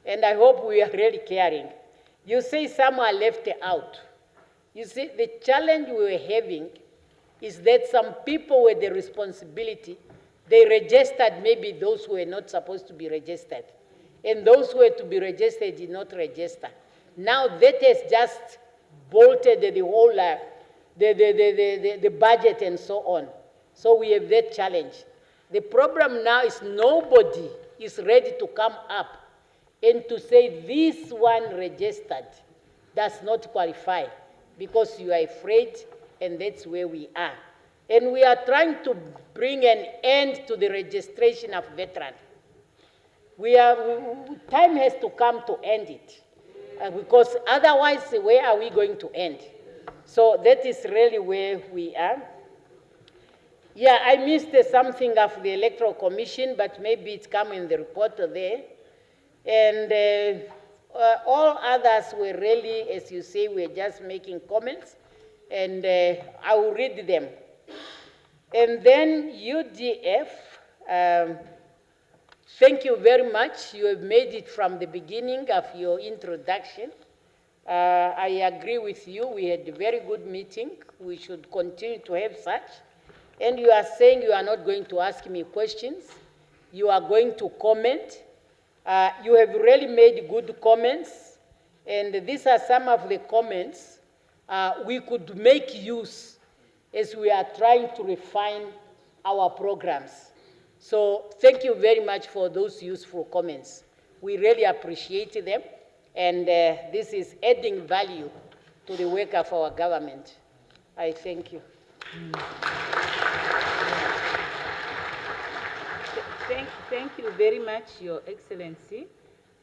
Speaker 6: and I hope we are really caring. You say some are left out. You see, the challenge we were having is that some people with the responsibility, they registered maybe those who were not supposed to be registered. And those who were to be registered did not register. Now that has just bolted the whole, the budget and so on. So we have that challenge. The problem now is nobody is ready to come up and to say this one registered does not qualify because you are afraid, and that's where we are. And we are trying to bring an end to the registration of veterans. Time has to come to end it, because otherwise, where are we going to end? So that is really where we are. Yeah, I missed something of the Electoral Commission, but maybe it's come in the report there. And all others were really, as you say, we're just making comments, and I will read them. And then UDF, thank you very much. You have made it from the beginning of your introduction. I agree with you. We had a very good meeting. We should continue to have such. And you are saying you are not going to ask me questions. You are going to comment. You have really made good comments. And these are some of the comments we could make use as we are trying to refine our programs. So thank you very much for those useful comments. We really appreciate them, and this is adding value to the work of our government. I thank you.
Speaker 5: Thank you very much, Your Excellency.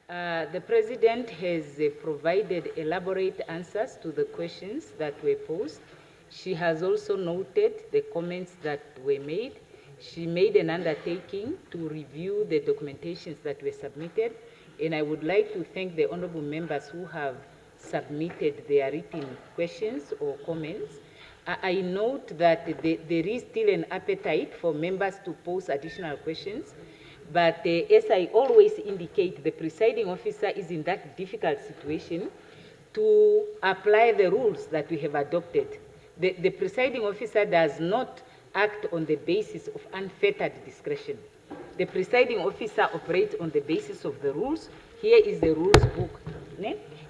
Speaker 5: The President has provided elaborate answers to the questions that were posed. She has also noted the comments that were made. She made an undertaking to review the documentations that were submitted, And I would like to thank the honorable members who have submitted their written questions or comments. I note that there is still an appetite for members to pose additional questions, but as I always indicate, the presiding officer is in that difficult situation to apply the rules that we have adopted. The presiding officer does not act on the basis of unfettered discretion. The presiding officer operates on the basis of the rules. Here is the rules book.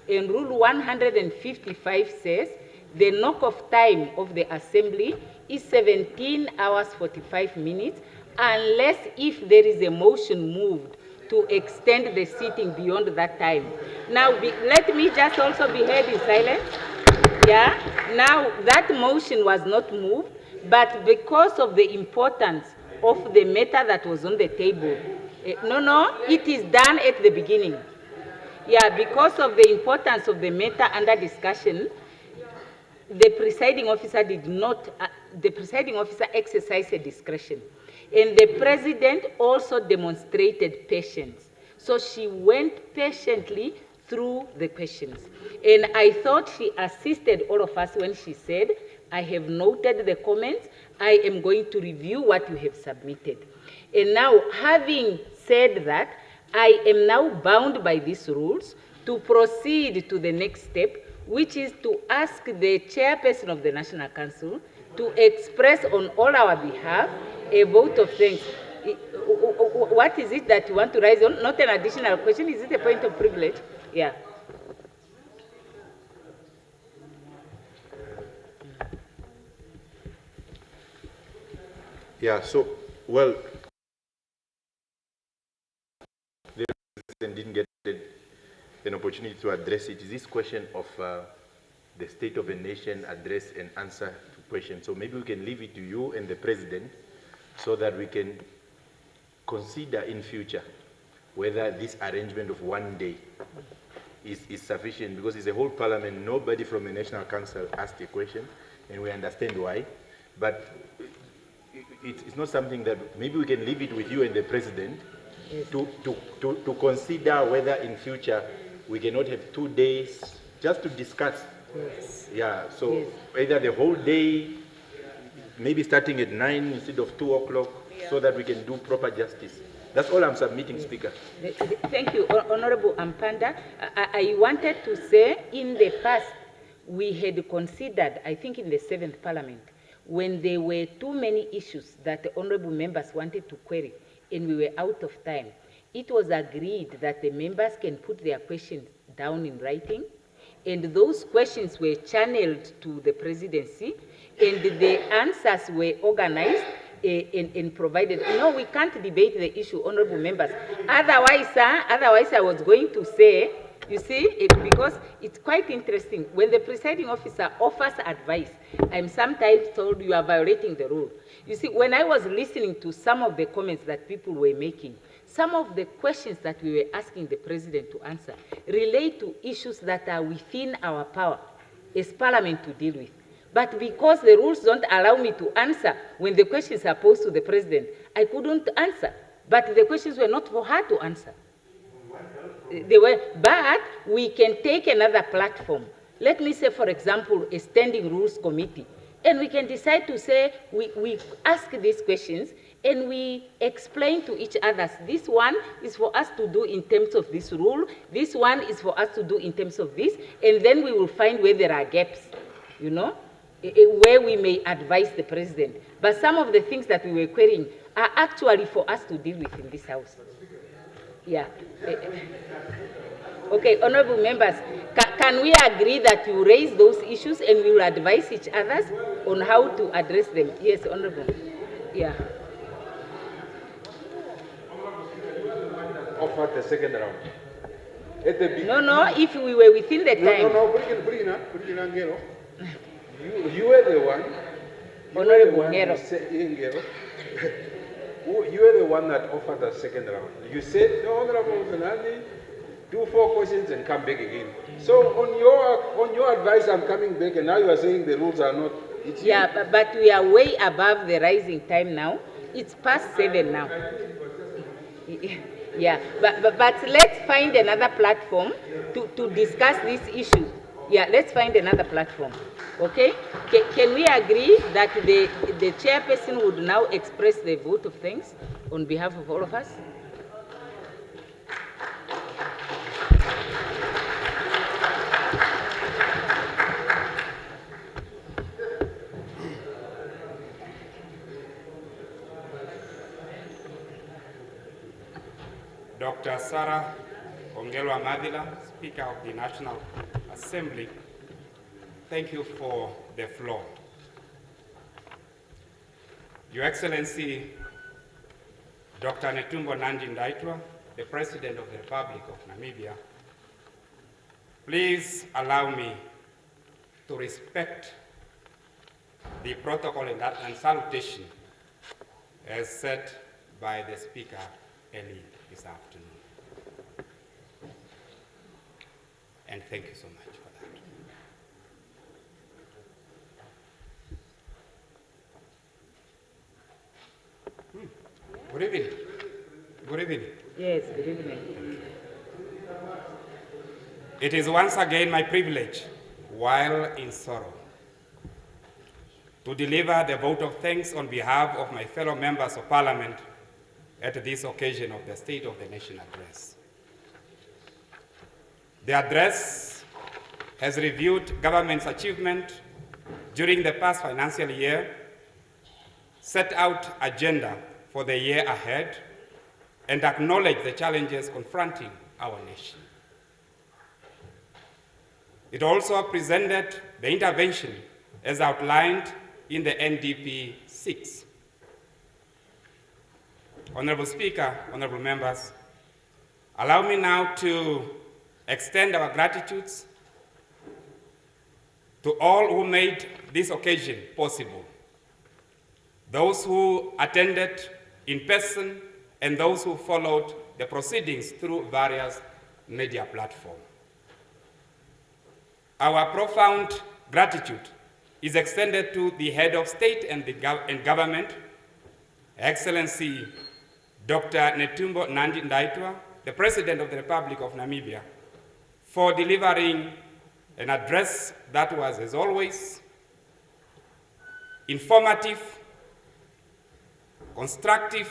Speaker 5: And Rule 155 says the knock-off time of the assembly is 17 hours 45 minutes unless if there is a motion moved to extend the sitting beyond that time. Now, let me just also be heard in silence. Yeah. Now, that motion was not moved, but because of the importance of the matter that was on the table, it is done at the beginning. Yeah, because of the importance of the matter under discussion, the presiding officer did not, the presiding officer exercised a discretion. And the president also demonstrated patience. So she went patiently through the questions. And I thought she assisted all of us when she said, I have noted the comments, I am going to review what you have submitted. And now, having said that, I am now bound by these rules to proceed to the next step, which is to ask the chairperson of the National Council to express on all our behalf a vote of thanks. What is it that you want to raise on? Not an additional question. Is it a point of privilege? Yeah.
Speaker 9: Yeah, so, well, the president didn't get an opportunity to address it. Is this question of the state of a nation address and answer to questions? So maybe we can leave it to you and the president so that we can consider in future whether this arrangement of 1 day is sufficient, because it's a whole parliament, nobody from the National Council asked a question, and we understand why, but it's not something that maybe we can leave it with you and the president to consider whether in future we cannot have 2 days just to discuss.
Speaker 5: Yes.
Speaker 9: Yeah, so either the whole day, maybe starting at 9 instead of 2 o'clock, so that we can do proper justice. That's all I'm submitting, Speaker.
Speaker 5: Thank you, Honorable Ampanda. I wanted to say in the past, we had considered, I think in the 7th Parliament, when there were too many issues that the honorable members wanted to query and we were out of time, it was agreed that the members can put their questions down in writing, and those questions were channeled to the presidency, and the answers were organized and provided. No, we can't debate the issue, honorable members. Otherwise I was going to say, you see, because it's quite interesting. When the presiding officer offers advice, I'm sometimes told you are violating the rule. You see, when I was listening to some of the comments that people were making, some of the questions that we were asking the president to answer relate to issues that are within our power as parliament to deal with. But because the rules don't allow me to answer when the questions are posed to the president, I couldn't answer. But the questions were not for her to answer. They were, but we can take another platform. Let me say, for example, a standing rules committee. And we can decide to say, we ask these questions and we explain to each other, this one is for us to do in terms of this rule, this one is for us to do in terms of this, and then we will find where there are gaps, you know, where we may advise the president. But some of the things that we were querying are actually for us to deal with in this house. Yeah. Okay, honorable members, can we agree that you raise those issues and we will advise each other on how to address them? Yes, honorable. Yeah.
Speaker 8: Offer the second round.
Speaker 5: No, if we were within the time.
Speaker 8: No, you were the one.
Speaker 5: Honorable Ngero.
Speaker 8: You were the one that offered the second round. You said, the Honorable Nandi, do 4 questions and come back again. So on your advice, I'm coming back, and now you are saying the rules are not.
Speaker 5: Yeah, but we are way above the rising time now. It's past 7 now. Yeah, but let's find another platform to discuss this issue. Yeah, let's find another platform. Okay? Can we agree that the chairperson would now express the vote of thanks on behalf of all of us?
Speaker 15: Dr. Sarah Ongelwa Madila, Speaker of the National Assembly, thank you for the floor. Your Excellency, Dr. Netumbo Nandi-Ndaitwah, the President of the Republic of Namibia, please allow me to respect the protocol and salutation as set by the Speaker early this afternoon. And thank you so much for that. Good evening. Good evening.
Speaker 5: Yes, good evening.
Speaker 15: It is once again my privilege, while in sorrow, to deliver the vote of thanks on behalf of my fellow members of Parliament at this occasion of the State of the Nation address. The address has reviewed government's achievement during the past financial year, set out agenda for the year ahead, and acknowledged the challenges confronting our nation. It also presented the intervention as outlined in the NDP 6. Honorable Speaker, honorable members, allow me now to extend our gratitudes to all who made this occasion possible, those who attended in person and those who followed the proceedings through various media platforms. Our profound gratitude is extended to the head of state and government, Excellency Dr. Netumbo Nandi-Ndaitwah, the President of the Republic of Namibia, for delivering an address that was, as always, informative, constructive,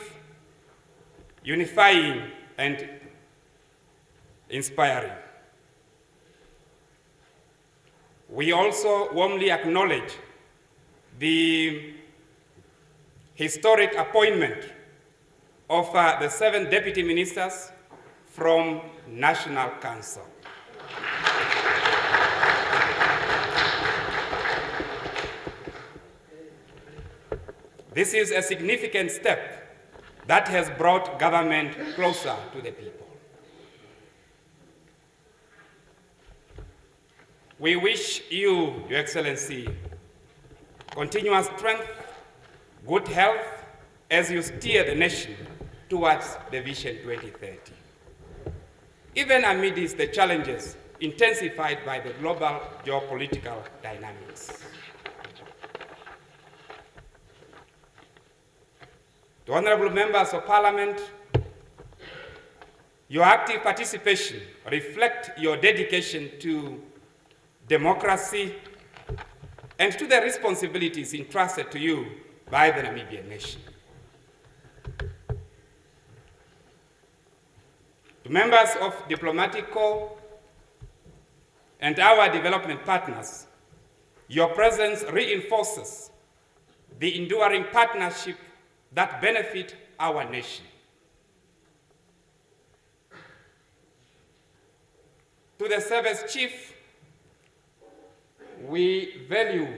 Speaker 15: unifying, and inspiring. We also warmly acknowledge the historic appointment of the 7 deputy ministers from National Council. This is a significant step that has brought government closer to the people. We wish you, Your Excellency, continuous strength, good health, as you steer the nation towards the Vision 2030. Even amidst the challenges intensified by the global geopolitical dynamics. To honorable members of Parliament, your active participation reflects your dedication to democracy and to the responsibilities entrusted to you by the Namibian nation. To members of diplomatic corps and our development partners, your presence reinforces the enduring partnership that benefit our nation. To the service chief, we value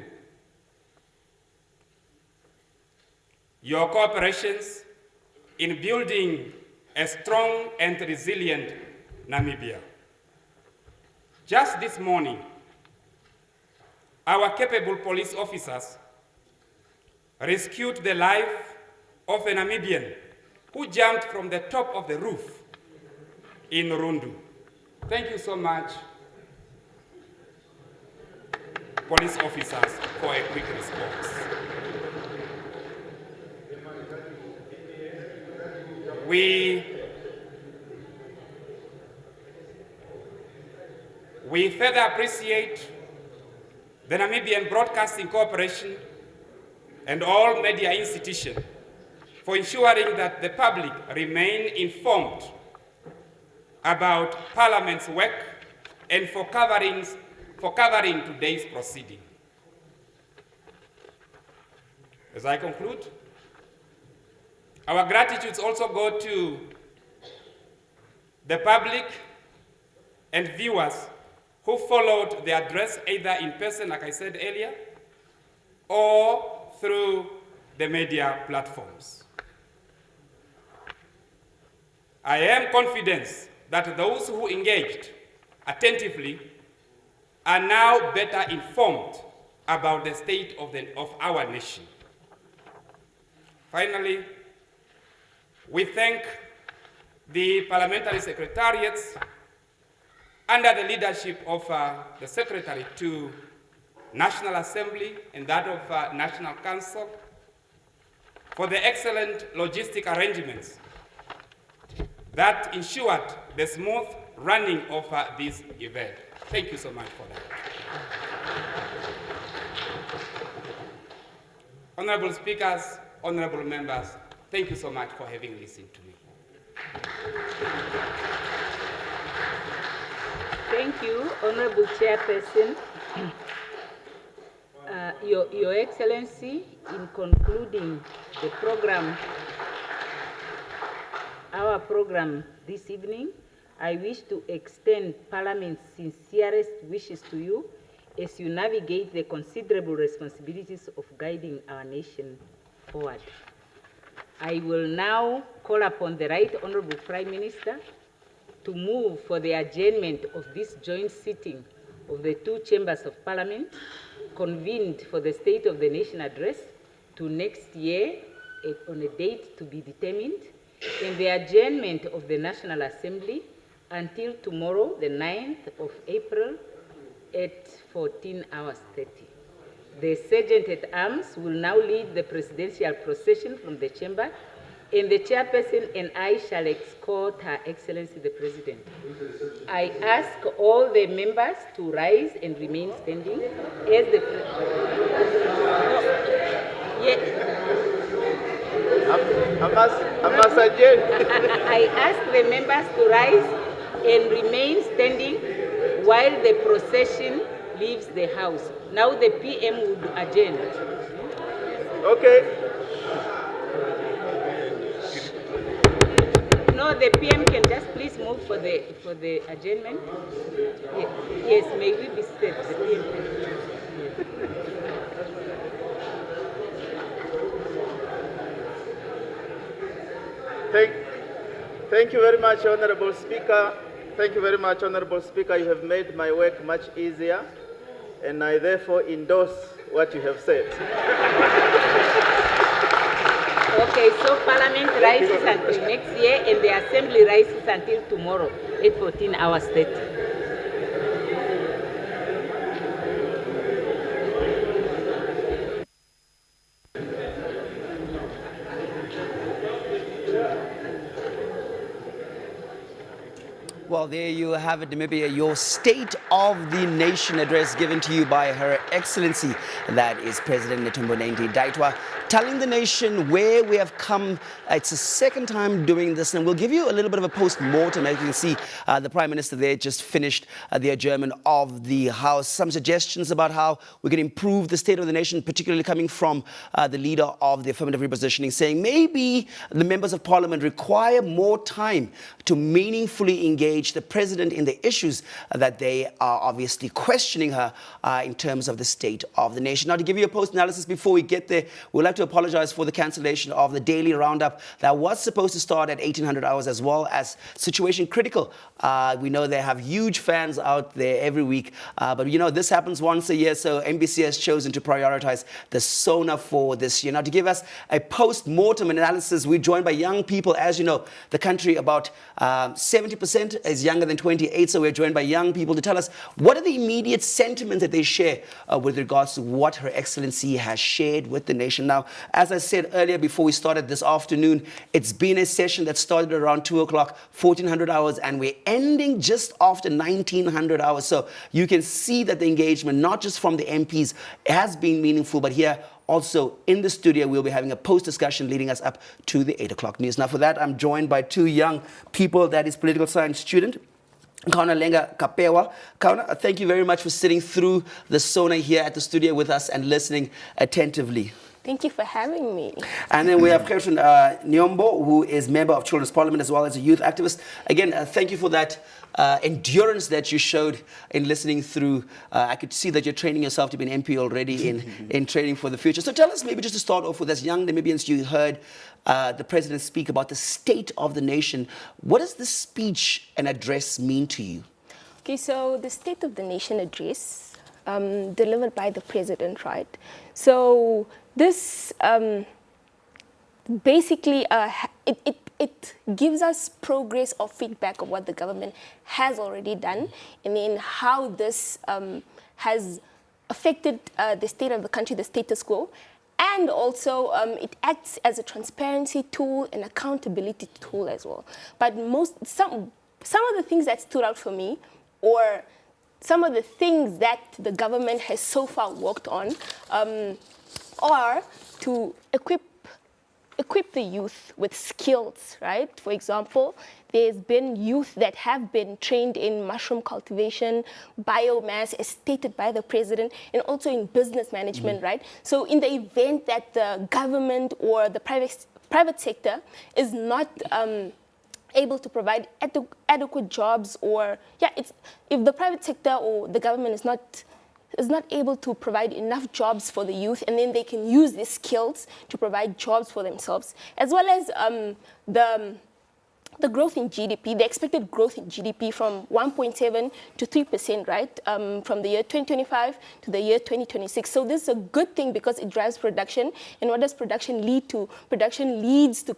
Speaker 15: your cooperations in building a strong and resilient Namibia. Just this morning, our capable police officers rescued the life of a Namibian who jumped from the top of the roof in Rundu. Thank you so much, police officers, for a quick response. We We further appreciate the Namibian Broadcasting Corporation and all media institutions for ensuring that the public remain informed about Parliament's work and for covering today's proceeding. As I conclude, our gratitudes also go to the public and viewers who followed the address either in person, like I said earlier, or through the media platforms. I am confident that those who engaged attentively are now better informed about the state of our nation. Finally, we thank the parliamentary secretariats under the leadership of the Secretary to National Assembly and that of National Council for the excellent logistic arrangements that ensured the smooth running of this event. Thank you so much for that. Honorable speakers, honorable members, thank you so much for having listened to me.
Speaker 5: Thank you, Honorable Chairperson. Your Excellency, in concluding the program, our program this evening, I wish to extend Parliament's sincerest wishes to you as you navigate the considerable responsibilities of guiding our nation forward. I will now call upon the Right Honorable Prime Minister to move for the adjournment of this joint sitting of the two chambers of Parliament convened for the State of the Nation address to next year on a date to be determined, and the adjournment of the National Assembly until tomorrow, the 9th of April at 14 hours 30. The Sergeant at Arms will now lead the presidential procession from the chamber, and the chairperson and I shall escort Her Excellency the President. I ask all the members to rise and remain standing as the I ask the members to rise and remain standing while the procession leaves the house. Now the PM would adjourn.
Speaker 12: Okay.
Speaker 5: No, the PM can just please move for the adjournment. Yes, may we be seated, the PM.
Speaker 12: Thank you very much, Honorable Speaker. Thank you very much, Honorable Speaker. You have made my work much easier, and I therefore endorse what you have said.
Speaker 5: Okay, so Parliament rises until next year, and the Assembly rises until tomorrow at 14 hours 30.
Speaker 1: Well, there you have it, Namibia, your State of the Nation address given to you by Her Excellency, that is President Netumbo Nandi-Ndaitwah, telling the nation where we have come. It's the second time doing this, and we'll give you a little bit of a post-mortem. As you can see, the Prime Minister there just finished the adjournment of the House. Some suggestions about how we can improve the State of the Nation, particularly coming from the leader of the affirmative repositioning, saying maybe the members of Parliament require more time to meaningfully engage the President in the issues that they are obviously questioning her in terms of the state of the nation. Now, to give you a post-analysis before we get there, we'd like to apologize for the cancellation of the daily roundup that was supposed to start at 1800 hours, as well as Situation Critical. We know they have huge fans out there every week, but you know, this happens once a year, so NBC has chosen to prioritize the SONA for this year. Now, to give us a post-mortem analysis, we're joined by young people. As you know, the country, about 70% is younger than 28, so we're joined by young people to tell us what are the immediate sentiments that they share with regards to what Her Excellency has shared with the nation. Now, Now, as I said earlier before we started this afternoon, it's been a session that started around 2 o'clock, 1400 hours, and we're ending just after 1900 hours. So you can see that the engagement, not just from the MPs, has been meaningful, but here also in the studio, we'll be having a post-discussion leading us up to the 8 o'clock news. Now, for that, I'm joined by two young people. That is political science student Kauna Lenga Kapewa. Kauna, thank you very much for sitting through the SONA here at the studio with us and listening attentively.
Speaker 16: Thank you for having me.
Speaker 1: And then we have Gertrude Nyombo, who is member of Children's Parliament as well as a youth activist. Again, thank you for that endurance that you showed in listening through. I could see that you're training yourself to be an MP already in training for the future. So tell us, maybe just to start off with, as young Namibians, you heard the president speak about the state of the nation. What does this speech and address mean to you?
Speaker 16: Okay, so the State of the Nation address delivered by the president, right? So this basically, it gives us progress or feedback of what the government has already done and then how this has affected the state of the country, the status quo. And also, it acts as a transparency tool and accountability tool as well. But some of the things that stood out for me, or some of the things that the government has so far worked on, are to equip the youth with skills, right? For example, there's been youth that have been trained in mushroom cultivation, biomass, as stated by the president, and also in business management, right? So in the event that the government or the private sector is not able to provide adequate jobs, or if the private sector or the government is not able to provide enough jobs for the youth, and then they can use these skills to provide jobs for themselves, as well as the growth in GDP, the expected growth in GDP from 1.7 to 3%, right, from the year 2025 to the year 2026. So this is a good thing because it drives production. And what does production lead to? Production leads to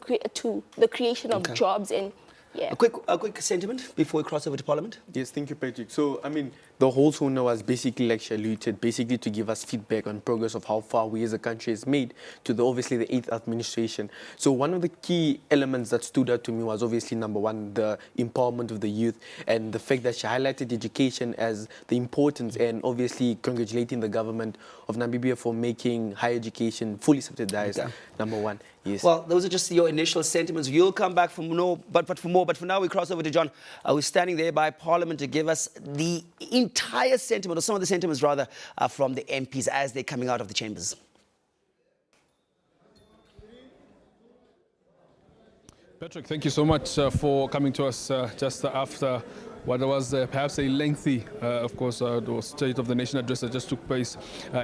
Speaker 16: the creation of jobs. And yeah.
Speaker 1: A quick sentiment before we cross over to Parliament.
Speaker 17: Yes, thank you, Patrick. So, I mean, the whole SONA was basically lecture-alluded, basically to give us feedback on progress of how far we as a country has made to obviously the 8th administration. So one of the key elements that stood out to me was obviously, number one, the empowerment of the youth, and the fact that she highlighted education as the importance, and obviously congratulating the government of Namibia for making higher education fully subsidized, number one. Yes.
Speaker 1: Well, those are just your initial sentiments. You'll come back for more, but for more. But for now, we cross over to John, who's standing there by Parliament to give us the entire sentiment, or some of the sentiments rather, from the MPs as they're coming out of the chambers.
Speaker 2: Patrick, thank you so much for coming to us just after what was perhaps a lengthy, of course, the State of the Nation address that just took place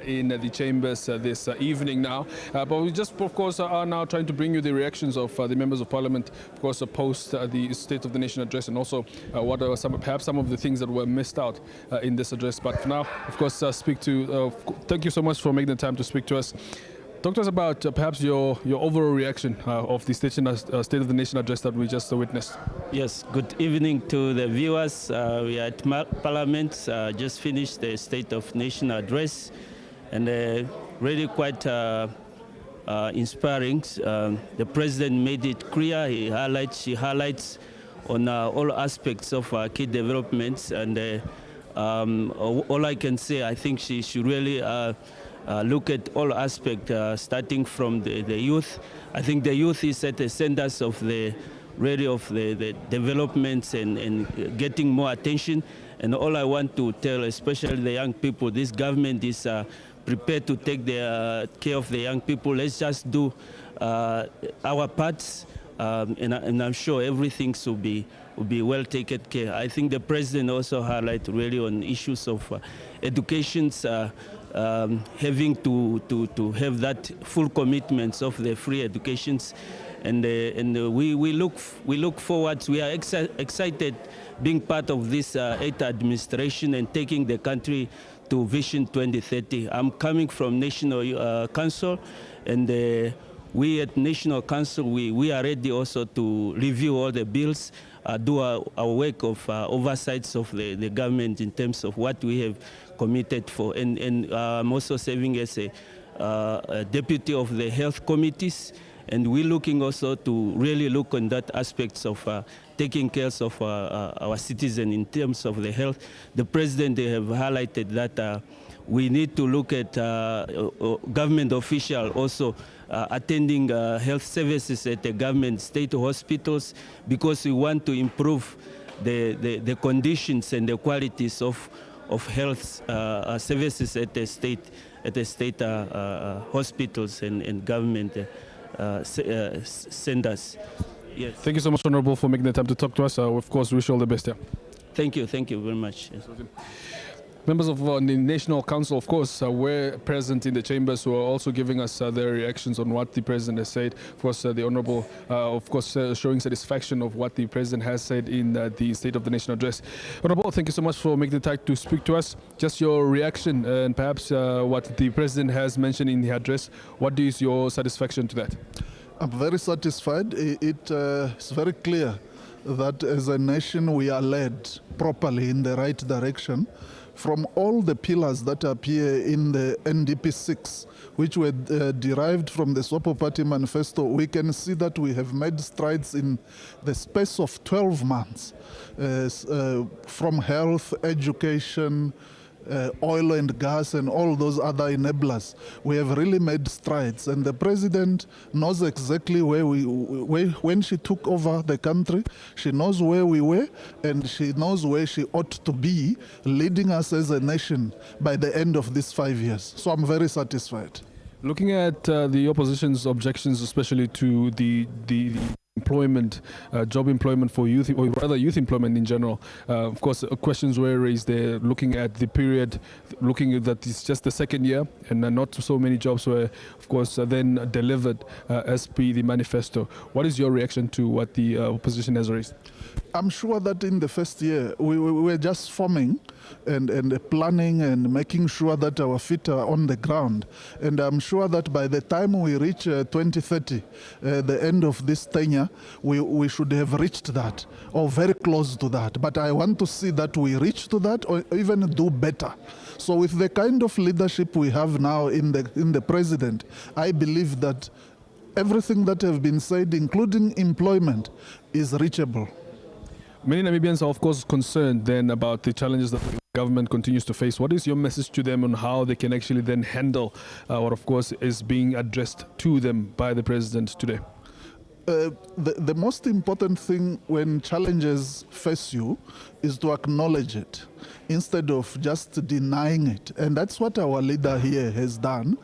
Speaker 2: in the chambers this evening now. But we just, of course, are now trying to bring you the reactions of the members of Parliament, of course, post the State of the Nation address, and also what are perhaps some of the things that were missed out in this address. But for now, of course, thank you so much for making the time to speak to us. Talk to us about perhaps your overall reaction of the State of the Nation address that we just witnessed.
Speaker 18: Yes, good evening to the viewers. We are at Parliament, just finished the State of Nation address, and really quite inspiring. The President made it clear, she highlights on all aspects of key developments, and all I can say, I think she should really look at all aspects, starting from the youth. I think the youth is at the center of the developments and getting more attention. And all I want to tell, especially the young people, this government is prepared to take care of the young people. Let's just do our parts, and I'm sure everything will be well taken care. I think the President also highlighted really on issues of educations, having to have that full commitments of the free educations, and we look forward. We are excited being part of this 8th administration and taking the country to Vision 2030. I'm coming from National Council, and we at National Council we are ready also to review all the bills, do our work of oversights of the government in terms of what we have committed for, and I'm also serving as deputy of the health committees, and we're looking also to really look on that aspects of taking care of our citizens in terms of the health. The president, they have highlighted that we need to look at government officials also attending health services at the government state hospitals, because we want to improve the conditions and the qualities of health services at the state hospitals and government centers. Yes.
Speaker 2: Thank you so much, Honorable, for making the time to talk to us. Of course, wish you all the best. Yeah.
Speaker 18: Thank you very much. Yes.
Speaker 2: Members of the National Council, of course, were present in the chambers, who are also giving us their reactions on what the President has said. Of course, the Honourable, of course, showing satisfaction of what the President has said in the State of the Nation address. Honourable, thank you so much for making the time to speak to us. Just your reaction and perhaps what the President has mentioned in the address. What is your satisfaction to that?
Speaker 19: I'm very satisfied. It's very clear that as a nation we are led properly in the right direction. From all the pillars that appear in the NDP 6, which were derived from the SWAPO Party manifesto, we can see that we have made strides in the space of 12 months, from health, education, oil and gas and all those other enablers. We have really made strides, and the President knows exactly when she took over the country, she knows where we were, and she knows where she ought to be, leading us as a nation by the end of these 5 years. So I'm very satisfied.
Speaker 2: Looking at the opposition's objections, especially to the employment, job employment for youth, or rather youth employment in general. Of course, questions were raised there, looking at the period, looking at that it's just the second year, and not so many jobs were, of course, then delivered as per the manifesto. What is your reaction to what the opposition has raised?
Speaker 19: I'm sure that in the first year, we were just forming and planning and making sure that our feet are on the ground. And I'm sure that by the time we reach 2030, the end of this tenure, we should have reached that, or very close to that. But I want to see that we reach to that, or even do better. So with the kind of leadership we have now in the President, I believe that everything that have been said, including employment, is reachable.
Speaker 2: Many Namibians are, of course, concerned then about the challenges that the government continues to face. What is your message to them on how they can actually then handle what, of course, is being addressed to them by the President today?
Speaker 19: The most important thing when challenges face you is to acknowledge it instead of just denying it. And that's what our leader here has done,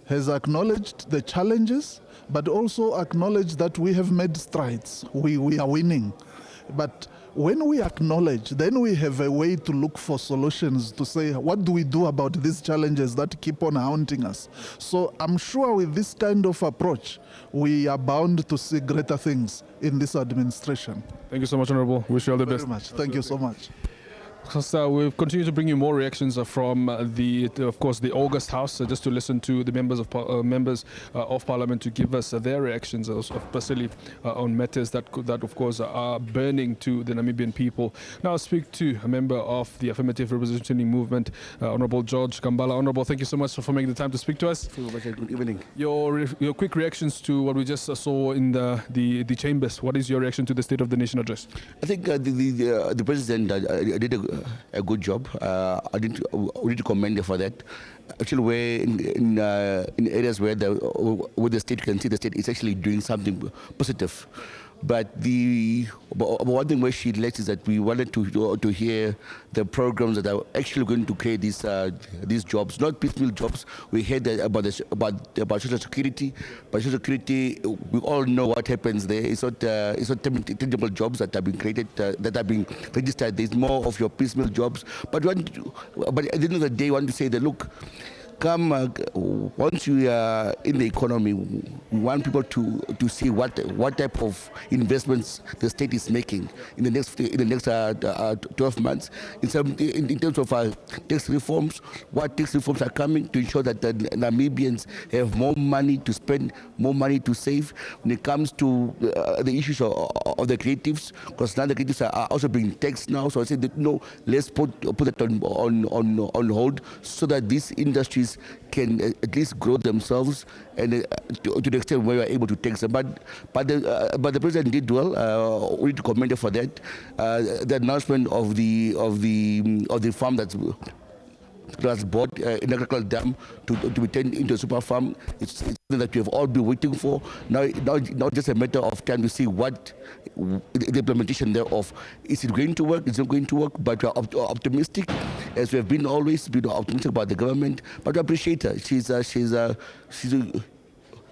Speaker 19: has acknowledged the challenges, but also acknowledged that we have made strides. We are winning. But when we acknowledge, then we have a way to look for solutions to say, what do we do about these challenges that keep on haunting us? So I'm sure with this kind of approach, we are bound to see greater things in this administration.
Speaker 2: Thank you so much, Honourable. Wish you all the best.
Speaker 19: Very much. Thank you so much.
Speaker 2: We'll continue to bring you more reactions from of course, the August House, just to listen to the members of Parliament to give us their reactions, especially on matters that of course are burning to the Namibian people. Now I'll speak to a member of the Affirmative Representation Movement, Honourable George Kambala. Honourable, thank you so much for making the time to speak to us.
Speaker 20: Good evening.
Speaker 2: Your quick reactions to what we just saw in the chambers. What is your reaction to the State of the Nation address?
Speaker 20: I think the President did a good job. I need to commend her for that. Actually, we're in areas where the state can see the state is actually doing something positive. But one thing where she lacks is that we wanted to hear the programs that are actually going to create these jobs, not piecemeal jobs. We heard about social security. But social security, we all know what happens there. It's not tangible jobs that have been created, that have been registered. There's more of your piecemeal jobs. But at the end of the day, we want to say that, look, once you are in the economy, We want people to see what type of investments the state is making in the next 12 months. In terms of tax reforms, what tax reforms are coming to ensure that the Namibians have more money to spend, more money to save. When it comes to the issues of the creatives, because now the creatives are also being taxed now. So I said that no, let's put it on hold so that these industries can at least grow themselves and to the extent where we are able to tax them. But the president did well. We need to commend him for that. The announcement of the farm that's bought in agricultural dam to be turned into a super farm. It's something that we have all been waiting for. Now just a matter of time to see what the implementation thereof. Is it going to work? Is it not going to work? But we are optimistic, as we have been always been optimistic about the government. But we appreciate her.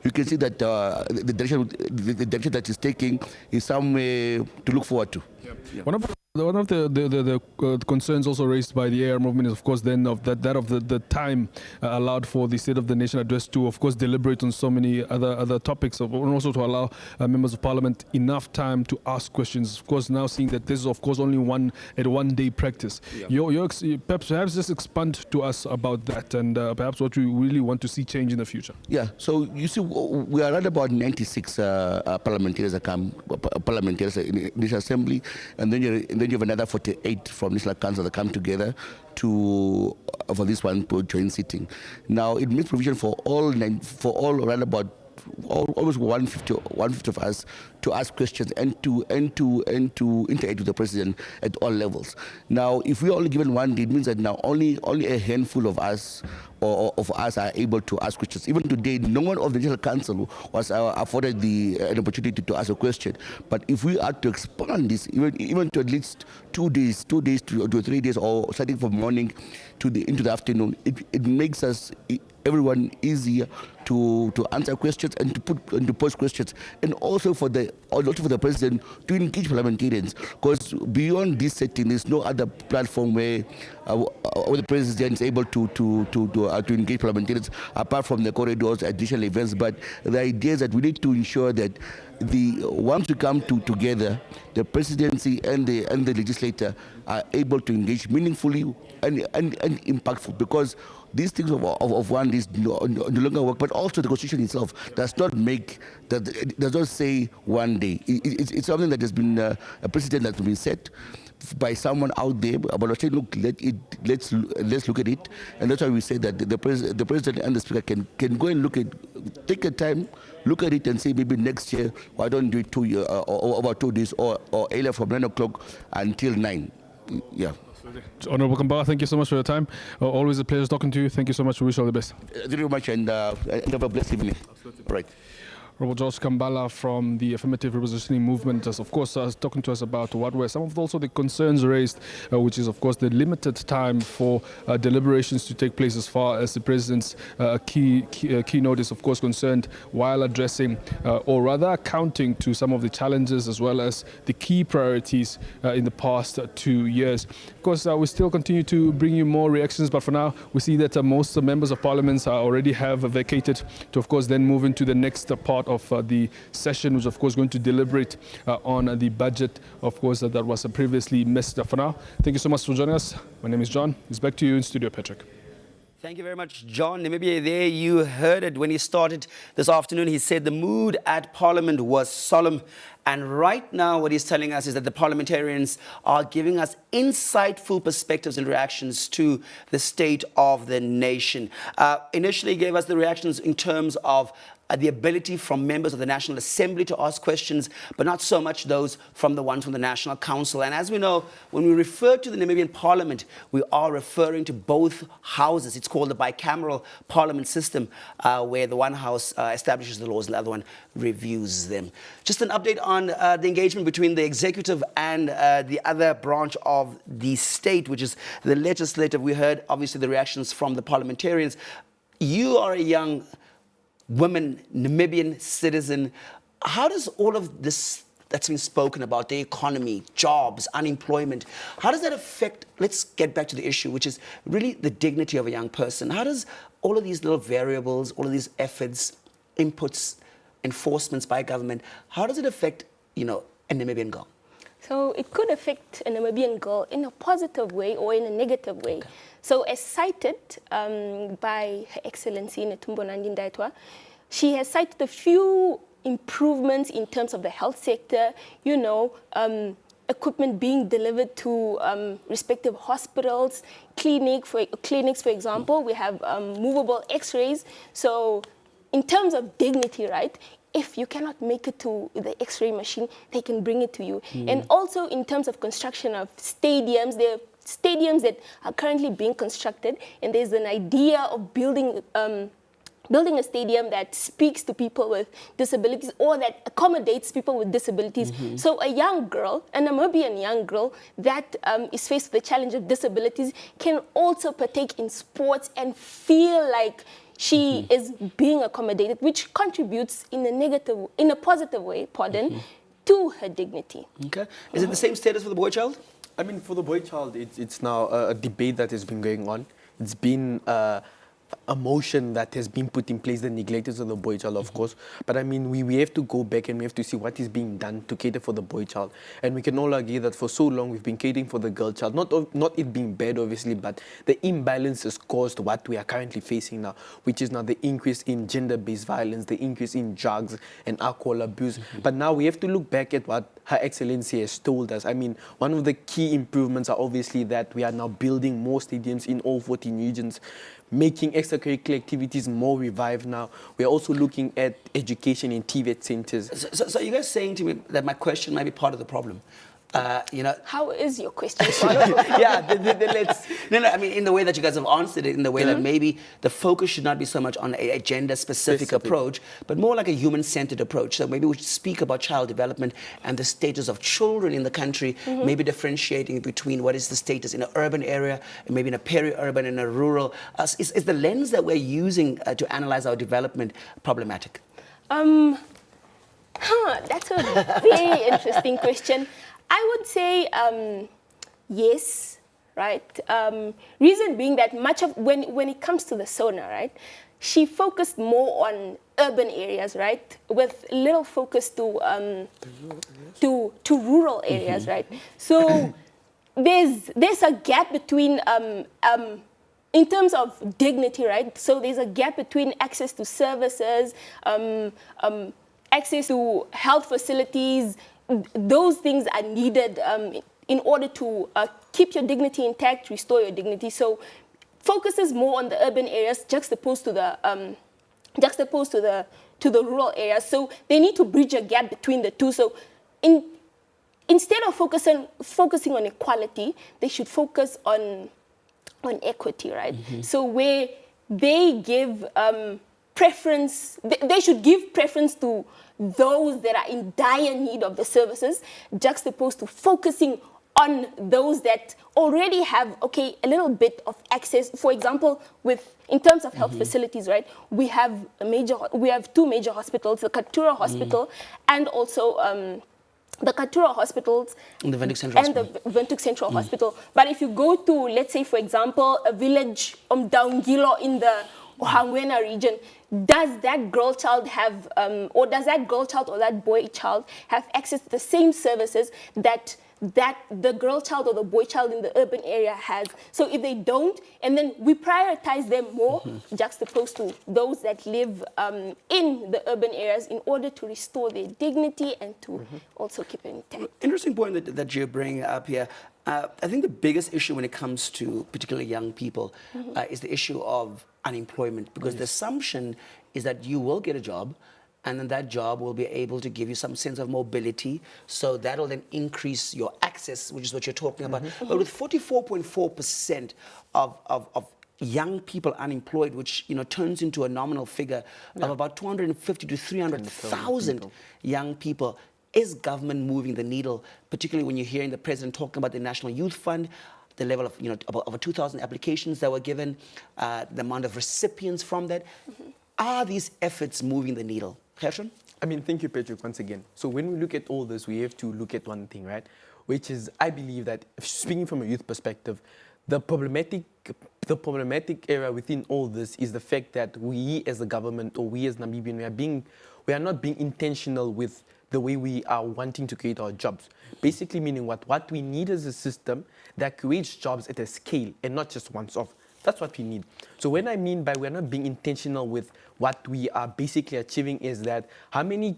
Speaker 20: You can see that the direction that she's taking is somewhere to look forward to.
Speaker 2: Yeah. One of the concerns also raised by the AR movement is, of course, then of the time allowed for the State of the Nation address to, of course, deliberate on so many other topics, and also to allow members of Parliament enough time to ask questions. Of course, now seeing that this is, of course, only one day practice. Yeah. Perhaps just expand to us about that and perhaps what we really want to see change in the future.
Speaker 20: Yeah. So you see, we are around about 96 parliamentarians in this assembly, and then you have another 48 from National Council that come together for this one joint sitting. Now it makes provision for all around about almost 150 of us to ask questions and to interact with the president at all levels. Now, if we're only given one day, it means that now only a handful of us are able to ask questions. Even today, no one of the National Council was afforded an opportunity to ask a question. But if we are to expand this, even to at least 2 days to 3 days, or starting from morning into the afternoon, it makes everyone easier to answer questions and to pose questions, and also for the president to engage parliamentarians. Because beyond this setting, there's no other platform where the president is able to engage parliamentarians apart from the corridors, additional events. But the idea is that we need to ensure that once we come together, the presidency and the legislator are able to engage meaningfully and impactful, because these things of one is no longer work. But also the Constitution itself does not say one day. It's something that has been a precedent that's been set by someone out there. But I say, look, let's look at it, and that's why we say that the president and the speaker can go and take a time, look at it, and say maybe next year why don't do it about 2 days or earlier from 9 o'clock until 9. Yeah.
Speaker 2: Honorable Kambala, thank you so much for your time. Always a pleasure talking to you. Thank you so much. We wish you all the best.
Speaker 20: Thank you very much, and have a blessed evening. Absolutely. All right.
Speaker 2: Robert George Kambala from the Affirmative Repositioning Movement, of course, talking to us about what were some of also the concerns raised, which is, of course, the limited time for deliberations to take place, as far as the president's keynote is, of course, concerned, while addressing or rather accounting to some of the challenges as well as the key priorities in the past 2 years. Of course, we still continue to bring you more reactions, but for now, we see that most members of parliament already have vacated to, of course, then move into the next part of the session, which, of course, going to deliberate on the budget, of course, that was previously missed. For now, thank you so much for joining us. My name is John. It's back to you in studio, Patrick.
Speaker 1: Thank you very much, John. Maybe there you heard it when he started this afternoon. He said the mood at Parliament was solemn. And right now what he's telling us is that the parliamentarians are giving us insightful perspectives and reactions to the state of the nation. Initially, he gave us the reactions in terms of the ability from members of the National Assembly to ask questions, but not so much those from the ones from the National Council. And as we know, when we refer to the Namibian Parliament, we are referring to both houses. It's called the bicameral parliament system, where the one house establishes the laws and the other one reviews them. Just an update on the engagement between the executive and the other branch of the state, which is the legislative. We heard, obviously, the reactions from the parliamentarians. You are a young woman, Namibian citizen. How does all of this that's been spoken about, the economy, jobs, unemployment, how does that affect, let's get back to the issue, which is really the dignity of a young person. How does all of these little variables, all of these efforts, inputs enforcements by government, how does it affect, a Namibian girl?
Speaker 16: So it could affect a Namibian girl in a positive way or in a negative way. Okay. So as cited by Her Excellency Netumbo Nandi-Ndaitwah, she has cited a few improvements in terms of the health sector, equipment being delivered to respective hospitals, clinics, for example. We have movable x-rays. So in terms of dignity, right, if you cannot make it to the x-ray machine, they can bring it to you. And also in terms of construction of stadiums, there are stadiums that are currently being constructed, and there's an idea of building a stadium that speaks to people with disabilities or that accommodates people with disabilities. So a young girl, a Namibian young girl that is faced with the challenge of disabilities can also partake in sports and feel like she is being accommodated, which contributes in a positive way, to her dignity.
Speaker 1: Okay. Is it the same status for the boy child?
Speaker 17: I mean, for the boy child, it's now a debate that has been going on. It's been a motion that has been put in place, the neglectors of the boy child, of course. But I mean, we have to go back and we have to see what is being done to cater for the boy child. And we can all agree that for so long we've been catering for the girl child. Not it being bad, obviously, but the imbalance has caused what we are currently facing now, which is now the increase in gender-based violence, the increase in drugs and alcohol abuse. But now we have to look back at what Her Excellency has told us. I mean, one of the key improvements are obviously that we are now building more stadiums in all 14 regions, making extracurricular activities more revived now. We are also looking at education in TVET centers.
Speaker 1: So you guys saying to me that my question might be part of the problem?
Speaker 16: How is your question?
Speaker 1: Let's... No, I mean, in the way that you guys have answered it, in the way that maybe the focus should not be so much on a gender-specific approach, but more like a human-centered approach. So maybe we should speak about child development and the status of children in the country, maybe differentiating between what is the status in an urban area and maybe in a peri-urban and a rural. Is the lens that we're using to analyze our development problematic?
Speaker 16: That's a very interesting question. I would say yes, right? Reason being that much of when it comes to the SONA, right, she focused more on urban areas, right, with little focus to rural areas, right? So there's a gap between in terms of dignity, right? So there's a gap between access to services, access to health facilities. Those things are needed in order to keep your dignity intact, restore your dignity. So focuses more on the urban areas juxtaposed to the rural areas. So they need to bridge a gap between the two. So instead of focusing on equality, they should focus on equity, right? So where they give preference, they should give preference to those that are in dire need of the services, juxtaposed to focusing on those that already have, a little bit of access. For example, in terms of health facilities, right? We have two major hospitals, the Katura Hospital and also the Katura hospitals
Speaker 1: and the Windhoek Central Hospital. But if you go to, let's say, for example, a village Daungilo in the Ohangwena region, does that girl child have, or does that girl child or that boy child have access to the same services that the girl child or the boy child in the urban area has? So if they don't, and then we prioritize them more, juxtaposed to those that live in the urban areas in order to restore their dignity and to also keep it intact. Interesting point that you're bringing up here. I think the biggest issue when it comes to particularly young people is the issue of unemployment, because the assumption is that you will get a job and then that job will be able to give you some sense of mobility, so that will then increase your access, which is what you're talking about. But with 44.4% of young people unemployed, which turns into a nominal figure of about 250 to 300,000 young people, is government moving the needle, particularly when you're hearing the president talking about the National Youth Fund, the level of, about over 2,000 applications that were given, the amount of recipients from that. Are these efforts moving the needle? Gershon?
Speaker 17: I mean, thank you, Patrick, once again. So when we look at all this, we have to look at one thing, right? Which is, I believe that, speaking from a youth perspective, the problematic area within all this is the fact that we as the government, or we as Namibian, we are not being intentional with the way we are wanting to create our jobs. Basically meaning what we need is a system that creates jobs at a scale and not just once off. That's what we need. So when I mean by we're not being intentional with what we are basically achieving is that how many,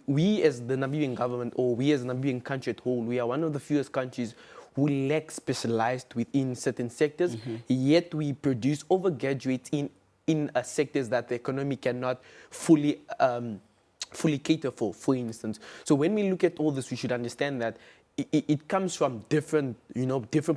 Speaker 17: we as the Namibian government or we as the Namibian country at whole, we are one of the fewest countries who lack specialized within certain sectors, yet we produce overgraduates in sectors that the economy cannot fully cater for instance. So when we look at all this, we should understand that it comes from different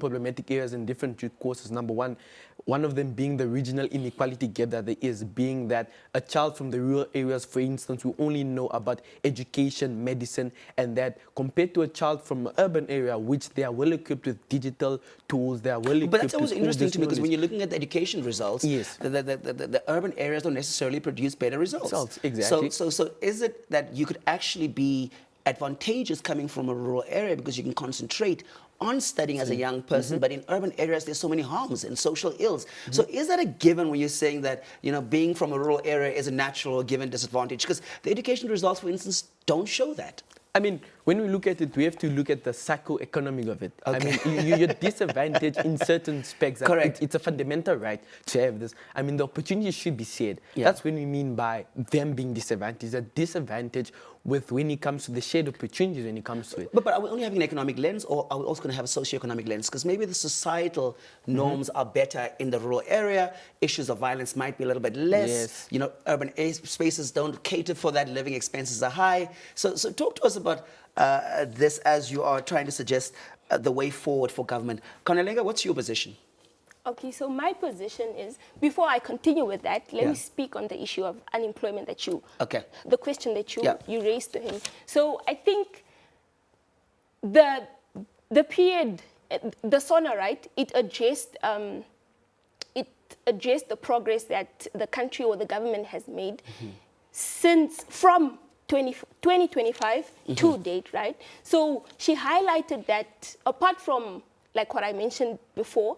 Speaker 17: problematic areas and different root causes. Number one of them being the regional inequality gap that there is, being that a child from the rural areas, for instance, will only know about education, medicine, and that compared to a child from an urban area, which they are well equipped with digital tools, they are well equipped.
Speaker 1: But that's always
Speaker 17: with
Speaker 1: interesting to me, because
Speaker 17: knowledge.
Speaker 1: when you're looking at the education results,
Speaker 17: yes,
Speaker 1: the urban areas don't necessarily produce better results.
Speaker 17: Exactly.
Speaker 1: So is it that you could actually be advantageous coming from a rural area because you can concentrate on studying as a young person, but in urban areas there's so many harms and social ills. So is that a given when you're saying that being from a rural area is a natural or given disadvantage? Because the education results, for instance, don't show that.
Speaker 17: I mean, when we look at it, we have to look at the socio-economic of it. Okay. I mean, you're disadvantaged in certain specs.
Speaker 1: Correct.
Speaker 17: It's a fundamental right to have this. I mean, the opportunities should be shared. Yeah. That's when we mean by them being disadvantaged. A disadvantage with when it comes to the shared opportunities when it comes to it.
Speaker 1: But are we only having an economic lens, or are we also going to have a socio-economic lens? Because maybe the societal norms are better in the rural area. Issues of violence might be a little bit less.
Speaker 17: Yes.
Speaker 1: Urban spaces don't cater for that. Living expenses are high. So talk to us about this as you are trying to suggest the way forward for government. Konelenga, what's your position?
Speaker 16: Okay, so my position is, before I continue with that, let me speak on the issue of unemployment that the question that you raised to him. So I think the period, the SONA, right, it addressed the progress that the country or the government has made from 2025 to date, right? So she highlighted that apart from, like what I mentioned before,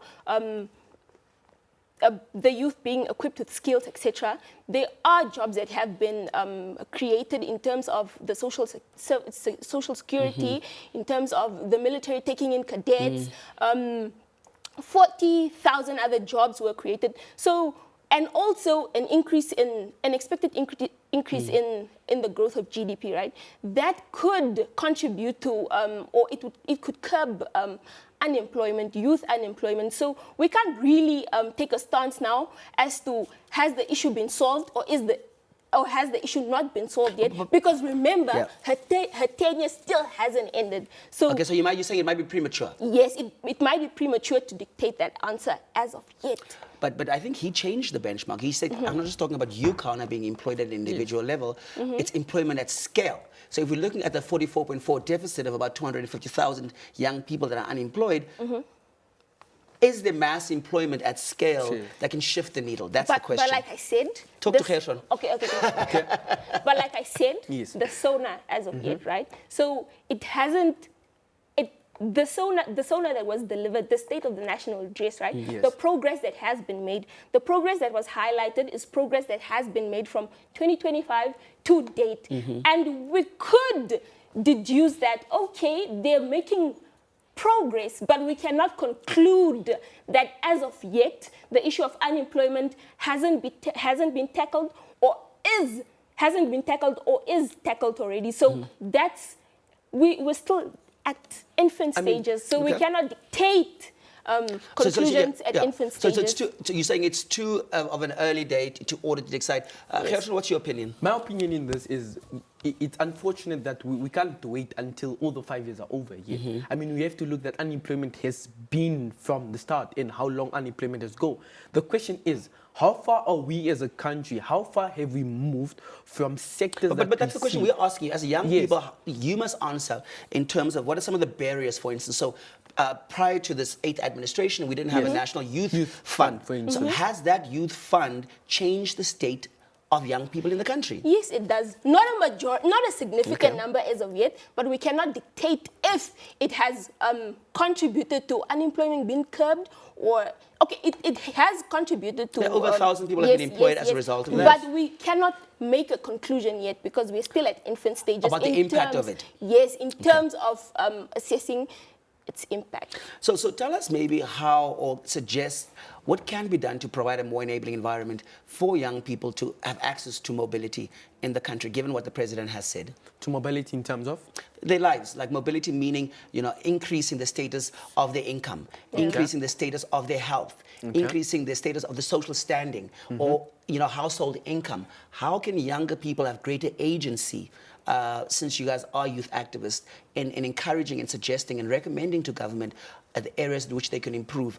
Speaker 16: the youth being equipped with skills, etc., there are jobs that have been created in terms of the social security, in terms of the military taking in cadets. 40,000 other jobs were created. So, and also an expected increase in the growth of GDP, right? That could contribute to, or it could curb unemployment, youth unemployment. So we can't really take a stance now as to has the issue been solved or has the issue not been solved yet? Because remember, her tenure still hasn't ended. So
Speaker 1: okay, so you're saying it might be premature.
Speaker 16: Yes, it might be premature to dictate that answer as of yet.
Speaker 1: But I think he changed the benchmark. He said, I'm not just talking about you, Kana, being employed at an individual level. It's employment at scale. So if we're looking at the 44.4 deficit of about 250,000 young people that are unemployed, is there mass employment at scale that can shift the needle? That's the question.
Speaker 16: But like I said...
Speaker 1: Talk to Gershon.
Speaker 16: Okay. But like I said, the SONA as of yet, right? So it hasn't... The SONA that was delivered, the State of the National Address, right?
Speaker 17: Yes.
Speaker 16: The progress that has been made, the progress that was highlighted is progress that has been made from 2025 to date. And we could deduce that, okay, they're making progress, but we cannot conclude that as of yet, the issue of unemployment hasn't been tackled or is tackled already. So that's, we're still at infant stages, so we cannot dictate conclusions at infant stages.
Speaker 1: So you're saying it's too of an early date to order to decide. Gershon, what's your opinion?
Speaker 17: My opinion in this is it's unfortunate that we can't wait until all the 5 years are over yet. I mean, we have to look at unemployment has been from the start and how long unemployment has gone. The question is, how far are we as a country? How far have we moved from sectors
Speaker 1: but that's the question we're asking you. As young people, you must answer in terms of what are some of the barriers, for instance. So prior to this 8th administration, we didn't have a national youth fund.
Speaker 17: For instance.
Speaker 1: So has that youth fund changed the state of young people in the country.
Speaker 16: Yes, it does. Not a significant number as of yet, but we cannot dictate if it has contributed to unemployment being curbed or, okay, it has contributed to...
Speaker 1: Over 1,000 people have been employed as a result of that.
Speaker 16: But we cannot make a conclusion yet because we're still at infant stages.
Speaker 1: About the impact of it?
Speaker 16: Yes, in terms of assessing its impact.
Speaker 1: So tell us maybe how, or suggest what can be done to provide a more enabling environment for young people to have access to mobility in the country, given what the president has said.
Speaker 17: To mobility in terms of?
Speaker 1: Their lives, like mobility meaning, increasing the status of their income, increasing the status of their health, increasing the status of the social standing, or, household income. How can younger people have greater agency, since you guys are youth activists, in encouraging and suggesting and recommending to government the areas in which they can improve?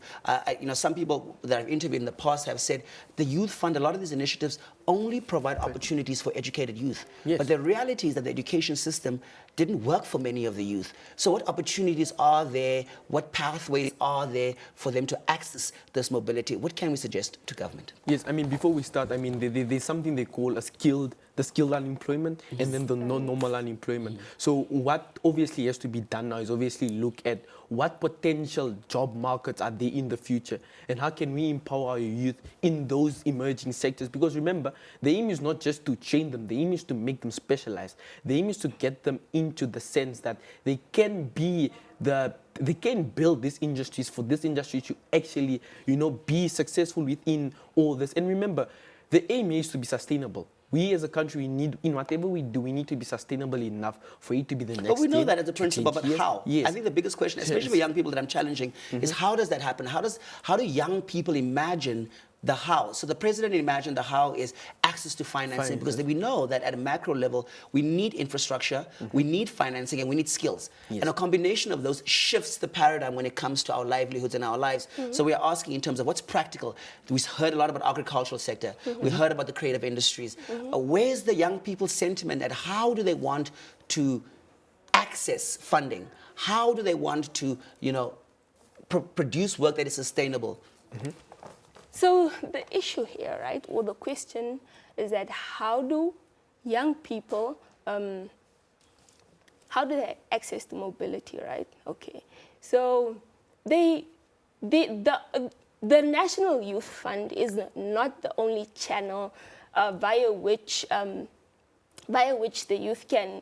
Speaker 1: Some people that I've interviewed in the past have said the youth fund, a lot of these initiatives only provide opportunities for educated youth.
Speaker 17: Yes.
Speaker 1: But the reality is that the education system didn't work for many of the youth. So what opportunities are there? What pathways are there for them to access this mobility? What can we suggest to government?
Speaker 17: Yes, before we start, there's something they call the skilled unemployment and then the non-normal unemployment. So what obviously has to be done now is obviously look at what potential job markets are there in the future and how can we empower our youth in those emerging sectors. Because remember, the aim is not just to train them, the aim is to make them specialized. The aim is to get them into the sense that they can build these industries for this industry to actually, be successful within all this. And remember, the aim is to be sustainable. We as a country, in whatever we do, we need to be sustainable enough for it to be the next.
Speaker 1: But we know that as a principle, but how?
Speaker 17: Yes.
Speaker 1: I think the biggest question, especially for young people that I'm challenging, is how does that happen? How do young people imagine the how? So the president imagined the how is access to financing, because we know that at a macro level, we need infrastructure, we need financing, and we need skills.
Speaker 17: Yes.
Speaker 1: And a combination of those shifts the paradigm when it comes to our livelihoods and our lives. So we are asking in terms of what's practical. We heard a lot about agricultural sector. We heard about the creative industries. Where's the young people's sentiment and how do they want to access funding? How do they want to, produce work that is sustainable?
Speaker 16: So the issue here, right, or the question is that how do young people, how do they have access to mobility, right? Okay, so the National Youth Fund is not the only channel via which the youth can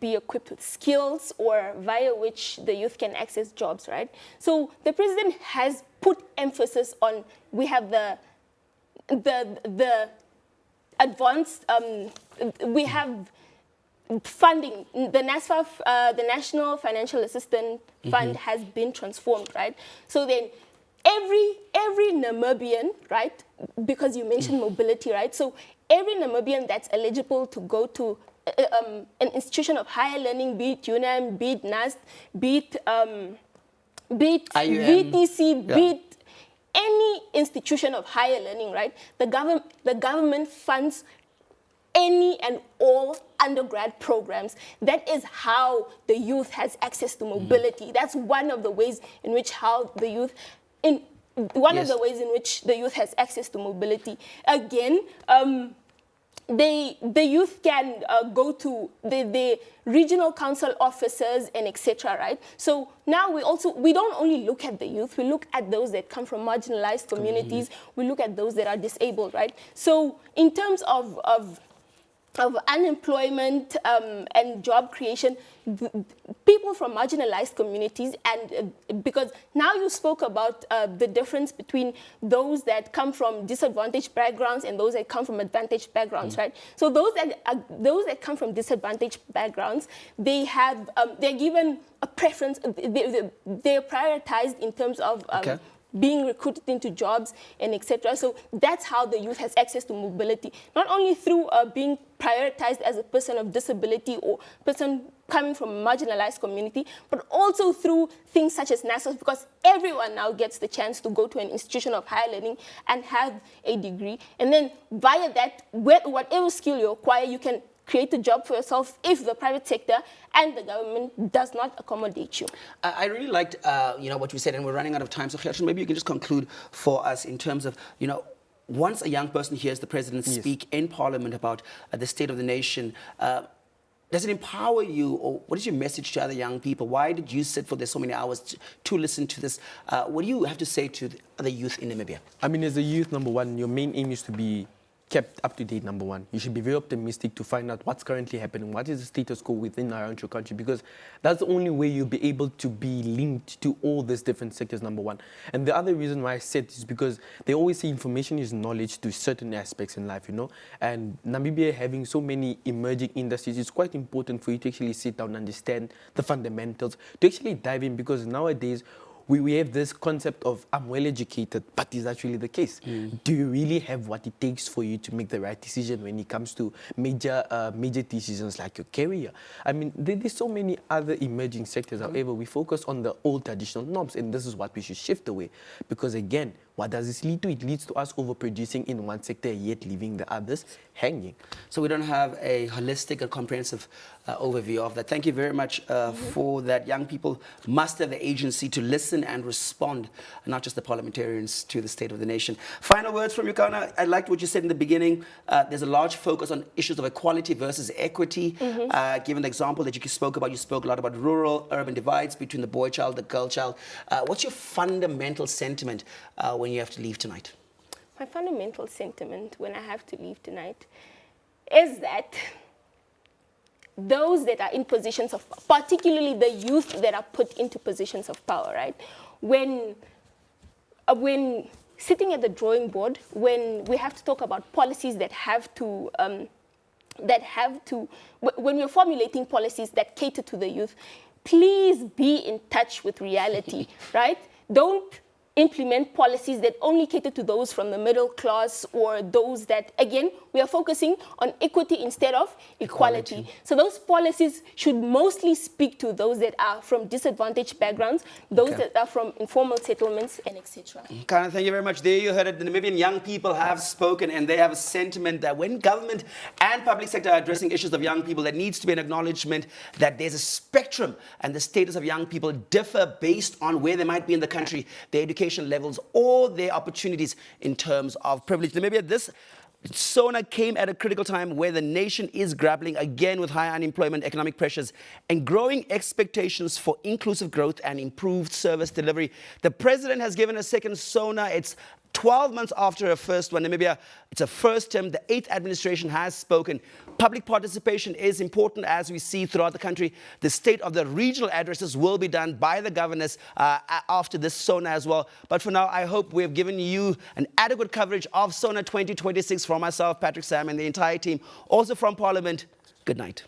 Speaker 16: be equipped with skills or via which the youth can access jobs, right? So the president has put emphasis on, we have the advanced, we have funding. The NASFA, the National Financial Assistance Fund has been transformed, right? So then every Namibian, right, because you mentioned mobility, right? So every Namibian that's eligible to go to an institution of higher learning, be it UNAM, be it NAST, be it VTC, be it any institution of higher learning, right? The government funds any and all undergrad programs. That is how the youth has access to mobility. That's one of the ways in which of the ways in which the youth has access to mobility. Again, the youth can go to the regional council offices and etc. Right? So now we don't only look at the youth, we look at those that come from marginalized communities, we look at those that are disabled, right? So in terms of unemployment and job creation, people from marginalized communities, and because now you spoke about the difference between those that come from disadvantaged backgrounds and those that come from advantaged backgrounds, right? So those that come from disadvantaged backgrounds, they're given a preference. They're prioritized in terms of being recruited into jobs and etc. So that's how the youth has access to mobility, not only through being prioritized as a person of disability or person coming from a marginalized community, but also through things such as NASFA, because everyone now gets the chance to go to an institution of higher learning and have a degree. And then via that, whatever skill you acquire, you can create a job for yourself if the private sector and the government does not accommodate you.
Speaker 1: I really liked, what you said, and we're running out of time. So Gershon, maybe you can just conclude for us in terms of, once a young person hears the president speak in Parliament about the state of the nation, does it empower you, or what is your message to other young people? Why did you sit for so many hours to listen to this? What do you have to say to the other youth in Namibia?
Speaker 17: I mean, as a youth, number one, your main aim is to be kept up to date, number one. You should be very optimistic to find out what's currently happening, what is the status quo within around your country, because that's the only way you'll be able to be linked to all these different sectors, number one. And the other reason why I said this is because they always say information is knowledge to certain aspects in life, you know. And Namibia having so many emerging industries, it's quite important for you to actually sit down and understand the fundamentals, to actually dive in, because nowadays, we have this concept of I'm well educated, but is that really the case? Do you really have what it takes for you to make the right decision when it comes to major decisions like your career? I mean, there's so many other emerging sectors. However, we focus on the old traditional norms, and this is what we should shift away. Because again, what does this lead to? It leads to us overproducing in one sector, yet leaving the others hanging.
Speaker 1: So we don't have a holistic and comprehensive overview of that. Thank you very much for that. Young people must have the agency to listen and respond, not just the parliamentarians, to the state of the nation. Final words from you, Kana. I liked what you said in the beginning. There's a large focus on issues of equality versus equity. Given the example that you spoke about, you spoke a lot about rural, urban divides between the boy child, the girl child. What's your fundamental sentiment when you have to leave tonight?
Speaker 16: My fundamental sentiment when I have to leave tonight is that those that are in positions of, particularly the youth that are put into positions of power, right? When sitting at the drawing board, when we have to talk about policies that have to, when we're formulating policies that cater to the youth, please be in touch with reality, right? Don't implement policies that only cater to those from the middle class or those that, again, we are focusing on equity instead of equality. So those policies should mostly speak to those that are from disadvantaged backgrounds, those that are from informal settlements, and etc.
Speaker 1: Karen, thank you very much. There you heard it. The Namibian young people have spoken, and they have a sentiment that when government and public sector are addressing issues of young people, there needs to be an acknowledgement that there's a spectrum, and the status of young people differ based on where they might be in the country, their education levels, or their opportunities in terms of privilege. Namibia, this SONA came at a critical time where the nation is grappling again with high unemployment, economic pressures, and growing expectations for inclusive growth and improved service delivery. The president has given a second SONA. It's 12 months after her first one. Namibia, it's a first term. The 8th administration has spoken. Public participation is important, as we see throughout the country. The state of the regional addresses will be done by the governors after this SONA as well. But for now, I hope we have given you an adequate coverage of SONA 2026 from myself, Patrick Sam, and the entire team. Also from Parliament, good night.